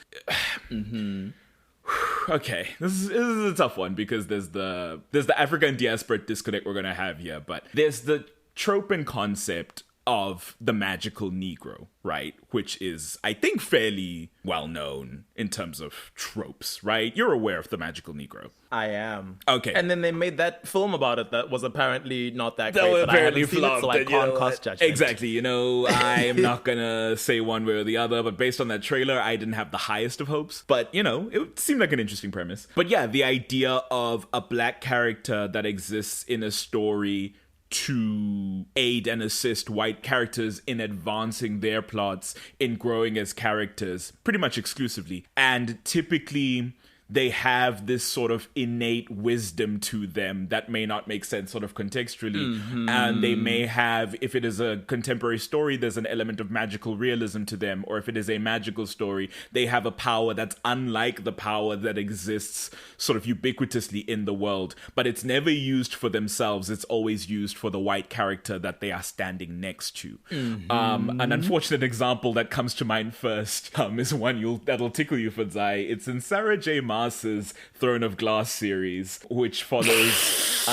Okay, this is a tough one, because there's the African diaspora disconnect we're going to have here, but there's the trope and concept of the magical Negro, right? Which is, I think, fairly well known in terms of tropes, right? You're aware of the magical Negro. I am. Okay. And then they made that film about it that was apparently not that That great, was but I haven't apparently seen it, so I flopped, can't cast judgment. Exactly, I am not gonna say one way or the other, but based on that trailer, I didn't have the highest of hopes. But, it seemed like an interesting premise. But yeah, the idea of a black character that exists in a story to aid and assist white characters in advancing their plots, in growing as characters, pretty much exclusively. And typically, they have this sort of innate wisdom to them that may not make sense sort of contextually. And they may have, if it is a contemporary story, there's an element of magical realism to them. Or if it is a magical story, they have a power that's unlike the power that exists sort of ubiquitously in the world. But it's never used for themselves. It's always used for the white character that they are standing next to. An unfortunate example that comes to mind first is one that'll tickle you, Fadzai. It's in Sarah J. Maas's Throne of Glass series, which follows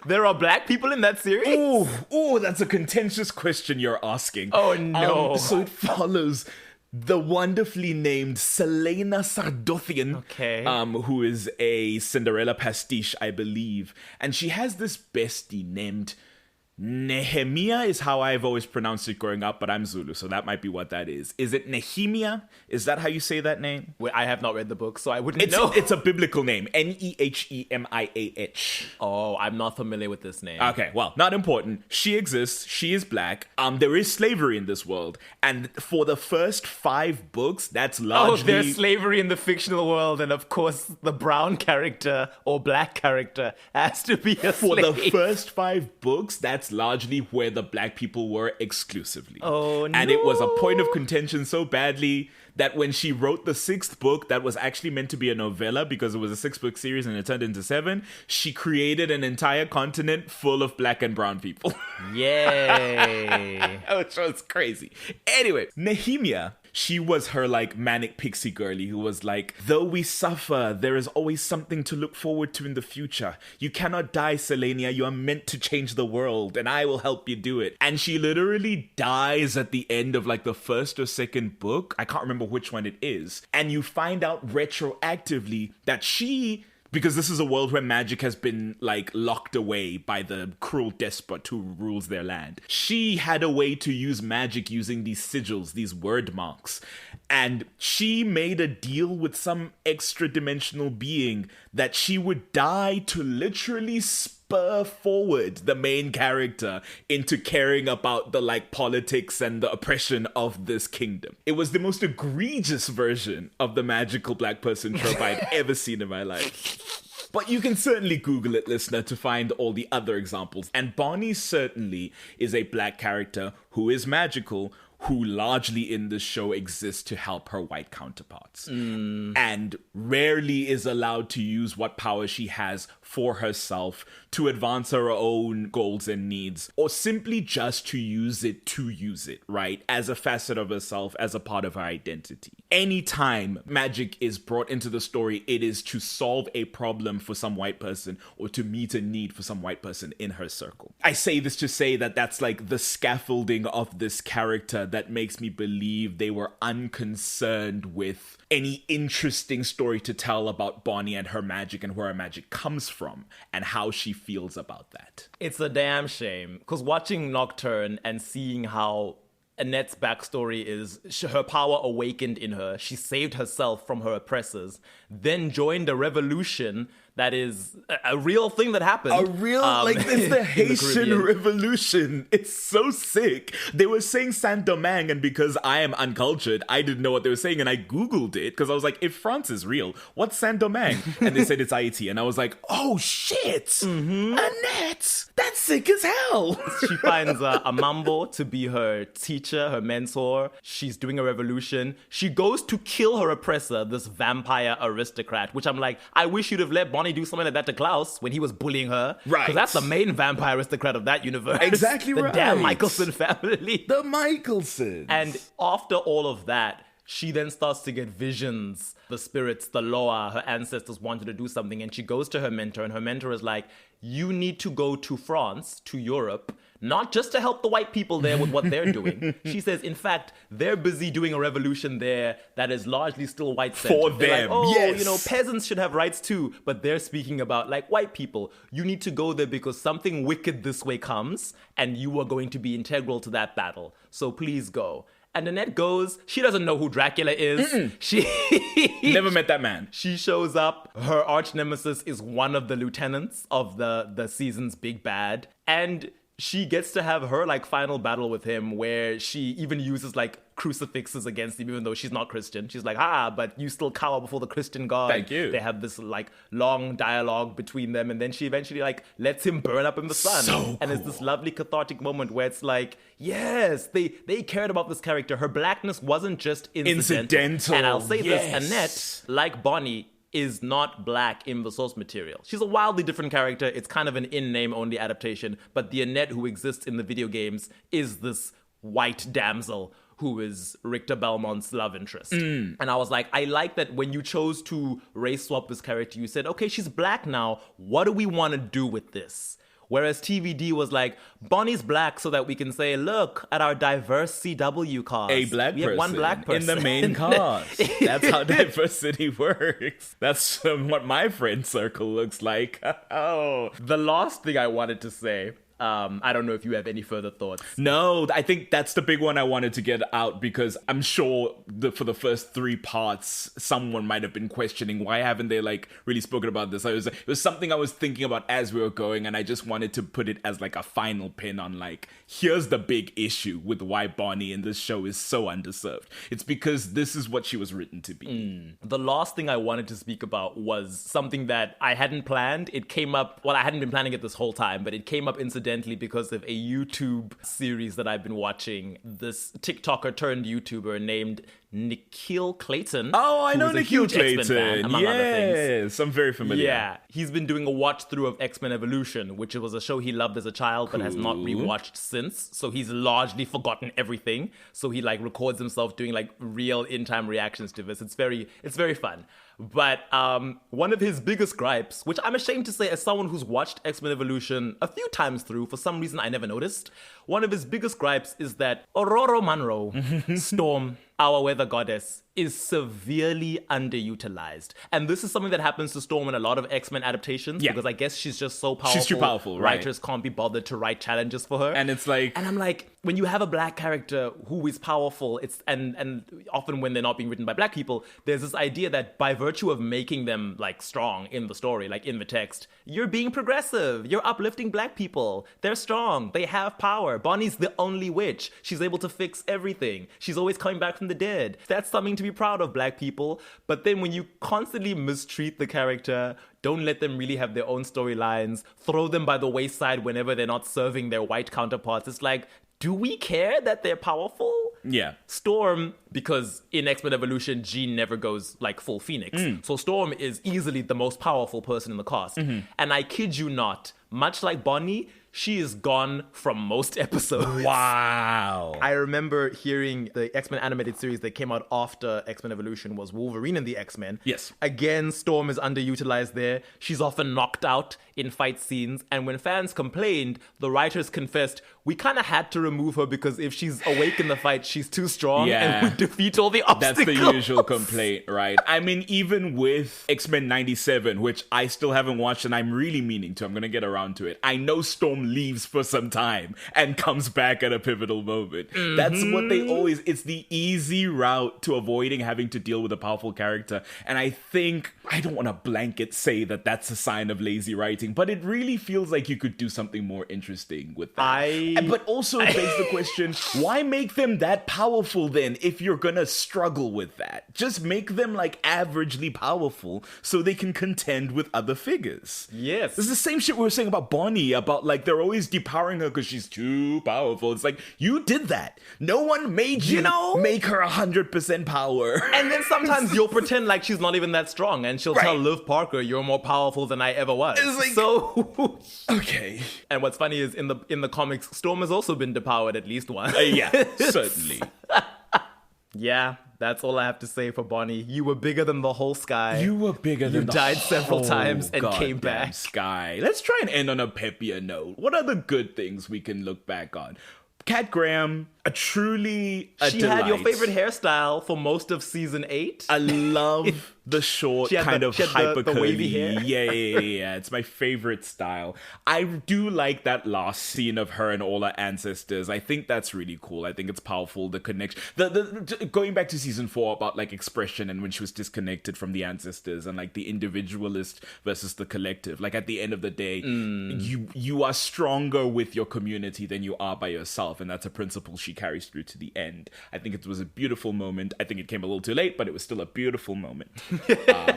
there are black people in that series? Oh, that's a contentious question you're asking. Oh no. So it follows the wonderfully named Selena Sardothian, who is a Cinderella pastiche, I believe, and she has this bestie named Nehemia is how I've always pronounced it growing up, but I'm Zulu, so that might be what that is. Is it Nehemia? Is that how you say that name? Wait, I have not read the book, so I wouldn't know. It's a biblical name. Nehemiah. Oh, I'm not familiar with this name. Okay, well, not important. She exists. She is black. There is slavery in this world. And for the first 5 books, that's largely... Oh, there's slavery in the fictional world, and of course, the brown character or black character has to be a slave. For the first 5 books, that's that's largely where the black people were exclusively. Oh, And it was a point of contention so badly that when she wrote the 6th book, that was actually meant to be a novella because it was a 6-book series and it turned into 7, she created an entire continent full of black and brown people. Yay. Which was crazy. Anyway, Nehemia, she was her like manic pixie girly who was like, though we suffer, there is always something to look forward to in the future. You cannot die, Selenia. You are meant to change the world and I will help you do it. And she literally dies at the end of like the 1st or 2nd book. I can't remember which one it is. And you find out retroactively that she, because this is a world where magic has been like locked away by the cruel despot who rules their land. She had a way to use magic using these sigils, these word marks. And she made a deal with some extra dimensional being that she would die to literally spur forward the main character into caring about the like politics and the oppression of this kingdom. It was the most egregious version of the magical black person trope I'd ever seen in my life. But you can certainly Google it, listener, to find all the other examples. And Bonnie certainly is a black character who is magical, who largely in this show exists to help her white counterparts. And rarely is allowed to use what power she has for herself to advance her own goals and needs, or simply just to use it, right? As a facet of herself, as a part of her identity. Anytime magic is brought into the story, it is to solve a problem for some white person or to meet a need for some white person in her circle. I say this to say that that's like the scaffolding of this character that makes me believe they were unconcerned with any interesting story to tell about Bonnie and her magic and where her magic comes from and how she feels about that. It's a damn shame, because watching Nocturne and seeing how Annette's backstory is her power awakened in her, she saved herself from her oppressors, then joined a revolution that is a real thing that happened. A real, like, it's the Haitian Revolution. It's so sick. They were saying Saint-Domingue, and because I am uncultured, I didn't know what they were saying, and I Googled it, because I was like, if France is real, what's Saint-Domingue? And they said it's Haiti, and I was like, oh, shit! Annette! That's sick as hell! She finds a mambo to be her teacher, her mentor. She's doing a revolution. She goes to kill her oppressor, this vampire aristocrat, which I'm like, I wish you'd have let Bonnie do something like that to Klaus when he was bullying her. Right. Because that's the main vampire aristocrat of that universe. Exactly the right. The damn Michelson family. The Michelsons. And after all of that, she then starts to get visions. The spirits, the Loa, her ancestors wanted to do something. And she goes to her mentor, and her mentor is like, you need to go to France, to Europe, not just to help the white people there with what they're doing. She says, in fact, they're busy doing a revolution there that is largely still white-centered. For They're them, like, oh, yes. you know, peasants should have rights too. But they're speaking about, like, white people. You need to go there because something wicked this way comes, and you are going to be integral to that battle. So please go. And Annette goes, she doesn't know who Dracula is. She never met that man. She shows up. Her arch nemesis is one of the lieutenants of the season's big bad. And she gets to have her like final battle with him where she even uses like crucifixes against him, even though she's not Christian. She's like, but you still cower before the Christian God. Thank you. They have this like long dialogue between them, and then she eventually like lets him burn up in the sun. So and it's this lovely cathartic moment where it's like, yes, they cared about this character. Her blackness wasn't just incidental. And I'll say this, Annette, like Bonnie, is not black in the source material. She's a wildly different character. It's kind of an in-name only adaptation, but the Annette who exists in the video games is this white damsel who is Richter Belmont's love interest. And I was like, I like that when you chose to race swap this character, you said, okay, she's black now. What do we want to do with this? Whereas TVD was like, Bonnie's black so that we can say, look at our diverse CW cast. A black we person have one black person in the main cast. That's how diversity works. That's what my friend circle looks like. Oh. The last thing I wanted to say, I don't know if you have any further thoughts. No, I think that's the big one I wanted to get out because I'm sure for the first 3 parts, someone might have been questioning why haven't they like really spoken about this. It was something I was thinking about as we were going, and I just wanted to put it as like a final pin on like, here's the big issue with why Bonnie in this show is so underserved. It's because this is what she was written to be. The last thing I wanted to speak about was something that I hadn't planned. It came up, well, I hadn't been planning it this whole time, but it came up incidentally coincidentally because of a YouTube series that I've been watching. This TikToker turned YouTuber named Nikhil Clayton. Oh, I know who's a Nikhil huge X-Men fan, Clayton. among other things. Yes, I'm very familiar. Yeah, he's been doing a watch through of X-Men Evolution, which was a show he loved as a child but has not rewatched since. So he's largely forgotten everything. So he like records himself doing like real in-time reactions to this. It's very fun. But one of his biggest gripes, which I'm ashamed to say as someone who's watched X-Men Evolution a few times through, for some reason I never noticed, one of his biggest gripes is that Aurora Monroe, Storm, our weather goddess, is severely underutilized. And this is something that happens to Storm in a lot of X-Men adaptations, because I guess she's just so powerful. She's too powerful, right? Writers can't be bothered to write challenges for her. And it's like... And I'm like, when you have a black character who is powerful, and often when they're not being written by black people, there's this idea that by virtue of making them like strong in the story, like in the text, you're being progressive. You're uplifting black people. They're strong. They have power. Bonnie's the only witch. She's able to fix everything. She's always coming back from the dead. That's something to be proud of, black people. But then when you constantly mistreat the character, don't let them really have their own storylines, throw them by the wayside whenever they're not serving their white counterparts, it's like, do we care that they're powerful? Yeah. Storm, because in X-Men Evolution, Jean never goes like full Phoenix. So Storm is easily the most powerful person in the cast. And I kid you not, much like Bonnie, she is gone from most episodes. Wow. I remember hearing the X-Men animated series that came out after X-Men Evolution was Wolverine and the X-Men. Yes. Again, Storm is underutilized there. She's often knocked out in fight scenes. And when fans complained, the writers confessed, we kind of had to remove her because if she's awake in the fight, she's too strong and would defeat all the obstacles. That's the usual complaint, right? I mean, even with X-Men 97, which I still haven't watched and I'm really meaning to, I'm going to get around to it. I know Storm leaves for some time and comes back at a pivotal moment. That's what they always... It's the easy route to avoiding having to deal with a powerful character. And I think... I don't want to blanket say that that's a sign of lazy writing, but it really feels like you could do something more interesting with that. But also begs the question, why make them that powerful then if you're gonna struggle with that? Just make them like averagely powerful so they can contend with other figures. Yes. It's the same shit we were saying about Bonnie, about like they're always depowering her because she's too powerful. It's like, you did that. No one made you make her 100% power. And then sometimes you'll pretend like she's not even that strong and she'll tell Liv Parker, you're more powerful than I ever was. It's like, so... okay. And what's funny is in the comics, Storm has also been depowered at least once. Yeah, certainly. Yeah, that's all I have to say for Bonnie. You were bigger than the whole sky. You were bigger than You the died several whole times and came goddamn back. Sky. Let's try and end on a peppier note. What are the good things we can look back on? Kat Graham, she had your favorite hairstyle for most of season 8. I love the short, kind of hyper the wavy hair. Yeah. It's my favorite style. I do like that last scene of her and all her ancestors. I think that's really cool. I think it's powerful. The connection, the going back to season 4 about like expression and when she was disconnected from the ancestors and like the individualist versus the collective. Like at the end of the day, you are stronger with your community than you are by yourself, and that's a principle she carries through to the end. I think it was a beautiful moment. I think it came a little too late, but it was still a beautiful moment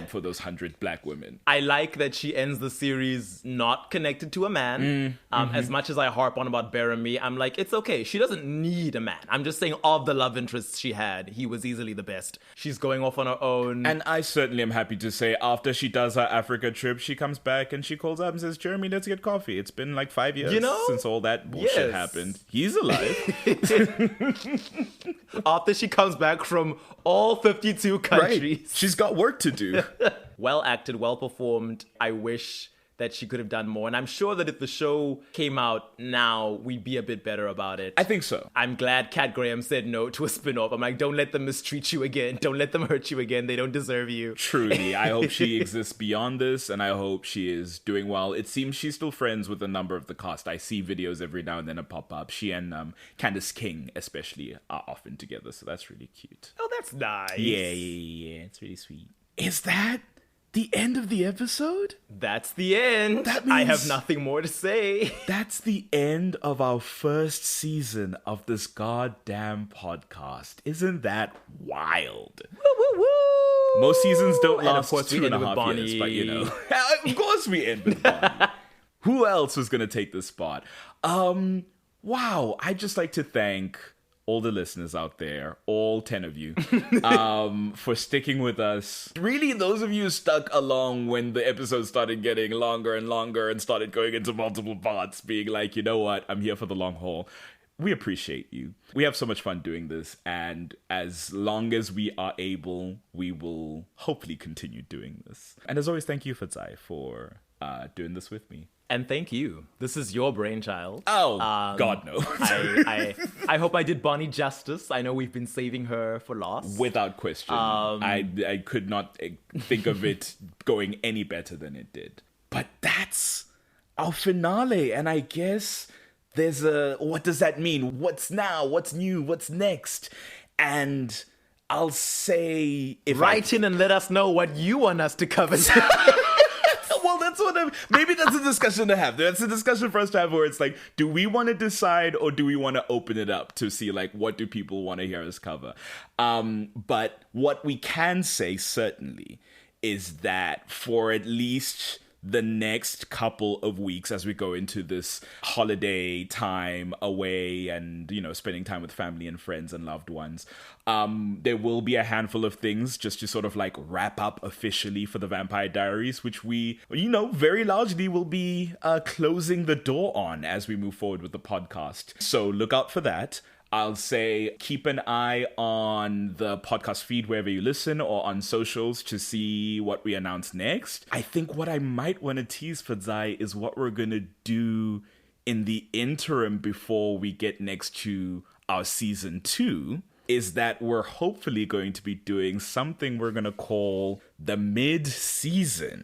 for those 100 black women. I like that she ends the series not connected to a man. As much as I harp on about Bearamy, I'm like, it's okay. She doesn't need a man. I'm just saying of the love interests she had, he was easily the best. She's going off on her own. And I certainly am happy to say after she does her Africa trip, she comes back and she calls up and says, Jeremy, let's get coffee. It's been like 5 years since all that bullshit happened. He's alive. After she comes back from all 52 countries. Right. She's got work to do. Well acted, well performed. I wish that she could have done more. And I'm sure that if the show came out now, we'd be a bit better about it. I think so. I'm glad Kat Graham said no to a spin-off. I'm like, don't let them mistreat you again. Don't let them hurt you again. They don't deserve you. Truly. I hope she exists beyond this, and I hope she is doing well. It seems she's still friends with a number of the cast. I see videos every now and then pop up. She and Candace King, especially, are often together, so that's really cute. Oh, that's nice. Yeah. It's really sweet. Is that the end of the episode? That's the end. That means I have nothing more to say. That's the end of our first season of this goddamn podcast. Isn't that wild? Woo, woo, woo. Most seasons don't And of last course we 2.5 ended with years, Bonnie. but of course we end with Bonnie. Who else was going to take this spot? Wow. I'd just like to thank all the listeners out there, all 10 of you, for sticking with us. Really, those of you who stuck along when the episodes started getting longer and longer and started going into multiple parts, being like, you know what, I'm here for the long haul. We appreciate you. We have so much fun doing this, and as long as we are able, we will hopefully continue doing this. And as always, thank you, Fadzai, for doing this with me. And thank you. This is your brainchild. Oh, God, no. I hope I did Bonnie justice. I know we've been saving her for last. Without question. I could not think of it going any better than it did. But that's our finale. And I guess there's what does that mean? What's now? What's new? What's next? And I'll say... Write in and let us know what you want us to cover. Well, that's maybe that's a discussion to have. That's a discussion for us to have where it's like, do we want to decide or do we want to open it up to see like what do people want to hear us cover? But what we can say certainly is that for at least the next couple of weeks as we go into this holiday time away and, you know, spending time with family and friends and loved ones, there will be a handful of things just to sort of like wrap up officially for the Vampire Diaries, which we, you know, very largely will be closing the door on as we move forward with the podcast. So look out for that. I'll say keep an eye on the podcast feed wherever you listen or on socials to see what we announce next. I think what I might want to tease for Zai is what we're going to do in the interim before we get next to our season 2. Is that we're hopefully going to be doing something we're going to call the mid-season.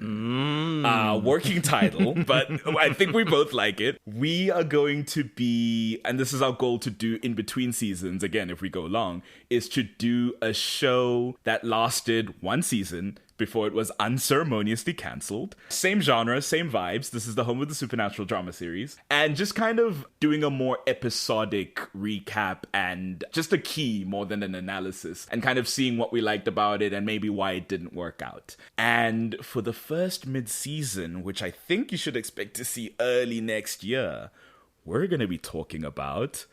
Working title, but I think we both like it. We are going to be, and this is our goal to do in between seasons, again, if we go long, is to do a show that lasted one season before it was unceremoniously cancelled. Same genre, same vibes. This is the home of the supernatural drama series. And just kind of doing a more episodic recap and just a key more than an analysis and kind of seeing what we liked about it and maybe why it didn't work out. And for the first mid-season, which I think you should expect to see early next year, we're going to be talking about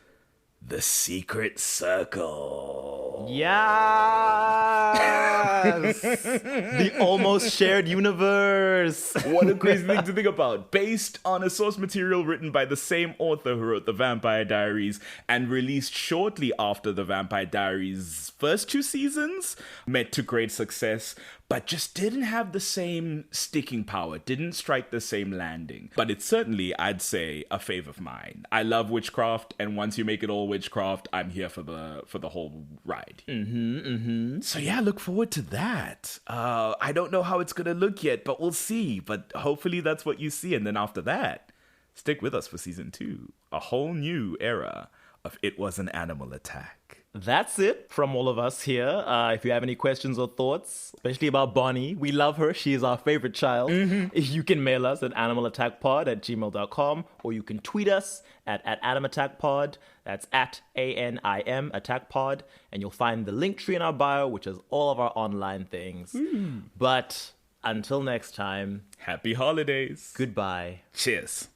The Secret Circle. Yes! The almost shared universe. What a crazy thing to think about. Based on a source material written by the same author who wrote The Vampire Diaries and released shortly after The Vampire Diaries' first 2 seasons, met to great success, but just didn't have the same sticking power, didn't strike the same landing. But it's certainly, I'd say, a fave of mine. I love witchcraft, and once you make it all witchcraft, I'm here for the whole ride. So yeah, look forward to that. I don't know how it's gonna look yet, but we'll see. But hopefully that's what you see, and then after that, stick with us for season 2. A whole new era of It Was an Animal Attack. That's it from all of us here. If you have any questions or thoughts, especially about Bonnie, we love her. She is our favorite child. You can mail us at animalattackpod@gmail.com, or you can tweet us at @animattackpod. That's at ANIM attackpod. And you'll find the link tree in our bio, which is all of our online things. But until next time, Happy holidays. goodbye. Cheers.